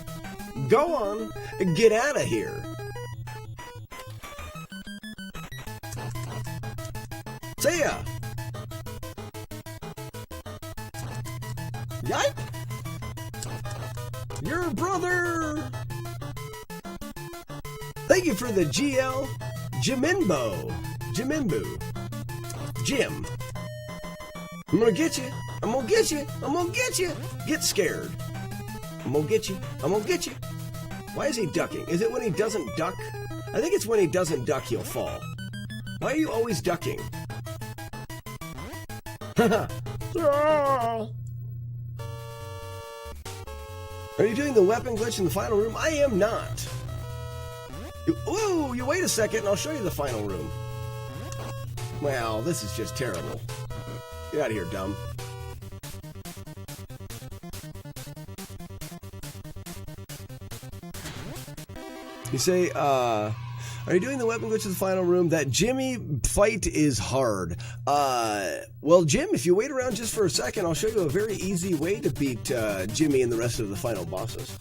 Go on, get out of here. See ya. Yipe. Your brother. Thank you for the GL Jimimbo. Jim. I'm gonna get you. I'm gonna get you. I'm gonna get you. Get scared. I'm gonna get you. I'm gonna get you. Why is he ducking? Is it when he doesn't duck? I think it's when he doesn't duck he'll fall. Why are you always ducking? Haha. Are you doing the weapon glitch in the final room? I am not. Ooh, you wait a second and I'll show you the final room. Well, this is just terrible. Get out of here, dumb. You say, are you doing the weapon glitch in the final room? That Jimmy fight is hard. Well, Jim, if you wait around just for a second, I'll show you a very easy way to beat Jimmy and the rest of the final bosses.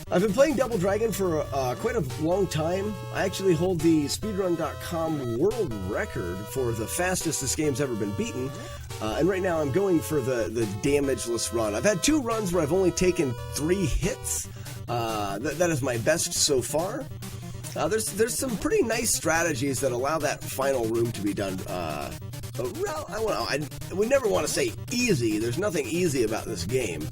I've been playing Double Dragon for quite a long time. I actually hold the speedrun.com world record for the fastest this game's ever been beaten. And right now I'm going for the damageless run. I've had 2 runs where I've only taken 3 hits. That is my best so far. There's some pretty nice strategies that allow that final room to be done. Well, I would never want to say easy. There's nothing easy about this game.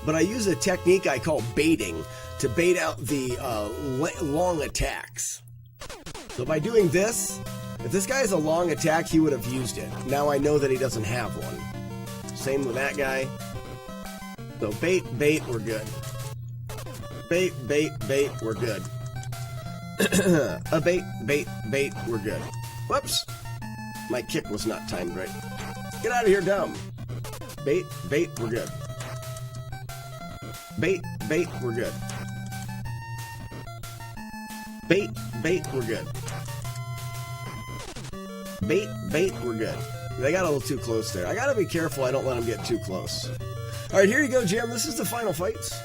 But I use a technique I call baiting to bait out the long attacks. So by doing this, if this guy has a long attack, he would have used it. Now I know that he doesn't have one. Same with that guy. So bait, we're good. Bait, we're good. A bait, we're good. Whoops. My kick was not timed right. Get out of here, dumb. Bait, we're good. Bait, we're good. Bait, we're good. Bait, we're good. They got a little too close there. I gotta be careful I don't let them get too close. Alright, here you go, Jim. This is the final fights.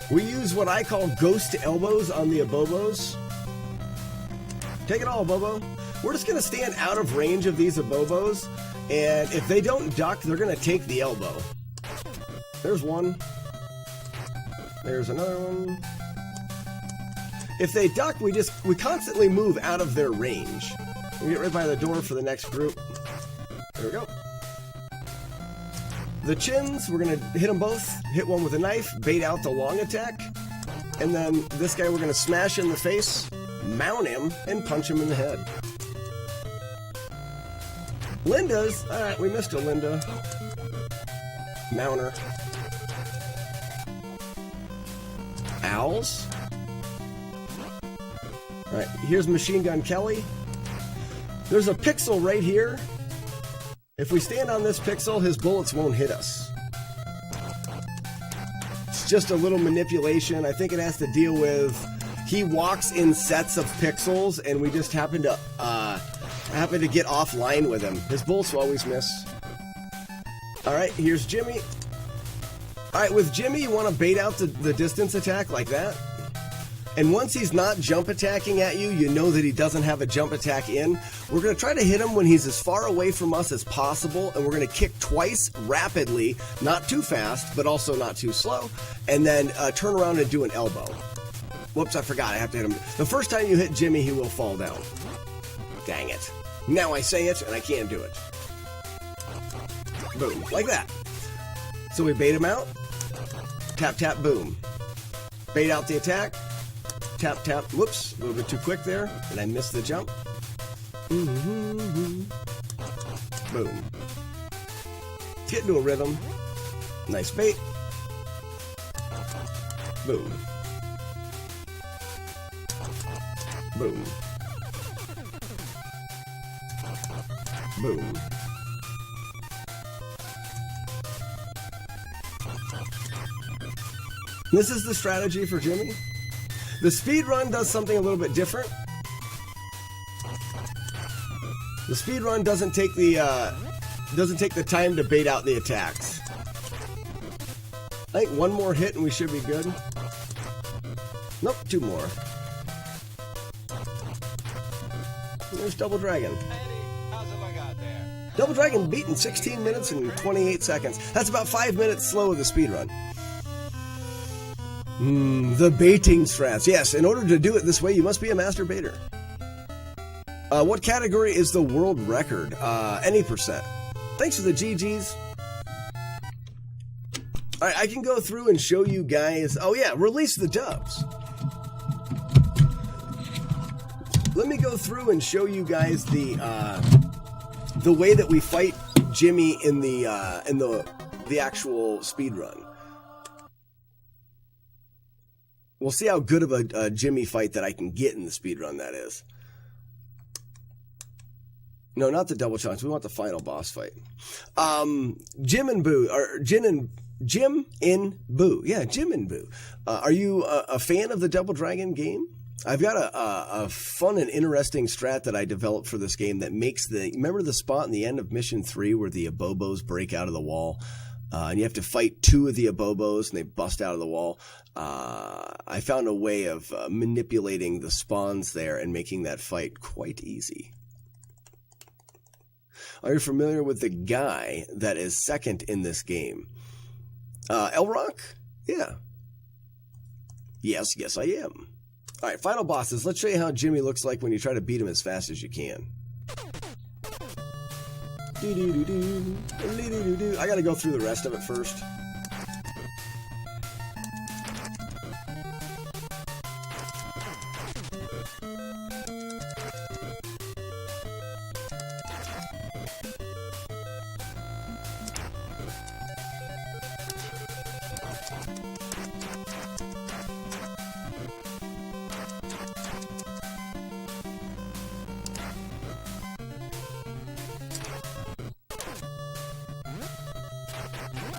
We use what I call ghost elbows on the Abobos. Take it all, Abobo. We're just gonna stand out of range of these Abobos, and if they don't duck, they're gonna take the elbow. There's one. There's another one. If they duck, we constantly move out of their range. We get right by the door for the next group. There we go. The chins, we're gonna hit them both. Hit one with a knife, bait out the long attack. and then this guy we're going to smash in the face, mount him, and punch him in the head. Linda's, alright, we missed a Linda. Mount her. Owls. Alright, here's Machine Gun Kelly. There's a pixel right here. If we stand on this pixel, his bullets won't hit us. It's just a little manipulation. I think it has to deal with he walks in sets of pixels, and we just happen to get offline with him. His bullets will always miss. Alright, here's Jimmy. Alright, with Jimmy, you want to bait out the distance attack like that. And once he's not jump attacking at you, you know that he doesn't have a jump attack in. We're going to try to hit him when he's as far away from us as possible, and we're going to kick twice rapidly, not too fast, but also not too slow, and then turn around and do an elbow. Whoops, I forgot, I have to hit him. The first time you hit Jimmy, he will fall down. Dang it. Now I say it, and I can't do it. Boom, like that. So we bait him out. Tap, tap, boom. Bait out the attack. Tap, tap. Whoops, a little bit too quick there, and I missed the jump. Boom. Get into a rhythm. Nice bait. Boom. Boom. Boom. This is the strategy for Jimmy. The speed run does something a little bit different. The speed run doesn't take the time to bait out the attacks. I think one more hit and we should be good. Nope, two more. There's Double Dragon. Double Dragon beat in 16 minutes and 28 seconds. That's about 5 minutes slow of the speed run. The baiting strats. Yes, in order to do it this way, you must be a master baiter. What category is the world record? Any percent. Thanks for the GGs. Alright, I can go through and show you guys... Oh yeah, release the dubs. Let me go through and show you guys the way that we fight Jimmy in the actual speed run. We'll see how good of a Jimmy fight that I can get in the speedrun, that is. No, not the double challenge. We want the final boss fight. Jim and Boo. Yeah, Jim and Boo. Are you a fan of the Double Dragon game? I've got a fun and interesting strat that I developed for this game that makes remember the spot in the end of Mission 3 where the Abobos break out of the wall? And you have to fight two of the Abobos and they bust out of the wall. I found a way of manipulating the spawns there and making that fight quite easy. Are you familiar with the guy that is second in this game? Elrock? Yeah. Yes, I am. Alright, final bosses. Let's show you how Jimmy looks like when you try to beat him as fast as you can. I gotta go through the rest of it first.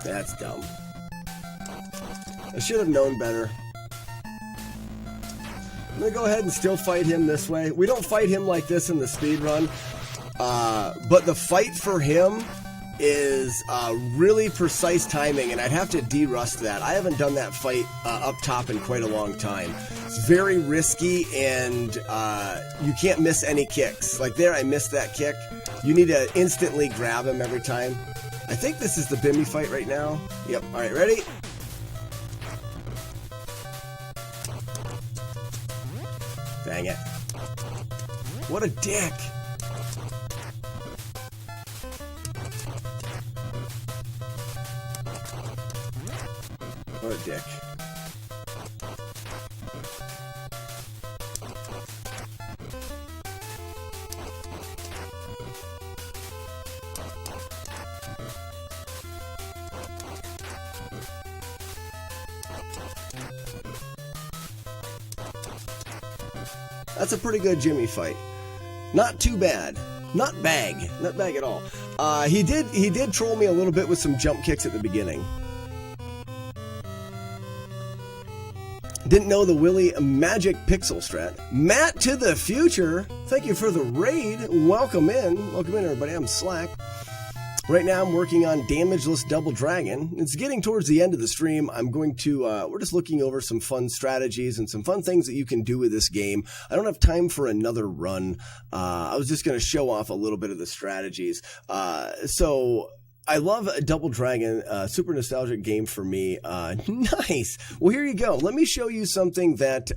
That's dumb. I should have known better. I'm gonna go ahead and still fight him this way. We don't fight him like this in the speedrun, but the fight for him is really precise timing, and I'd have to de-rust that. I haven't done that fight up top in quite a long time. It's very risky, and you can't miss any kicks. Like there, I missed that kick. You need to instantly grab him every time. I think this is the Bimmy fight right now. Yep. All right, ready? Dang it. What a dick. What a dick. That's a pretty good Jimmy fight. Not too bad. Not bag at all. He did troll me a little bit with some jump kicks at the beginning. Didn't know the Willy Magic Pixel strat. Matt to the future, thank you for the raid. Welcome in everybody. I'm Slack. Right now I'm working on Damageless Double Dragon. It's getting towards the end of the stream. I'm going to, we're just looking over some fun strategies and some fun things that you can do with this game. I don't have time for another run. I was just going to show off a little bit of the strategies. So I love Double Dragon, super nostalgic game for me. Nice. Well, here you go. Let me show you something that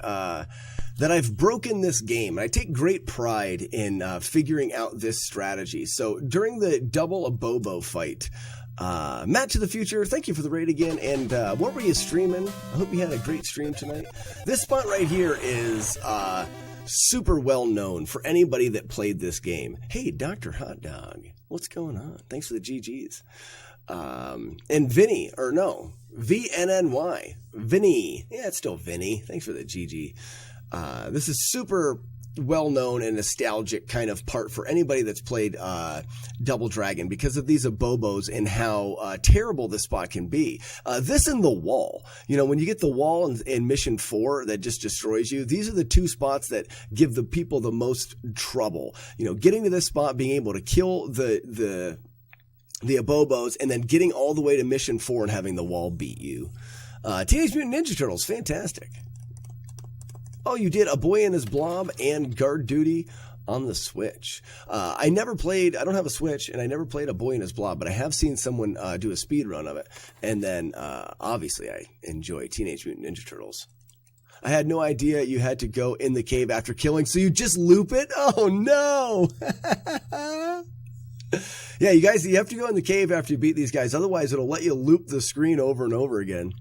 I've broken this game. I take great pride in figuring out this strategy. So during the double Abobo fight, Matt to the future, thank you for the raid again. And what were you streaming? I hope you had a great stream tonight. This spot right here is super well known for anybody that played this game. Hey, Dr. Hot Dog, what's going on? Thanks for the GGs. And Vinny, or no, VNNY, Vinny. Yeah, it's still Vinny. Thanks for the GG. This is super well-known and nostalgic kind of part for anybody that's played Double Dragon because of these Abobos and how terrible this spot can be. This and the wall. You know, when you get the wall in Mission 4 that just destroys you, these are the two spots that give the people the most trouble. You know, getting to this spot, being able to kill the Abobos, and then getting all the way to Mission 4 and having the wall beat you. Teenage Mutant Ninja Turtles, fantastic. Oh, you did A Boy and His Blob and Guard Duty on the Switch. I don't have a Switch, and I never played A Boy and His Blob, but I have seen someone do a speed run of it. And then, obviously, I enjoy Teenage Mutant Ninja Turtles. I had no idea you had to go in the cave after killing, so you just loop it? Oh, no! Yeah, you guys, you have to go in the cave after you beat these guys. Otherwise, it'll let you loop the screen over and over again.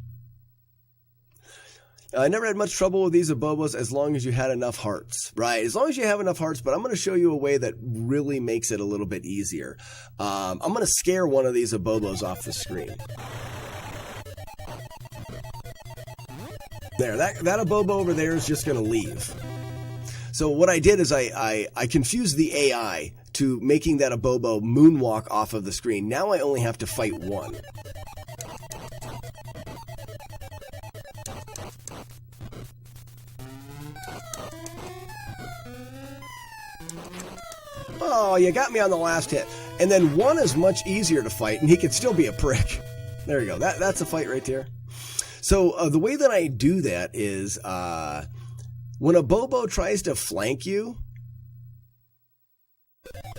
I never had much trouble with these Abobos as long as you had enough hearts. Right, as long as you have enough hearts, but I'm going to show you a way that really makes it a little bit easier. I'm going to scare one of these Abobos off the screen. There, that Abobo over there is just going to leave. So what I did is I confused the AI to making that Abobo moonwalk off of the screen. Now I only have to fight one. Oh, you got me on the last hit. And then one is much easier to fight, and he could still be a prick. There you go. That's a fight right there. So the way that I do that is when a Bobo tries to flank you.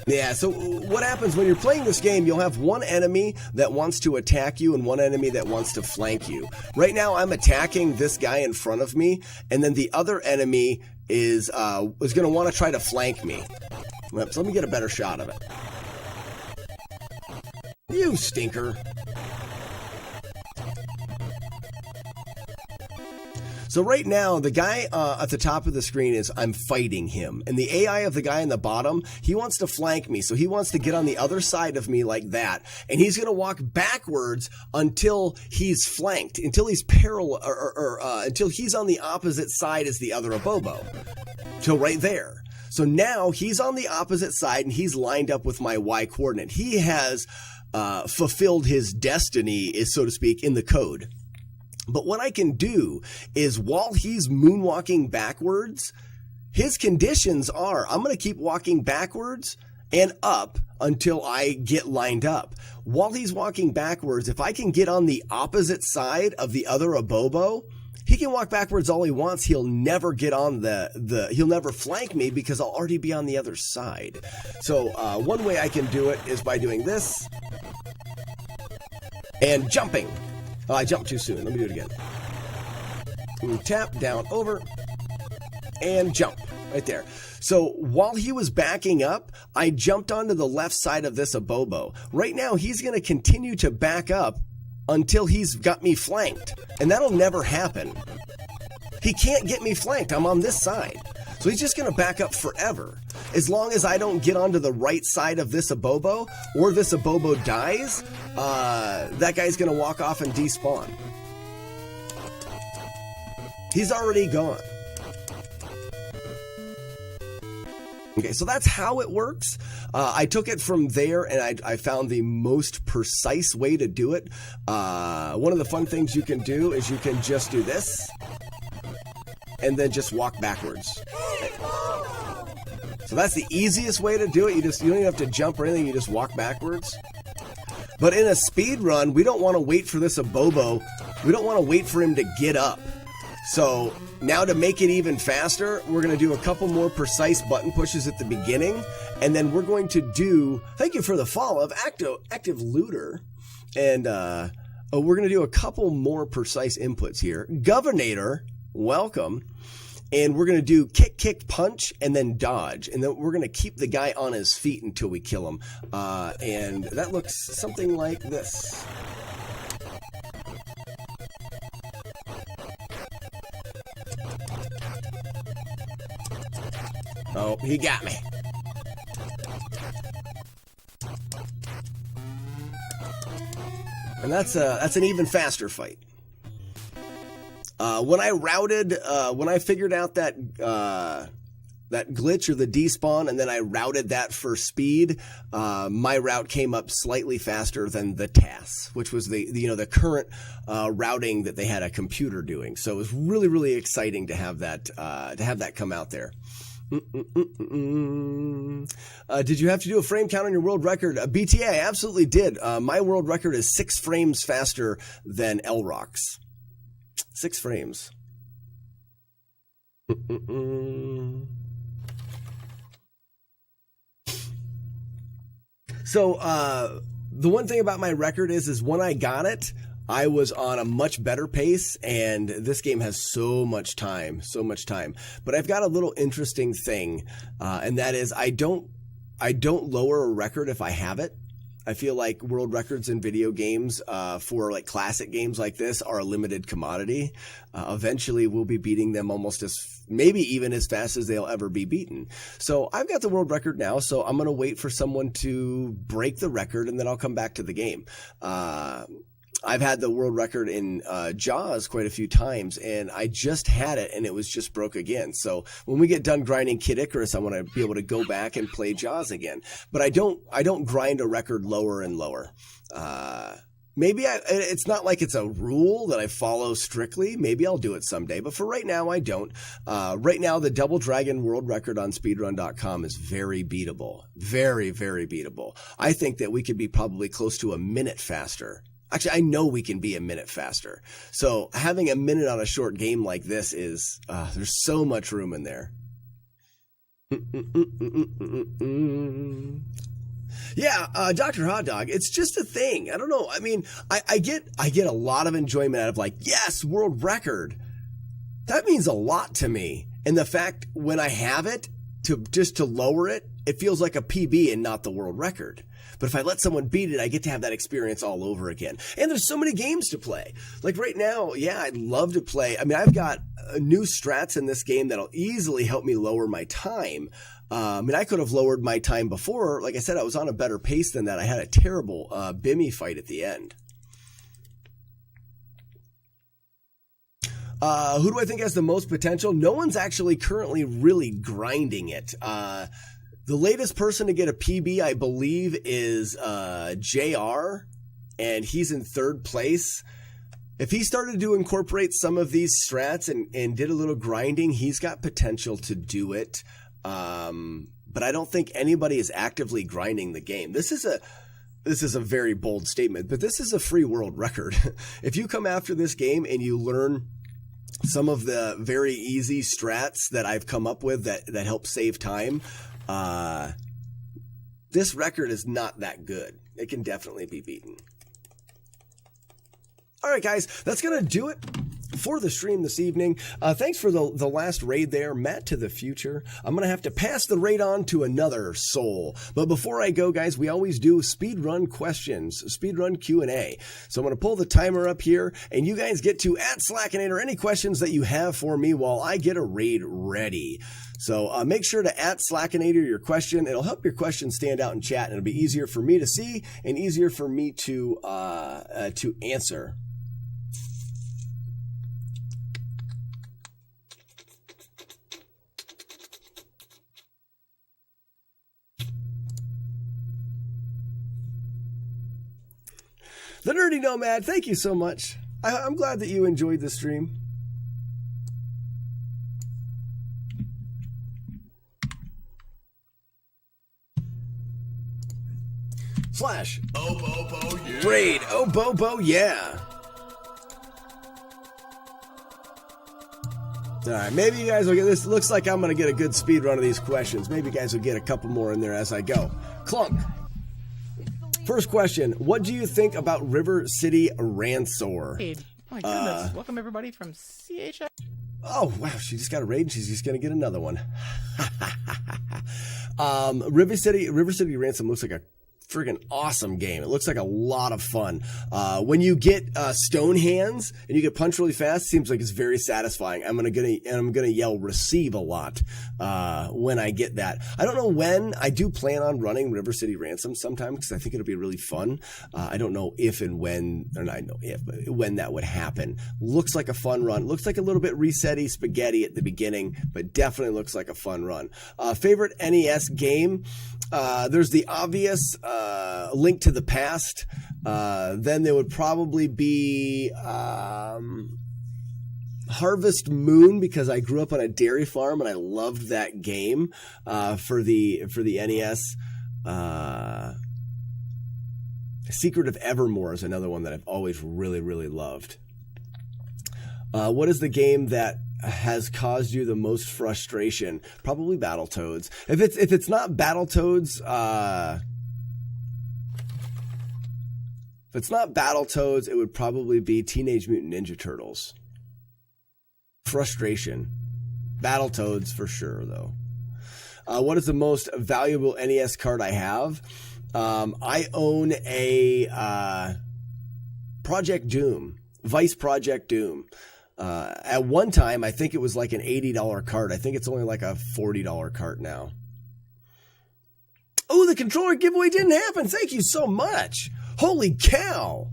Yeah, so what happens when you're playing this game, you'll have one enemy that wants to attack you and one enemy that wants to flank you. Right now, I'm attacking this guy in front of me, and then the other enemy is going to want to try to flank me. So let me get a better shot of it. You stinker. So right now, the guy at the top of the screen is I'm fighting him. And the AI of the guy in the bottom, he wants to flank me. So he wants to get on the other side of me like that. And he's going to walk backwards until he's flanked, until he's parallel, until he's on the opposite side as the other Abobo. So right there. So now he's on the opposite side and he's lined up with my Y coordinate. He has fulfilled his destiny, so to speak, in the code. But what I can do is while he's moonwalking backwards, his conditions are I'm going to keep walking backwards and up until I get lined up. While he's walking backwards, if I can get on the opposite side of the other Abobo, he can walk backwards all he wants. He'll never get on he'll never flank me because I'll already be on the other side. So one way I can do it is by doing this and jumping. Oh, I jumped too soon. Let me do it again. Tap, down, over, and jump. Right there. So while he was backing up, I jumped onto the left side of this Abobo. Right now, he's going to continue to back up until he's got me flanked. And that'll never happen. He can't get me flanked. I'm on this side. So he's just going to back up forever. As long as I don't get onto the right side of this Abobo, or this Abobo dies, that guy's going to walk off and despawn. He's already gone. Okay, so that's how it works. I took it from there, and I found the most precise way to do it. One of the fun things you can do is you can just do this, and then just walk backwards. So that's the easiest way to do it. You don't even have to jump or anything. You just walk backwards. But in a speed run, we don't want to wait for this Abobo. We don't want to wait for him to get up. So now to make it even faster, we're going to do a couple more precise button pushes at the beginning. And then we're going to do, thank you for the follow of Active Looter. And we're going to do a couple more precise inputs here. Governator, welcome. And we're going to do kick, kick, punch, and then dodge. And then we're going to keep the guy on his feet until we kill him. And that looks something like this. Oh, he got me. And that's an even faster fight. When I figured out that glitch or the despawn, and then I routed that for speed, my route came up slightly faster than the TAS, which was the current routing that they had a computer doing. So it was really, really exciting to have that come out there. Did you have to do a frame count on your world record? BTA, I absolutely did. My world record is 6 frames faster than Elrock's. 6 frames. So, the one thing about my record is when I got it, I was on a much better pace, and this game has so much time. But I've got a little interesting thing, and that is I don't lower a record if I have it. I feel like world records in video games for like classic games like this are a limited commodity. Eventually, we'll be beating them maybe even as fast as they'll ever be beaten. So I've got the world record now, so I'm going to wait for someone to break the record, and then I'll come back to the game. I've had the world record in Jaws quite a few times, and I just had it, and it was just broke again. So when we get done grinding Kid Icarus, I want to be able to go back and play Jaws again. But I don't grind a record lower and lower. Maybe it's not like it's a rule that I follow strictly. Maybe I'll do it someday, but for right now, I don't. Right now, the Double Dragon world record on speedrun.com is very beatable. Very, very beatable. I think that we could be probably close to a minute faster. Actually, I know we can be a minute faster. So having a minute on a short game like this is, there's so much room in there. Yeah, Dr. Hot Dog, it's just a thing. I don't know. I mean, I get a lot of enjoyment out of like, yes, world record. That means a lot to me. And the fact when I have it, to lower it, it feels like a PB and not the world record. But if I let someone beat it, I get to have that experience all over again. And there's so many games to play. Like right now, yeah, I'd love to play. I mean, I've got new strats in this game that'll easily help me lower my time. I mean, I could have lowered my time before. Like I said, I was on a better pace than that. I had a terrible Bimmy fight at the end. Who do I think has the most potential? No one's actually currently really grinding it. The latest person to get a PB, I believe, is JR, and he's in 3rd place. If he started to incorporate some of these strats and did a little grinding, he's got potential to do it. But I don't think anybody is actively grinding the game. This is a very bold statement, but this is a free world record. If you come after this game and you learn some of the very easy strats that I've come up with that help save time, this record is not that good. It can definitely be beaten. All right, guys, that's going to do it for the stream this evening. Thanks for the last raid there, Matt to the future. I'm going to have to pass the raid on to another soul. But before I go, guys, we always do speedrun questions, speedrun Q&A. So I'm going to pull the timer up here, and you guys get to @Slackanator any questions that you have for me while I get a raid ready. So make sure to @Slackanator your question. It'll help your question stand out in chat, and it'll be easier for me to see and easier for me to answer. The Nerdy Nomad, thank you so much. I'm glad that you enjoyed the stream. Slash. Oh, Bobo, yeah. Raid. Oh, Bobo, yeah. All right, maybe you guys will get this. Looks like I'm going to get a good speed run of these questions. Maybe you guys will get a couple more in there as I go. Clunk. First question. What do you think about River City Ransor? My goodness. Welcome, everybody, from CHI. Oh, wow. She just got a raid and she's just going to get another one. River City Ransom looks like a friggin' awesome game. It looks like a lot of fun. When you get stone hands and you get punched really fast, it seems like it's very satisfying. I'm gonna yell receive a lot when I get that. I don't know when. I do plan on running River City Ransom sometime because I think it'll be really fun. I don't know if and when, or not know if, but when that would happen. Looks like a fun run. Looks like a little bit resetty spaghetti at the beginning, but definitely looks like a fun run. Favorite NES game? There's the obvious Link to the Past. Then there would probably be Harvest Moon, because I grew up on a dairy farm and I loved that game for the NES. Secret of Evermore is another one that I've always really, really loved. What is the game that has caused you the most frustration? Probably Battletoads. If it's not Battletoads, if it's not Battletoads, it would probably be Teenage Mutant Ninja Turtles. Frustration. Battletoads for sure, though. What is the most valuable NES card I have? I own a Project Doom, Vice Project Doom. At one time, I think it was like an $80 cart. I think it's only like a $40 cart now. Oh, the controller giveaway didn't happen. Thank you so much. Holy cow.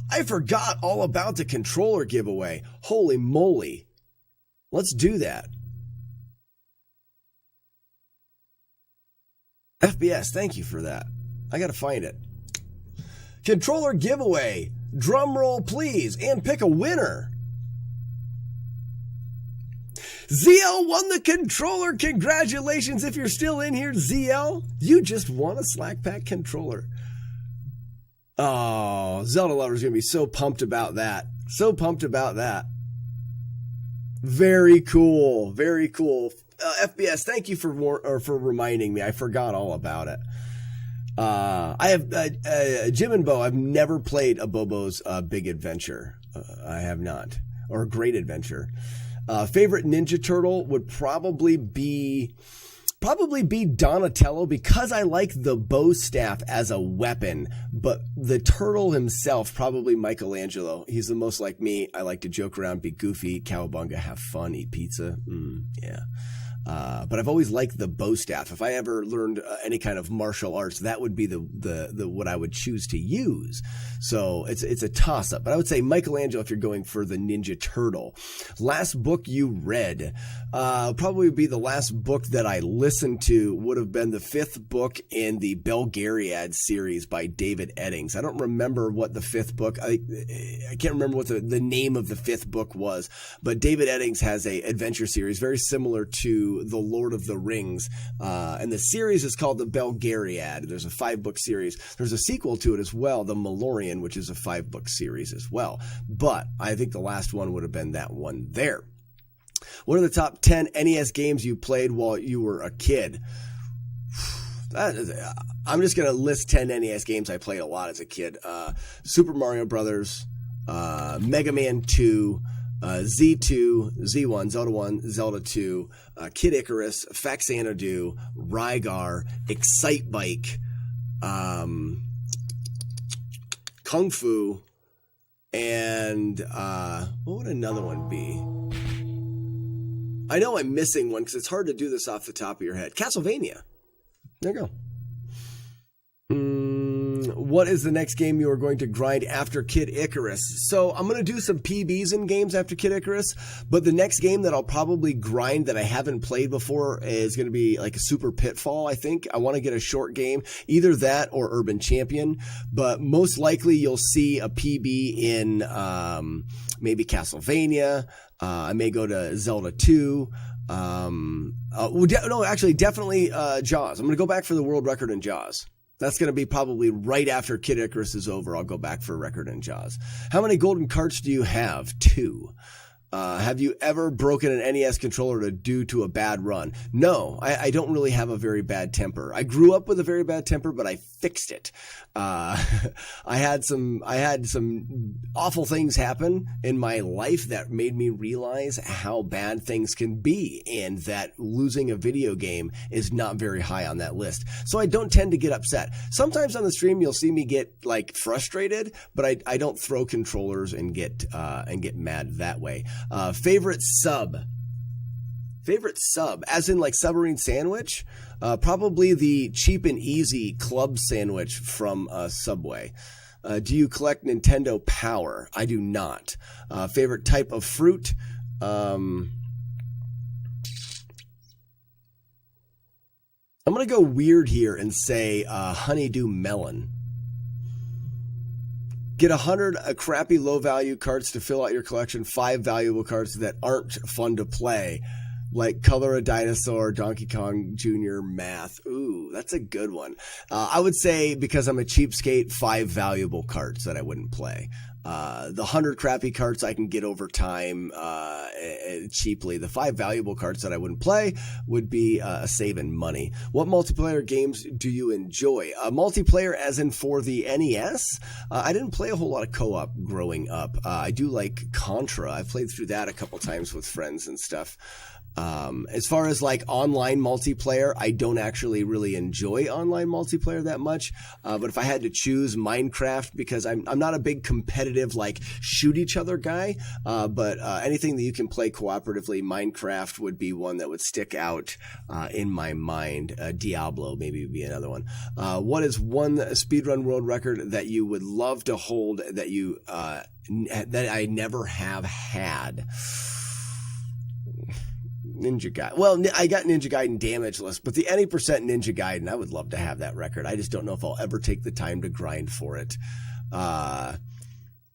I forgot all about the controller giveaway. Holy moly. Let's do that. FBS, thank you for that. I got to find it. Controller giveaway. Drum roll, please, and pick a winner. ZL won the controller. Congratulations. If you're still in here, ZL, you just won a Slack Pack controller. Oh, Zelda lovers going to be so pumped about that. So pumped about that. Very cool. Very cool. FBS, thank you for reminding me. I forgot all about it. I have Jim and Bo. I've never played a Bobo's Big Adventure. I have not. Or Great Adventure. Favorite Ninja Turtle would probably be Donatello, because I like the bow staff as a weapon, but the turtle himself, probably Michelangelo. He's the most like me. I like to joke around, be goofy, cowabunga, have fun, eat pizza. Yeah. But I've always liked the bow staff. If I ever learned any kind of martial arts, that would be the what I would choose to use. So it's a toss up. But I would say Michelangelo if you're going for the Ninja Turtle. Last book you read, probably would be the last book that I listened to. Would have been the 5th book in the Belgariad series by David Eddings. I don't remember what the 5th book. I can't remember what the name of the 5th book was. But David Eddings has a adventure series very similar to The Lord of the Rings, and the series is called the Belgariad. There's a 5-book series. There's a sequel to it as well, The Malorian, which is a 5-book series as well. But I think the last one would have been that one there. What are the top 10 NES games you played while you were a kid? I'm just going to list 10 NES games I played a lot as a kid. Super Mario Brothers, Mega Man 2, Z2, Z1, Zelda 1, Zelda 2, Kid Icarus, Faxanadu, Rygar, Excitebike, Kung Fu, and what would another one be? I know I'm missing one because it's hard to do this off the top of your head. Castlevania. There you go. What is the next game you are going to grind after Kid Icarus? So I'm going to do some PBs in games after Kid Icarus, but the next game that I'll probably grind that I haven't played before is going to be like a Super Pitfall, I think. I want to get a short game, either that or Urban Champion, but most likely you'll see a PB in maybe Castlevania. I may go to Zelda 2. Definitely Jaws. I'm going to go back for the world record in Jaws. That's going to be probably right after Kid Icarus is over. I'll go back for a record in Jaws. How many golden carts do you have? 2. Have you ever broken an NES controller due to a bad run? No, I don't really have a very bad temper. I grew up with a very bad temper, but I fixed it. I had some awful things happen in my life that made me realize how bad things can be, and that losing a video game is not very high on that list. So I don't tend to get upset. Sometimes on the stream you'll see me get like frustrated, but I don't throw controllers and get mad that way. Favorite sub, as in like submarine sandwich, probably the cheap and easy club sandwich from Subway. Do you collect Nintendo Power? I do not. Favorite type of fruit? I'm going to go weird here and say honeydew melon. Get 100 crappy low-value cards to fill out your collection, 5 valuable cards that aren't fun to play, like Color a Dinosaur, Donkey Kong Jr., Math. Ooh, that's a good one. I would say, because I'm a cheapskate, 5 valuable cards that I wouldn't play. The 100 crappy cards I can get over time cheaply. The 5 valuable cards that I wouldn't play would be saving money. What multiplayer games do you enjoy? Multiplayer as in for the NES? I didn't play a whole lot of co-op growing up. I do like Contra. I've played through that a couple times with friends and stuff. As far as like online multiplayer, I don't actually really enjoy online multiplayer that much. But if I had to choose, Minecraft, because I'm not a big competitive like shoot each other guy. But anything that you can play cooperatively, Minecraft would be one that would stick out in my mind. Diablo maybe would be another one. What is one speedrun world record that you would love to hold that you that I never have had? Ninja Gaiden. Well, I got Ninja Gaiden Damage List, but the any percent Ninja Gaiden, I would love to have that record. I just don't know if I'll ever take the time to grind for it.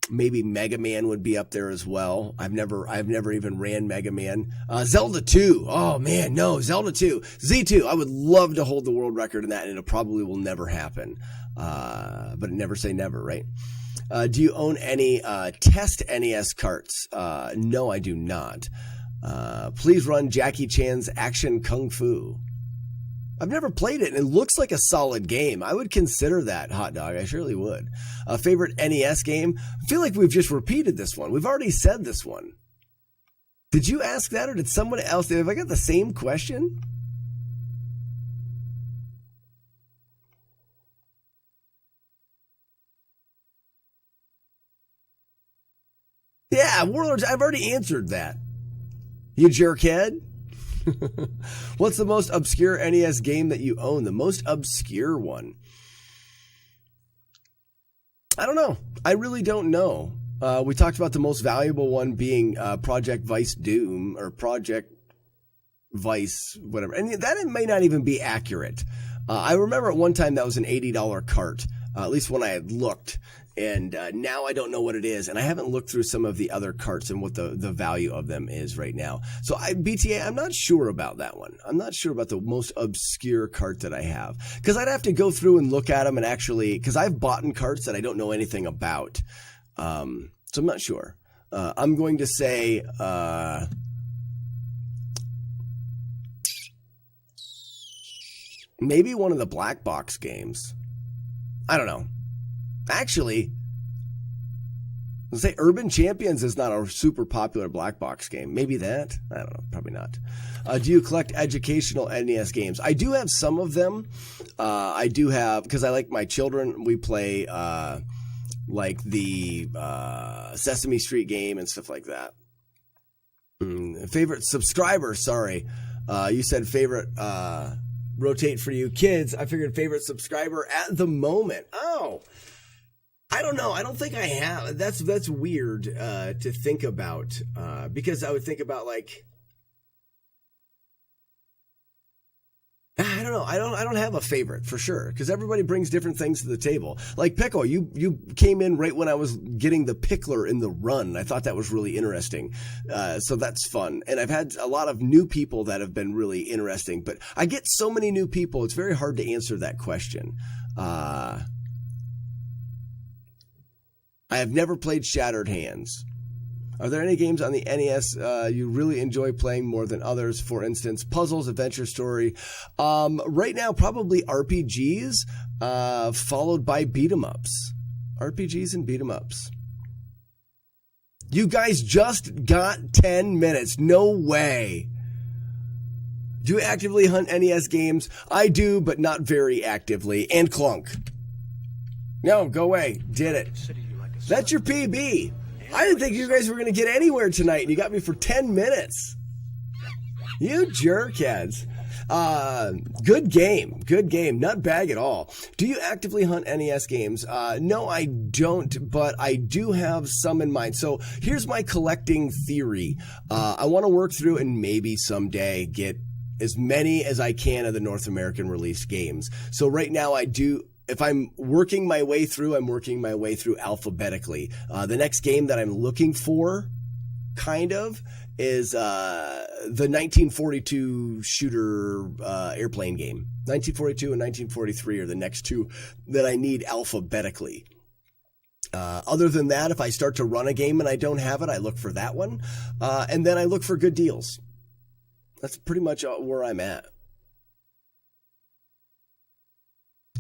Maybe Mega Man would be up there as well. I've never even ran Mega Man. Zelda 2. Oh man, no, Zelda 2. Z2. I would love to hold the world record in that, and it probably will never happen. But never say never, right? Do you own any test NES carts? No, I do not. Please run Jackie Chan's Action Kung Fu. I've never played it, and it looks like a solid game. I would consider that, Hot Dog. I surely would. Favorite NES game? I feel like we've just repeated this one. We've already said this one. Did you ask that, or did someone else? Have I got the same question? Yeah, Warlords, I've already answered that. You jerkhead. What's the most obscure NES game that you own? The most obscure one? I don't know. I really don't know. We talked about the most valuable one being Project Vice Doom, or Project Vice, whatever. And that may not even be accurate. I remember at one time that was an $80 cart, at least when I had looked. And now I don't know what it is, and I haven't looked through some of the other carts and what the value of them is right now. So BTA, I'm not sure about that one. I'm not sure about the most obscure cart that I have, because I'd have to go through and look at them and actually, because I've bought in carts that I don't know anything about. So I'm not sure. I'm going to say maybe one of the black box games. I don't know. Actually, let's say Urban Champions is not a super popular black box game. Maybe that? I don't know. Probably not. Do you collect educational NES games? I do have some of them. I do have, because I like my children, we play like the Sesame Street game and stuff like that. Favorite subscriber, sorry. You said favorite rotate for you kids. I figured favorite subscriber at the moment. Oh, I don't know. I don't think I have. That's weird to think about because I would think about like, I don't know. I don't have a favorite for sure because everybody brings different things to the table. Like Pickle, you came in right when I was getting the pickler in the run. I thought that was really interesting. So that's fun. And I've had a lot of new people that have been really interesting, but I get so many new people. It's very hard to answer that question. I have never played Shattered Hands. Are there any games on the NES you really enjoy playing more than others? For instance, puzzles, adventure story. Right now, probably RPGs, followed by beat-em-ups. RPGs and beat-em-ups. You guys just got 10 minutes. No way. Do you actively hunt NES games? I do, but not very actively. And Clunk. No, go away. Did it. That's your PB. I didn't think you guys were going to get anywhere tonight, and you got me for 10 minutes. You jerkheads. Good game. Good game. Not bad at all. Do you actively hunt NES games? No, I don't, but I do have some in mind. So here's my collecting theory. I want to work through and maybe someday get as many as I can of the North American released games. So right now I do... If I'm working my way through, I'm working my way through alphabetically. The next game that I'm looking for, kind of, is the 1942 shooter airplane game. 1942 and 1943 are the next two that I need alphabetically. Other than that, if I start to run a game and I don't have it, I look for that one. And then I look for good deals. That's pretty much where I'm at.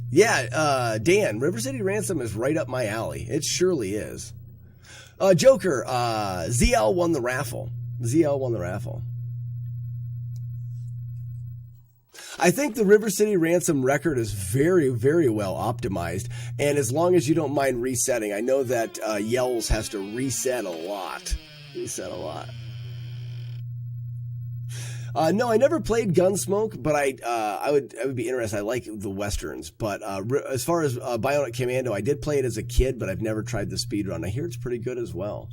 Yeah, Dan, River City Ransom is right up my alley. It surely is. Joker, ZL won the raffle. ZL won the raffle. I think the River City Ransom record is very, very well optimized. And as long as you don't mind resetting, I know that Yells has to reset a lot. No, I never played Gunsmoke, but I would be interested. I like the westerns, but as far as Bionic Commando, I did play it as a kid, but I've never tried the speedrun. I hear it's pretty good as well.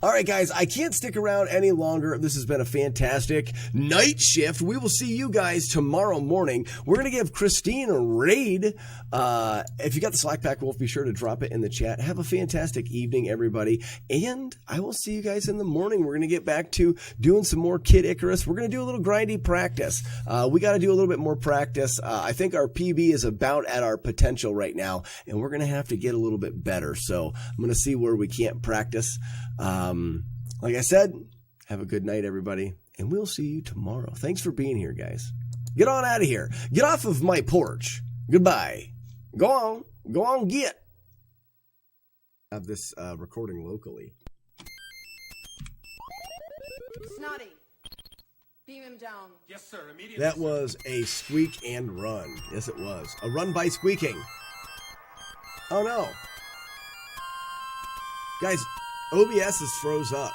All right, guys, I can't stick around any longer. This has been a fantastic night shift. We will see you guys tomorrow morning. We're going to give Christine a raid. If you got the Slack Pack Wolf, be sure to drop it in the chat. Have a fantastic evening, everybody. And I will see you guys in the morning. We're going to get back to doing some more Kid Icarus. We're going to do a little grindy practice. We got to do a little bit more practice. I think our PB is about at our potential right now, and we're going to have to get a little bit better. So I'm going to see where we can't practice. Like I said, have a good night, everybody, and we'll see you tomorrow. Thanks for being here, guys. Get on out of here. Get off of my porch. Goodbye. Go on, get. Have this recording locally. Snotty, beam him down. Yes, sir. Immediately. That was a squeak and run. Yes, it was. A run by squeaking. Oh, no. Guys, OBS is froze up.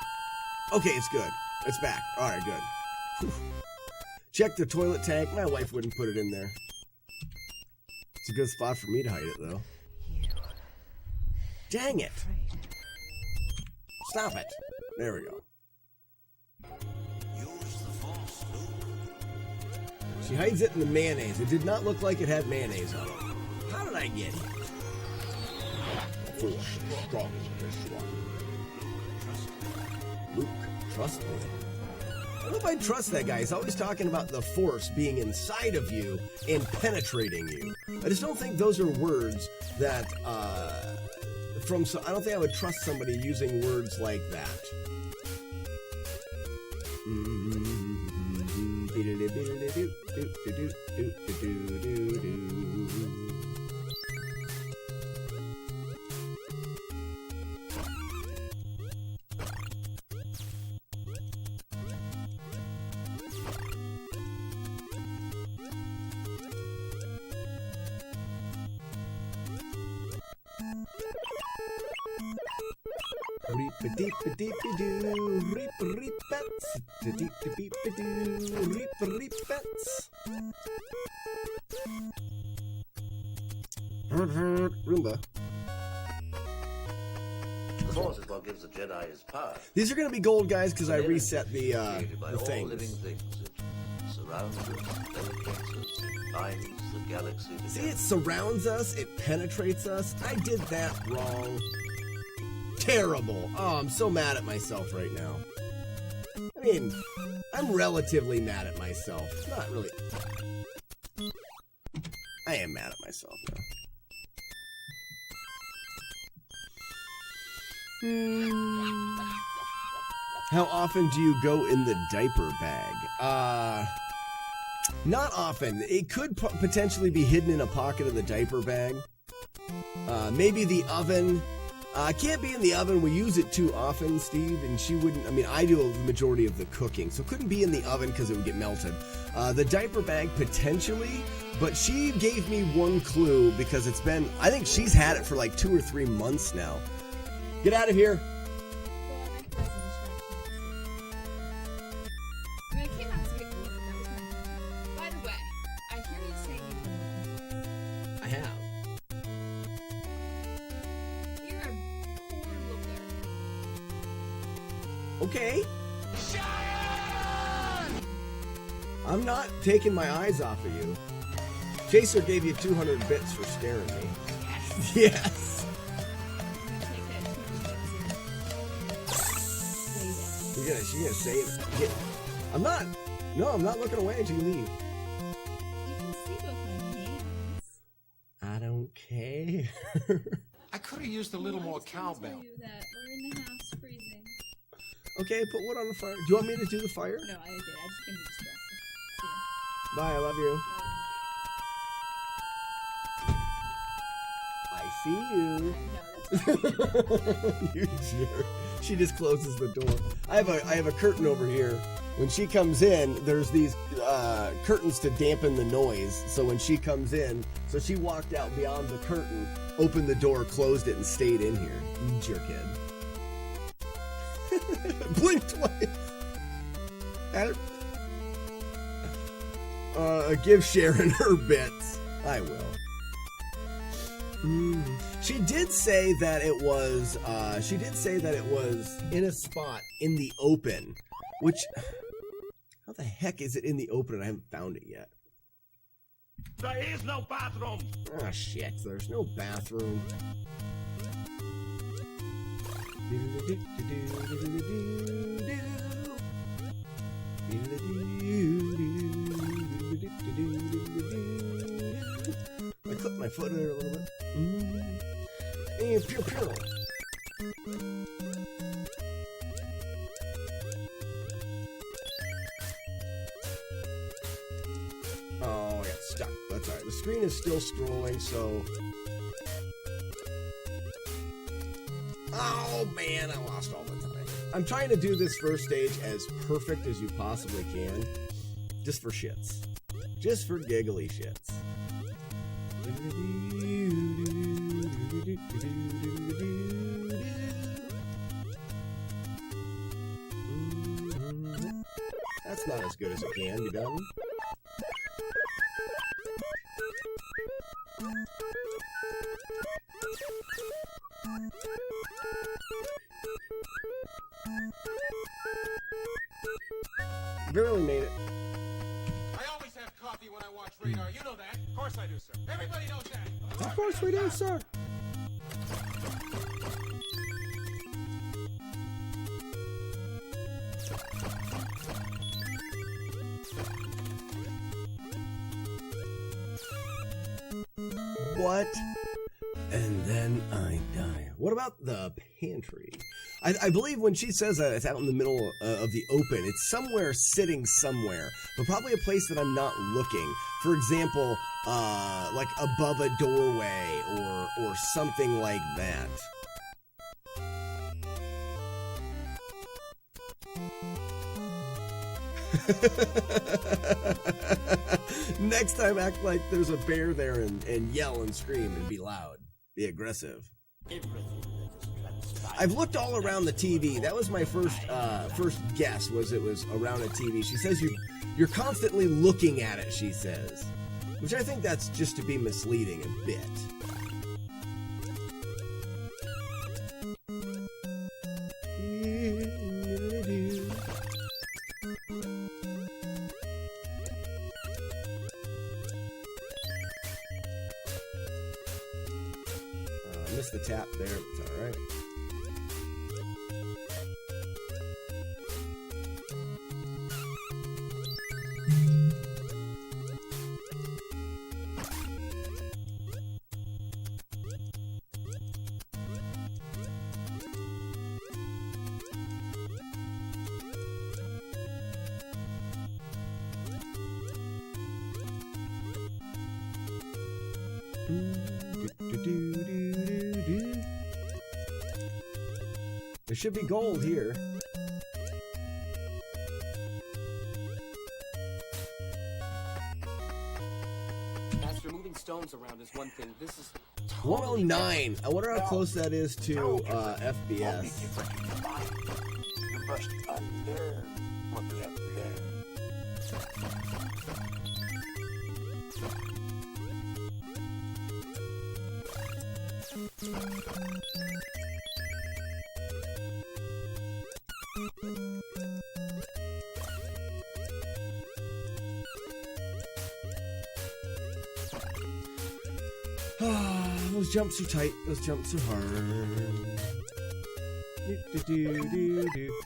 Okay, it's good. It's back. All right, good. Whew. Check the toilet tank. My wife wouldn't put it in there. It's a good spot for me to hide it, though. Dang it. Stop it. There we go. She hides it in the mayonnaise. It did not look like it had mayonnaise on it. How did I get it? Force strong this one. Luke, trust me. I don't know if I trust that guy. He's always talking about the Force being inside of you and penetrating you. I just don't think those are words that, I don't think I would trust somebody using words like that. Reap-a-deep-a-deep-a-doo, reap-a-reap-ets, da-deep-a-beep-a-doo, reap-a-reap-ets. Roomba. The Force is what gives the Jedi his power. These are going to be gold, guys, because I reset the By all things. living things. It surrounds us, penetrates us, binds the galaxy together. See, it surrounds us, it penetrates us. I did that wrong. Terrible. Oh, I'm so mad at myself right now. I mean, I'm relatively mad at myself. Not really. I am mad at myself, though. How often do you go in the diaper bag? Not often. It could potentially be hidden in a pocket of the diaper bag. Maybe the oven. Can't be in the oven. We use it too often, Steve, and she wouldn't. I mean, I do the majority of the cooking, so it couldn't be in the oven because it would get melted. The diaper bag, potentially, but she gave me one clue because it's been, I think she's had it for like 2 or 3 months now. Get out of here. By the way, I hear you saying I have. you're a poor looker. Okay. I'm not taking my eyes off of you. Chaser gave you 200 bits for scaring me. Yes. She's gonna save it. I'm not. No, I'm not looking away until you leave. You can see both my hands. I don't care. I could have used a little more cowbell. Tell you that we're in the house freezing. Okay, put wood on the fire. Do you want me to do the fire? No, I did. I just can be distracted. Bye, I love you. I see you. You jerk. She just closes the door. I have a curtain over here. When she comes in, there's these curtains to dampen the noise. So when she comes in, so she walked out beyond the curtain, opened the door, closed it, and stayed in here. You jerkhead. Blink twice. Give Sharon her bits. I will. She did say that it was. She did say that it was in a spot in the open. Which, how the heck is it in the open? I haven't found it yet. There is no bathroom. Ah, shit. There's no bathroom. I clipped my foot there a little bit. And pew pew. Oh, I got stuck. That's alright. The screen is still scrolling, so. Oh man, I lost all the time. I'm trying to do this first stage as perfect as you possibly can. Just for shits. Just for giggly shits. That's not as good as it can be done. Barely made it. I always have coffee when I watch radar. You know that. Of course I do, sir. Everybody knows that. Of course we do, sir. What? And then I die. What about the pantry? I believe when she says that it's out in the middle of the open, it's somewhere sitting somewhere, but probably a place that I'm not looking. For example, like above a doorway or something like that. Next time, act like there's a bear there and yell and scream and be loud. Be aggressive. Everything that is I've looked all around the TV. That was my first guess, was it was around a TV. She says you're constantly looking at it, she says. Which I think that's just to be misleading a bit. Missed the tap there, it's alright. There should be gold here. As removing stones around is one thing. This is 109. I wonder how close that is to FBS. You must unlearn what you have learned. Those jumps are tight. Those jumps are hard.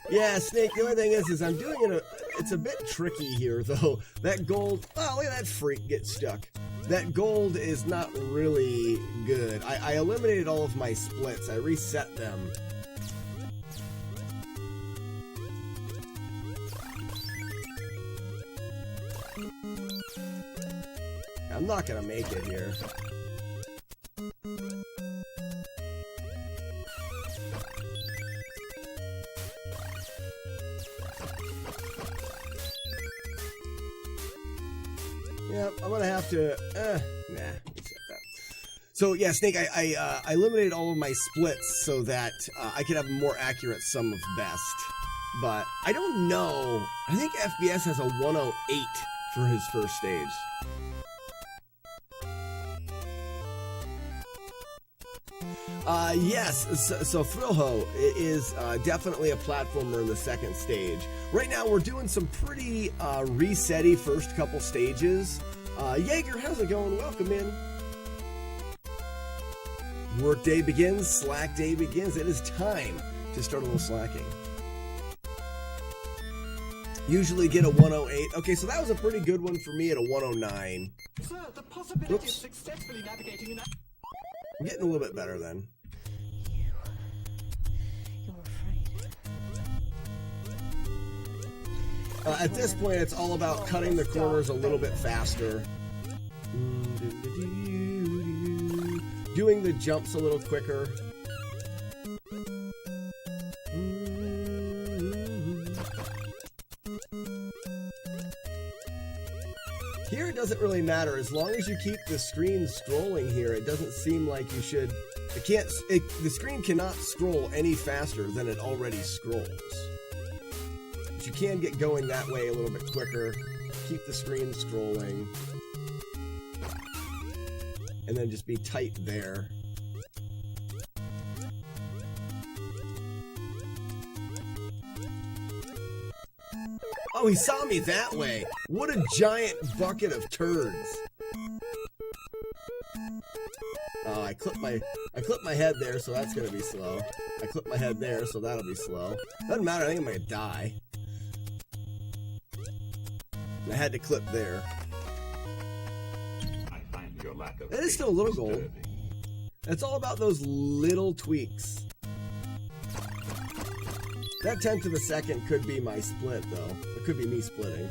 Yeah, Snake, the only thing is I'm doing it, it's a bit tricky here, though. That gold, oh, look at that freak get stuck. That gold is not really good. I eliminated all of my splits. I reset them. I'm not gonna make it here. Yep, I'm gonna have to, nah, reset that. So yeah, Snake, I eliminated all of my splits so that I could have a more accurate sum of best. But I don't know, I think FBS has a 108 for his first stage. Yes, so Thrillho is definitely a platformer in the second stage. Right now we're doing some pretty reset-y first couple stages. Jaeger, how's it going? Welcome in. Workday begins, Slack day begins. It is time to start a little slacking. Usually get a 108. Okay, so that was a pretty good one for me at a 109. Sir, the possibility of successfully navigating an... I'm getting a little bit better then. At this point, it's all about cutting the corners a little bit faster. Doing the jumps a little quicker. Here it doesn't really matter. As long as you keep the screen scrolling here, it doesn't seem like you should... the screen cannot scroll any faster than it already scrolls. But you can get going that way a little bit quicker. Keep the screen scrolling. And then just be tight there. Oh, he saw me that way. What a giant bucket of turds. Oh, I clipped my head there, so that's gonna be slow. I clipped my head there, so that'll be slow. Doesn't matter, I think I'm gonna die. And I had to clip there. It is still a little gold. It's all about those little tweaks. That 10th of a second could be my split, though. It could be me splitting.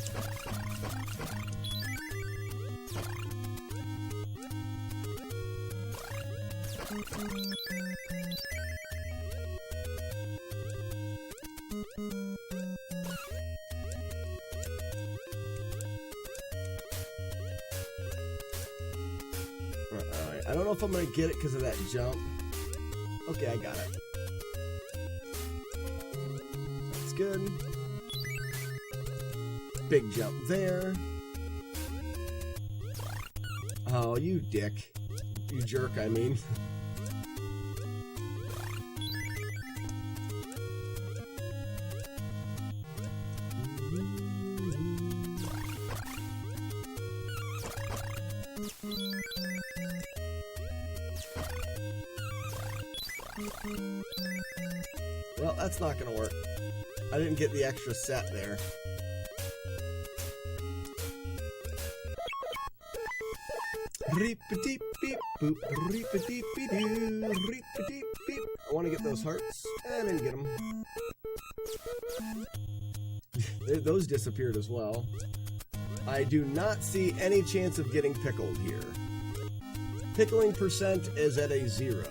Alright, I don't know if I'm gonna get it because of that jump. Okay, I got it. good. Big jump there. Oh, you dick. You jerk, I mean. Well, that's not gonna work. I didn't get the extra set there. Reep-a-deep-beep-boop, reep-a-deep-be-doo, reep-a-deep-beep. I want to get those hearts. I didn't get them. Those disappeared as well. I do not see any chance of getting pickled here. Pickling percent is at a 0.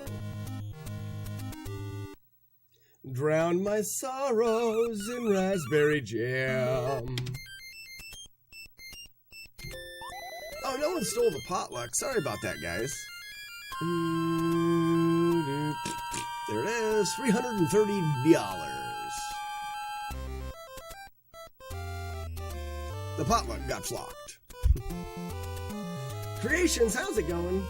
Drown my sorrows in raspberry jam. Oh, no one stole the potluck. Sorry about that, guys. There it is. $330. The potluck got flocked. Creations, how's it going?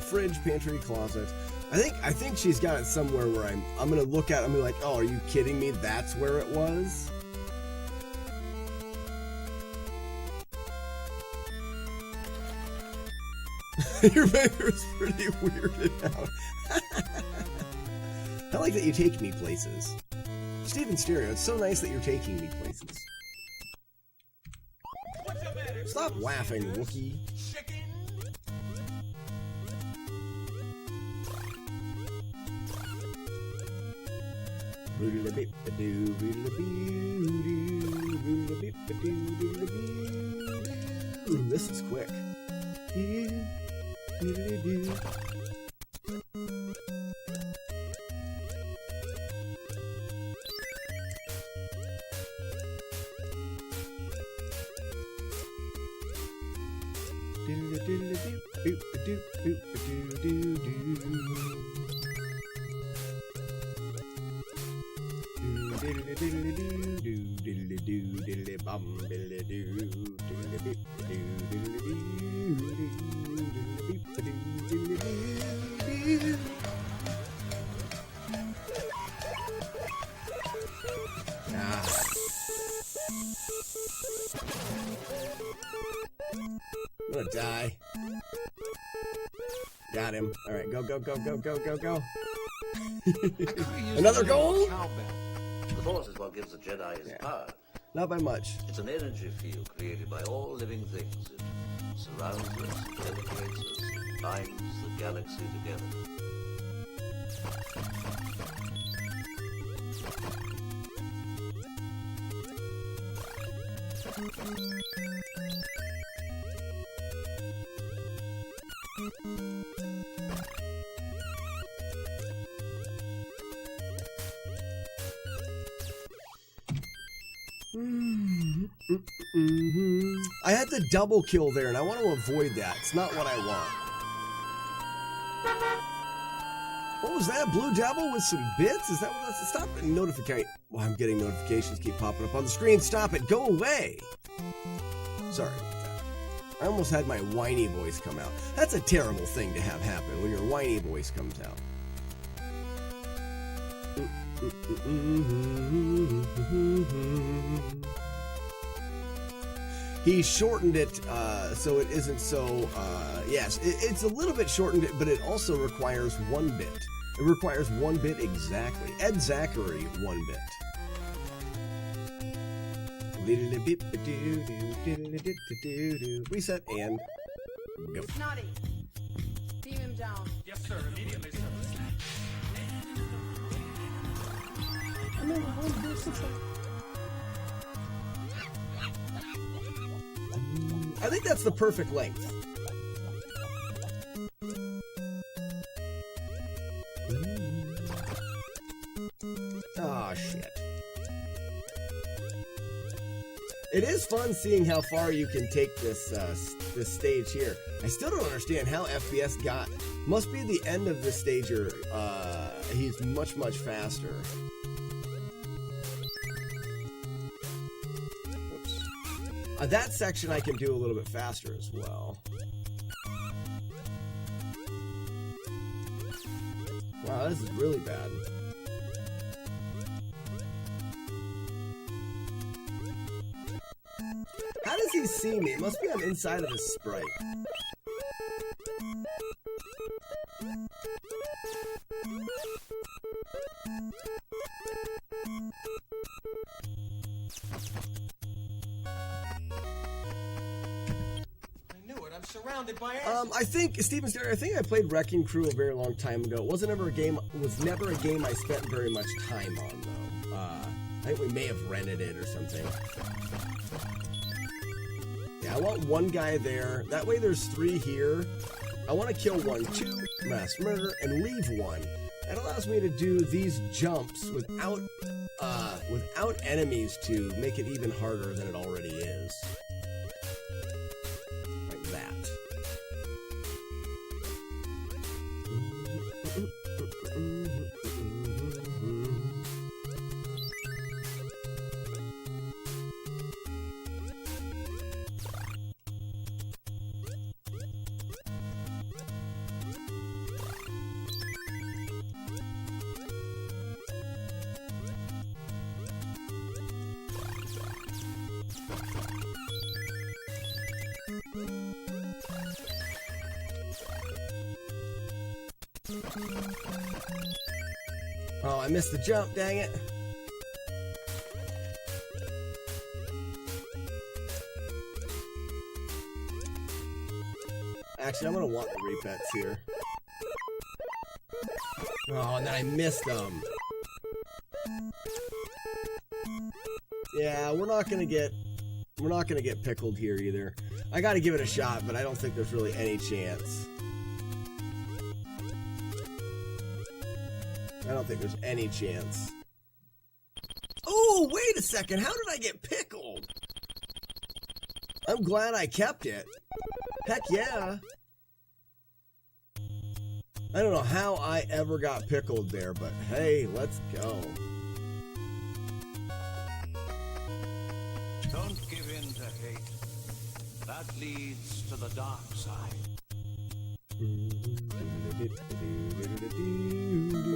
Fridge, pantry, closet. I think she's got it somewhere where I'm gonna look at it and be like, oh, are you kidding me? That's where it was? Your finger's pretty weirded out. I like that you take me places. Steven Stereo, it's so nice that you're taking me places. Stop laughing, Wookie. Ooh, this is quick. I'm gonna die. Got him. Alright, go, go, go, go, go, go, go. Another goal? The Force is what gives the Jedi his power. Not by much. It's an energy field created by all living things. It surrounds us, penetrates us, binds the galaxy together. I had the double kill there, and I want to avoid that. It's not what I want. What was that? Blue Devil with some bits? Is that what that's? Stop notification. Well, I'm getting notifications keep popping up on the screen. Stop it. Go away. Sorry about that. I almost had my whiny voice come out. That's a terrible thing to have happen when your whiny voice comes out. He shortened it so it isn't so, yes, it's a little bit shortened, but it also requires 1 bit. It requires 1 bit exactly. Ed Zachary, 1 bit. Reset and go. Snotty, beam him down. Yes, sir. Immediately, sir. I think that's the perfect length. Oh, shit. It is fun seeing how far you can take this this stage here. I still don't understand how FPS got. Must be the end of this stage, or he's much faster. Whoops. That section I can do a little bit faster as well. Wow, this is really bad. How does he see me? It must be I'm inside of his sprite. Surrounded by I think Steven Sterry, I think I played Wrecking Crew a very long time ago. It was never a game I spent very much time on though. I think we may have rented it or something. Yeah, I want one guy there. That way there's 3 here. I want to kill 1, 2, mass murder, and leave 1. That allows me to do these jumps without enemies to make it even harder than it already is. Oh, I missed the jump, dang it. Actually, I'm gonna want the repets here. Oh, and then I missed them. Yeah, we're not gonna get pickled here either. I gotta give it a shot, but I don't think there's really any chance. I don't think there's any chance. Oh, wait a second. How did I get pickled? I'm glad I kept it. Heck yeah. I don't know how I ever got pickled there, but hey, let's go. Don't give in to hate. That leads to the dark side.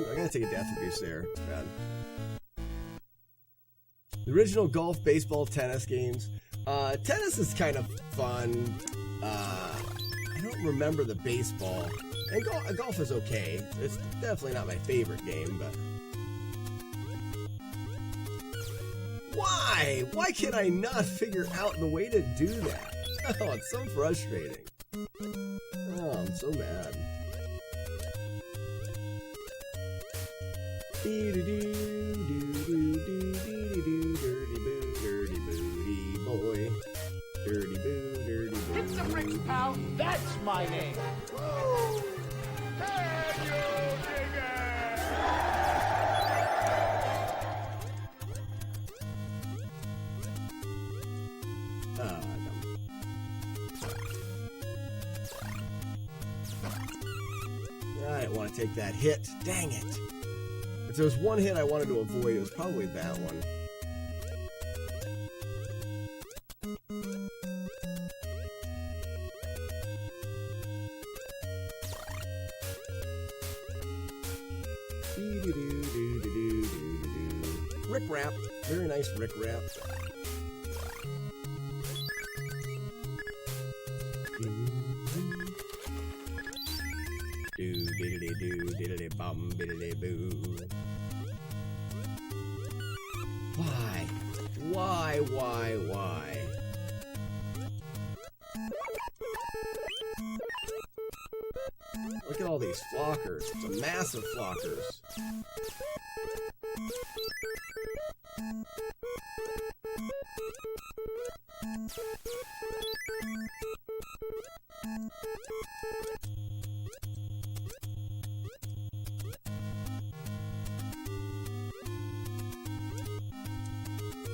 I gotta take a death abuse there. It's bad. The original golf, baseball, tennis games. Tennis is kind of fun. I don't remember the baseball. And golf is okay. It's definitely not my favorite game, but... Why? Why can I not figure out the way to do that? Oh, it's so frustrating. Oh, I'm so mad. Dirty booty boy. Dirty boo, dirty boo. It's the Bricks, pal. That's my name. Woo! Can you dig it? I didn't want to take that hit. Dang it. If there was one hit I wanted to avoid, it was probably that one. Rick Rap. Very nice Rick Rap. Do diddly do diddly bum diddly boo. Why? Why? Look at all these flockers. It's a massive flockers.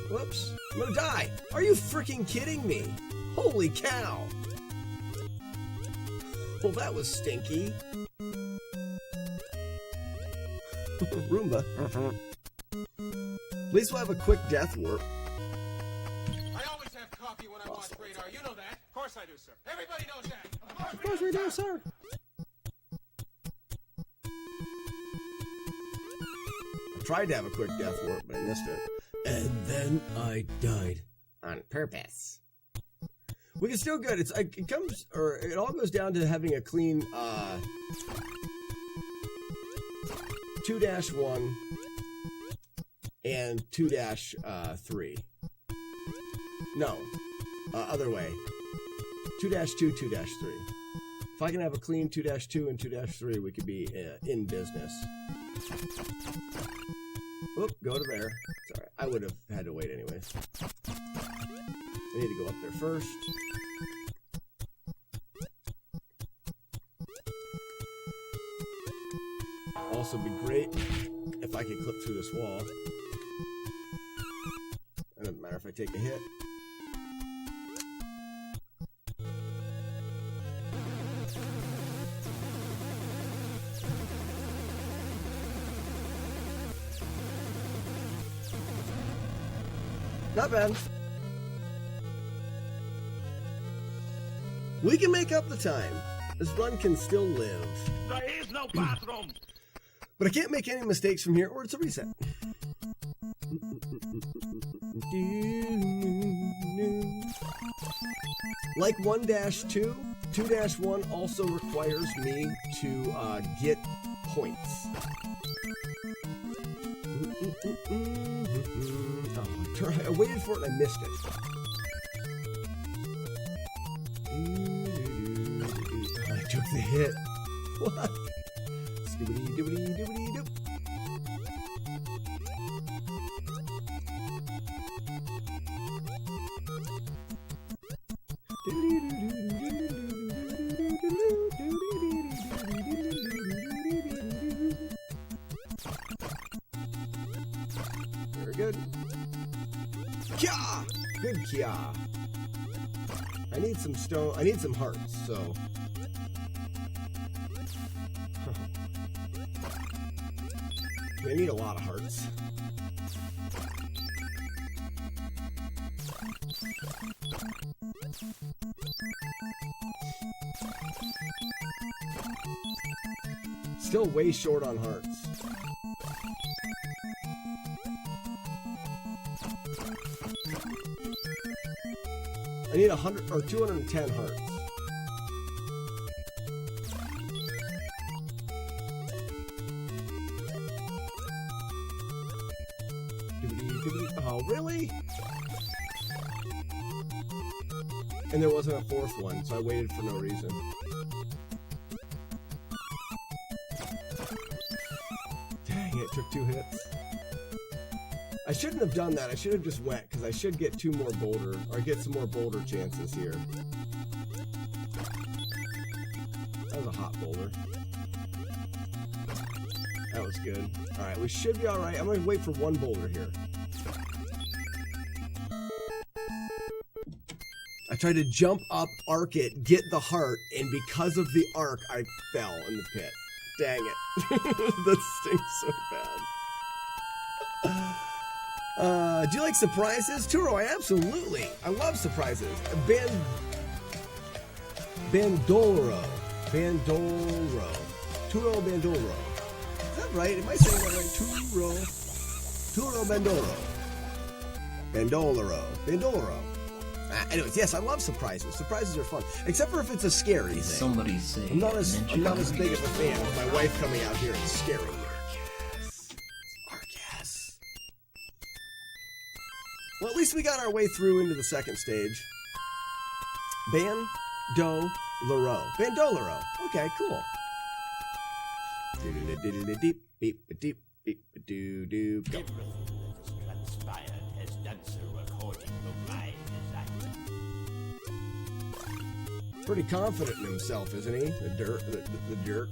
Whoops. I'm gonna die. Are you freaking kidding me? Holy cow. Well, that was stinky. Roomba. At least we'll have a quick death warp. I always have coffee when I watch Radar. You know that. Of course I do, sir. Everybody knows that. Of course we do, sir. I tried to have a quick death warp, but I missed it. And then I died on purpose. We can still good. It all goes down to having a clean 2-1 and 2-3. No, other way. 2-2, 2-3. If I can have a clean 2-2 and 2-3, we could be in business. Oop, go to there. Sorry, I would have had to wait anyways. I need to go up there first. Also be great if I could clip through this wall. It doesn't matter if I take a hit. Not bad. We can make up the time. This run can still live. There is no bathroom. But I can't make any mistakes from here, or it's a reset. Like 1-2, 2-1 also requires me to get points. Oh, I waited for it and I missed it. I took the hit. What? Skibbity dibbity dibbity dip. Very good. Kya! Good Kya. I need some stone. I need some hearts, so. I need a lot of hearts. Still way short on hearts. I need 100 or 210 hearts. Oh, really? And there wasn't a fourth one, so I waited for no reason. Dang, it took 2 hits. I shouldn't have done that. I should have just went, because I should get 2 more boulder, or get some more boulder chances here. That was a hot boulder. That was good. Alright, we should be alright. I'm going to wait for 1 boulder here. I tried to jump up, arc it, get the heart, and because of the arc, I fell in the pit. Dang it. That stinks so bad. Do you like surprises? Turo, I absolutely. I love surprises. Bandolero. Turo Bandolero. Is that right? Am I saying that right? Turo Bandolero. Anyways, yes, I love surprises. Surprises are fun, except for if it's a scary thing. Somebody say I'm not as big of a fan of my wife coming out here and scaring me. Arcas. Well, at least we got our way through into the second stage. Bandolero. Okay, cool. Go. Pretty confident in himself, isn't he? The jerk.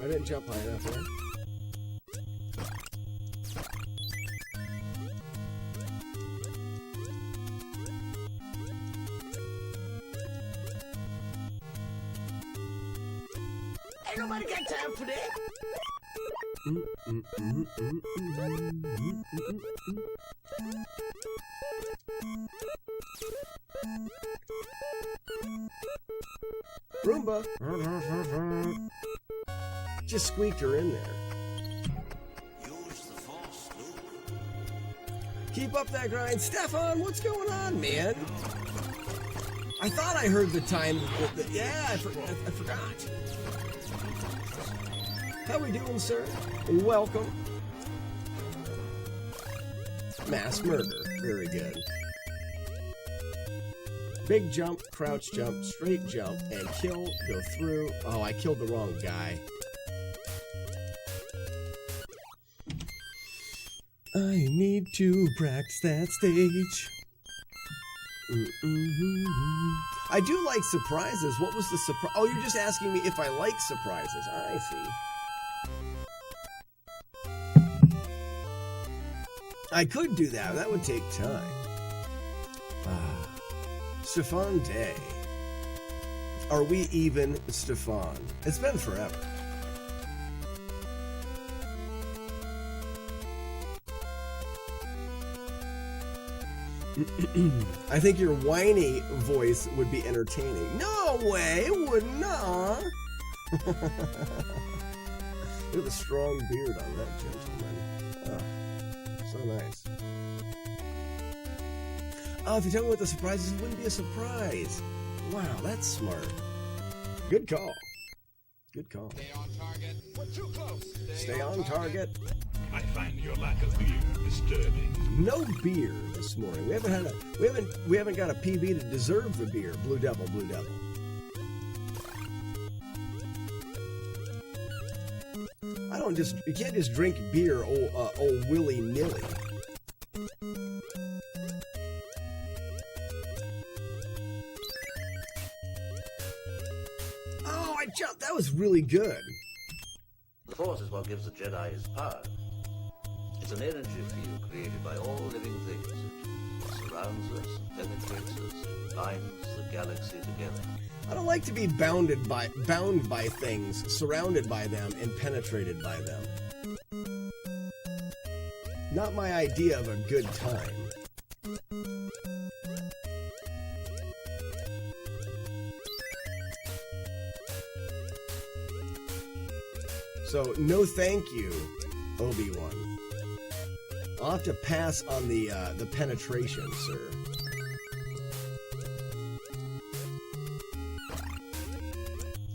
I didn't jump high enough there. Ain't nobody got time for that. Roomba. Just squeaked her in there. Keep up that grind. Stefan, what's going on, man? I thought I heard the time. Yeah, I forgot. How we doing, sir? Welcome. Mass murder. Very good. Big jump, crouch jump, straight jump, and kill, go through. Oh, I killed the wrong guy. I need to practice that stage. I do like surprises. What was the surprise? Oh, you're just asking me if I like surprises. I see. I could do that. That would take time. Stefan Day. Are we even, Stefan? It's been forever. I think your whiny voice would be entertaining. No way, it would not. Look at the strong beard on that gentleman. Oh, so nice. Oh, if you tell me what the surprise is, it wouldn't be a surprise. Wow, that's smart. Good call. Good call. Stay on target. We're too close. Stay on target. I find your lack of beer disturbing. No beer this morning. We haven't got a PB to deserve the beer. Blue Devil, Blue Devil. You can't just drink beer, old willy nilly. Oh, I jumped. That was really good. The Force is what gives the Jedi his power. It's an energy field created by all living things. It surrounds us, penetrates us, binds the galaxy together. I don't like to be bound by things, surrounded by them, and penetrated by them. Not my idea of a good time. So, no thank you, Obi-Wan. I'll have to pass on the penetration, sir.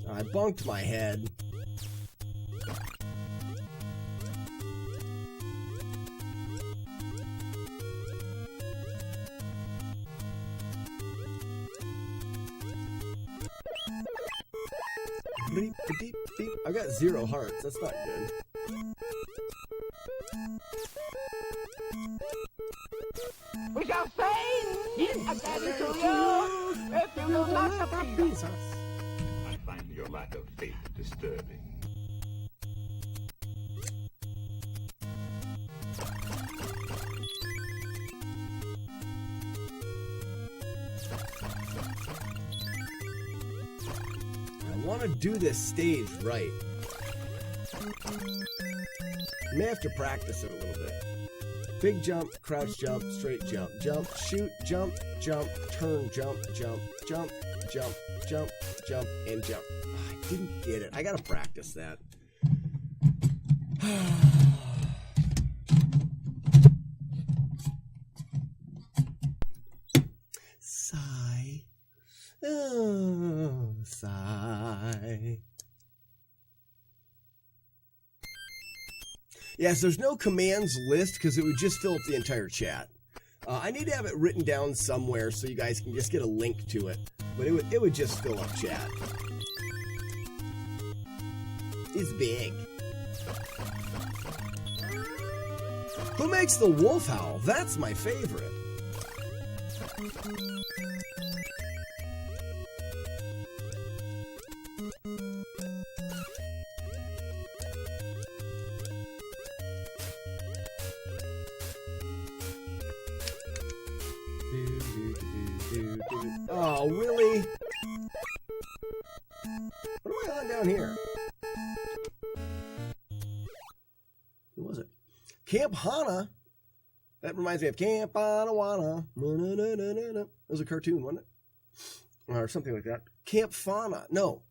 I bunked my head. I got 0 hearts. That's not good. We shall say, I got it to you, if you will not appease us. I find your lack of faith disturbing. I want to do this stage right. May have to practice it a little bit. Big jump, crouch jump, straight jump, jump, shoot, jump, jump, turn, jump, jump, jump, jump, jump, jump, and jump. I didn't get it. I gotta practice that. Sigh. Oh, sigh. Yes, there's no commands list because it would just fill up the entire chat. I need to have it written down somewhere so you guys can just get a link to it. but it would just fill up chat. It's big. Who makes the wolf howl? That's my favorite. Oh, really? What am I on down here? Who was it? Camp Hana. That reminds me of Camp Anawana. That was a cartoon, wasn't it? Or something like that. Camp Fauna. No.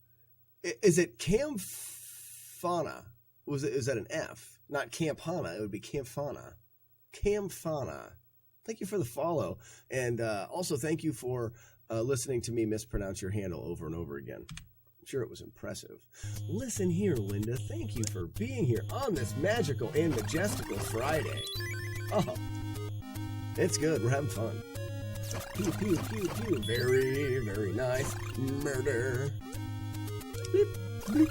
Is it Camp Fauna? Is that an F? Not Camp Hana. It would be Camp Fauna. Camp Fauna. Thank you for the follow. And also thank you for listening to me mispronounce your handle over and over again. I'm sure it was impressive. Listen here, Linda. Thank you for being here on this magical and majestical Friday. Oh, it's good. We're having fun. Pew, pew, pew, pew. Very, very nice. Murder. Bleep, bleep.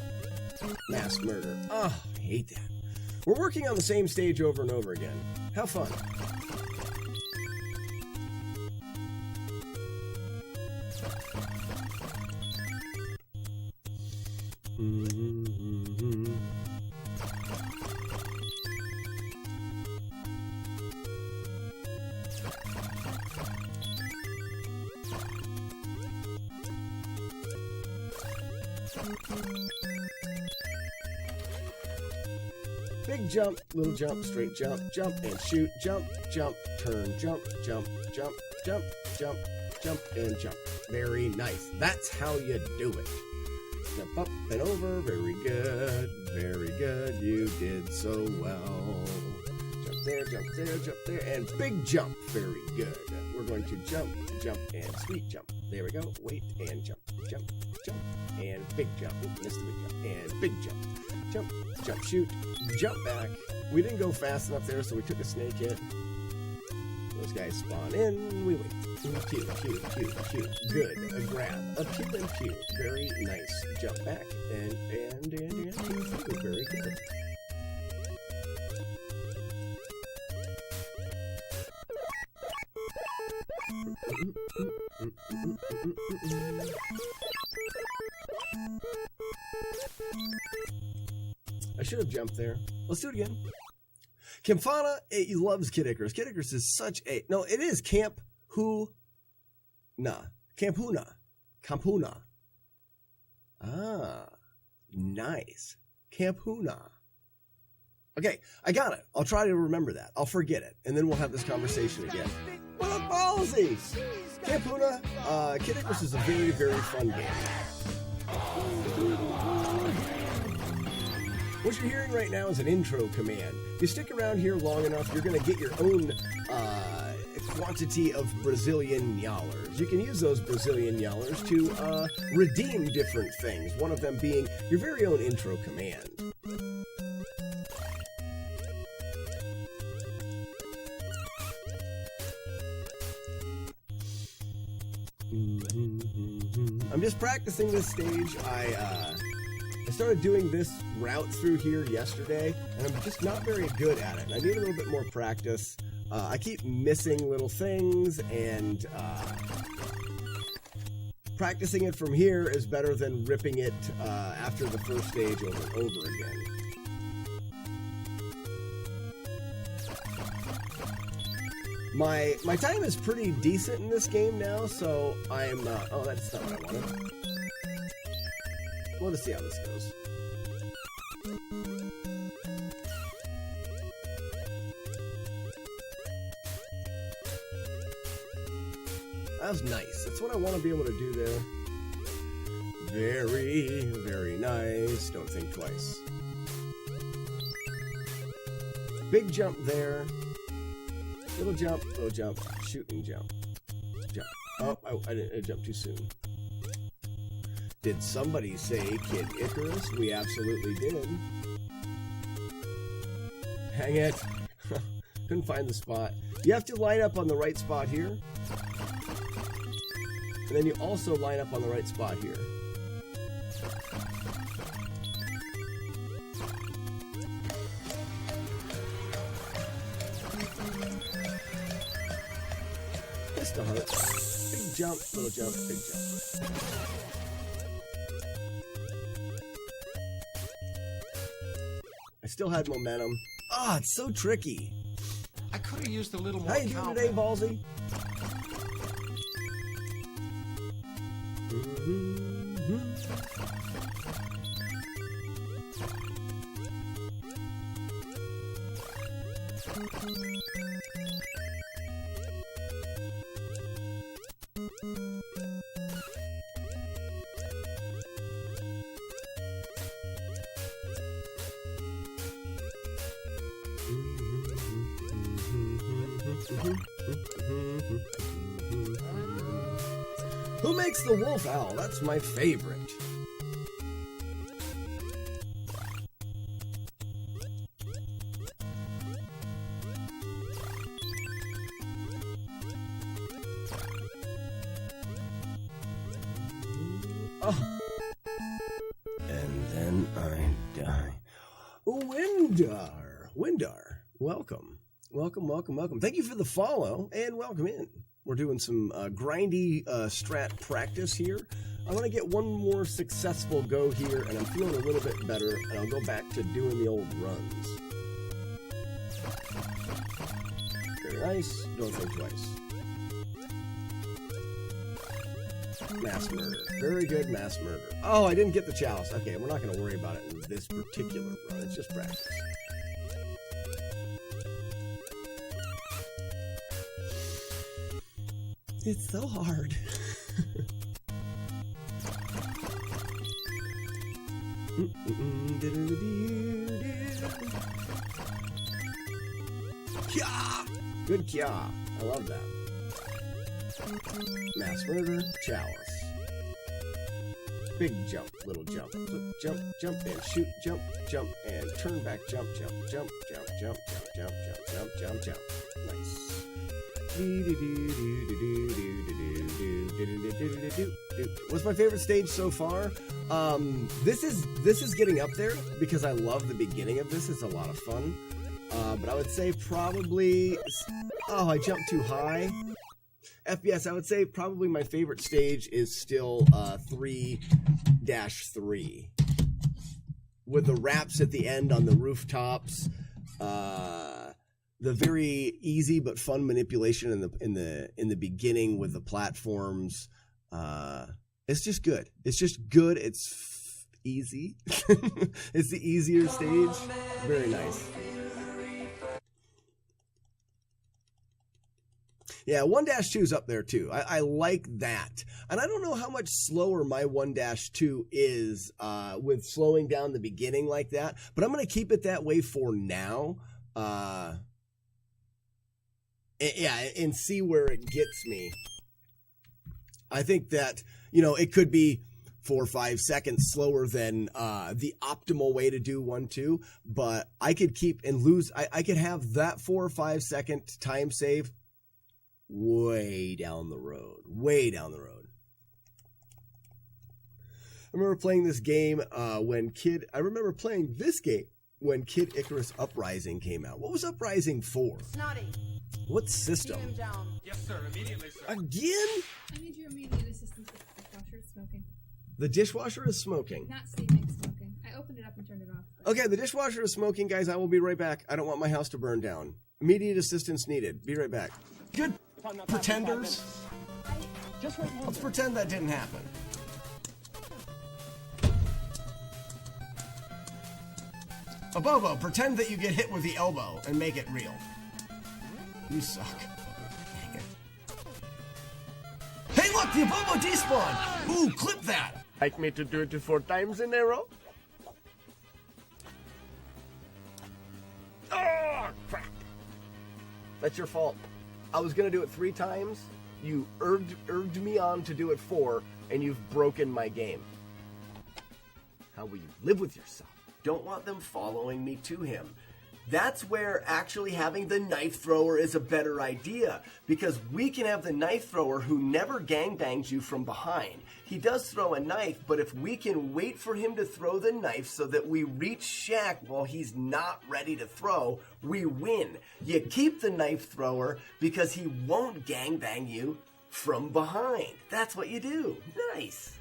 Mass murder. Oh, I hate that. We're working on the same stage over and over again. How fun. Big jump, little jump, straight jump, jump and shoot, jump, jump, turn, jump, jump, jump, jump, jump, jump, and jump. Very nice. That's how you do it. Jump up and over. Very good. Very good. You did so well. Jump there, jump there, jump there, and big jump. Very good. We're going to jump, jump, and sweet jump. There we go. Wait and jump, jump, jump, and big jump. Ooh, missed the big jump. And big jump. Jump, jump, shoot, jump back. We didn't go fast enough there, so we took a snake hit. Those guys spawn in. We wait. Pew, pew, pew, pew. Good. A grab. A pew and pew. Very nice. Jump back. And pew, pew. Very good. I should have jumped there. Let's do it again. Campana, he loves Kid Icarus. Kid Icarus is such a... No, it is Camp Huna. Campuna. Campuna. Ah, nice. Camp Huna. Okay, I got it. I'll try to remember that. I'll forget it, and then we'll have this conversation again. What up, ballsy? Camp Huna, Kid Icarus is a very, very fun game. What you're hearing right now is an intro command. If you stick around here long enough, you're going to get your own quantity of Brazilian yallers. You can use those Brazilian yallers to redeem different things, one of them being your very own intro command. I'm just practicing this stage. I started doing this route through here yesterday, and I'm just not very good at it. I need a little bit more practice. I keep missing little things, and practicing it from here is better than ripping it after the first stage over and over again. My time is pretty decent in this game now, so I'm... oh, that's not what I wanted. We'll just see how this goes. That was nice. That's what I want to be able to do there. Very, very nice. Don't think twice. Big jump there. Little jump, shoot and jump. Jump. Oh, I didn't jump too soon. Did somebody say Kid Icarus? We absolutely did. Hang it. Couldn't find the spot. You have to line up on the right spot here. And then you also line up on the right spot here. Just a heart. Big jump, little jump, big jump. I still had momentum. Ah, it's so tricky. I could have used a little more. How you doing today, Ballsy? Who makes the wolf owl? That's my favorite. Oh. And then I die. Windar. Welcome. Welcome. Thank you for the follow and welcome in. We're doing some grindy strat practice here. I want to get one more successful go here, and I'm feeling a little bit better, and I'll go back to doing the old runs. Very nice. Don't think twice. Mass murder. Very good mass murder. Oh, I didn't get the chalice. Okay, we're not going to worry about it in this particular run. It's just practice. It's so hard. Kya! Good kya. I love that. Mass murder, chalice. Big jump, little jump. Flip, jump, and shoot, jump, and turn back, jump. Nice. What's my favorite stage so far? This is getting up there because I love the beginning of this. It's a lot of fun. But I would say probably... Oh, I jumped too high. FPS, I would say probably my favorite stage is still 3-3. With the wraps at the end on the rooftops. The very easy but fun manipulation in the beginning with the platforms. It's just good. It's easy. It's the easier stage. Very nice. Yeah, 1-2 is up there too. I like that. And I don't know how much slower my 1-2 is with slowing down the beginning like that, but I'm going to keep it that way for now. Yeah, and see where it gets me. I think that, it could be 4 or 5 seconds slower than the optimal way to do 1-2, but I could keep and lose. I could have that 4 or 5 second time save way down the road. I remember playing this game when Kid Icarus Uprising came out. What was Uprising for? Snotty. What system? Yes, sir. Immediately, sir. Again? I need your immediate assistance with the dishwasher. It's smoking. The dishwasher is smoking. Not steaming, smoking. I opened it up and turned it off. Okay, the dishwasher is smoking, guys. I will be right back. I don't want my house to burn down. Immediate assistance needed. Be right back. Good pretenders. Let's pretend that didn't happen. Abobo, pretend that you get hit with the elbow and make it real. You suck. Dang it. Hey, look, the Abobo despawned! Ooh, clip that! Like me to do it 4 times in a row? Oh, crap. That's your fault. I was gonna do it 3 times. You urged me on to do it 4, and you've broken my game. How will you live with yourself? Don't want them following me to him. That's where actually having the knife thrower is a better idea, because we can have the knife thrower who never gangbangs you from behind. He does throw a knife, but if we can wait for him to throw the knife so that we reach Shaq while he's not ready to throw, we win. You keep the knife thrower because he won't gangbang you from behind. That's what you do. Nice.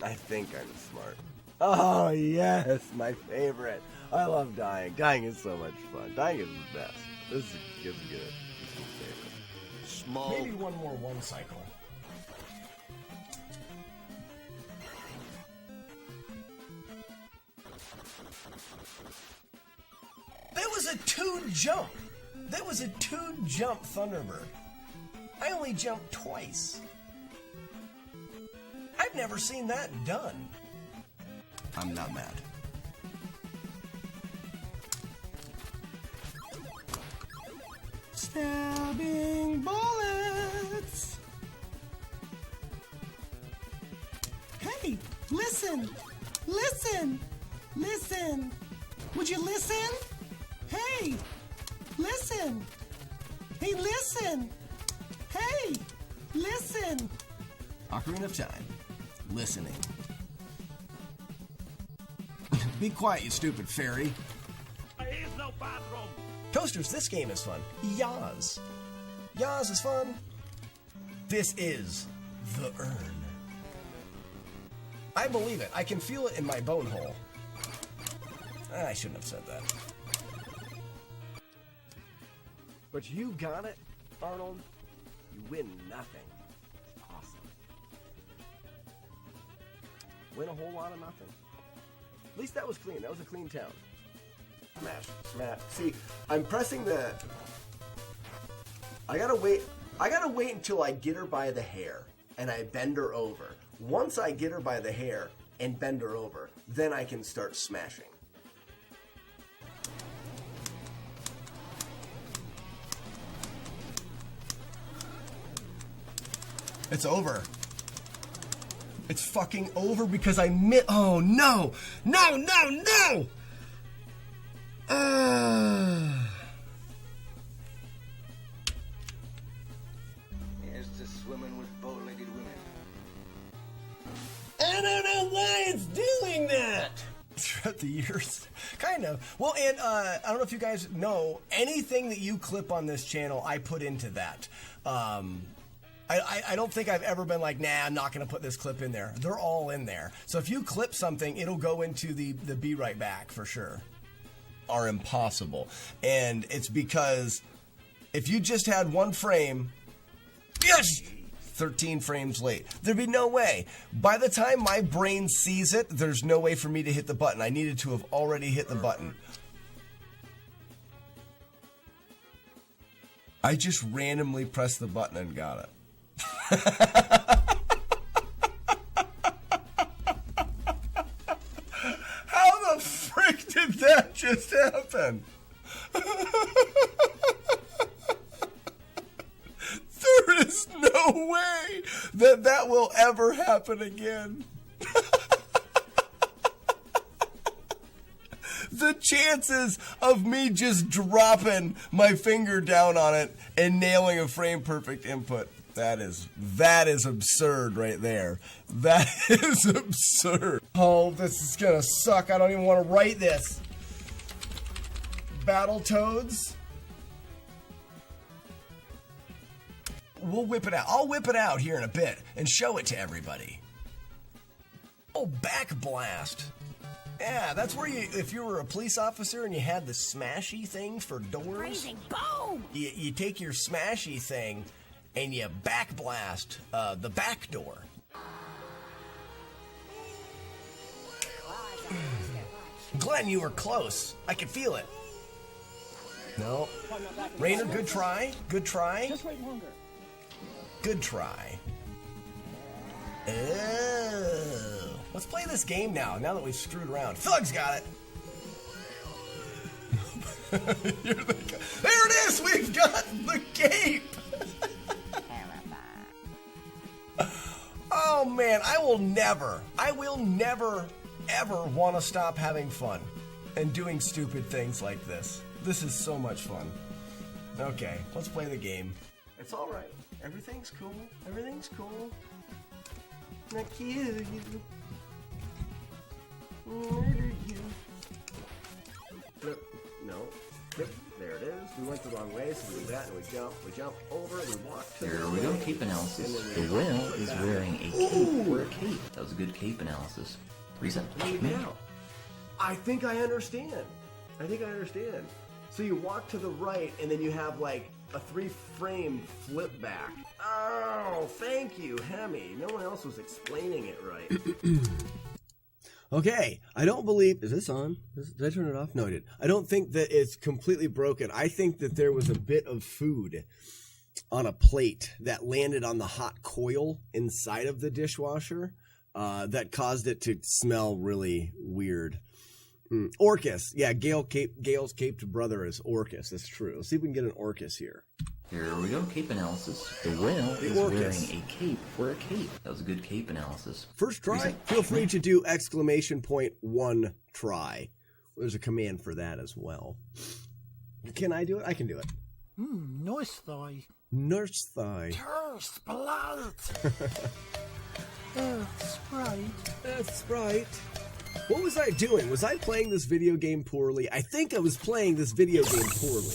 I think I'm smart. Oh, yes, my favorite. I love dying. Dying is so much fun. Dying is the best. This is good. Small. Maybe one more one cycle. That was a 2-jump. That was a 2-jump Thunderbird. I only jumped twice. I've never seen that done. I'm not mad. Stabbing bullets. Hey, listen. Listen. Listen. Would you listen? Hey, listen. Hey, listen. Hey, listen. Ocarina of Time. Listening. Be quiet, you stupid fairy. There is no bathroom. Toasters, this game is fun. Yaz. Yaz is fun. This is the urn. I believe it. I can feel it in my bone hole. I shouldn't have said that. But you got it, Arnold. You win nothing. Awesome. Win a whole lot of nothing. At least that was clean. That was a clean town. Smash. Smash. See, I'm pressing the... I gotta wait until I get her by the hair and I bend her over. Once I get her by the hair and bend her over, then I can start smashing. It's over. It's fucking over because I oh no! No, no, no! Here's to swimming with bow-legged women. I don't know why it's doing that! Throughout the years. Kind of. Well, and I don't know if you guys know, anything that you clip on this channel, I put into that. I don't think I've ever been like, nah, I'm not going to put this clip in there. They're all in there. So if you clip something, it'll go into the Be Right Back for sure. Are impossible. And it's because if you just had one frame, yes, 13 frames late. There'd be no way. By the time my brain sees it, there's no way for me to hit the button. I needed to have already hit the button. I just randomly pressed the button and got it. How the frick did that just happen? There is no way that will ever happen again. The chances of me just dropping my finger down on it and nailing a frame perfect input. That is absurd right there. That is absurd. Oh, this is gonna suck. I don't even want to write this. Battletoads. We'll whip it out. I'll whip it out here in a bit and show it to everybody. Oh, back blast. Yeah, that's where if you were a police officer and you had the smashy thing for doors. Raising boom! You take your smashy thing and you back blast the back door. Glenn, you were close. I could feel it. No. Rainer, good try. Good try. Just wait longer. Good try. Oh. Let's play this game now that we've screwed around. Thug's got it. There it is! We've got the cape! Oh man, I will never, ever want to stop having fun. and doing stupid things like this. This is so much fun. Okay, let's play the game. It's alright. Everything's cool. Everything's cool. I kill you. Murder you. Flip. No. Flip. There it is. We went the wrong way, so we do that and we jump over, we walk to Here we go, cape analysis. The whale is wearing a cape for a cape. That was a good cape analysis. Reset. Now, I think I understand. So you walk to the right, and then you have like a 3-frame flip back. Oh, thank you, Hemi. No one else was explaining it right. Okay, I don't believe... Is this on? Did I turn it off? No, I did. I don't think that it's completely broken. I think that there was a bit of food on a plate that landed on the hot coil inside of the dishwasher that caused it to smell really weird. Orcus. Yeah, Gail's caped brother is Orcus. That's true. Let's see if we can get an Orcus here. Here we go, cape analysis. The whale is wearing a cape for a cape. That was a good cape analysis. First try. Feel free to do !1 try. There's a command for that as well. Can I do it? I can do it. Nice thigh. Nurse thigh. Thirst blood. Sprite. Sprite. What was I doing? Was I playing this video game poorly? I think I was playing this video game poorly.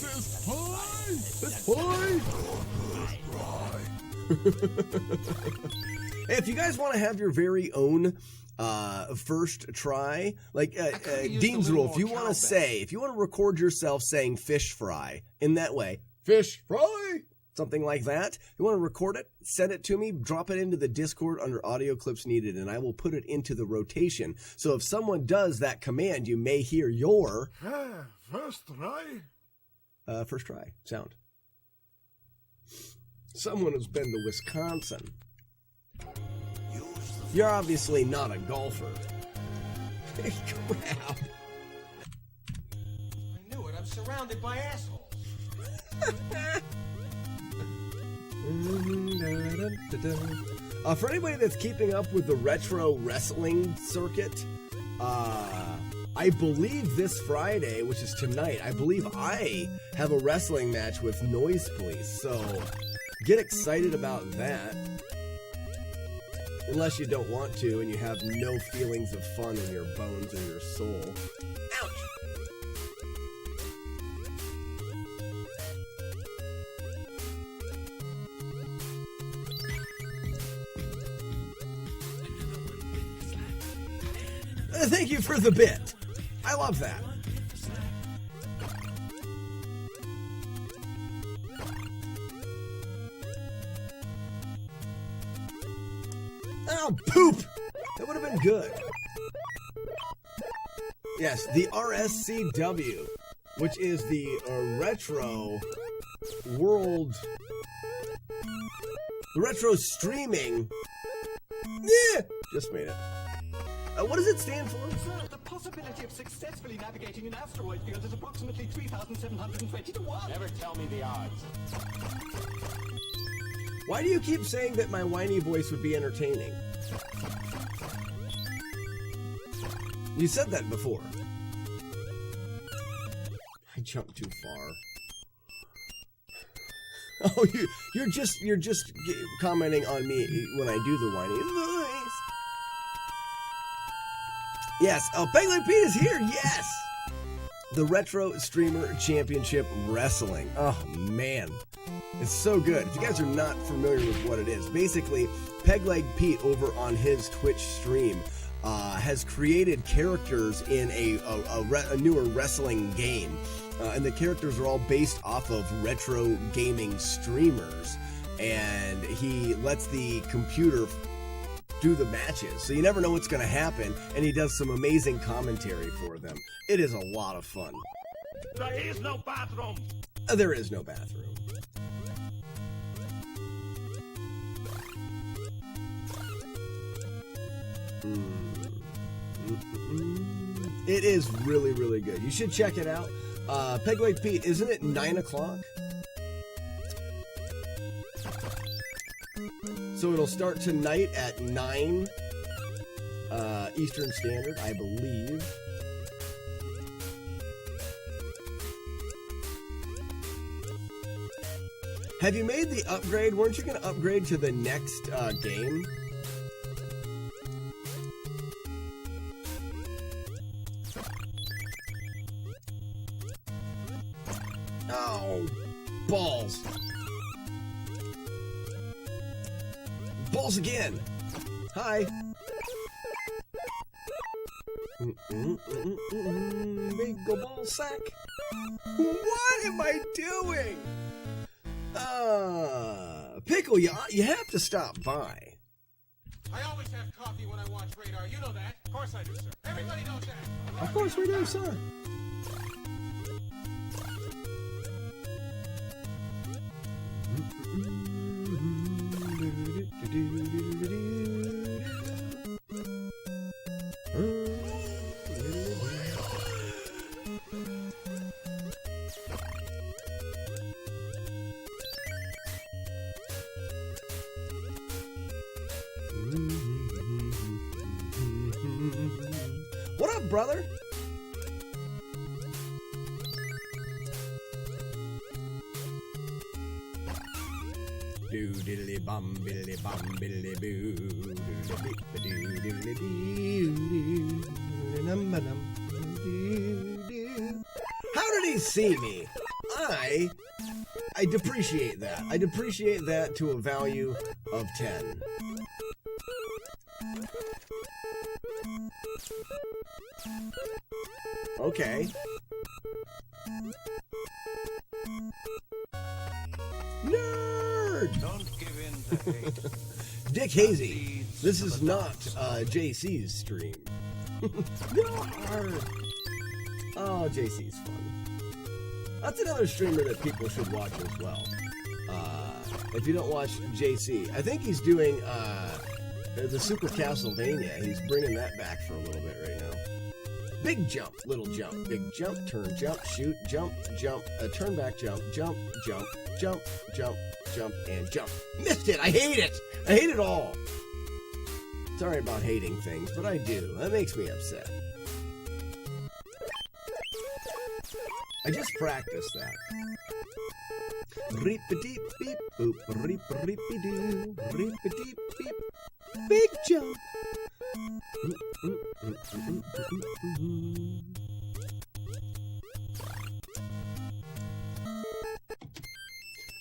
Hey, if you guys want to have your very own first try, like Dean's Rule, if you want to record yourself saying fish fry in that way, fish fry, something like that. If you want to record it, send it to me, drop it into the Discord under audio clips needed, and I will put it into the rotation. So if someone does that command, you may hear your First try. First try sound. Someone who's been to Wisconsin. You're obviously not a golfer. Crap. I knew it. I'm surrounded by assholes. For anybody that's keeping up with the retro wrestling circuit, I believe this Friday, which is tonight, I believe I have a wrestling match with Noise Police, so get excited about that. Unless you don't want to and you have no feelings of fun in your bones or your soul. Ouch! Thank you for the bit. I love that. Oh, poop! That would have been good. Yes, the RSCW, which is the Retro World... The Retro Streaming... Yeah! Just made it. What does it stand for? Sir, the possibility of successfully navigating an asteroid field is approximately 3,720 to 1. Never tell me the odds. Why do you keep saying that my whiny voice would be entertaining? You said that before. I jumped too far. Oh, you're just commenting on me when I do the whiny voice. Yes. Oh, Penguin Pete is here. Yes. The Retro Streamer Championship Wrestling. Oh, man. It's so good. If you guys are not familiar with what it is, basically, Pegleg Pete over on his Twitch stream has created characters in a newer wrestling game. And the characters are all based off of retro gaming streamers. And he lets the computer do the matches, so you never know what's going to happen, and he does some amazing commentary for them. It is a lot of fun. There is no bathroom. There is no bathroom. It is really, really good. You should check it out. Pegleg Pete, isn't it 9 o'clock? So it'll start tonight at 9 Eastern Standard, I believe. Have you made the upgrade? Weren't you going to upgrade to the next game? Oh, balls. Balls again. Hi. Big ball sack. What am I doing? Pickle, you have to stop by. I always have coffee when I watch Radar. You know that. Of course I do, sir. Everybody knows that. Of course we do, sir. What up, brother? Do diddly bum biddly bum biddly boo do. How did he see me? I depreciate that. I depreciate that to a value of 10. Okay. Nerd! Don't give in to hate. Dick Hazy, this is not JC's stream. Nerd! Oh, JC's fun. That's another streamer that people should watch as well. If you don't watch JC, I think he's doing the Super Castlevania. He's bringing that back for a little bit right now. Big jump, little jump, big jump, turn, jump, shoot, jump, jump, turn back, jump, jump, jump, jump, jump, jump, and jump. Missed it! I hate it! I hate it all! Sorry about hating things, but I do. That makes me upset. I just practiced that. Reep-a-deep beep boop, reep-a-reep-a-doo, reep-a-deep beep. Big jump!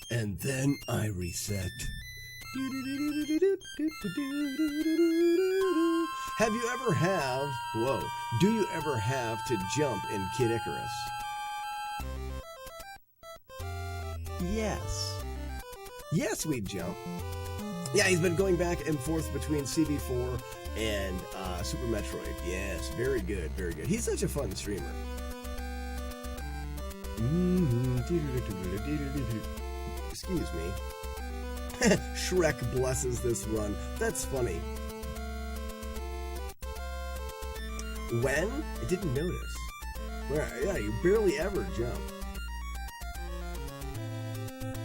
And then I reset. Have you ever do you ever have to jump in Kid Icarus? Yes. Yes, we jump. Yeah, he's been going back and forth between CB4 and Super Metroid. Yes, very good, very good. He's such a fun streamer. Excuse me. Shrek blesses this run. That's funny. When? I didn't notice. Yeah, you barely ever jump.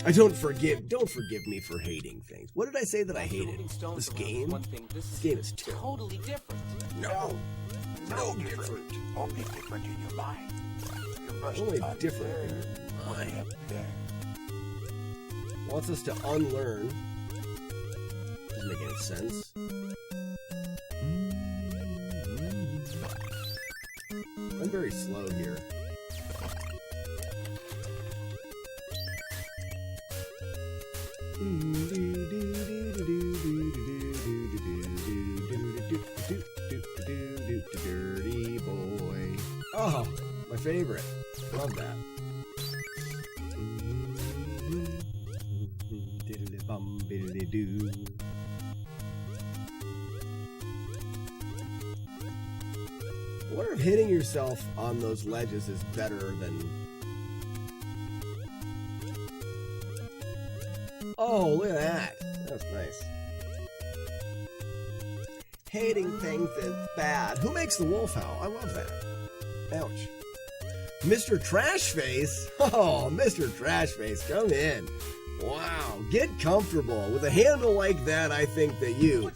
Don't forgive me for hating things. What did I say that I hated? This game? This game is totally different. No different. Only different in your mind. Only different in your mind. Wants us to unlearn. Doesn't make any sense. I'm very slow here. Dirty boy. Oh, my favorite. Love that. Diddly bum biddly doo. I wonder if hitting yourself on those ledges is better than... Oh, look at that. That's nice. Hating things is bad. Who makes the wolf howl? I love that. Ouch. Mr. Trashface? Oh, Mr. Trashface, come in. Wow, get comfortable. With a handle like that, I think that you,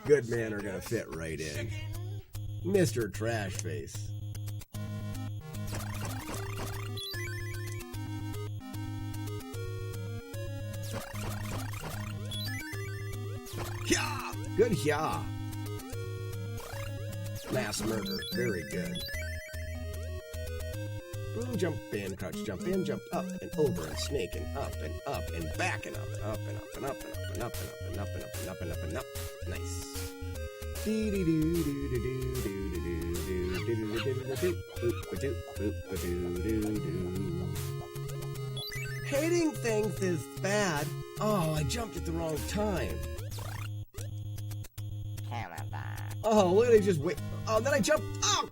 good man, are going to fit right in. Mr. Trashface. Good, yeah. Mass murder. Very good. Boom, jump in, crouch, jump in, jump up and over and snake and up and back and up and up and up and up and up and up and up and up and up and up and up. Nice. Hating things is bad. Oh, I jumped at the wrong time. Oh, look at it, just wait. Oh, then I jumped. Oh!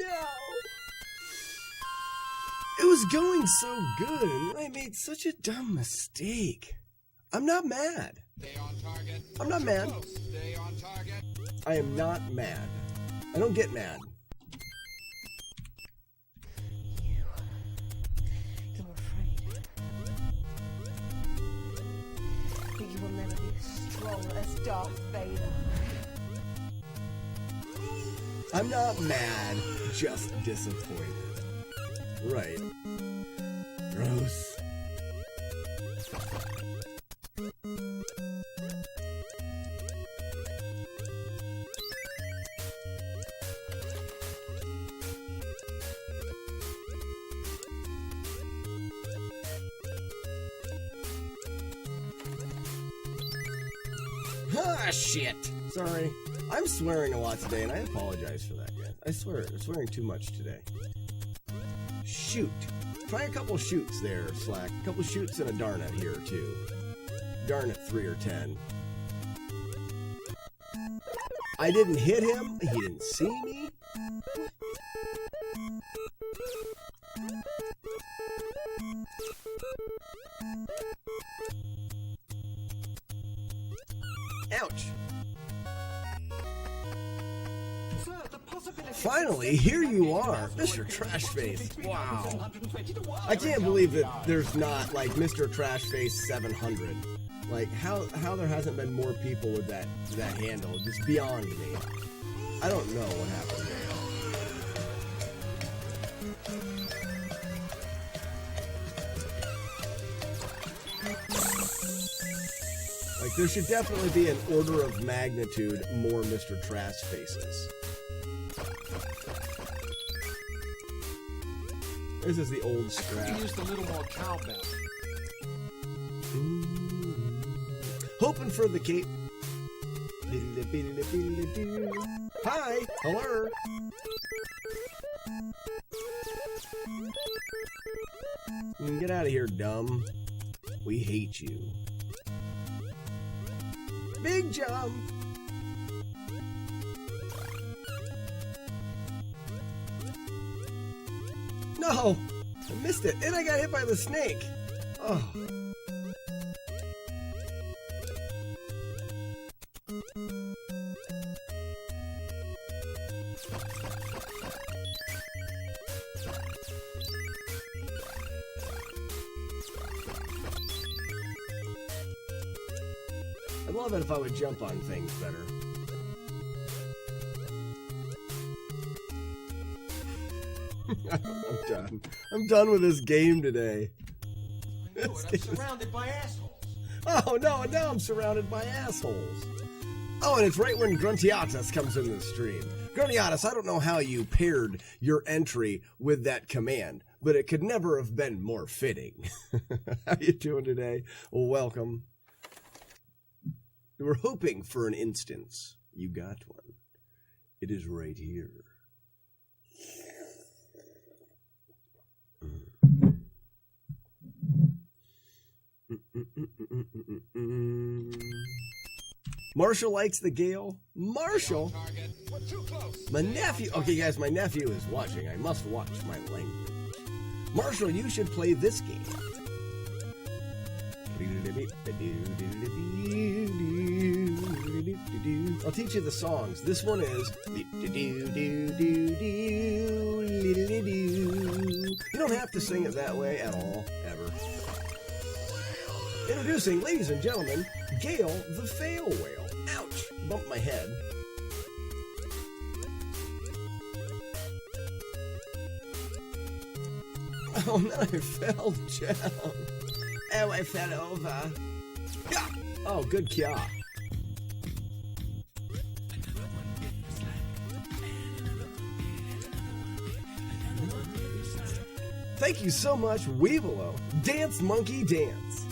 No! It was going so good, and then I made such a dumb mistake. I'm not mad. I'm not mad. I am not mad. I don't get mad. You're afraid. But you will never be as strong as Darth Vader. I'm not mad, just disappointed. Right. Gross. Ah, shit. Sorry. I'm swearing a lot today, and I apologize for that, guys. I swear, I'm swearing too much today. Shoot. Try a couple shoots there, Slack. A couple shoots and a darn it here, too. Darn it 3 or 10. I didn't hit him. He didn't see me. Ouch. Finally, here you are, Mr. Trashface. Wow. I can't believe that there's not, like, Mr. Trashface 700. Like, how there hasn't been more people with that handle. Just beyond me. I don't know what happened there. Like, there should definitely be an order of magnitude more Mr. Trashfaces. This is the old scrap. I used a little more cowbell. Hoping for the cape. Hi! Hello! Get out of here, dumb. We hate you. Big jump! No! I missed it, and I got hit by the snake! Oh. I'd love it if I would jump on things better. I'm done. I'm done with this game today. I'm surrounded by assholes. Oh no, now I'm surrounded by assholes. Oh, and it's right when Gruntiatus comes in the stream. Gruntiatus, I don't know how you paired your entry with that command, but it could never have been more fitting. How you doing today? Well, welcome. We were hoping for an instance. You got one. It is right here. Marshall likes the Gale. Marshall? My nephew. Okay, guys, my nephew is watching. I must watch my language. Marshall, you should play this game. I'll teach you the songs. This one is. You don't have to sing it that way at all, ever. Introducing, ladies and gentlemen, Gale the Fail Whale. Ouch! Bumped my head. Oh, and then I fell down. Oh, I fell over. Yeah. Oh, good Kia. Thank you so much, Weevilo. Dance Monkey Dance.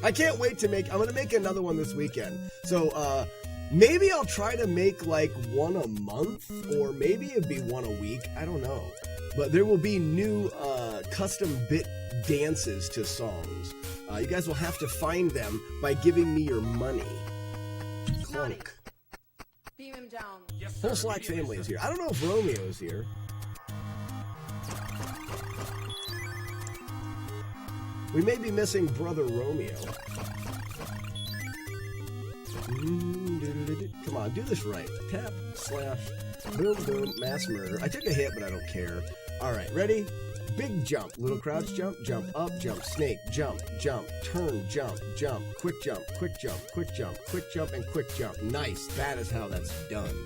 I can't wait to make, I'm going to make another one this weekend. So, maybe I'll try to make like one a month, or maybe it'd be one a week. I don't know. But there will be new custom bit dances to songs. You guys will have to find them by giving me your money. Clunk. Beam him down. Whole Slack family is here. I don't know if Romeo's here. We may be missing Brother Romeo. Come on, do this right. Tap, slash, boom, boom, mass murder. I took a hit, but I don't care. All right, ready? Big jump, little crouch jump, jump up, jump, snake, jump, jump, turn, jump, jump, quick jump, quick jump, quick jump, quick jump, and quick jump. Nice, that is how that's done.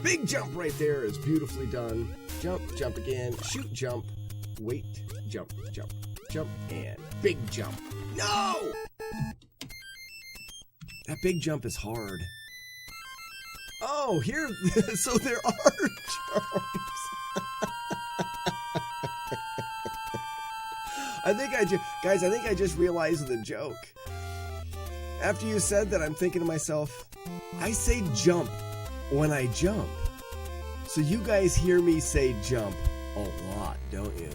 Big jump right there is beautifully done. Jump, jump again, shoot, jump, wait, jump, jump, jump, and big jump. No! That big jump is hard. Oh, here, so there are jumps. I think I just realized the joke. After you said that, I'm thinking to myself, I say jump when I jump. So you guys hear me say jump a lot, don't you?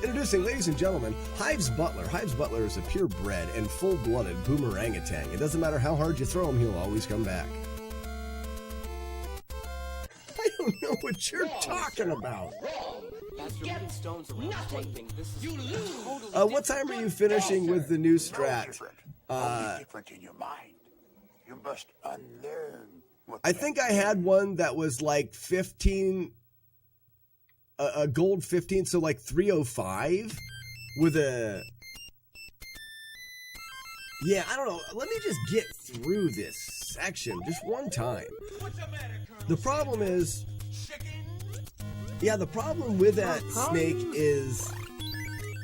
Introducing, ladies and gentlemen, Hives Butler. Hives Butler is a purebred and full-blooded boomerangutan. It doesn't matter how hard you throw him, he'll always come back. I don't know what you're talking about. Stones around one thing. This is totally what time are you finishing with the new strat? Only different in your mind. You must unlearn. I think I had one that was like 15, a gold 15, so like 305 with a, yeah, I don't know. Let me just get through this section just one time. The problem is, yeah, the problem with that snake is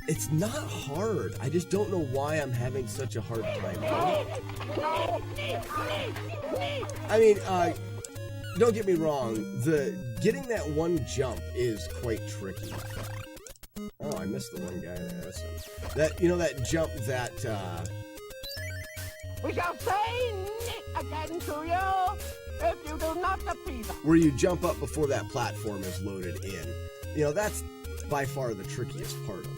it's not hard. I just don't know why I'm having such a hard time. I mean, don't get me wrong. Getting that one jump is quite tricky. Oh, I missed the one guy there. That, you know, that jump that, We shall say again to you if you do not appease us. where you jump up before that platform is loaded in. You know, that's by far the trickiest part of it.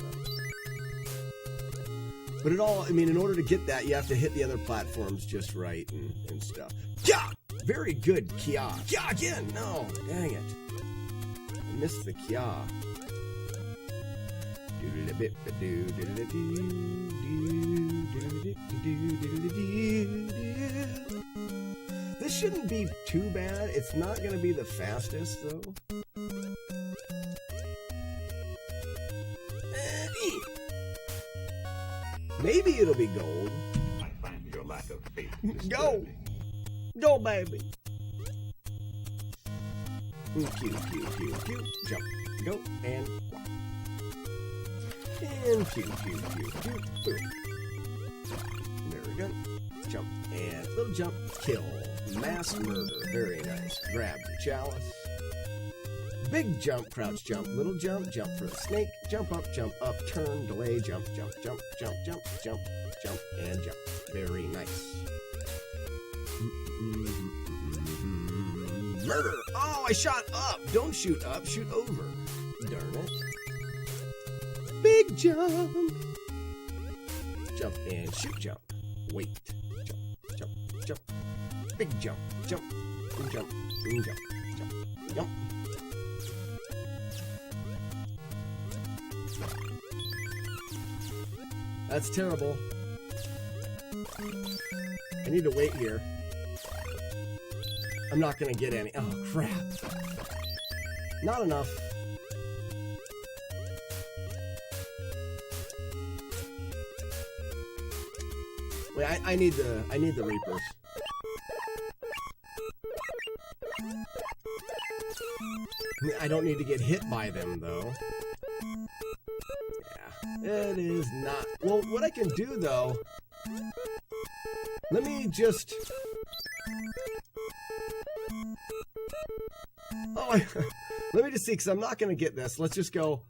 But it all, I mean, in order to get that, you have to hit the other platforms just right and stuff. Yeah! Very good, Kia. Yeah, again! No, dang it. I missed the Kia. This shouldn't be too bad. It's not going to be the fastest, though. Maybe it'll be gold. I find your lack of faith Go! Go, baby! Pew, pew, pew, pew. Jump. Go, and walk. And pew, pew, pew, pew. Boom. There we go. Jump, and little jump. Kill. Mass murder. Very nice. Grab the chalice. Big jump, crouch jump, little jump, jump for the snake, jump up, turn, delay, jump, jump, jump, jump, jump, jump, jump, and jump. Very nice. Murder! Oh, I shot up! Don't shoot up, shoot over. Darn it. Big jump! Jump and shoot jump. Wait. Jump, jump, jump. Big jump, jump, jump, jump, jump, jump. That's terrible. I need to wait here. I'm not gonna get any. Oh, crap. Not enough. Wait, I need the Reapers. I don't need to get hit by them, though. Yeah, it is not. Well, what I can do, though... Let me just... Oh, let me just see, because I'm not going to get this. Let's just go...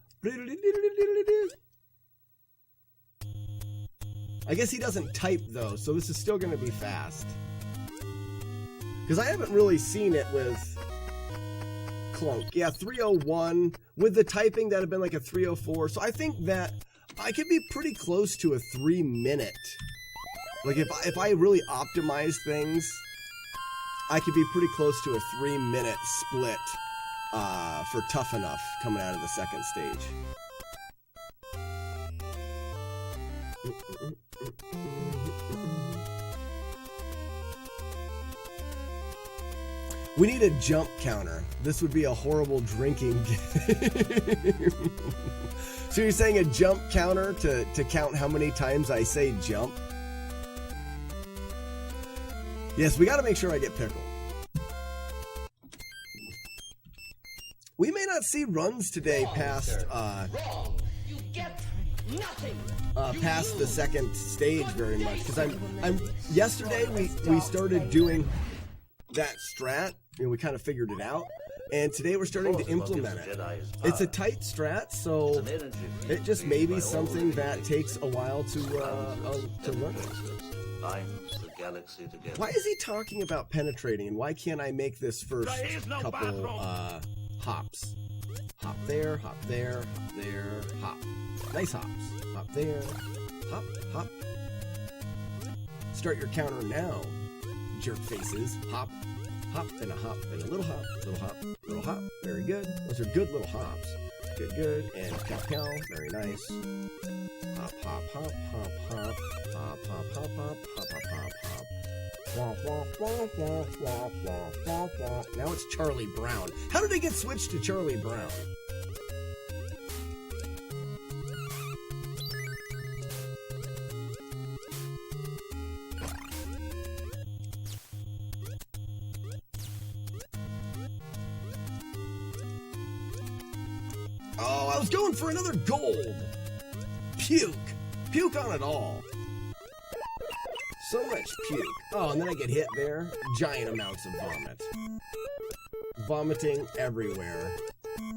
I guess he doesn't type, though, so this is still going to be fast. Because I haven't really seen it with Clunk. Yeah, 301. With the typing, that would have been like a 304. So I think that I could be pretty close to a 3-minute. Like, if I really optimize things, I could be pretty close to a 3-minute split for Tough Enough coming out of the second stage. We need a jump counter. This would be a horrible drinking game. So you're saying a jump counter to count how many times I say jump? Yes, we got to make sure I get Pickle. We may not see runs today past past the second stage very much, because I'm yesterday we started doing that strat, we kind of figured it out, and today we're starting to implement it. It's a tight strat, so it just may be something that takes a while to learn. Why is he talking about penetrating, and why can't I make this first couple hops? Hop there, hop there, hop there, hop. Nice hops. Hop there, hop, hop. Start your counter now, jerk faces. Hop, hop, and a hop, and a little hop, little hop, little hop. Very good. Those are good little hops. Good, good. And cow, cow. Very nice. Hop, hop, hop, hop, hop. Hop, hop, hop, hop, hop, hop, hop, hop. Wah, wah, wah, wah, wah, wah, wah, wah. Now it's Charlie Brown. How did I get switched to Charlie Brown? Oh, I was going for another gold. Puke. Puke on it all. So much puke. Oh, and then I get hit there. Giant amounts of vomit. Vomiting everywhere.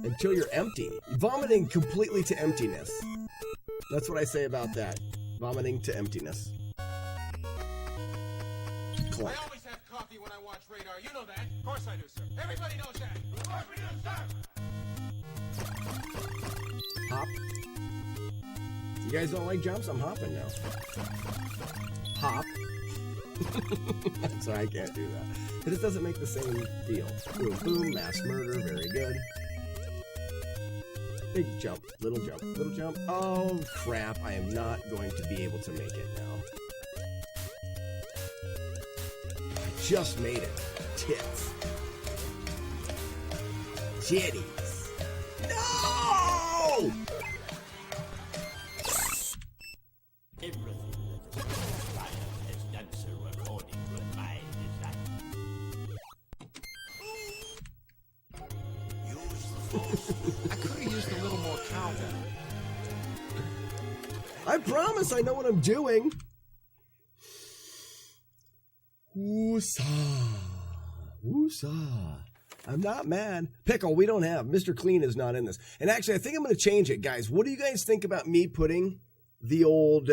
Until you're empty. Vomiting completely to emptiness. That's what I say about that. Vomiting to emptiness. Clunk. I always have coffee when I watch Radar. You know that. Of course I do, sir. Everybody knows that. Of course we do, sir. Hop. You guys don't like jumps? I'm hopping now. Hop. Sorry, I can't do that. It just doesn't make the same feel. Boom, boom, mass murder, very good. Big jump, little jump, little jump. Oh, crap, I am not going to be able to make it now. I just made it. Tits. Jetties. No! I could have used a little more cowbell. I promise I know what I'm doing. Woosah. Woosah. I'm not mad. Pickle, we don't have. Mr. Clean is not in this. And actually, I think I'm going to change it, guys. What do you guys think about me putting the old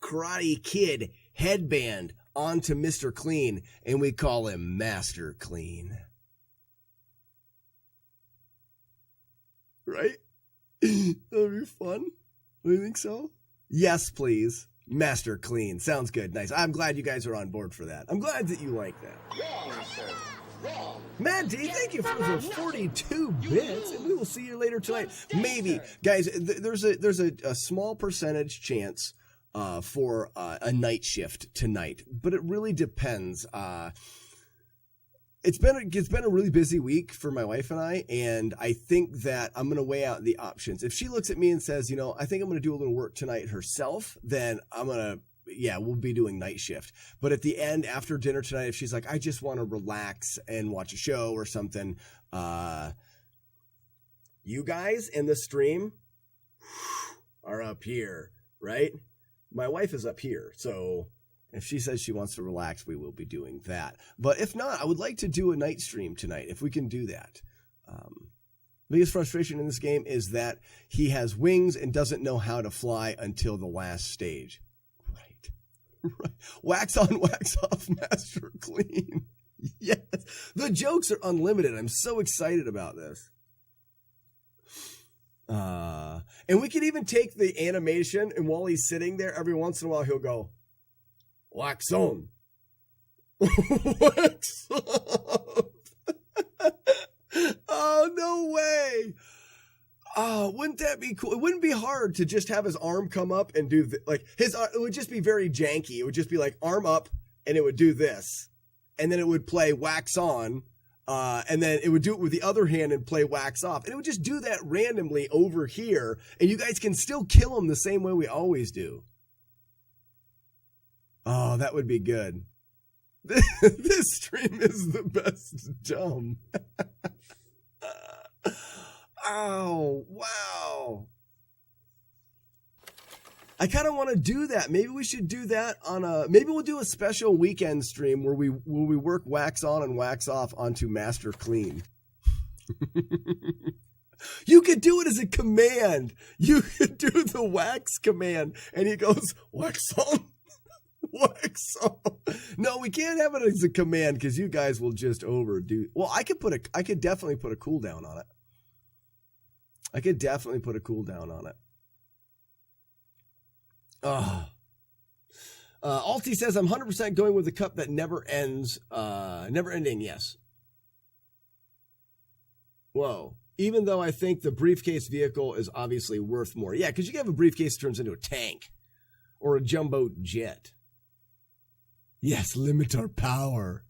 Karate Kid headband onto Mr. Clean, and we call him Master Clean? Right? That'd be fun. Do you think so? Yes, please. Master Clean. Sounds good. Nice. I'm glad you guys are on board for that. I'm glad that you like that. Wrong, sir. Wrong. Matt D, thank you for the 42 bits, and we will see you later tonight. Maybe. Guys, there's a small percentage chance for a night shift tonight, but it really depends. It's been a really busy week for my wife and I, and I think that I'm going to weigh out the options. If she looks at me and says, I think I'm going to do a little work tonight herself, then I'm going to yeah, we'll be doing night shift. But at the end, after dinner tonight, if she's like, I just want to relax and watch a show or something, you guys in the stream are up here, right? My wife is up here, so if she says she wants to relax, we will be doing that. But if not, I would like to do a night stream tonight, if we can do that. Biggest frustration in this game is that he has wings and doesn't know how to fly until the last stage. Right. Wax on, wax off, master clean. Yes. The jokes are unlimited. I'm so excited about this. And we could even take the animation, and while he's sitting there, every once in a while he'll go, wax on. Wax off. Oh, no way. Oh, wouldn't that be cool? It wouldn't be hard to just have his arm come up and do it would just be very janky. It would just be like arm up and it would do this. And then it would play wax on. And then it would do it with the other hand and play wax off. And it would just do that randomly over here. And you guys can still kill him the same way we always do. Oh, that would be good. This stream is the best dumb. Oh, wow. I kind of want to do that. Maybe we should do that maybe we'll do a special weekend stream where we work wax on and wax off onto master clean. You could do it as a command. You could do the wax command and he goes wax on, wax off. No, we can't have it as a command because you guys will just overdo. Well, I could definitely put a cooldown on it. I could definitely put a cooldown on it. Alti says, I'm 100% going with the cup that never ends. Never ending, yes. Whoa. Even though I think the briefcase vehicle is obviously worth more. Yeah, because you can have a briefcase that turns into a tank. Or a jumbo jet. Yes, limit our power.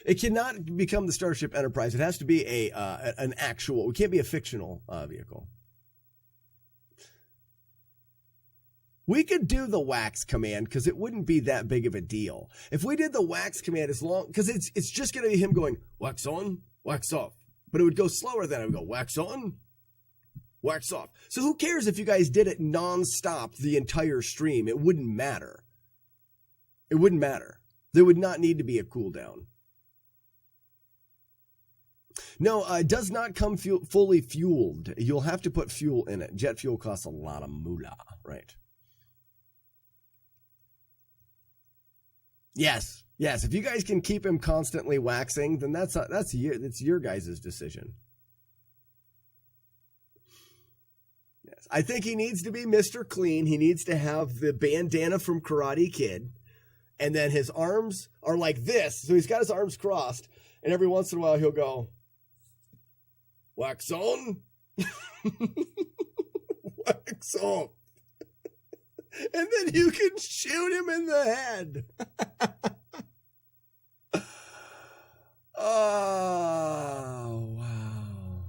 It cannot become the Starship Enterprise. It has to be an actual. It can't be a fictional vehicle. We could do the wax command because it wouldn't be that big of a deal. If we did the wax command because it's just going to be him going wax on, wax off. But it would go slower than it would go wax on, wax off. So who cares if you guys did it nonstop the entire stream? It wouldn't matter. It wouldn't matter. There would not need to be a cooldown. No, it does not come fully fueled. You'll have to put fuel in it. Jet fuel costs a lot of moolah, right? Yes. If you guys can keep him constantly waxing, then that's your guys' decision. Yes, I think he needs to be Mr. Clean. He needs to have the bandana from Karate Kid, and then his arms are like this. So he's got his arms crossed, and every once in a while he'll go. Wax on, wax off. And then you can shoot him in the head. Oh, wow.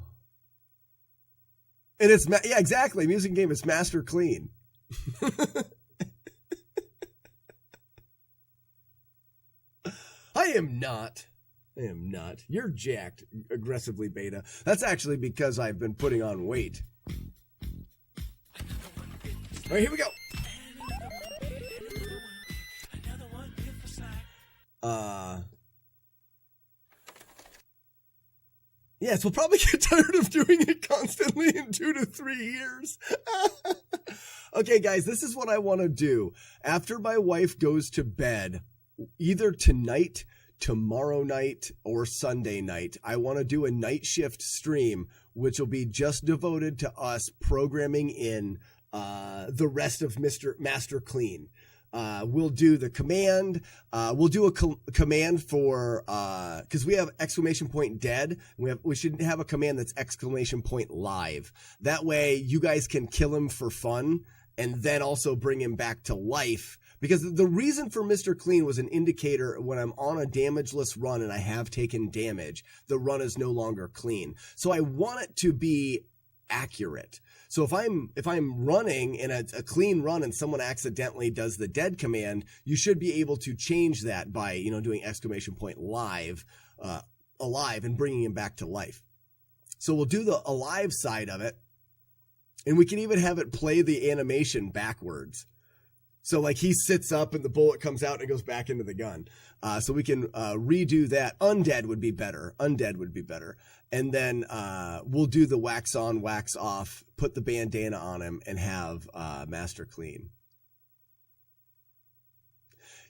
And it's, yeah, exactly. Music game is Master Clean. I am not. You're jacked, aggressively beta. That's actually because I've been putting on weight. All right, here we go. Yes, we'll probably get tired of doing it constantly in 2 to 3 years. Okay, guys, this is what I want to do. After my wife goes to bed, either tonight, tomorrow night, or Sunday night, I want to do a night shift stream, which will be just devoted to us programming in the rest of Master Clean. We'll do the command. We'll do a command for, because we have exclamation point dead. We should have a command that's exclamation point live. That way you guys can kill him for fun and then also bring him back to life. Because the reason for Mr. Clean was an indicator when I'm on a damageless run and I have taken damage, the run is no longer clean. So I want it to be accurate. So if I'm running in a clean run and someone accidentally does the dead command, you should be able to change that by, doing !live, alive and bringing him back to life. So we'll do the alive side of it, and we can even have it play the animation backwards. So like he sits up and the bullet comes out and it goes back into the gun. So we can redo that. Undead would be better. And then we'll do the wax on, wax off, put the bandana on him, and have Master Clean.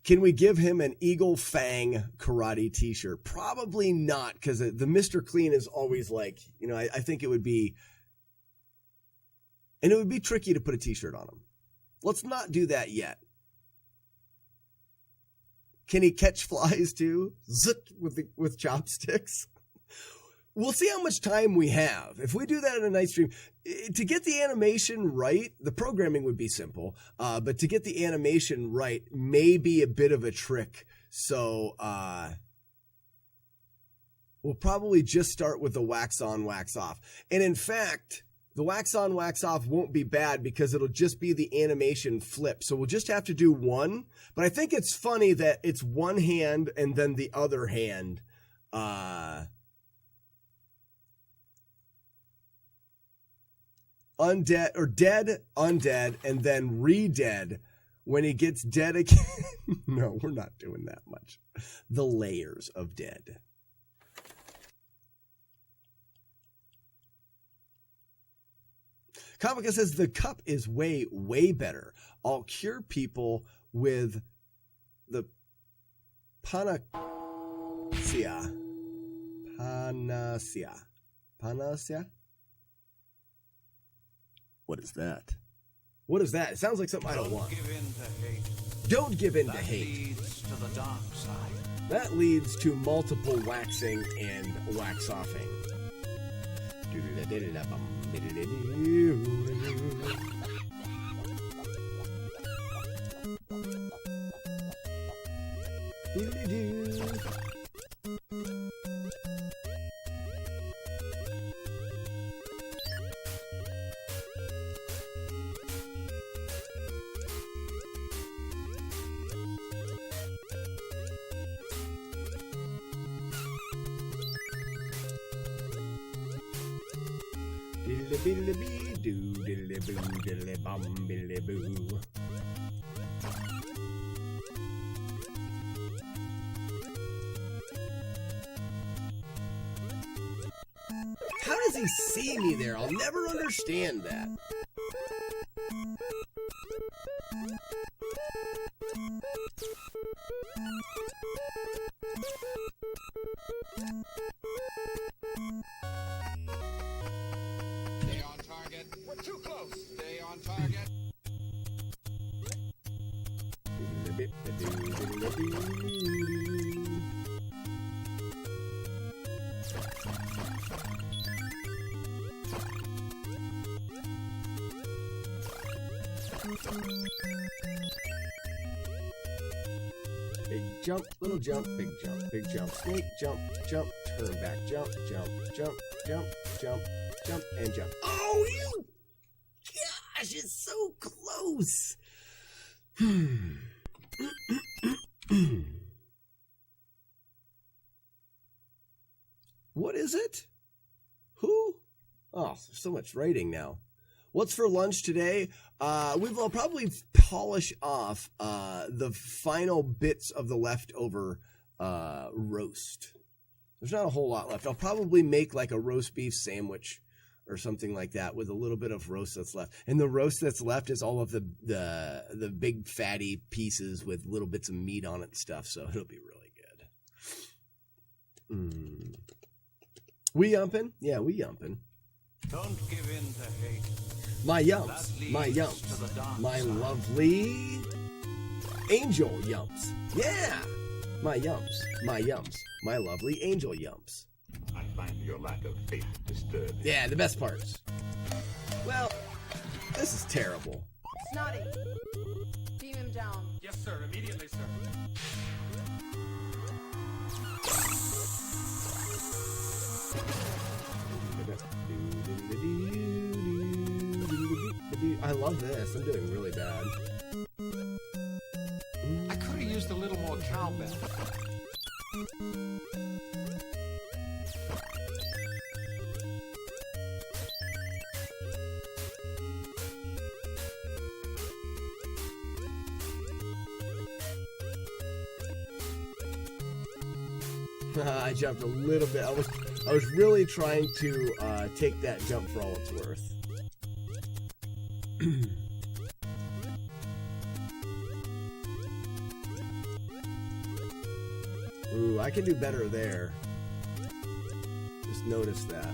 Can we give him an Eagle Fang karate t-shirt? Probably not, because the Mr. Clean is always like, I think it would be, and it would be tricky to put a t-shirt on him. Let's not do that yet. Can he catch flies too? Zut with chopsticks? We'll see how much time we have. If we do that in a night stream, to get the animation right, the programming would be simple, but to get the animation right may be a bit of a trick. So we'll probably just start with the wax on, wax off. And in fact, the wax on, wax off won't be bad because it'll just be the animation flip. So we'll just have to do one. But I think it's funny that it's one hand and then the other hand. Undead or dead, undead, and then re-dead when he gets dead again. No, we're not doing that much. The layers of dead. Comica says the cup is way, way better. I'll cure people with the panacea. Panacea? What is that? What is that? It sounds like something I don't want. Don't give in to hate. That leads to the dark side. That leads to multiple waxing and wax offing. How does he see me there? I'll never understand that. Stay on target. We're too close. Stay on target. Big jump, little jump, big jump, snake, jump, jump, turn back, jump, jump, jump, jump, jump, jump, and jump. Oh, you! Gosh, it's so close! What is it? Who? Oh, there's so much writing now. What's for lunch today? We'll probably polish off the final bits of the leftover roast. There's not a whole lot left. I'll probably make like a roast beef sandwich or something like that with a little bit of roast that's left. And the roast that's left is all of the big fatty pieces with little bits of meat on it and stuff. So it'll be really good. We yumping? Yeah, we yumping. Don't give in to hate. My yumps, my lovely angel yumps. Yeah, my yumps, my lovely angel yumps. I find your lack of faith disturbing. Yeah, the best parts. Well, this is terrible. Snotty, beam him down. Yes, sir. Immediately, sir. love this. I'm doing really bad. I could have used a little more cowbell. I jumped a little bit. I was really trying to take that jump for all it's worth. Ooh, I can do better there. Just notice that.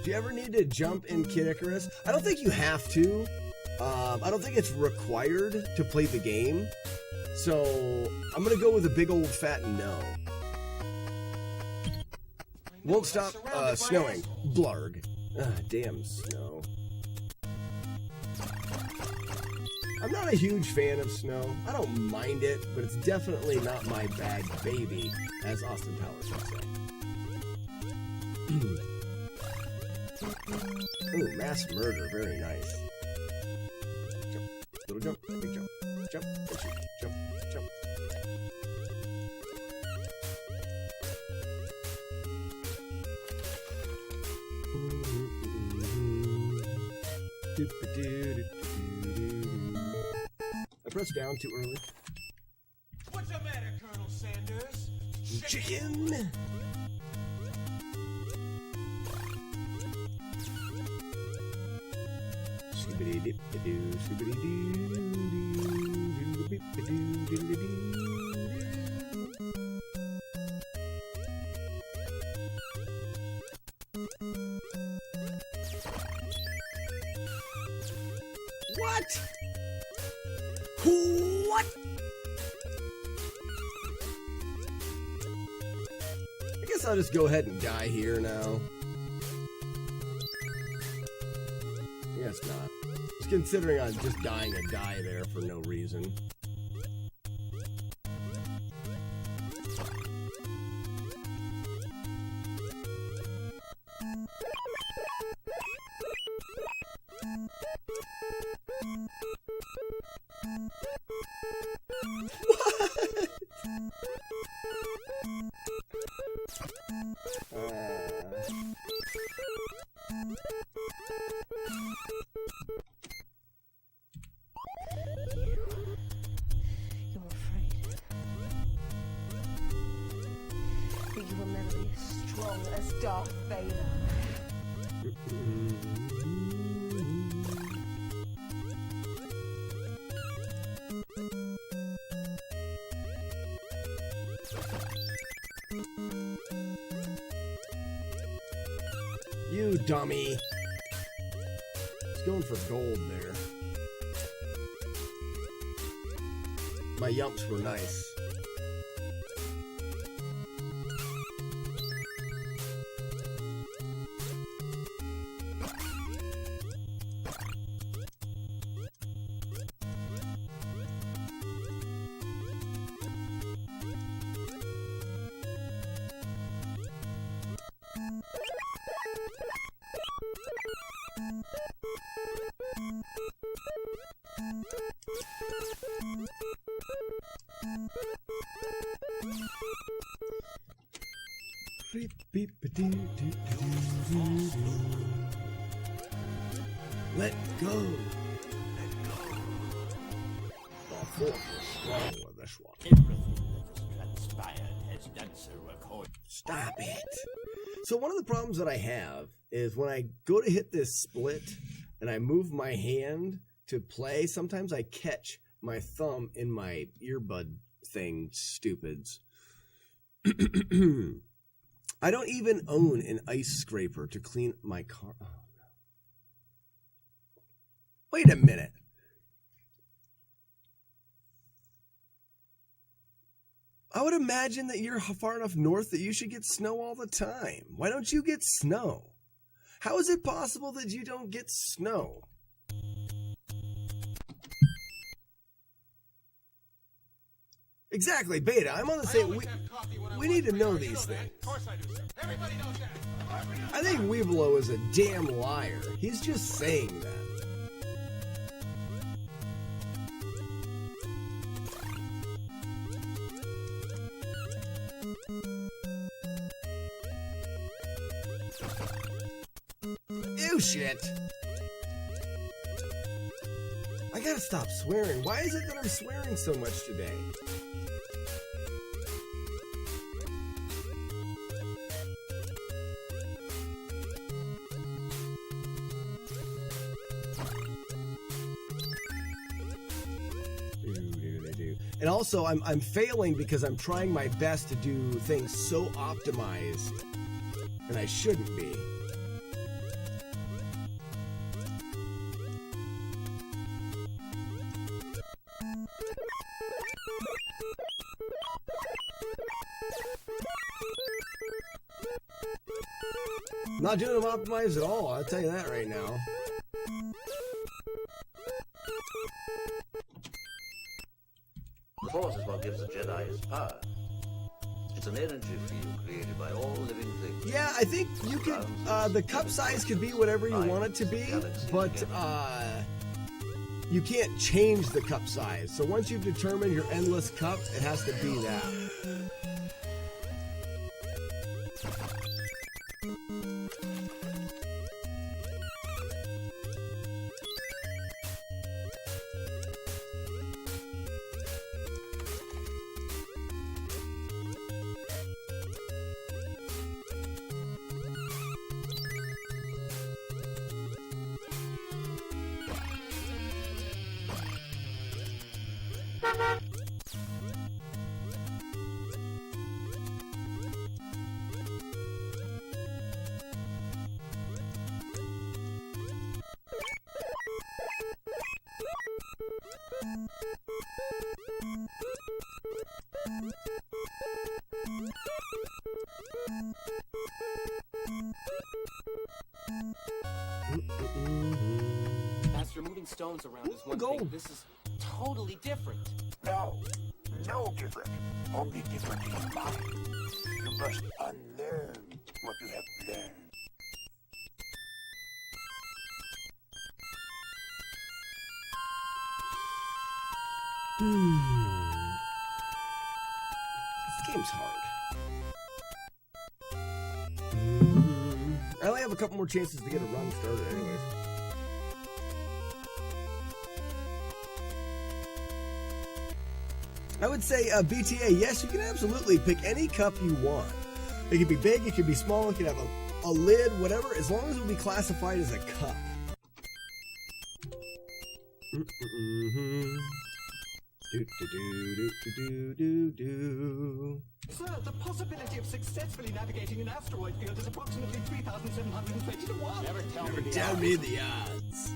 Do you ever need to jump in Kid Icarus? I don't think you have to. I don't think it's required to play the game. So I'm going to go with a big old fat no. Won't stop snowing. Blarg. Damn snow. I'm not a huge fan of snow. I don't mind it, but it's definitely not my bag baby, as Austin Powers would say. Ooh, mass murder. Very nice. Jump. Little jump. Big jump. Jump. Big jump. Jump. Jump. I pressed down too early. What's the matter, Colonel Sanders? Chicken! What? What? I guess I'll just go ahead and die here now. I guess not. Just considering I'm just dying a die there for no reason. You're afraid. But you will never be as strong as Darth Vader. You dummy. He's going for gold there. My yumps were nice. Let go. Let go. The force is strong with this one. Everything that has transpired has done so according. Stop it. So one of the problems that I have is when I go to hit this split and I move my hand to play, sometimes I catch my thumb in my earbud thing, stupids. I don't even own an ice scraper to clean my car. Oh, no. Wait a minute. I would imagine that you're far enough north that you should get snow all the time. Why don't you get snow? How is it possible that you don't get snow? Exactly, Beta. I'm on the same. We need to know these things. Of course I do, sir. Everybody knows that. I think Weeblo is a damn liar. He's just saying that. Ew, shit. I gotta stop swearing. Why is it that I'm swearing so much today? And also, I'm failing because I'm trying my best to do things so optimized, and I shouldn't be. Not doing them optimized at all, I'll tell you that right now. The Force is what gives the Jedi his power. It's an energy field created by all living things. Yeah, I think you could, the cup size could be whatever you want it to be, but, you can't change the cup size. So once you've determined your endless cup, it has to be that. As for moving stones around is one thing. This is totally different. No, no different. Only different in mind. You must unlearn what you have learned. This game's hard. I only have a couple more chances to get a run started anyways. I would say, BTA, yes, you can absolutely pick any cup you want. It could be big, it could be small, it could have a lid, whatever, as long as it will be classified as a cup. Sir, the possibility of successfully navigating an asteroid field is approximately 3,720 to 1. Never tell me the odds.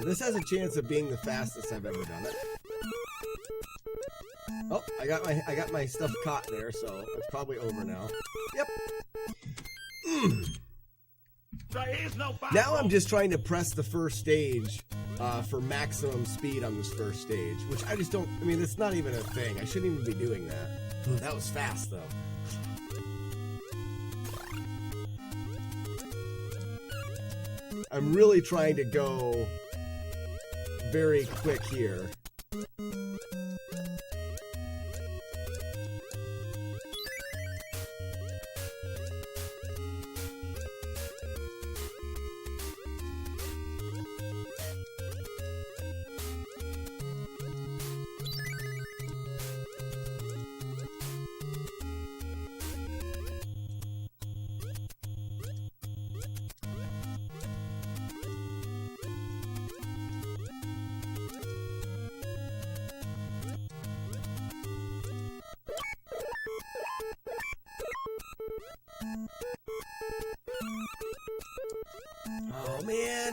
This has a chance of being the fastest I've ever done it. Oh, I got my stuff caught there, so it's probably over now. Yep. Now I'm just trying to press the first stage for maximum speed on this first stage, which I just don't. I mean, it's not even a thing. I shouldn't even be doing that. Ooh, that was fast though. I'm really trying to go very quick here.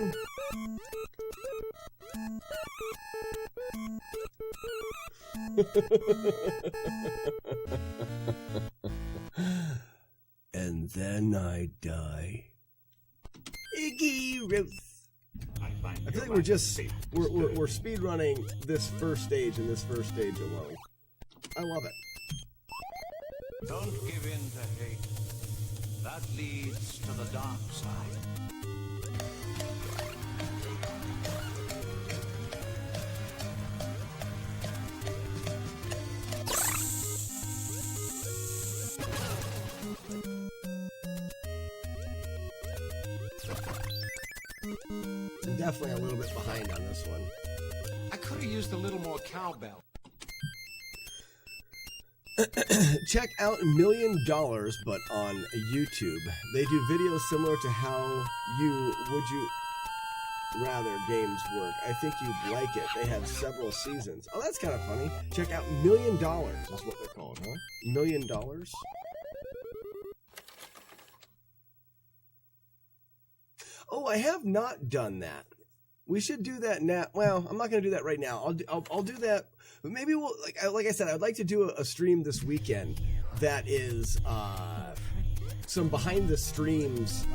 again. And then I die. Iggy Ruth. I feel like we're speed running this first stage and this first stage alone. I love it. Don't give in to hate. That leads to the dark side. I'm definitely a little bit behind on this one. I could have used a little more cowbell. Check out $1 Million, but on YouTube. They do videos similar to how Would You Rather games work. I think you'd like it. They have several seasons. Oh, that's kind of funny. Check out $1 Million is what they're called, huh? $1 Million? Oh, I have not done that. We should do that now. Well, I'm not going to do that right now. I'll do that. But maybe we'll, like I said, I'd like to do a stream this weekend that is some behind the streams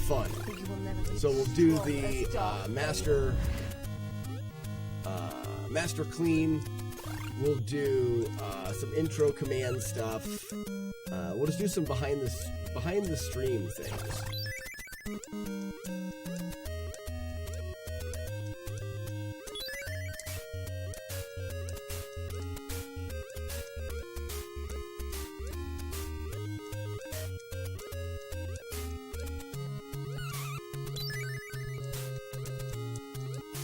fun. So we'll do the master clean. We'll do some intro command stuff. We'll just do some behind the stream things.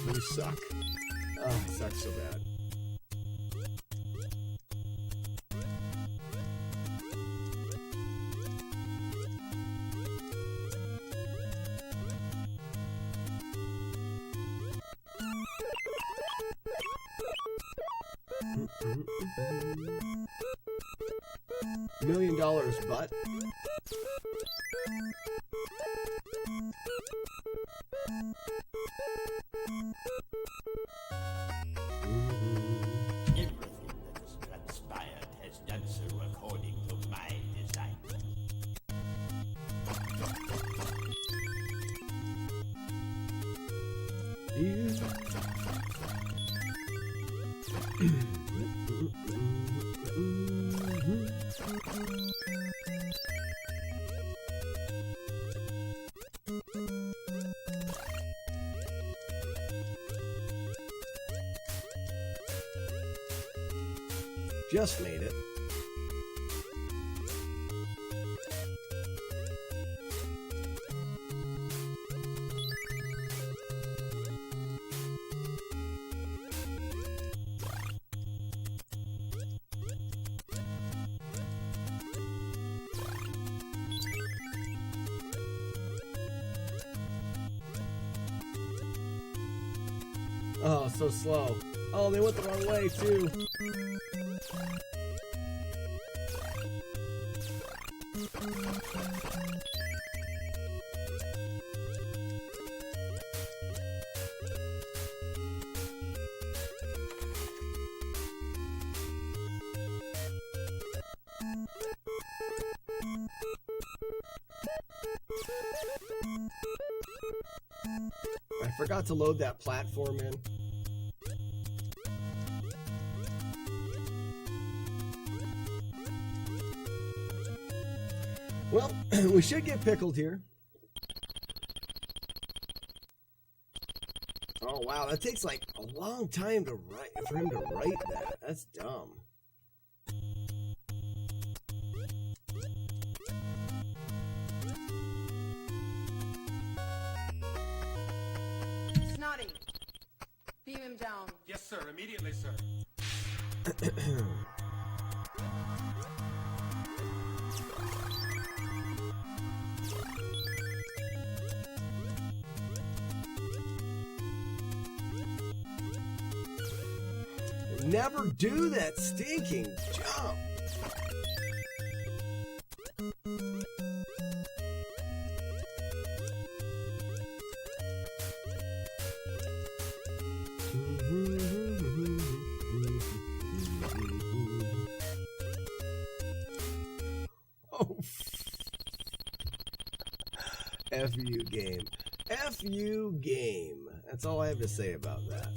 You suck. Oh, it sucks so bad. $1 million, but Everything that has transpired has done so according to my design. Just made it. Oh, so slow. Oh, they went the wrong way, too. I forgot to load that platform in. Well, we should get pickled here. Oh wow, that takes like a long time to write for him to write that. That's dumb. Snotty, beam him down. Yes, sir. Immediately, sir. Never do that stinking jump. F you game. F you game. That's all I have to say about that.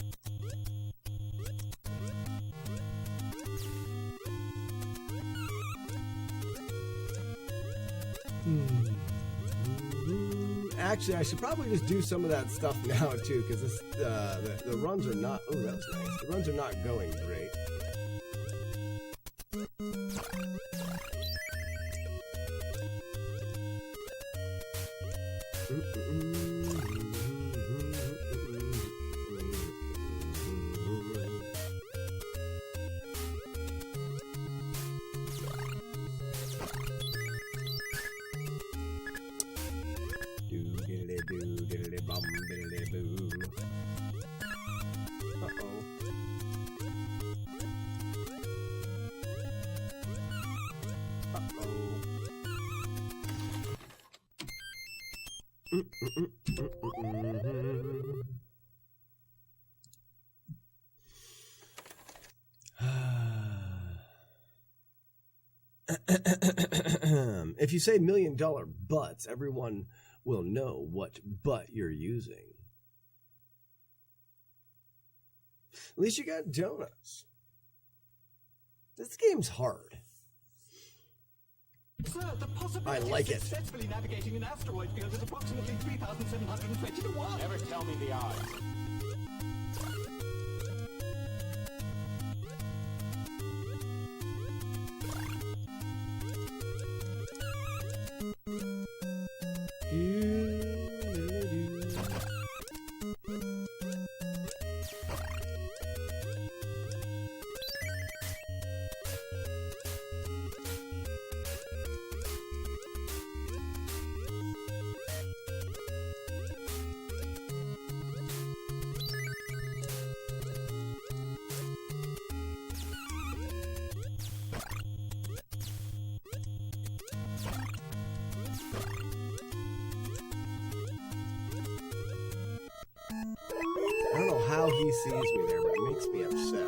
Actually, I should probably just do some of that stuff now too, because the runs are not. Oh, that was nice. The runs are not going great. If you say $1 million butts, everyone will know what butt you're using. At least you got donuts. This game's hard. Sir, the possibility I like of it. successfully navigating an asteroid field is approximately 3,720 to 1. Never tell me the odds. I don't know how he sees me there, but it makes me upset.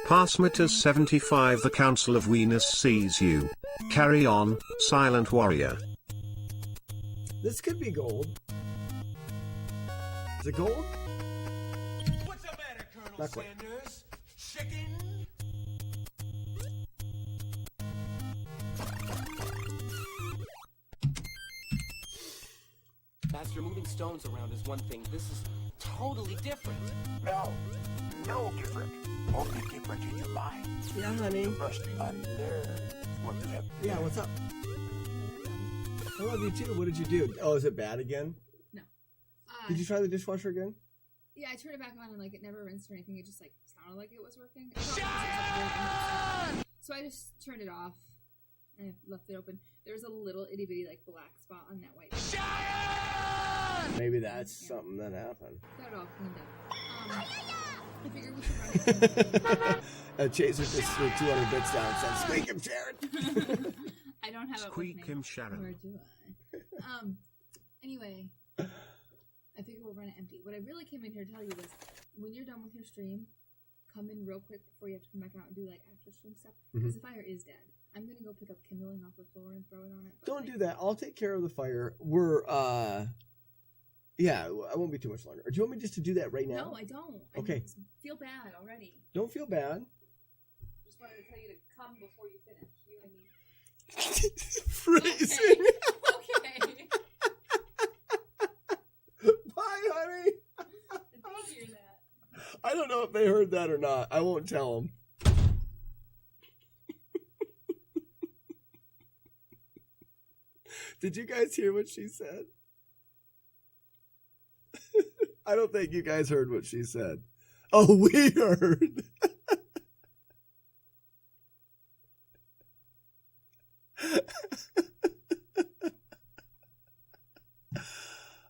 Passmeters75 The Council of Venus sees you. Carry on, Silent Warrior. This could be gold. Is it gold? What's the matter, Colonel Not quite. Sanders? Chicken? Master, moving stones around is one thing. This is totally different. No, no different. Only different in your mind. Yeah, honey. You must unlearn what you have. Yeah, what's up? I love you too. What did you do? Oh, is it bad again? No. Did you try the dishwasher again? Yeah, I turned it back on and like it never rinsed or anything. It just like sounded like it was working. So I just turned it off and I left it open. There was a little itty bitty like black spot on that white. Maybe that's something that happened. Got it all cleaned up. I figured we should run it. Chaser just threw 200 bits down and said, "Squeak him, Sharon." I don't have Squeak it with him, me. Sharon. Or do I? Anyway, I figured we'll run it empty. What I really came in here to tell you was, when you're done with your stream, come in real quick before you have to come back out and do like after stream stuff. Because the fire is dead. I'm gonna go pick up kindling off the floor and throw it on it. But Don't do that. I'll take care of the fire. Yeah, I won't be too much longer. Or do you want me just to do that right now? No, I don't. Okay. I feel bad already. Don't feel bad. Just wanted to tell you to come before you finish. You know what I mean? Freezing. Okay. Bye, honey. Did they hear that? I don't know if they heard that or not. I won't tell them. Did you guys hear what she said? I don't think you guys heard what she said. Oh, we heard.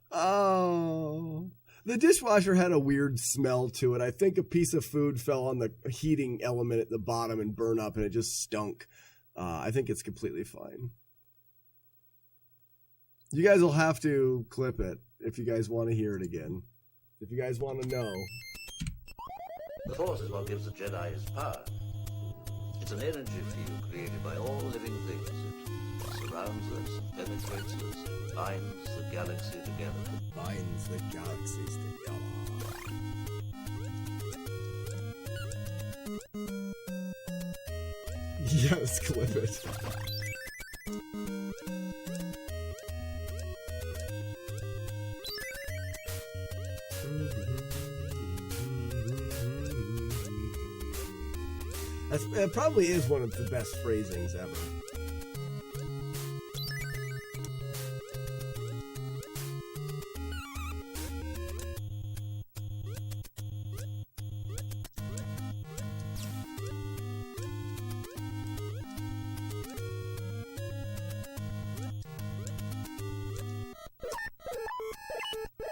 Oh. The dishwasher had a weird smell to it. I think a piece of food fell on the heating element at the bottom and burned up, and it just stunk. I think it's completely fine. You guys will have to clip it if you guys want to hear it again. If you guys want to know. The Force is what gives the Jedi his power. It's an energy field created by all living things. surrounds us, penetrates us, binds the galaxy together. Binds the galaxies together. Yes, clip it. It probably is one of the best phrasings ever.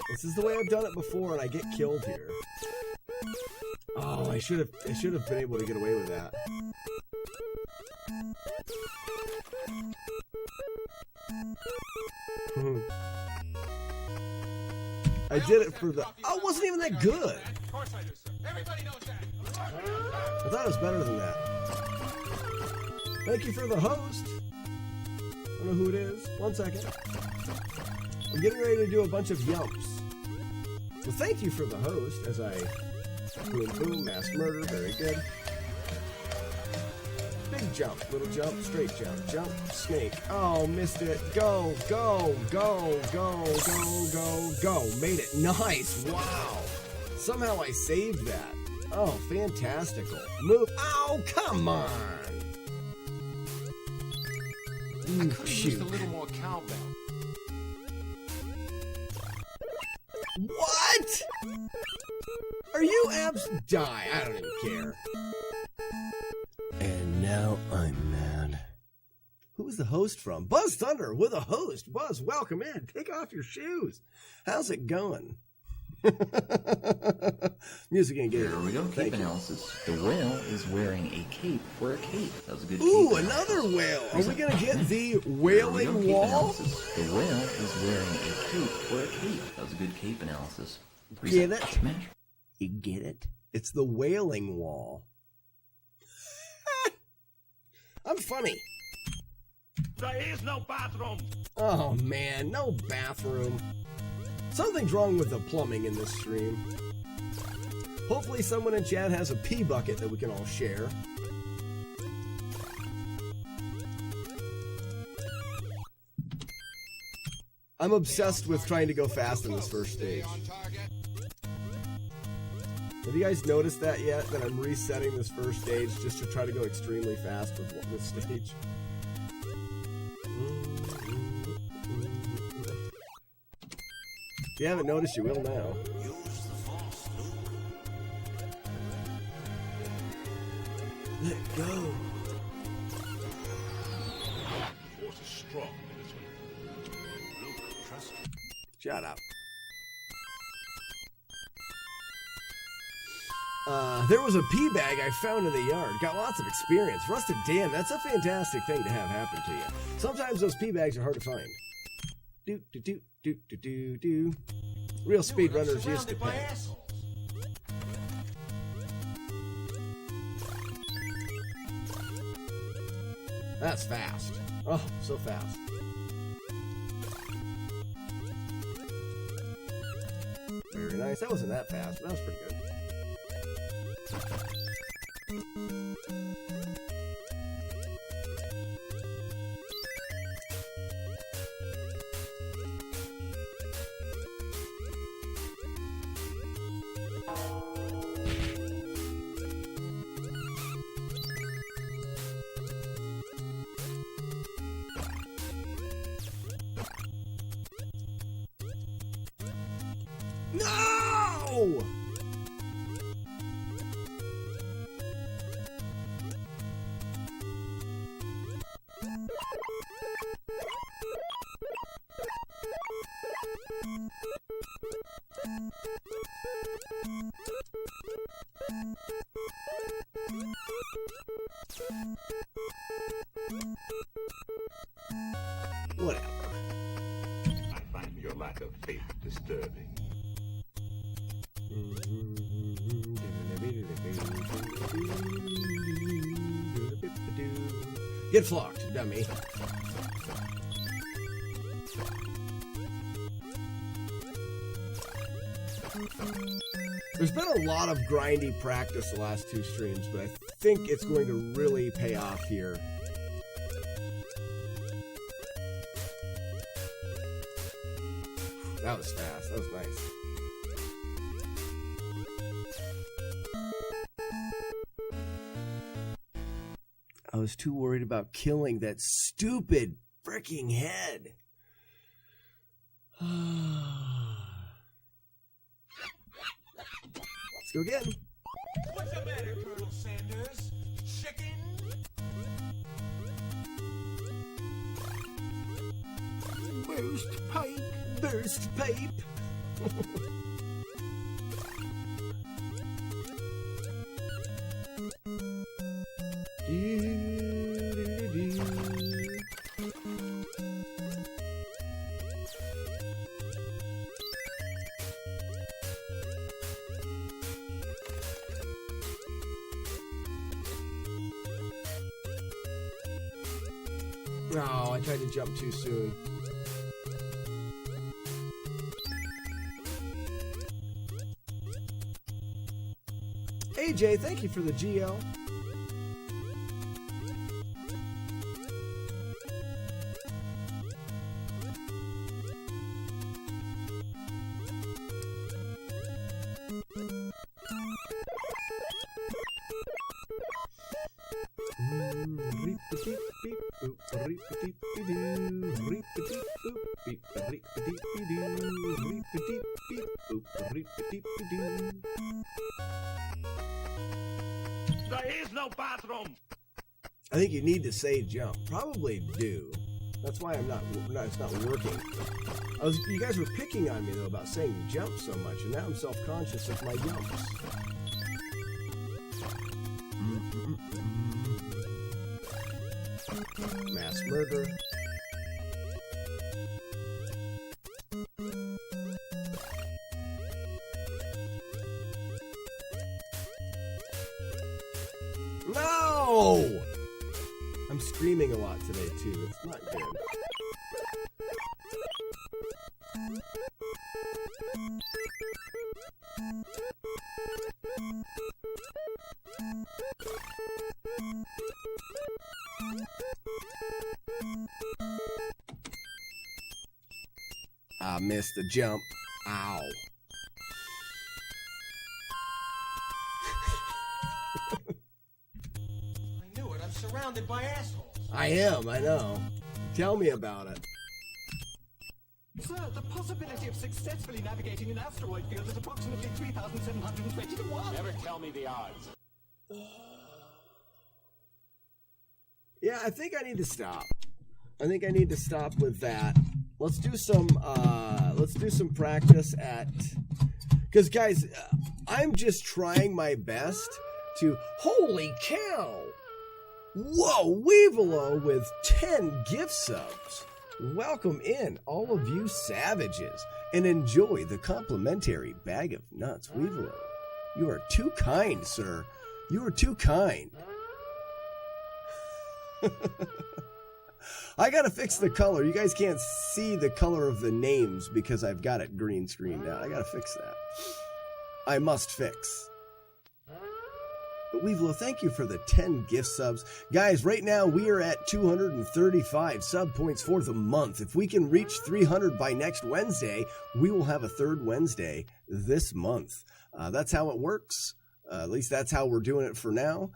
This is the way I've done it before, and I get killed here. Oh, I should have been able to get away with that. I did it for the. Oh, it wasn't even that good. Of course I do, sir. Everybody knows that. I thought it was better than that. Thank you for the host. I don't know who it is. 1 second. I'm getting ready to do a bunch of yumps. Well, thank you for the host as I. Boom, boom, mass murder, very good. Big jump, little jump, straight jump, jump, snake. Oh, missed it. Go, go, go, go, go, go, go. Made it. Nice. Wow. Somehow I saved that. Oh, fantastical. Move. Oh, come on. I could have used a little more cowbell. What? Are you abs? Die. I don't even care. And now I'm mad. Who is the host from? Buzz Thunder with a host. Buzz, welcome in. Take off your shoes. How's it going? Music and game. Here we go. Cape analysis. The whale is wearing a cape for a cape. That was a good cape. Ooh, another whale. Are we gonna get the whaling wall? The whale is wearing a cape for a cape. That was a good cape analysis. Get it? Smash. You get it? It's the whaling wall. I'm funny. There is no bathroom. Oh man, no bathroom. Something's wrong with the plumbing in this stream. Hopefully someone in chat has a pee bucket that we can all share. I'm obsessed with trying to go fast in this first stage. Have you guys noticed that yet? That I'm resetting this first stage just to try to go extremely fast with this stage? If you haven't noticed, you will now. Let go. Force is strong in this one. Luke, trust me. Shut up. There was a pea bag I found in the yard. Got lots of experience. Rusted Dan, that's a fantastic thing to have happen to you. Sometimes those pea bags are hard to find. Do do do do do do do. Real speedrunners used to pay. That's fast. Oh, so fast. Very nice. That wasn't that fast, but that was pretty good. No! Whatever. I find your lack of faith disturbing. Get flocked, dummy. There's been a lot of grindy practice the last 2 streams, but I think it's going to really pay off here. That was fast. That was nice. I was too worried about killing that stupid freaking head. Let's go again. What's the matter, Colonel Sanders? Chicken? Burst pipe, burst pipe. Oh, I tried to jump too soon. AJ, thank you for the GL. There is no bathroom. I think you need to say jump. Probably do. That's why it's not working. You guys were picking on me though about saying jump so much, and now I'm self-conscious of my jumps. Mass murder. No! I'm screaming a lot today too. It's not good. I missed the jump. Ow. I knew it. I'm surrounded by assholes. I am, I know. Tell me about it. Sir, the possibility of successfully navigating an asteroid field is approximately 3,720 to 1. Never tell me the odds. Yeah, I think I need to stop. I think I need to stop with that. Let's do some practice at, because guys, I'm just trying my best to, holy cow! Whoa, Weevilo with 10 gift subs. Welcome in, all of you savages, and enjoy the complimentary bag of nuts, Weevilo. You are too kind, sir. You are too kind. I gotta fix the color. You guys can't see the color of the names because I've got it green screened out. I gotta fix that. I must fix. But Weevilo, thank you for the 10 gift subs. Guys, right now we are at 235 sub points for the month. If we can reach 300 by next Wednesday, we will have a third Wednesday this month. That's how it works. At least that's how we're doing it for now.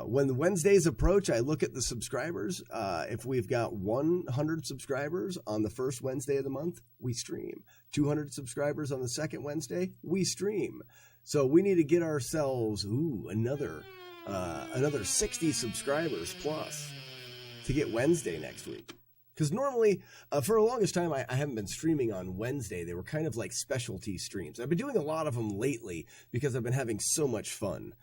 When the Wednesdays approach, I look at the subscribers. If we've got 100 subscribers on the first Wednesday of the month, we stream. 200 subscribers on the second Wednesday, we stream. So we need to get ourselves another 60 subscribers plus to get Wednesday next week. Because normally, for the longest time, I haven't been streaming on Wednesday. They were kind of like specialty streams. I've been doing a lot of them lately because I've been having so much fun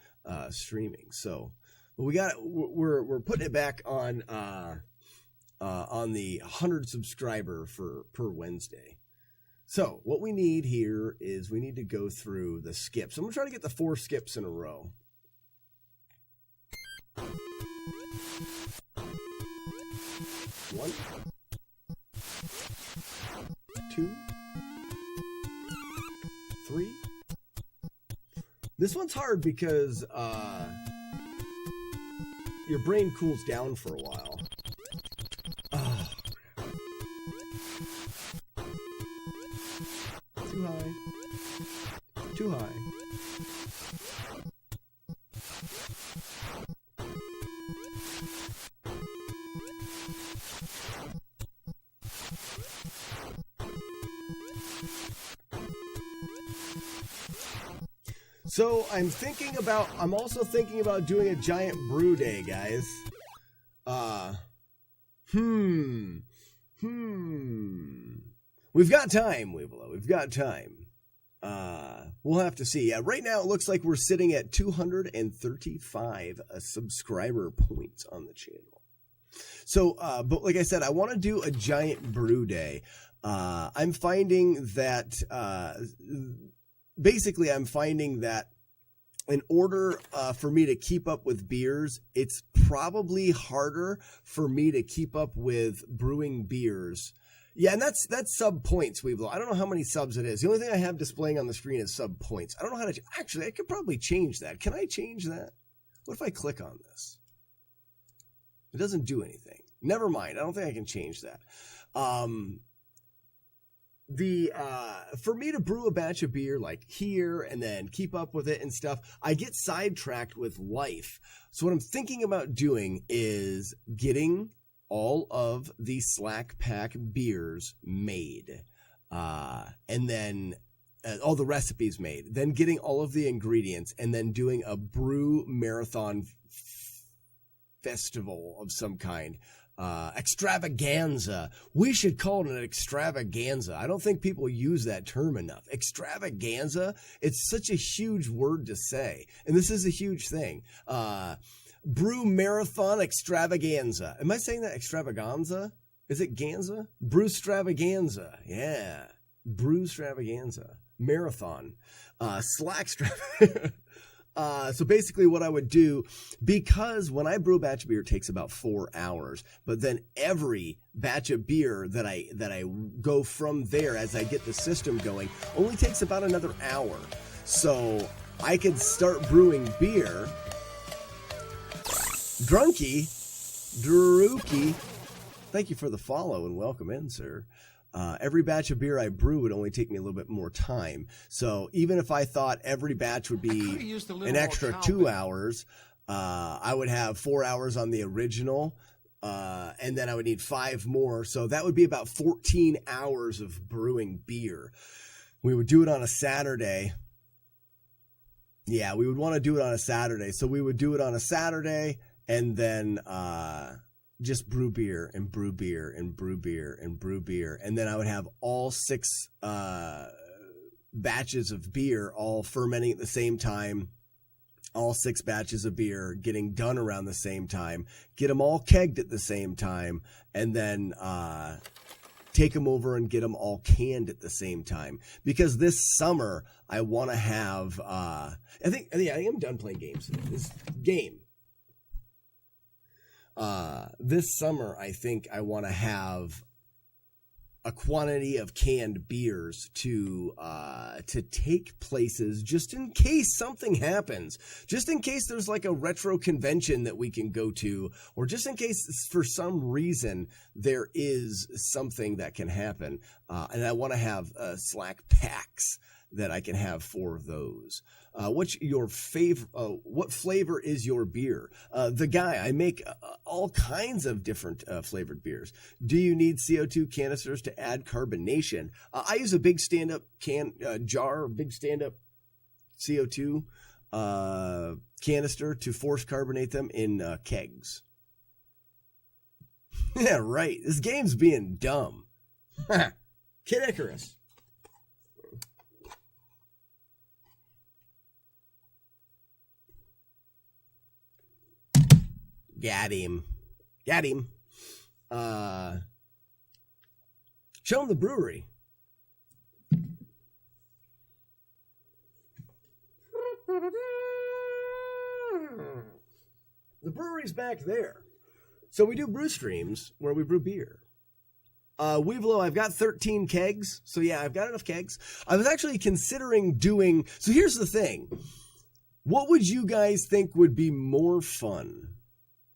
streaming. So, but we're putting it back on the 100 subscriber per Wednesday. So what we need here is we need to go through the skips. I'm gonna try to get the 4 skips in a row. 1, 2, 3. This one's hard because your brain cools down for a while. Oh. Too high. Too high. So I'm also thinking about doing a giant brew day, guys. We've got time, Weeblo. We've got time. We'll have to see. Yeah, right now it looks like we're sitting at 235 subscriber points on the channel. So, but like I said, I want to do a giant brew day. I'm finding that, basically I'm finding that in order for me to keep up with beers, it's probably harder for me to keep up with brewing beers. Yeah, and that's sub points, Weeblo. I don't know how many subs it is. The only thing I have displaying on the screen is sub points. I don't know how to... Actually, I could probably change that. Can I change that? What if I click on this? It doesn't do anything. Never mind. I don't think I can change that. For me to brew a batch of beer like here and then keep up with it and stuff, I get sidetracked with life. So what I'm thinking about doing is getting all of the Slack Pack beers made, and then all the recipes made, then getting all of the ingredients, and then doing a brew marathon festival of some kind. Extravaganza. We should call it an extravaganza. I don't think people use that term enough. Extravaganza. It's such a huge word to say. And this is a huge thing. Brew marathon extravaganza. Am I saying that extravaganza? Is it Ganza? Brew stravaganza. Yeah. Brew stravaganza. Marathon. Slack stravaganza. So basically what I would do, because when I brew a batch of beer, it takes about 4 hours, but then every batch of beer that I go from there as I get the system going only takes about another hour. So I could start brewing beer. Drunky, thank you for the follow and welcome in, sir. Every batch of beer I brew would only take me a little bit more time. So even if I thought every batch would be an extra 2 hours, I would have 4 hours on the original, and then I would need 5 more. So that would be about 14 hours of brewing beer. We would do it on a Saturday. Yeah, we would want to do it on a Saturday. So we would do it on a Saturday and then just brew beer and brew beer and brew beer and brew beer. And then I would have all 6 batches of beer all fermenting at the same time. All 6 batches of beer getting done around the same time. Get them all kegged at the same time. And then take them over and get them all canned at the same time. Because this summer, I want to have... I think I'm done playing games. This game. This summer, I think I want to have a quantity of canned beers to take places just in case something happens, just in case there's like a retro convention that we can go to, or just in case for some reason there is something that can happen. And I want to have Slack packs that I can have 4 of those. What's your favorite? What flavor is your beer? The guy, I make all kinds of different flavored beers. Do you need CO2 canisters to add carbonation? I use a big stand-up jar, big stand-up CO2 canister to force carbonate them in kegs. Yeah, right. This game's being dumb. Kid Icarus. Got him. Show him the brewery. The brewery's back there. So we do brew streams where we brew beer. Weevlo, I've got 13 kegs. So yeah, I've got enough kegs. I was actually considering doing, so here's the thing. What would you guys think would be more fun?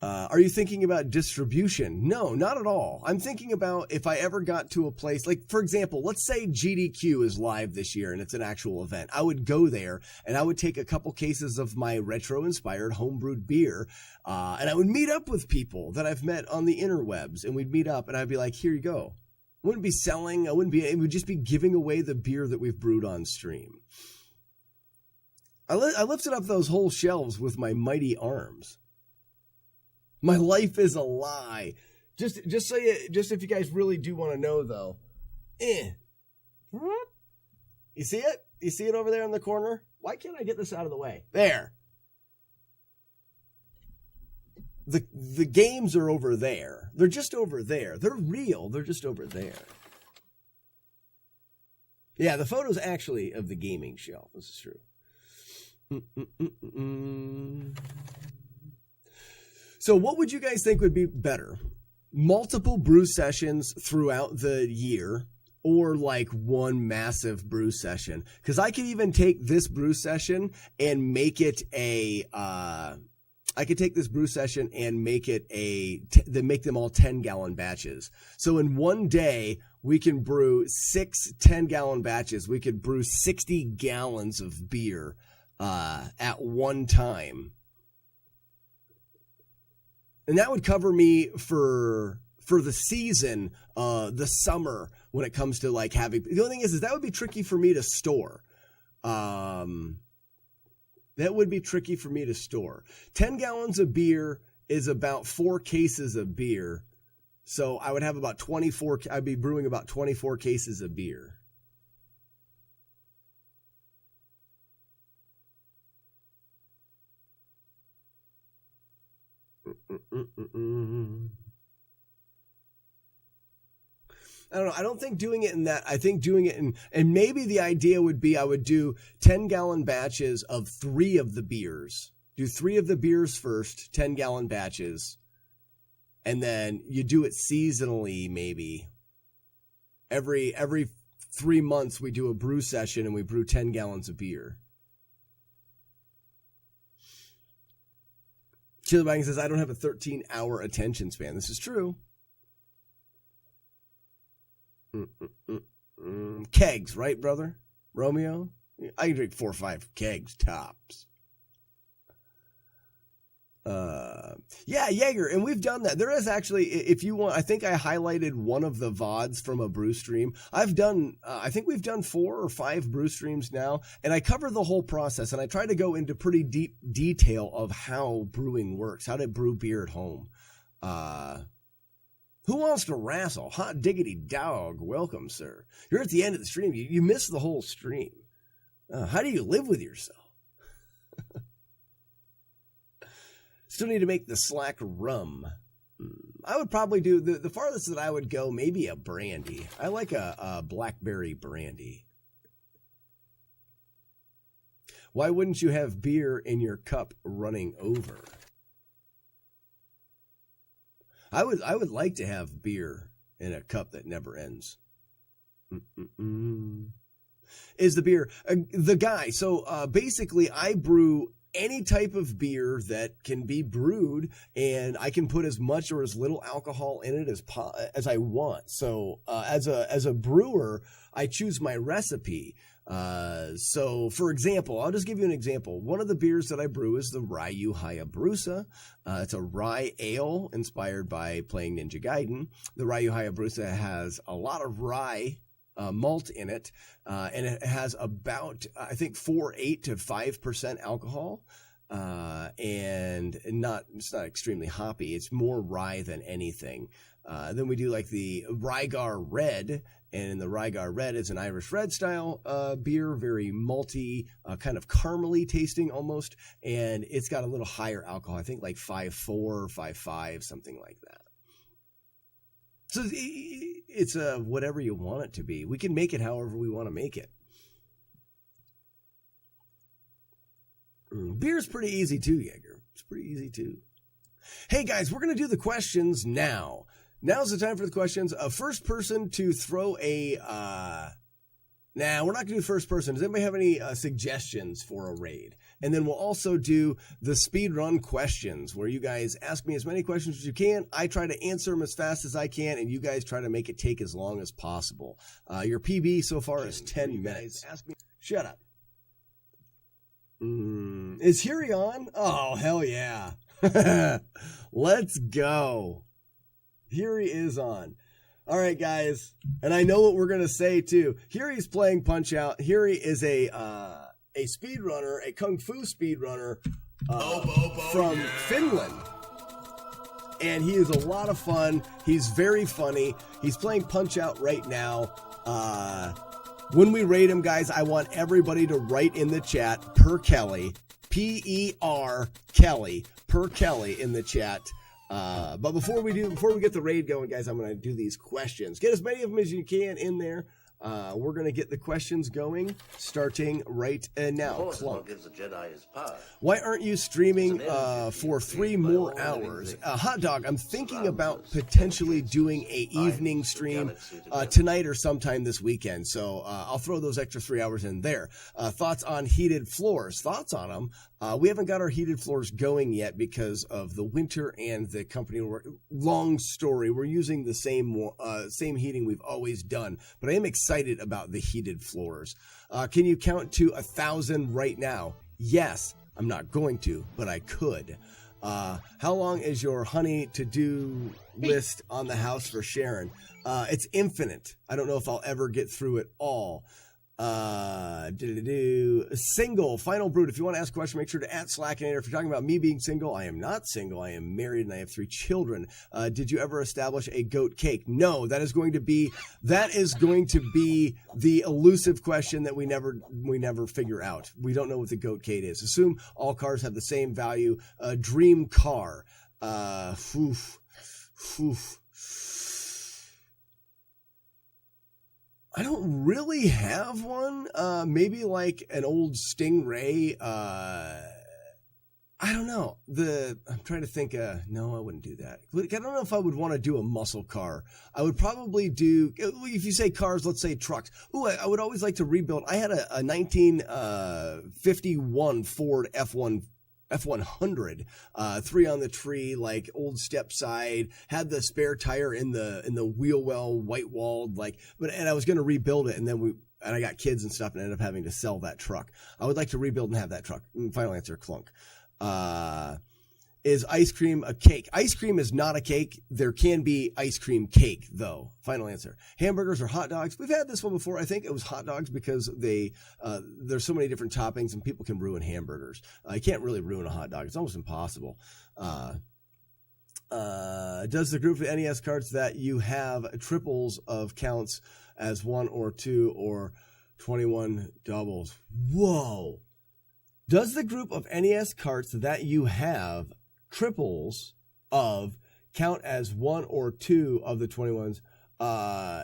Are you thinking about distribution? No, not at all. I'm thinking about if I ever got to a place, like, for example, let's say GDQ is live this year and it's an actual event. I would go there and I would take a couple cases of my retro-inspired homebrewed beer, and I would meet up with people that I've met on the interwebs, and we'd meet up and I'd be like, here you go. I wouldn't be selling. It would just be giving away the beer that we've brewed on stream. I lifted up those whole shelves with my mighty arms. My life is a lie. Just if you guys really do want to know, though. You see it? You see it over there in the corner? Why can't I get this out of the way? There. The games are over there. They're just over there. They're real. They're just over there. Yeah, the photo's actually of the gaming shelf. This is true. So what would you guys think would be better? Multiple brew sessions throughout the year, or like one massive brew session? Because I could even take this brew session and make it a, I could take this brew session and make it make them all 10-gallon batches. So in one day, we can brew 6 10-gallon batches. We could brew 60 gallons of beer at one time. And that would cover me for the season, the summer, when it comes to like having. The only thing is that would be tricky for me to store. That would be tricky for me to store. 10 gallons of beer is about 4 cases of beer. So I would have about 24. I'd be brewing about 24 cases of beer. I don't know. I don't think doing it in that. I think doing it in, and maybe the idea would be I would do 10-gallon batches of 3 of the beers. Do 3 of the beers first, 10-gallon batches, and then you do it seasonally. Maybe every 3 months we do a brew session and we brew 10 gallons of beer. Chillbang says, I don't have a 13-hour attention span. This is true. Kegs, right, brother? Romeo? I can drink 4 or 5 kegs, tops. Yeah, Jaeger, and we've done that. There is actually, if you want, I think I highlighted one of the VODs from a brew stream. I've done, I think we've done 4 or 5 brew streams now, and I cover the whole process, and I try to go into pretty deep detail of how brewing works, how to brew beer at home. Who wants to wrestle? Hot diggity dog. Welcome, sir. You're at the end of the stream. You missed the whole stream. How do you live with yourself? Still need to make the Slack rum. I would probably do the farthest that I would go, maybe a brandy. I like a blackberry brandy. Why wouldn't you have beer in your cup running over? I would like to have beer in a cup that never ends. Is the beer the guy? So basically, I brew any type of beer that can be brewed, and I can put as much or as little alcohol in it as I want. So as a brewer, I choose my recipe. So for example, I'll just give you an example. One of the beers that I brew is the Ryu Hayabusa. It's a rye ale inspired by playing Ninja Gaiden. The Ryu Hayabusa has a lot of rye malt in it, and it has about, I think, 4.8 to 5% alcohol, and it's not extremely hoppy. It's more rye than anything. Then we do like the Rygar Red, and the Rygar Red is an Irish Red style beer, very malty, kind of caramely tasting almost, and it's got a little higher alcohol. I think like 5.4 or 5.5, something like that. So it's whatever you want it to be. We can make it however we want to make it. Beer's pretty easy too, Jaeger. It's pretty easy too. Hey guys, we're going to do the questions now. Now's the time for the questions. First person to throw a... Nah, we're not going to do first person. Does anybody have any suggestions for a raid? And then we'll also do the speed run questions, where you guys ask me as many questions as you can. I try to answer them as fast as I can, and you guys try to make it take as long as possible. Your PB so far is 10 minutes. Ask me. Shut up. Is Hiri on? Oh, hell yeah. Let's go. Hiri is on. All right, guys. And I know what we're going to say, too. Hiri's playing Punch-Out. Hiri is a speedrunner, a Kung Fu speedrunner from Finland. And he is a lot of fun. He's very funny. He's playing Punch-Out right now. When we raid him, guys, I want everybody to write in the chat, per Kelly, P-E-R Kelly, per Kelly in the chat. But before we get the raid going, guys, I'm going to do these questions. Get as many of them as you can in there. We're going to get the questions going, starting right now. Clunk. Gives a Jedi his power. Why aren't you streaming for 3 more hours? Hot Dog, I'm thinking about potentially doing a evening stream tonight or sometime this weekend. So I'll throw those extra 3 hours in there. Thoughts on heated floors? Thoughts on them? We haven't got our heated floors going yet because of the winter and the company. Long story. We're using the same heating we've always done, but I am excited about the heated floors. Can you count to 1,000 right now? Yes. I'm not going to, but I could. How long is your honey to-do list on the house for Sharon? It's infinite. I don't know if I'll ever get through it all. Single, Final Brood. If you want to ask a question, make sure to @Slackanater. If you're talking about me being single, I am not single. I am married and I have 3 children. Did you ever establish a goat cake? No, that is going to be the elusive question that we never figure out. We don't know what the goat cake is. Assume all cars have the same value. Dream car. I don't really have one. Maybe like an old Stingray. I don't know. I'm trying to think. No, I wouldn't do that. I don't know if I would want to do a muscle car. I would probably do, if you say cars, let's say trucks. Ooh, I would always like to rebuild. I had a 1951 Ford F100, 3 on the tree, like old step side, had the spare tire in the wheel well, white walled, and I was going to rebuild it. And then I got kids and stuff and ended up having to sell that truck. I would like to rebuild and have that truck. Final answer, Clunk. Is ice cream a cake? Ice cream is not a cake. There can be ice cream cake, though. Final answer. Hamburgers or hot dogs? We've had this one before. I think it was hot dogs because there's so many different toppings and people can ruin hamburgers. You can't really ruin a hot dog. It's almost impossible. Does the group of NES cards that you have triples of counts as 1 or 2 or 21 doubles? Whoa. Does the group of NES carts that you have triples of count as 1 or 2 of the 21s?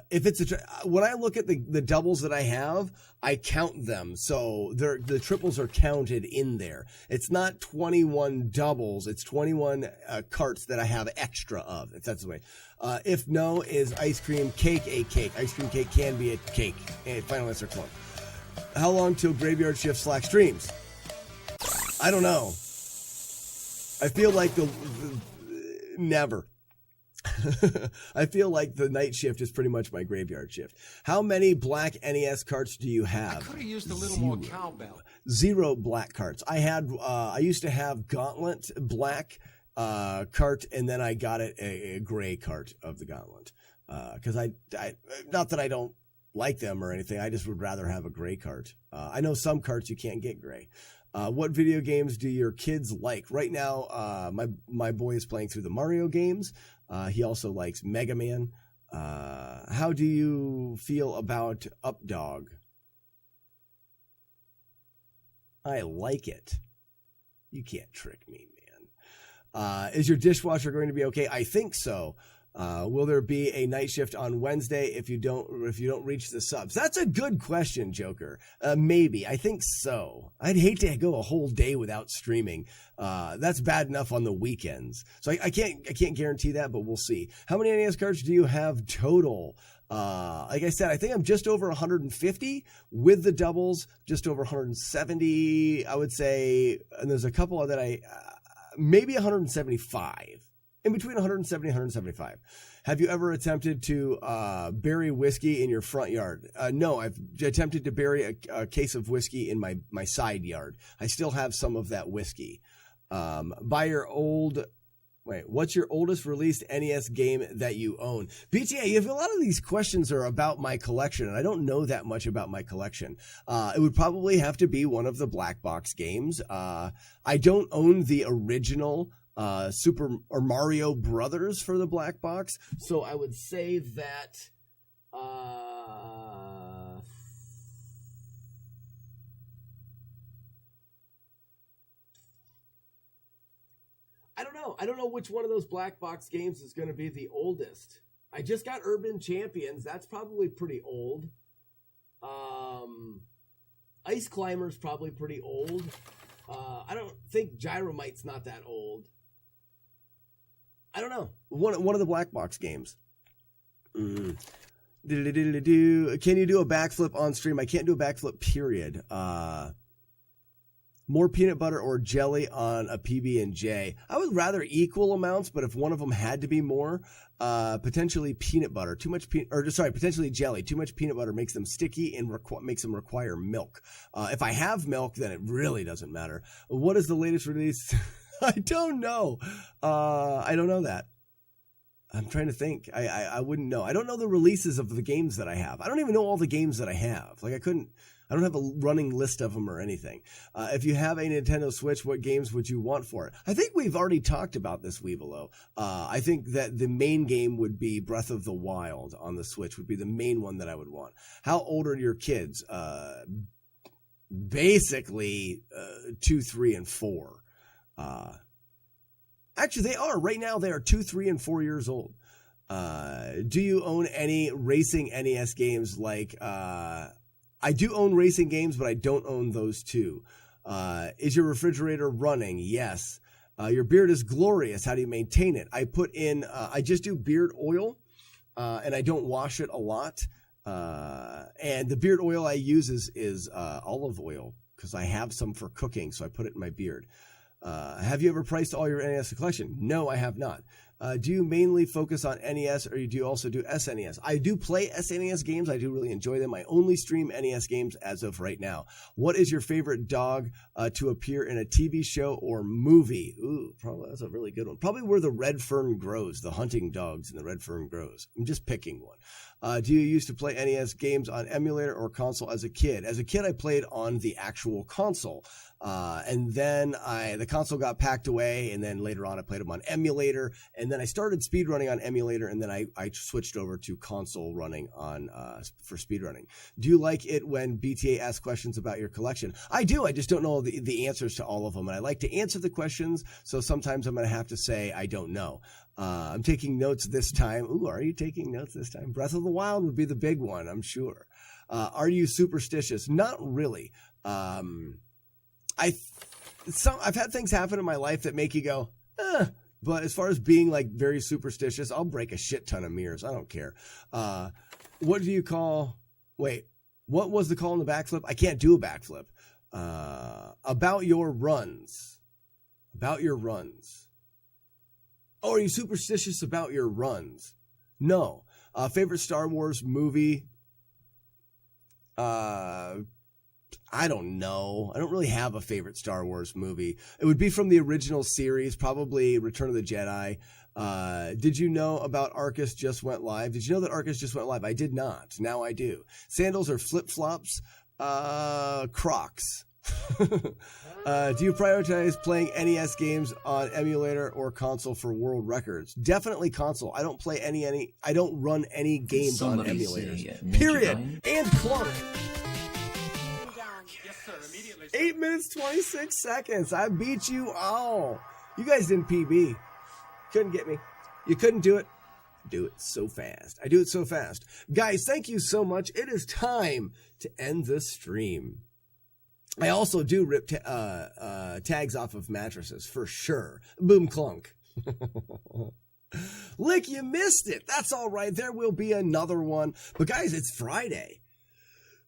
If it's when I look at the doubles that I have, I count them. So the triples are counted in there. It's not 21 doubles. It's 21 carts that I have extra of, if that's the way. If no, is ice cream cake a cake? Ice cream cake can be a cake. And final answer, Clone. How long till Graveyard Shift Slack streams? I don't know. I feel like never. I feel like the night shift is pretty much my graveyard shift. How many black NES carts do you have? I could have used a little more cowbell. 0 black carts. I used to have Gauntlet black cart, and then I got a gray cart of the Gauntlet. Because I not that I don't like them or anything. I just would rather have a gray cart. I know some carts you can't get gray. What video games do your kids like? Right now, my boy is playing through the Mario games. He also likes Mega Man. How do you feel about Updog? I like it. You can't trick me, man. Is your dishwasher going to be okay? I think so. Will there be a night shift on Wednesday if you don't reach the subs? That's a good question, Joker. Maybe. I think so. I'd hate to go a whole day without streaming. That's bad enough on the weekends. So I can't guarantee that, but we'll see. How many NES cards do you have total? Like I said, I think I'm just over 150 with the doubles, just over 170, I would say. And there's a couple that maybe 175. In between 170 and 175. Have you ever attempted to bury whiskey in your front yard? No, I've attempted to bury a case of whiskey in my side yard. I still have some of that whiskey. What's your oldest released NES game that you own? BTA, a lot of these questions are about my collection, and I don't know that much about my collection. It would probably have to be one of the black box games. I don't own the original Super or Mario Brothers for the black box, so I would say that I don't know which one of those black box games is going to be the oldest. I just got Urban Champions. That's probably pretty old. Ice Climber's probably pretty old. I don't think Gyromite's not that old. I don't know. One of the black box games. Can you do a backflip on stream? I can't do a backflip, period. More peanut butter or jelly on a PB&J? I would rather equal amounts, but if one of them had to be more, potentially peanut butter. Potentially jelly. Too much peanut butter makes them sticky and makes them require milk. If I have milk, then it really doesn't matter. What is the latest release? I don't know. I don't know that. I'm trying to think. I wouldn't know. I don't know the releases of the games that I have. I don't even know all the games that I have. I don't have a running list of them or anything. If you have a Nintendo Switch, what games would you want for it? I think we've already talked about this, Weevilo. I think that the main game would be Breath of the Wild on the Switch would be the main one that I would want. How old are your kids? Basically 2, 3, and 4. Actually, they are. Right now, they are 2, 3, and 4 years old. Do you own any racing NES games? I do own racing games, but I don't own those two. Is your refrigerator running? Yes. Your beard is glorious. How do you maintain it? I put in, I just do beard oil, and I don't wash it a lot. And the beard oil I use is olive oil because I have some for cooking, so I put it in my beard. Have you ever priced all your NES collection? No, I have not. Do you mainly focus on NES or do you also do SNES? I do play SNES games. I do really enjoy them. I only stream NES games as of right now. What is your favorite dog to appear in a TV show or movie? Ooh, probably that's a really good one. Probably Where the Red Fern Grows, the hunting dogs in the Red Fern Grows. I'm just picking one. Do you used to play NES games on emulator or console as a kid? As a kid, I played on the actual console. And then the console got packed away, and then later on I played them on emulator, and then I started speedrunning on emulator, and then I switched over to console running on for speedrunning. Do you like it when BTA asks questions about your collection? I do. I just don't know the answers to all of them, and I like to answer the questions, so sometimes I'm going to have to say I don't know. I'm taking notes this time. Ooh, are you taking notes this time? Breath of the Wild would be the big one, I'm sure. Are you superstitious? Not really. I've had things happen in my life that make you go, but as far as being like very superstitious, I'll break a shit ton of mirrors. I don't care. What do you call, what was the call in the backflip? I can't do a backflip. About your runs. Oh, are you superstitious about your runs? No. Favorite Star Wars movie? I don't know. I don't really have a favorite Star Wars movie. It would be from the original series, probably Return of the Jedi. Did you know about Arcus just went live? Did you know that Arcus just went live? I did not. Now I do. Sandals or flip-flops? Crocs. Do you prioritize playing NES games on emulator or console for world records? Definitely console. I don't play I don't run any games on emulators. Period. And Clark. 8 minutes, 26 seconds. I beat you all. You guys didn't PB. Couldn't get me. You couldn't do it. Do it so fast. I do it so fast. Guys, thank you so much. It is time to end the stream. I also do rip tags off of mattresses, for sure. Boom clunk. Lick, you missed it. That's all right. There will be another one. But guys, it's Friday.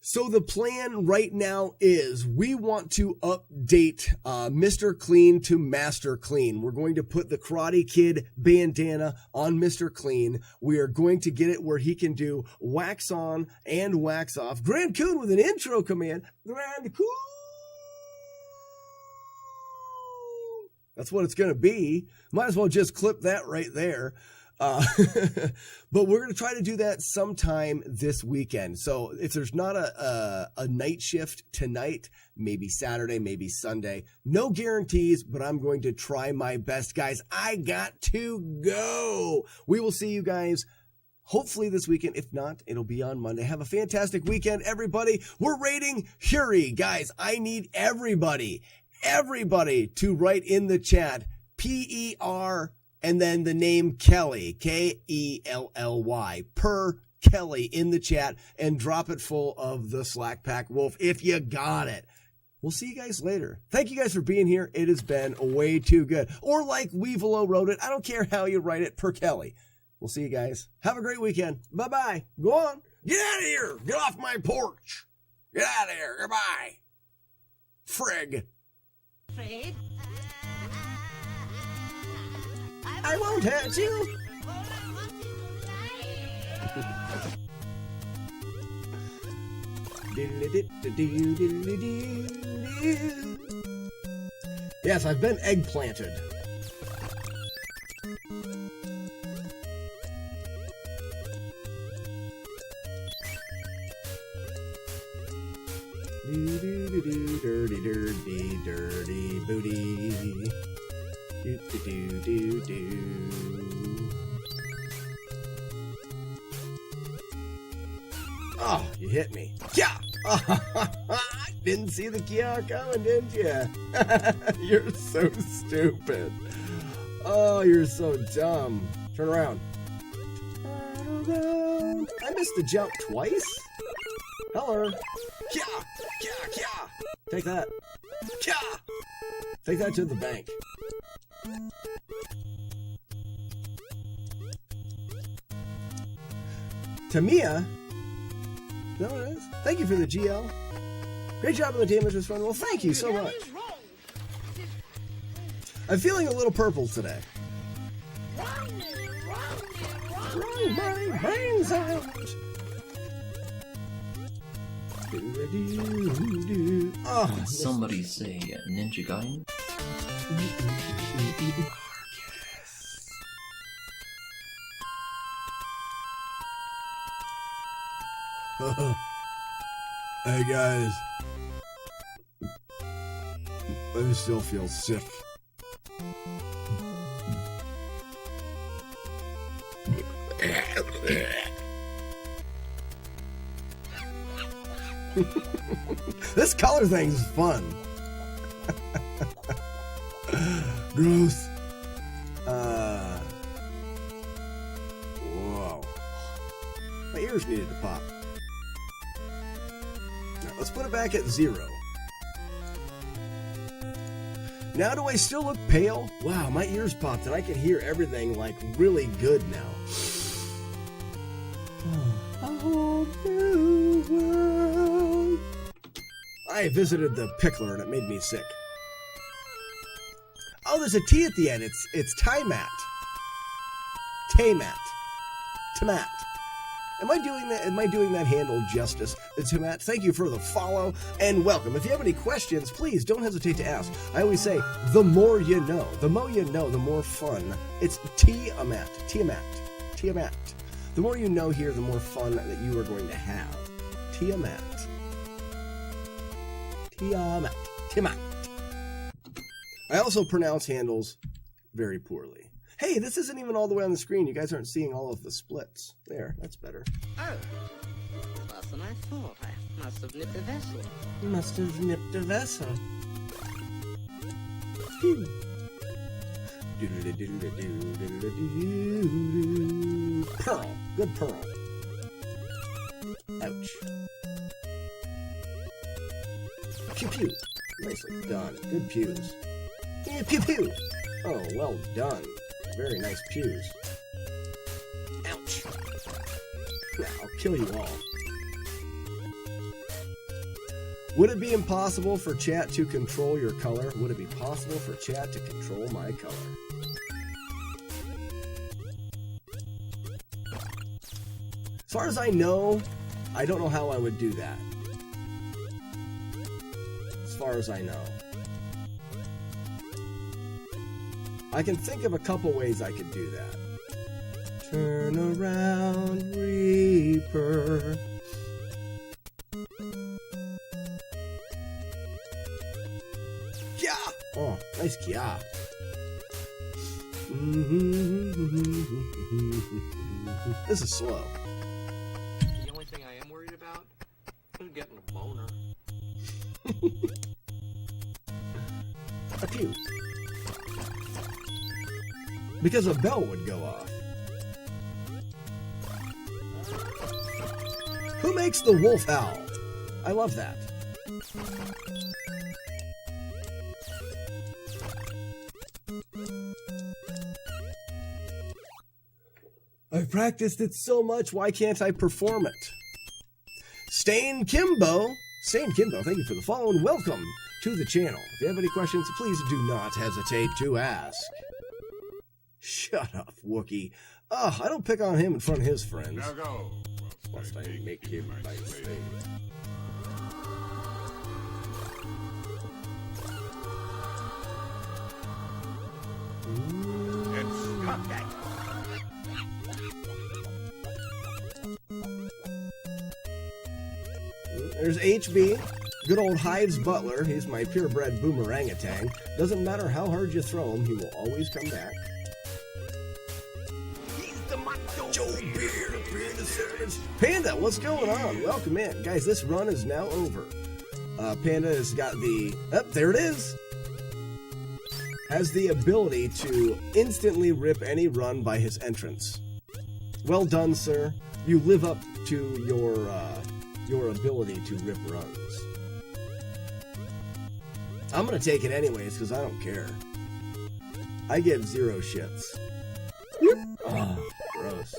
So the plan right now is we want to update Mr. Clean to Master Clean. We're going to put the Karate Kid bandana on Mr. Clean. We are going to get it where he can do wax on and wax off. Grand Coon with an intro command. Grand Coon. That's what it's going to be. Might as well just clip that right there. But we're going to try to do that sometime this weekend. So if there's not a night shift tonight, maybe Saturday, maybe Sunday, no guarantees, but I'm going to try my best, guys. I got to go. We will see you guys hopefully this weekend. If not, it'll be on Monday. Have a fantastic weekend, everybody. We're rating Huri. Guys, I need everybody to write in the chat, PER, and then the name Kelly, Kelly, per Kelly in the chat, and drop it full of the Slack Pack Wolf if you got it. We'll see you guys later. Thank you guys for being here. It has been way too good. Or like Weevilo wrote it, I don't care how you write it, per Kelly. We'll see you guys. Have a great weekend. Bye-bye. Go on. Get out of here. Get off my porch. Get out of here. Goodbye. Frig. Frig? I won't hurt you. Yes, I've been eggplanted. Dirty, dirty, dirty booty. Oh, you hit me. Yeah! Didn't see the Kia coming, didn't you? You're so stupid. Oh, you're so dumb. Turn around. I missed the jump twice? Hello. Kia! Kia! Kia! Take that. Kia! Take that to the bank. Tamiya? Is that what it is? Thank you for the GL. Great job on the damage this run. Well, thank you so much. I'm feeling a little purple today. Roll my brains out. Oh, somebody say Ninja Gaiden. Hey guys, I still feel sick. This color thing is fun. Gross. Whoa. My ears needed to pop. Now, let's put it back at 0. Now do I still look pale? Wow, my ears popped and I can hear everything like really good now. A whole new world. I visited the pickler and it made me sick. Oh, there's a T at the end. It's Timat. Tamat. Tamat. Am I doing that handle justice? Tamat, thank you for the follow and welcome. If you have any questions, please don't hesitate to ask. I always say, the more you know. The more you know, the more fun. It's Tiamat. Tiamat. Tiamat. The more you know here, the more fun that you are going to have. Tiamat. Tiamat. Tiamat. I also pronounce handles very poorly. Hey, this isn't even all the way on the screen. You guys aren't seeing all of the splits. There, that's better. Oh, worse than I thought. I must have nipped a vessel. You must have nipped a vessel. Pearl. Good pearl. Ouch. Pew pew. Nicely done. Good pews. Yeah, pew pew. Oh, well done. Very nice pews. Ouch. Now, I'll kill you all. Would it be impossible for chat to control your color? Would it be possible for chat to control my color? As far as I know, I don't know how I would do that. As far as I know. I can think of a couple ways I could do that. Turn around, Reaper. Yeah! Oh, nice yeah. This is slow. The only thing I am worried about is getting a boner. A pew. Because a bell would go off. Who makes the wolf howl? I love that. I've practiced it so much, why can't I perform it? Stain Kimbo, thank you for the follow and welcome to the channel. If you have any questions, please do not hesitate to ask. Shut up, Wookie. I don't pick on him in front of his friends. Now go. Must I make him my slave? There's HB, good old Hives Butler. He's my purebred boomerangatang. Doesn't matter how hard you throw him, he will always come back. He's the macho Joe Beer, Panda, what's going on? Welcome in. Guys, this run is now over. Panda has got the... there it is! Has the ability to instantly rip any run by his entrance. Well done, sir. You live up to your ability to rip runs. I'm gonna take it anyways, because I don't care. I give zero shits. Oh, gross.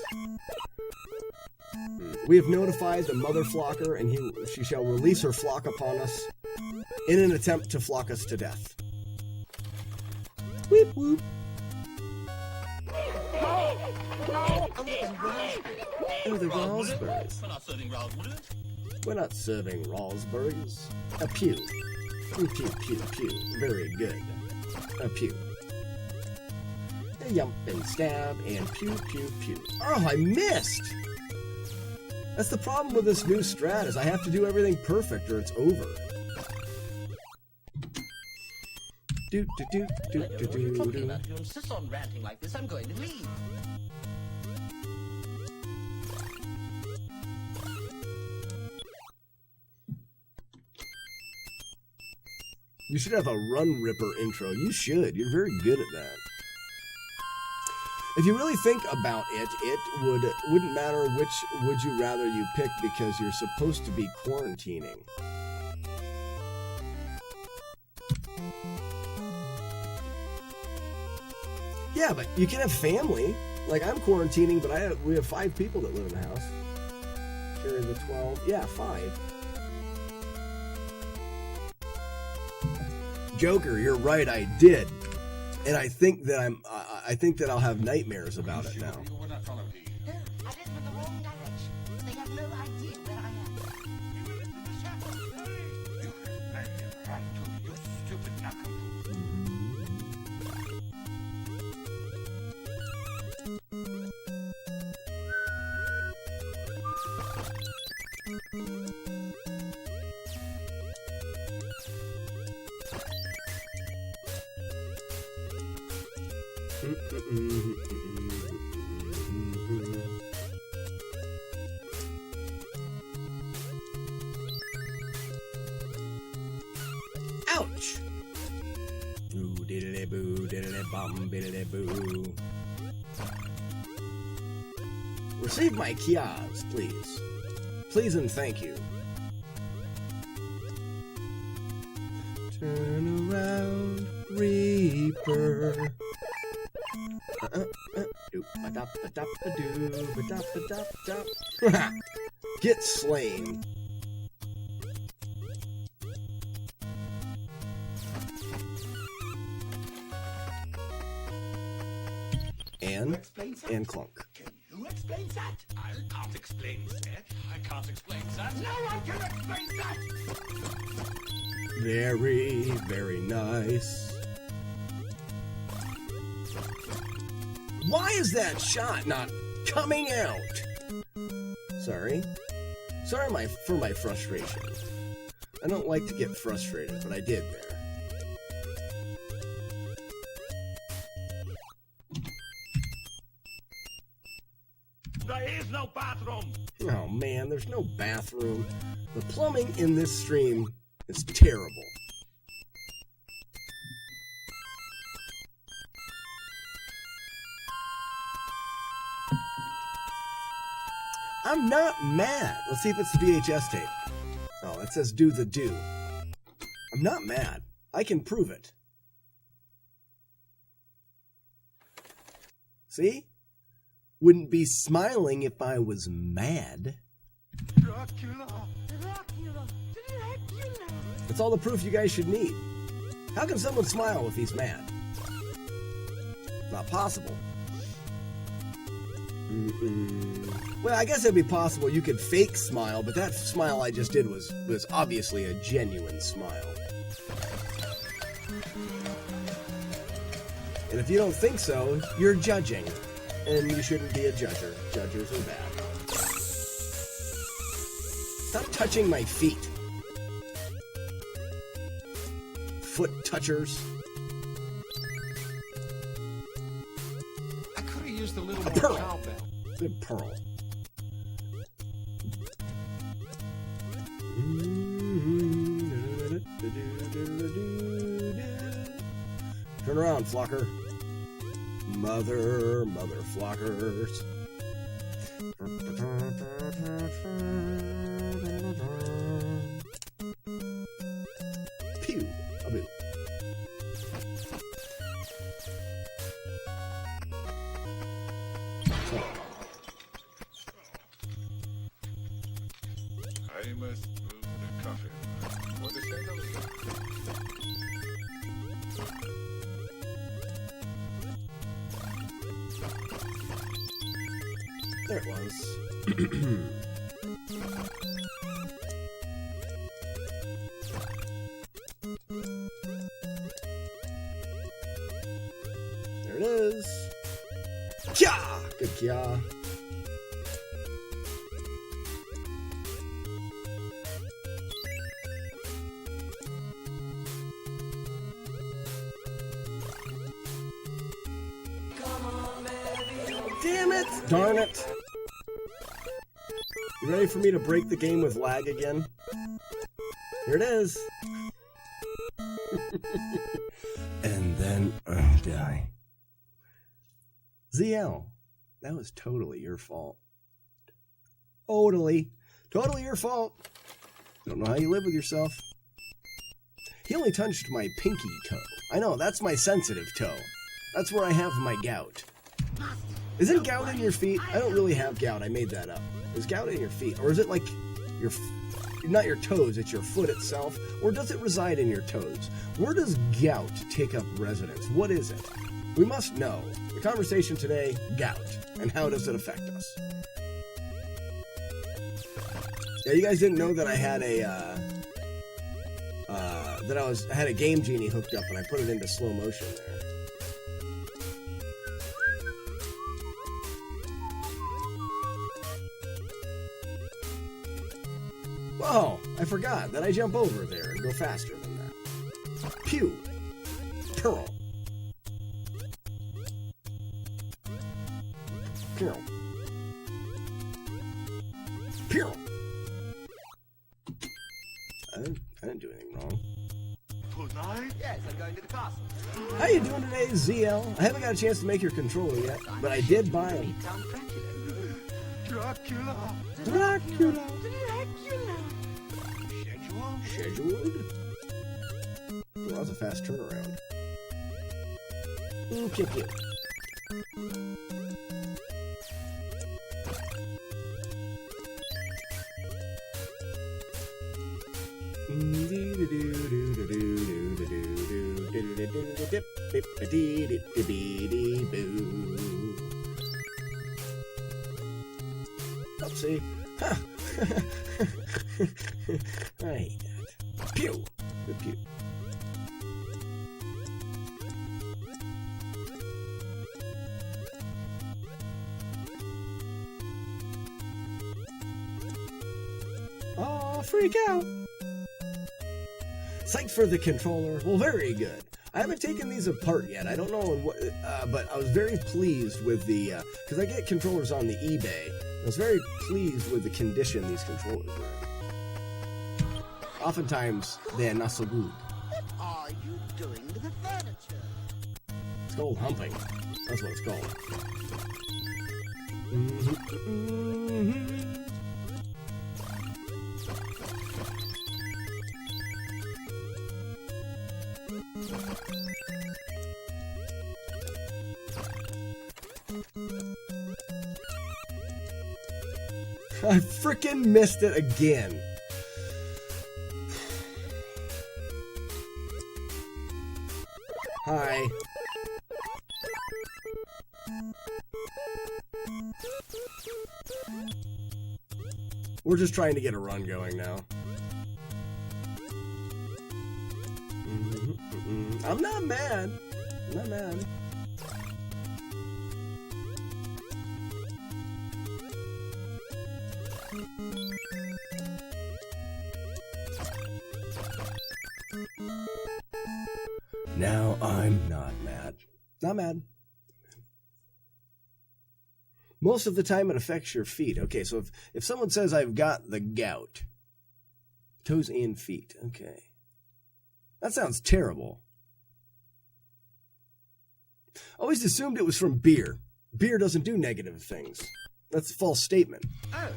We have notified the mother flocker, and she shall release her flock upon us in an attempt to flock us to death. Whoop whoop. Oh, the raspberries. We're not serving raspberries. We're not serving raspberries. A pew. Pew, pew, pew, pew. Very good. A pew. A yump and stab and pew, pew, pew. Oh, I missed! That's the problem with this new strat, is I have to do everything perfect or it's over. Do, do, do, do, do, do, do. If you insist on ranting like this, I'm going to leave. You should have a Run Ripper intro. You should. You're very good at that. If you really think about it, it wouldn't matter which would you rather you pick because you're supposed to be quarantining. Yeah, but you can have family. Like, I'm quarantining, but we have 5 people that live in the house. Carry the 12. Yeah, 5. Joker, you're right, I did. And I think that I think that I'll have nightmares about it now. I led them in the wrong direction. They have no idea where I am. You stupid knuckle. Ouch! Ooh, did diddly boo, diddly bum, diddly boo. Receive my kias, please. Please and thank you. Turn around, Reaper. Get slain. And clunk. Who explains that? I can't explain that. I can't explain that. No one can explain that! Very, very nice. Why is that shot not coming out? Sorry. Sorry for my frustration. I don't like to get frustrated, but I did there. There is no bathroom. Oh man, there's no bathroom. The plumbing in this stream is terrible. I'm not mad. Let's see if it's the VHS tape. Oh, it says do the do. I'm not mad. I can prove it. See? Wouldn't be smiling if I was mad. Dracula! Dracula! Dracula! That's all the proof you guys should need. How can someone smile if he's mad? Not possible. Well, I guess it'd be possible you could fake smile, but that smile I just did was obviously a genuine smile. And if you don't think so, you're judging. And you shouldn't be a judger. Judgers are bad. Stop touching my feet. Foot touchers. I could have used a little more pearl. cowbell. Good pearl. Turn around, flocker. Mother flockers. Pew, a boo. I must move the coffin for the sake of it. There it was. There it is. Kya! Good kya. Damn it! Darn it! You ready for me to break the game with lag again? Here it is. And then die. ZL, that was totally your fault. Totally your fault. Don't know how you live with yourself. He only touched my pinky toe. I know, that's my sensitive toe. That's where I have my gout. Isn't gout in your feet? I don't really have gout. I made that up. Is gout in your feet? Or is it like your... Not your toes, it's your foot itself? Or does it reside in your toes? Where does gout take up residence? What is it? We must know. The conversation today, gout. And how does it affect us? Yeah, you guys didn't know that I had a... I had a Game Genie hooked up and I put it into slow motion there. Whoa, I forgot that I jump over there and go faster than that. Pew! Pearl. Pearl. Pearl. I didn't do anything wrong. Tonight? Yes, I'm going to the castle. How you doing today, ZL? I haven't got a chance to make your controller yet, but I did buy them. Dracula. Dracula. Schedule? Scheduled? Well, that was a fast turnaround. Kick it. Oopsie. Huh. I hate that. Pew! Good pew. Oh, freak out! Psyched for the controller. Well, very good. I haven't taken these apart yet. I don't know what, but I was very pleased with the, because I get controllers on the eBay. I was very pleased with the condition these controllers are in. Oftentimes, they're not so good. What are you doing to the furniture? It's called humping. That's what it's called. I frickin' missed it again. Hi. We're just trying to get a run going now. I'm not mad. I'm not mad. Now I'm not mad. Not mad. Most of the time it affects your feet. Okay, so if someone says I've got the gout, toes and feet, okay. That sounds terrible. Always assumed it was from beer. Beer doesn't do negative things. That's a false statement. Oh,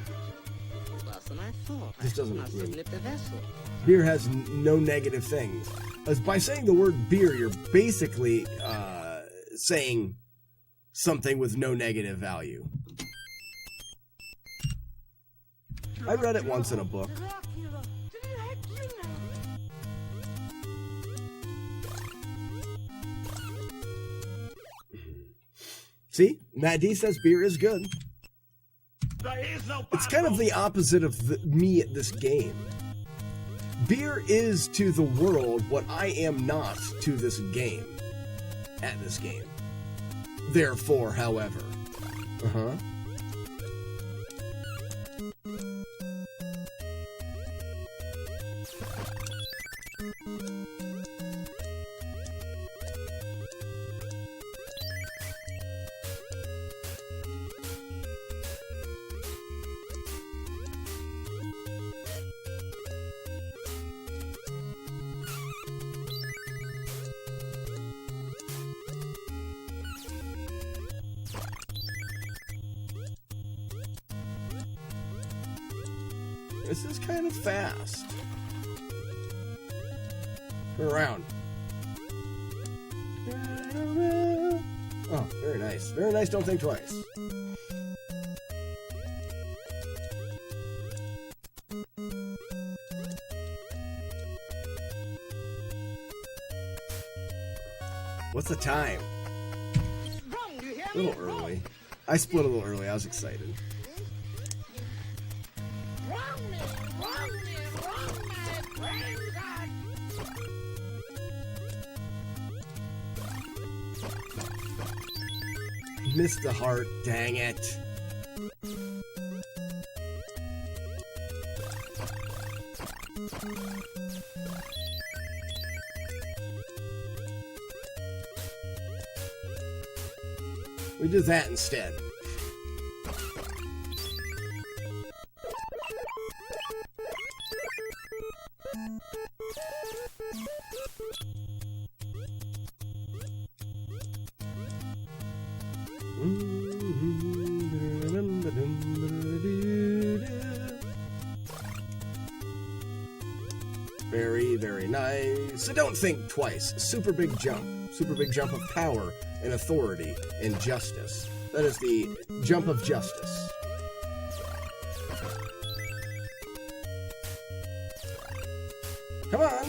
worse than I thought. This doesn't must have nipped the vessel. Beer has no negative things. As by saying the word beer, you're basically saying something with no negative value. I read it once in a book. See? Matt D says beer is good. It's kind of the opposite of me at this game. Beer is to the world what I am not to this game. At this game. Therefore, however. Uh-huh. This is kind of fast. Turn around. Oh, very nice. Very nice, don't think twice. What's the time? A little early. I split a little early. I was excited. Missed the heart, dang it. We do that instead. Very, very nice. So don't think twice. Super big jump. Super big jump of power and authority and justice. That is the jump of justice. Come on.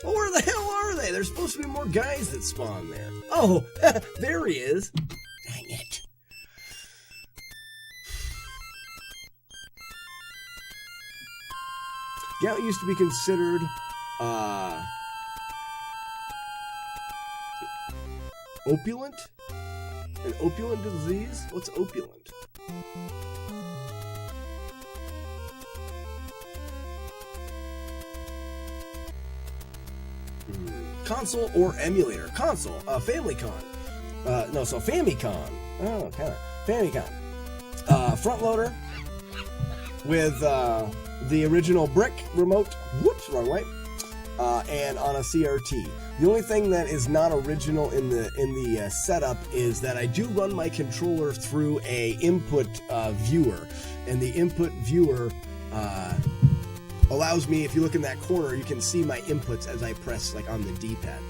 Oh, where the hell are they? There's supposed to be more guys that spawn there. Oh, there he is. Dang it. Gout used to be considered, opulent? An opulent disease? What's opulent? Console or emulator? Console. Famicom. So Famicom. Oh, kind of. Famicom. Front loader with the original brick remote. Whoops, wrong way. And on a CRT. The only thing that is not original in the setup is that I do run my controller through a input viewer, and the input viewer allows me, if you look in that corner, you can see my inputs as I press like on the D-pad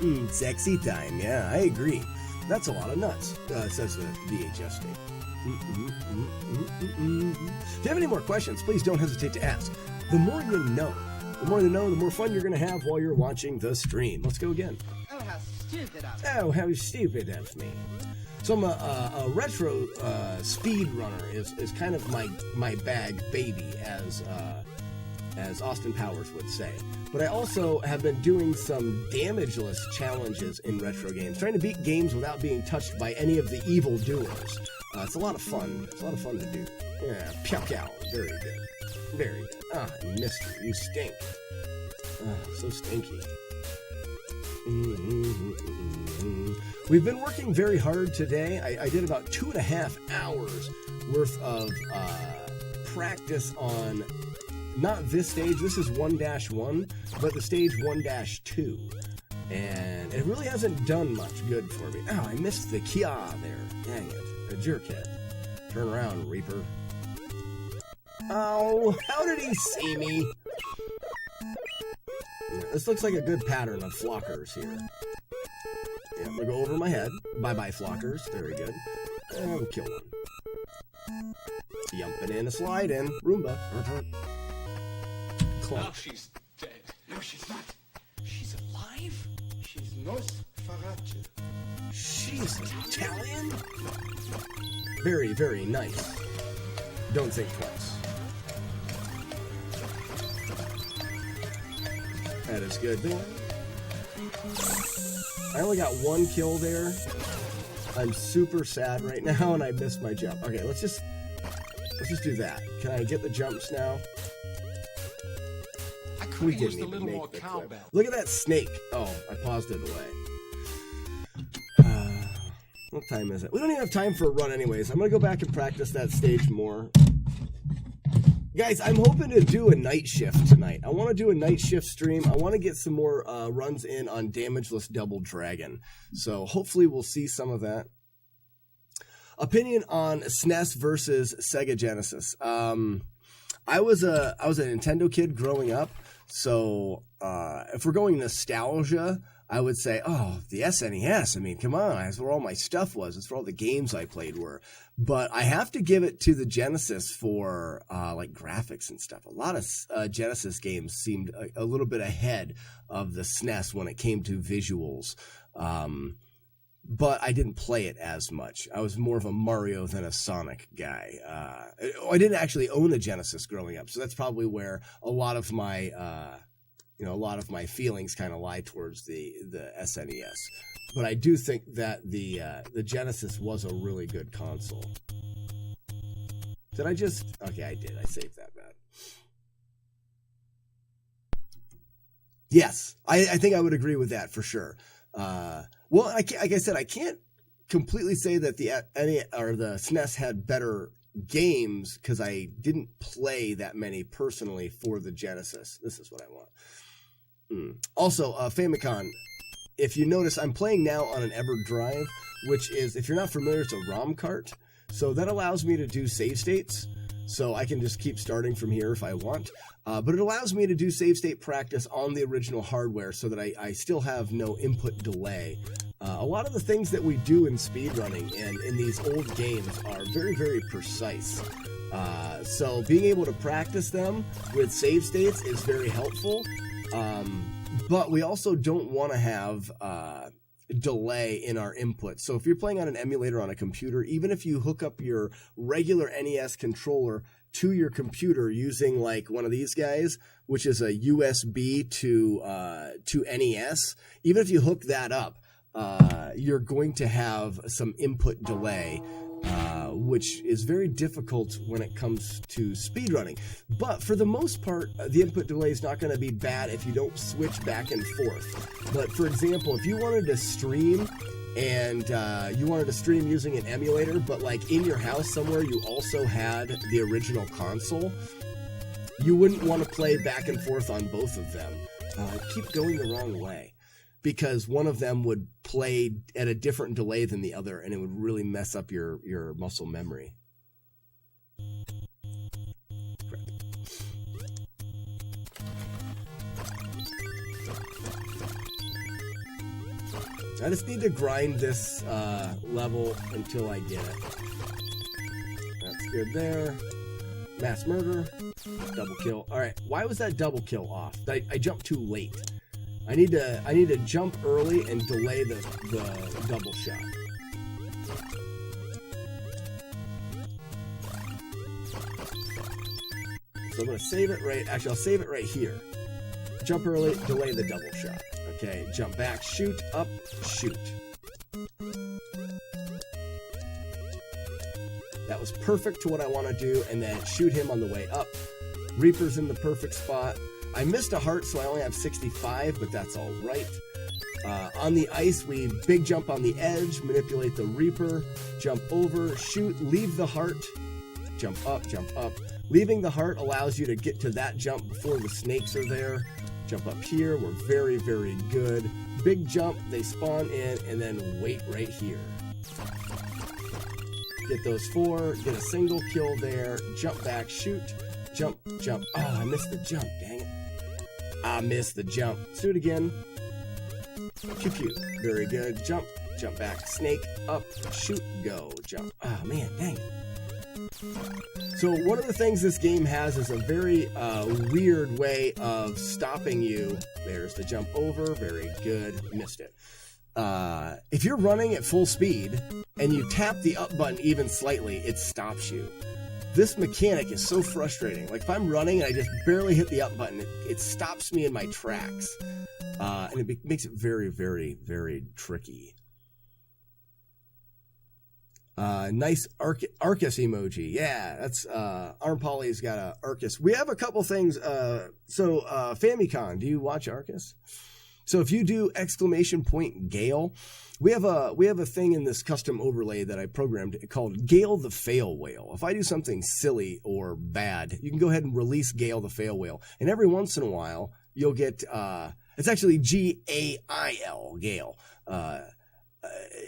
there. Sexy time, yeah, I agree. That's a lot of nuts, says the VHS tape. If you have any more questions, please don't hesitate to ask. The more you know. The more you know, the more fun you're going to have while you're watching the stream. Let's go again. Oh, how stupid of me. Oh, how stupid of me. So I'm a retro speedrunner is kind of my bag baby, as Austin Powers would say. But I also have been doing some damageless challenges in retro games, trying to beat games without being touched by any of the evil doers. It's a lot of fun. It's a lot of fun to do. Yeah, pew pew. Very good. Very good. Ah, mister, you stink. Ah, so stinky. We've been working very hard today. I did about 2.5 hours worth of practice on not this stage. This is 1-1, but the stage 1-2. And it really hasn't done much good for me. Oh, I missed the Kia there. Dang it. A jerkhead. Turn around, Reaper. Oh, how did he see me? Yeah, this looks like a good pattern of flockers here. Yeah, I'm gonna go over my head. Bye-bye, flockers. Very good. And we'll kill one. Yumping in a slide in. Roomba. Now she's dead. No, she's not. She's alive? She's Nosferatu. She's Italian? Very, very nice. Don't think twice. That is good. I only got 1 kill there. I'm super sad right now, and I missed my jump. Okay, let's just do that. Can I get the jumps now? I could have used a little more clip. cowbell. Look at that snake. Oh, I paused it away. What time is it? We don't even have time for a run anyways. I'm going to go back and practice that stage more. Guys, I'm hoping to do a night shift tonight. I want to do a night shift stream. I want to get some more runs in on Damageless Double Dragon. So hopefully we'll see some of that. Opinion on SNES versus Sega Genesis. I was a Nintendo kid growing up. So if we're going nostalgia, I would say, oh, the SNES. I mean, come on. That's where all my stuff was. That's where all the games I played were. But I have to give it to the Genesis for like graphics and stuff. A lot of Genesis games seemed a little bit ahead of the SNES when it came to visuals. But I didn't play it as much. I was more of a Mario than a Sonic guy. I didn't actually own a Genesis growing up. So that's probably where a lot of my... a lot of my feelings kind of lie towards the SNES. But I do think that the Genesis was a really good console. Did I just... Okay, I did. I saved that bad. Yes, I think I would agree with that for sure. Well, like I said, I can't completely say that the SNES had better games because I didn't play that many personally for the Genesis. This is what I want. Also, Famicom, if you notice, I'm playing now on an EverDrive, which is, if you're not familiar, it's a ROM cart. So that allows me to do save states. So I can just keep starting from here if I want. But it allows me to do save state practice on the original hardware so that I still have no input delay. A lot of the things that we do in speedrunning and in these old games are very, very precise. So being able to practice them with save states is very helpful. But we also don't want to have delay in our input. So if you're playing on an emulator on a computer, even if you hook up your regular NES controller to your computer using like one of these guys, which is a USB to NES, even if you hook that up, you're going to have some input delay, which is very difficult when it comes to speedrunning. But for the most part, the input delay is not going to be bad if you don't switch back and forth. But for example, if you wanted to stream and you wanted to stream using an emulator, but like in your house somewhere you also had the original console, you wouldn't want to play back and forth on both of them. Keep going the wrong way. Because one of them would play at a different delay than the other, and it would really mess up your muscle memory. Crap. I just need to grind this level until I get it. That's good there. Mass murder. Double kill. Alright, why was that double kill off? I jumped too late. I need to jump early and delay the double shot. So I'm going to save it right... Actually, I'll save it right here. Jump early, delay the double shot. Okay, jump back, shoot, up, shoot. That was perfect to what I want to do, and then shoot him on the way up. Reaper's in the perfect spot. I missed a heart, so I only have 65, but that's all right. On the ice, we big jump on the edge, manipulate the Reaper, jump over, shoot, leave the heart, jump up, jump up. Leaving the heart allows you to get to that jump before the snakes are there. Jump up here, we're very, very good. Big jump, they spawn in, and then wait right here. Get those 4, get a single kill there, jump back, shoot, jump, jump. Oh, I missed the jump, dang it. I missed the jump. Let's do it again. Pew pew. Very good. Jump. Jump back. Snake. Up. Shoot. Go. Jump. Oh, man. Dang it. So one of the things this game has is a very weird way of stopping you. There's the jump over. Very good. Missed it. If you're running at full speed and you tap the up button even slightly, it stops you. This mechanic is so frustrating. Like if I'm running and I just barely hit the up button, it stops me in my tracks. And it makes it very, very, very tricky. Nice Arcus emoji. Yeah, that's Arm Polly's got a Arcus. We have a couple things. Famicom, do you watch Arcus? So if you do !Gale, we have a thing in this custom overlay that I programmed called Gale the Fail Whale. If I do something silly or bad, you can go ahead and release Gale the Fail Whale. And every once in a while, you'll get, it's actually G-A-I-L, Gale.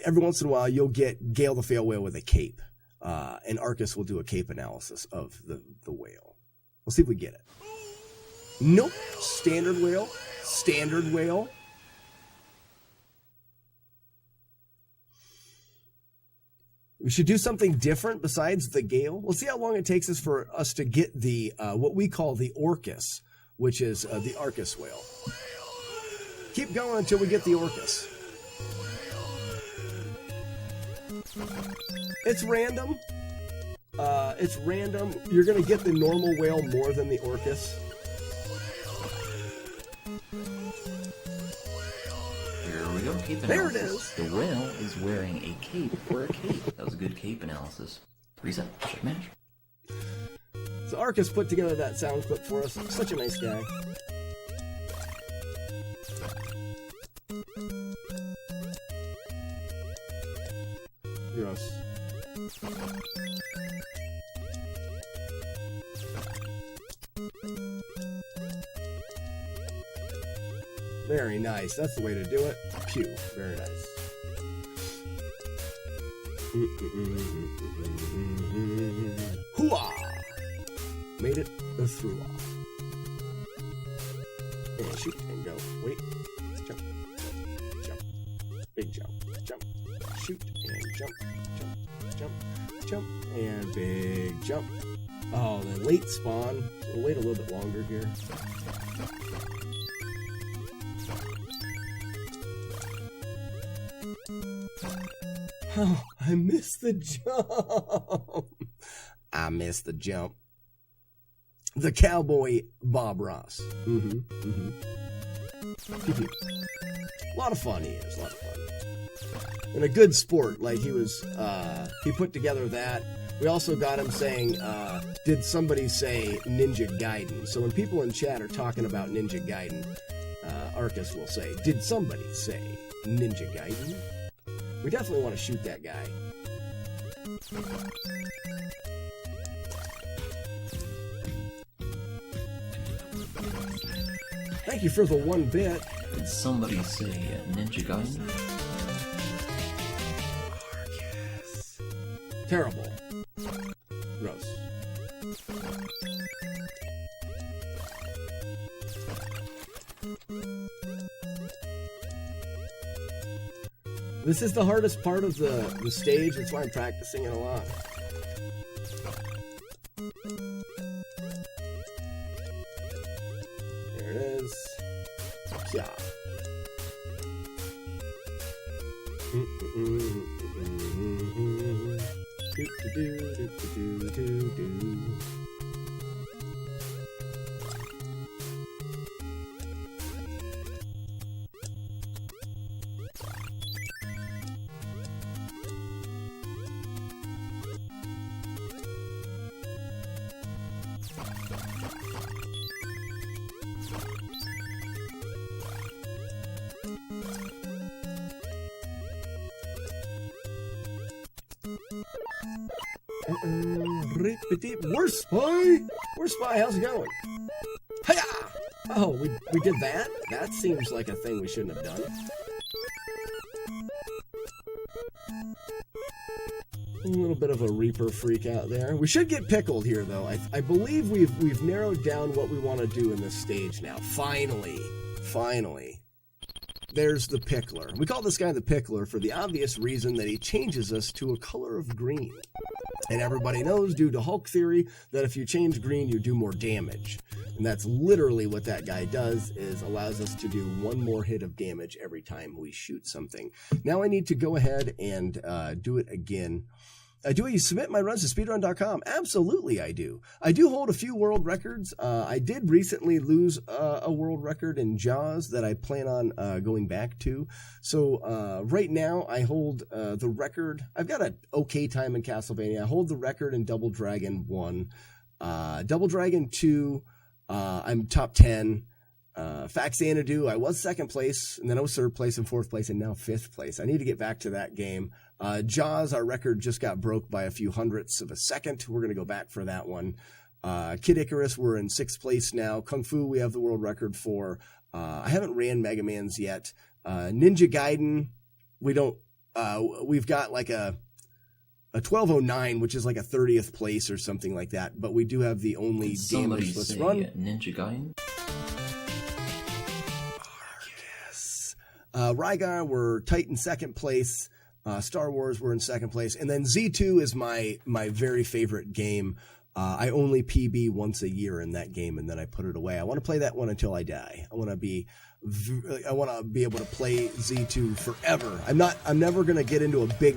Every once in a while, you'll get Gale the Fail Whale with a cape. And Arcus will do a cape analysis of the whale. We'll see if we get it. Nope. Standard whale. Standard whale. We should do something different besides the Gale. We'll see how long it takes us for us to get the what we call the Orcus, which is the Arcus whale. Keep going until we get the Orcus. It's random. It's random. You're going to get the normal whale more than the Orcus. Here we go, cape analysis. There it is. The whale is wearing a cape for a cape. That was a good cape analysis. Reset, check match. So Arcus put together that sound clip for us. Such a nice guy. Gross. Very nice. That's the way to do it. Pew. Very nice. Hooah! Made it a through-off. And shoot and go. Wait. Jump. Jump. Big jump. Jump. Shoot and jump. Jump. Jump. Jump. And big jump. Oh, the late spawn. We'll wait a little bit longer here. Oh, I missed the jump. I missed the jump. The cowboy Bob Ross. A lot of fun he is. A lot of fun. And a good sport. Like he was, he put together that. We also got him saying, did somebody say Ninja Gaiden? So when people in chat are talking about Ninja Gaiden, Arcus will say, did somebody say Ninja Gaiden? We definitely want to shoot that guy. Thank you for the 1 bit. Did somebody say Ninja Gaiden? Terrible. Gross. This is the hardest part of the stage. That's why I'm practicing it a lot. There it is. Yeah. Worst Spy! Worst Spy, how's it going? Hiya! Oh, we did that? That seems like a thing we shouldn't have done. A little bit of a Reaper freak out there. We should get pickled here, though. I believe we've narrowed down what we want to do in this stage now. Finally. Finally. There's the Pickler. We call this guy the Pickler for the obvious reason that he changes us to a color of green. And everybody knows, due to Hulk theory, that if you change green, you do more damage. And that's literally what that guy does, is allows us to do 1 more hit of damage every time we shoot something. Now I need to go ahead and do it again. Do you submit my runs to speedrun.com? Absolutely I do. I do hold a few world records. I did recently lose a world record in Jaws that I plan on going back to. So right now I hold the record. I've got an okay time in Castlevania. I hold the record in Double Dragon 1. Double Dragon 2, I'm top 10. Faxanadu, I was 2nd place, and then I was 3rd place and 4th place, and now 5th place. I need to get back to that game. Jaws, our record just got broke by a few hundredths of a second. We're going to go back for that one. Kid Icarus, we're in 6th place now. Kung Fu, we have the world record for. I haven't ran Mega Man's yet. Ninja Gaiden, we don't. We've got like a 1209, which is like a 30th place or something like that. But we do have the only damage. Let's run. Ninja Gaiden. Rygar, we're tight in 2nd place. Star Wars, we're in 2nd place. And then Z2 is my very favorite game. I only PB once a year in that game, and then I put it away. I want to play that one until I die. I want to be able to play Z2 forever. I'm never going to get into a big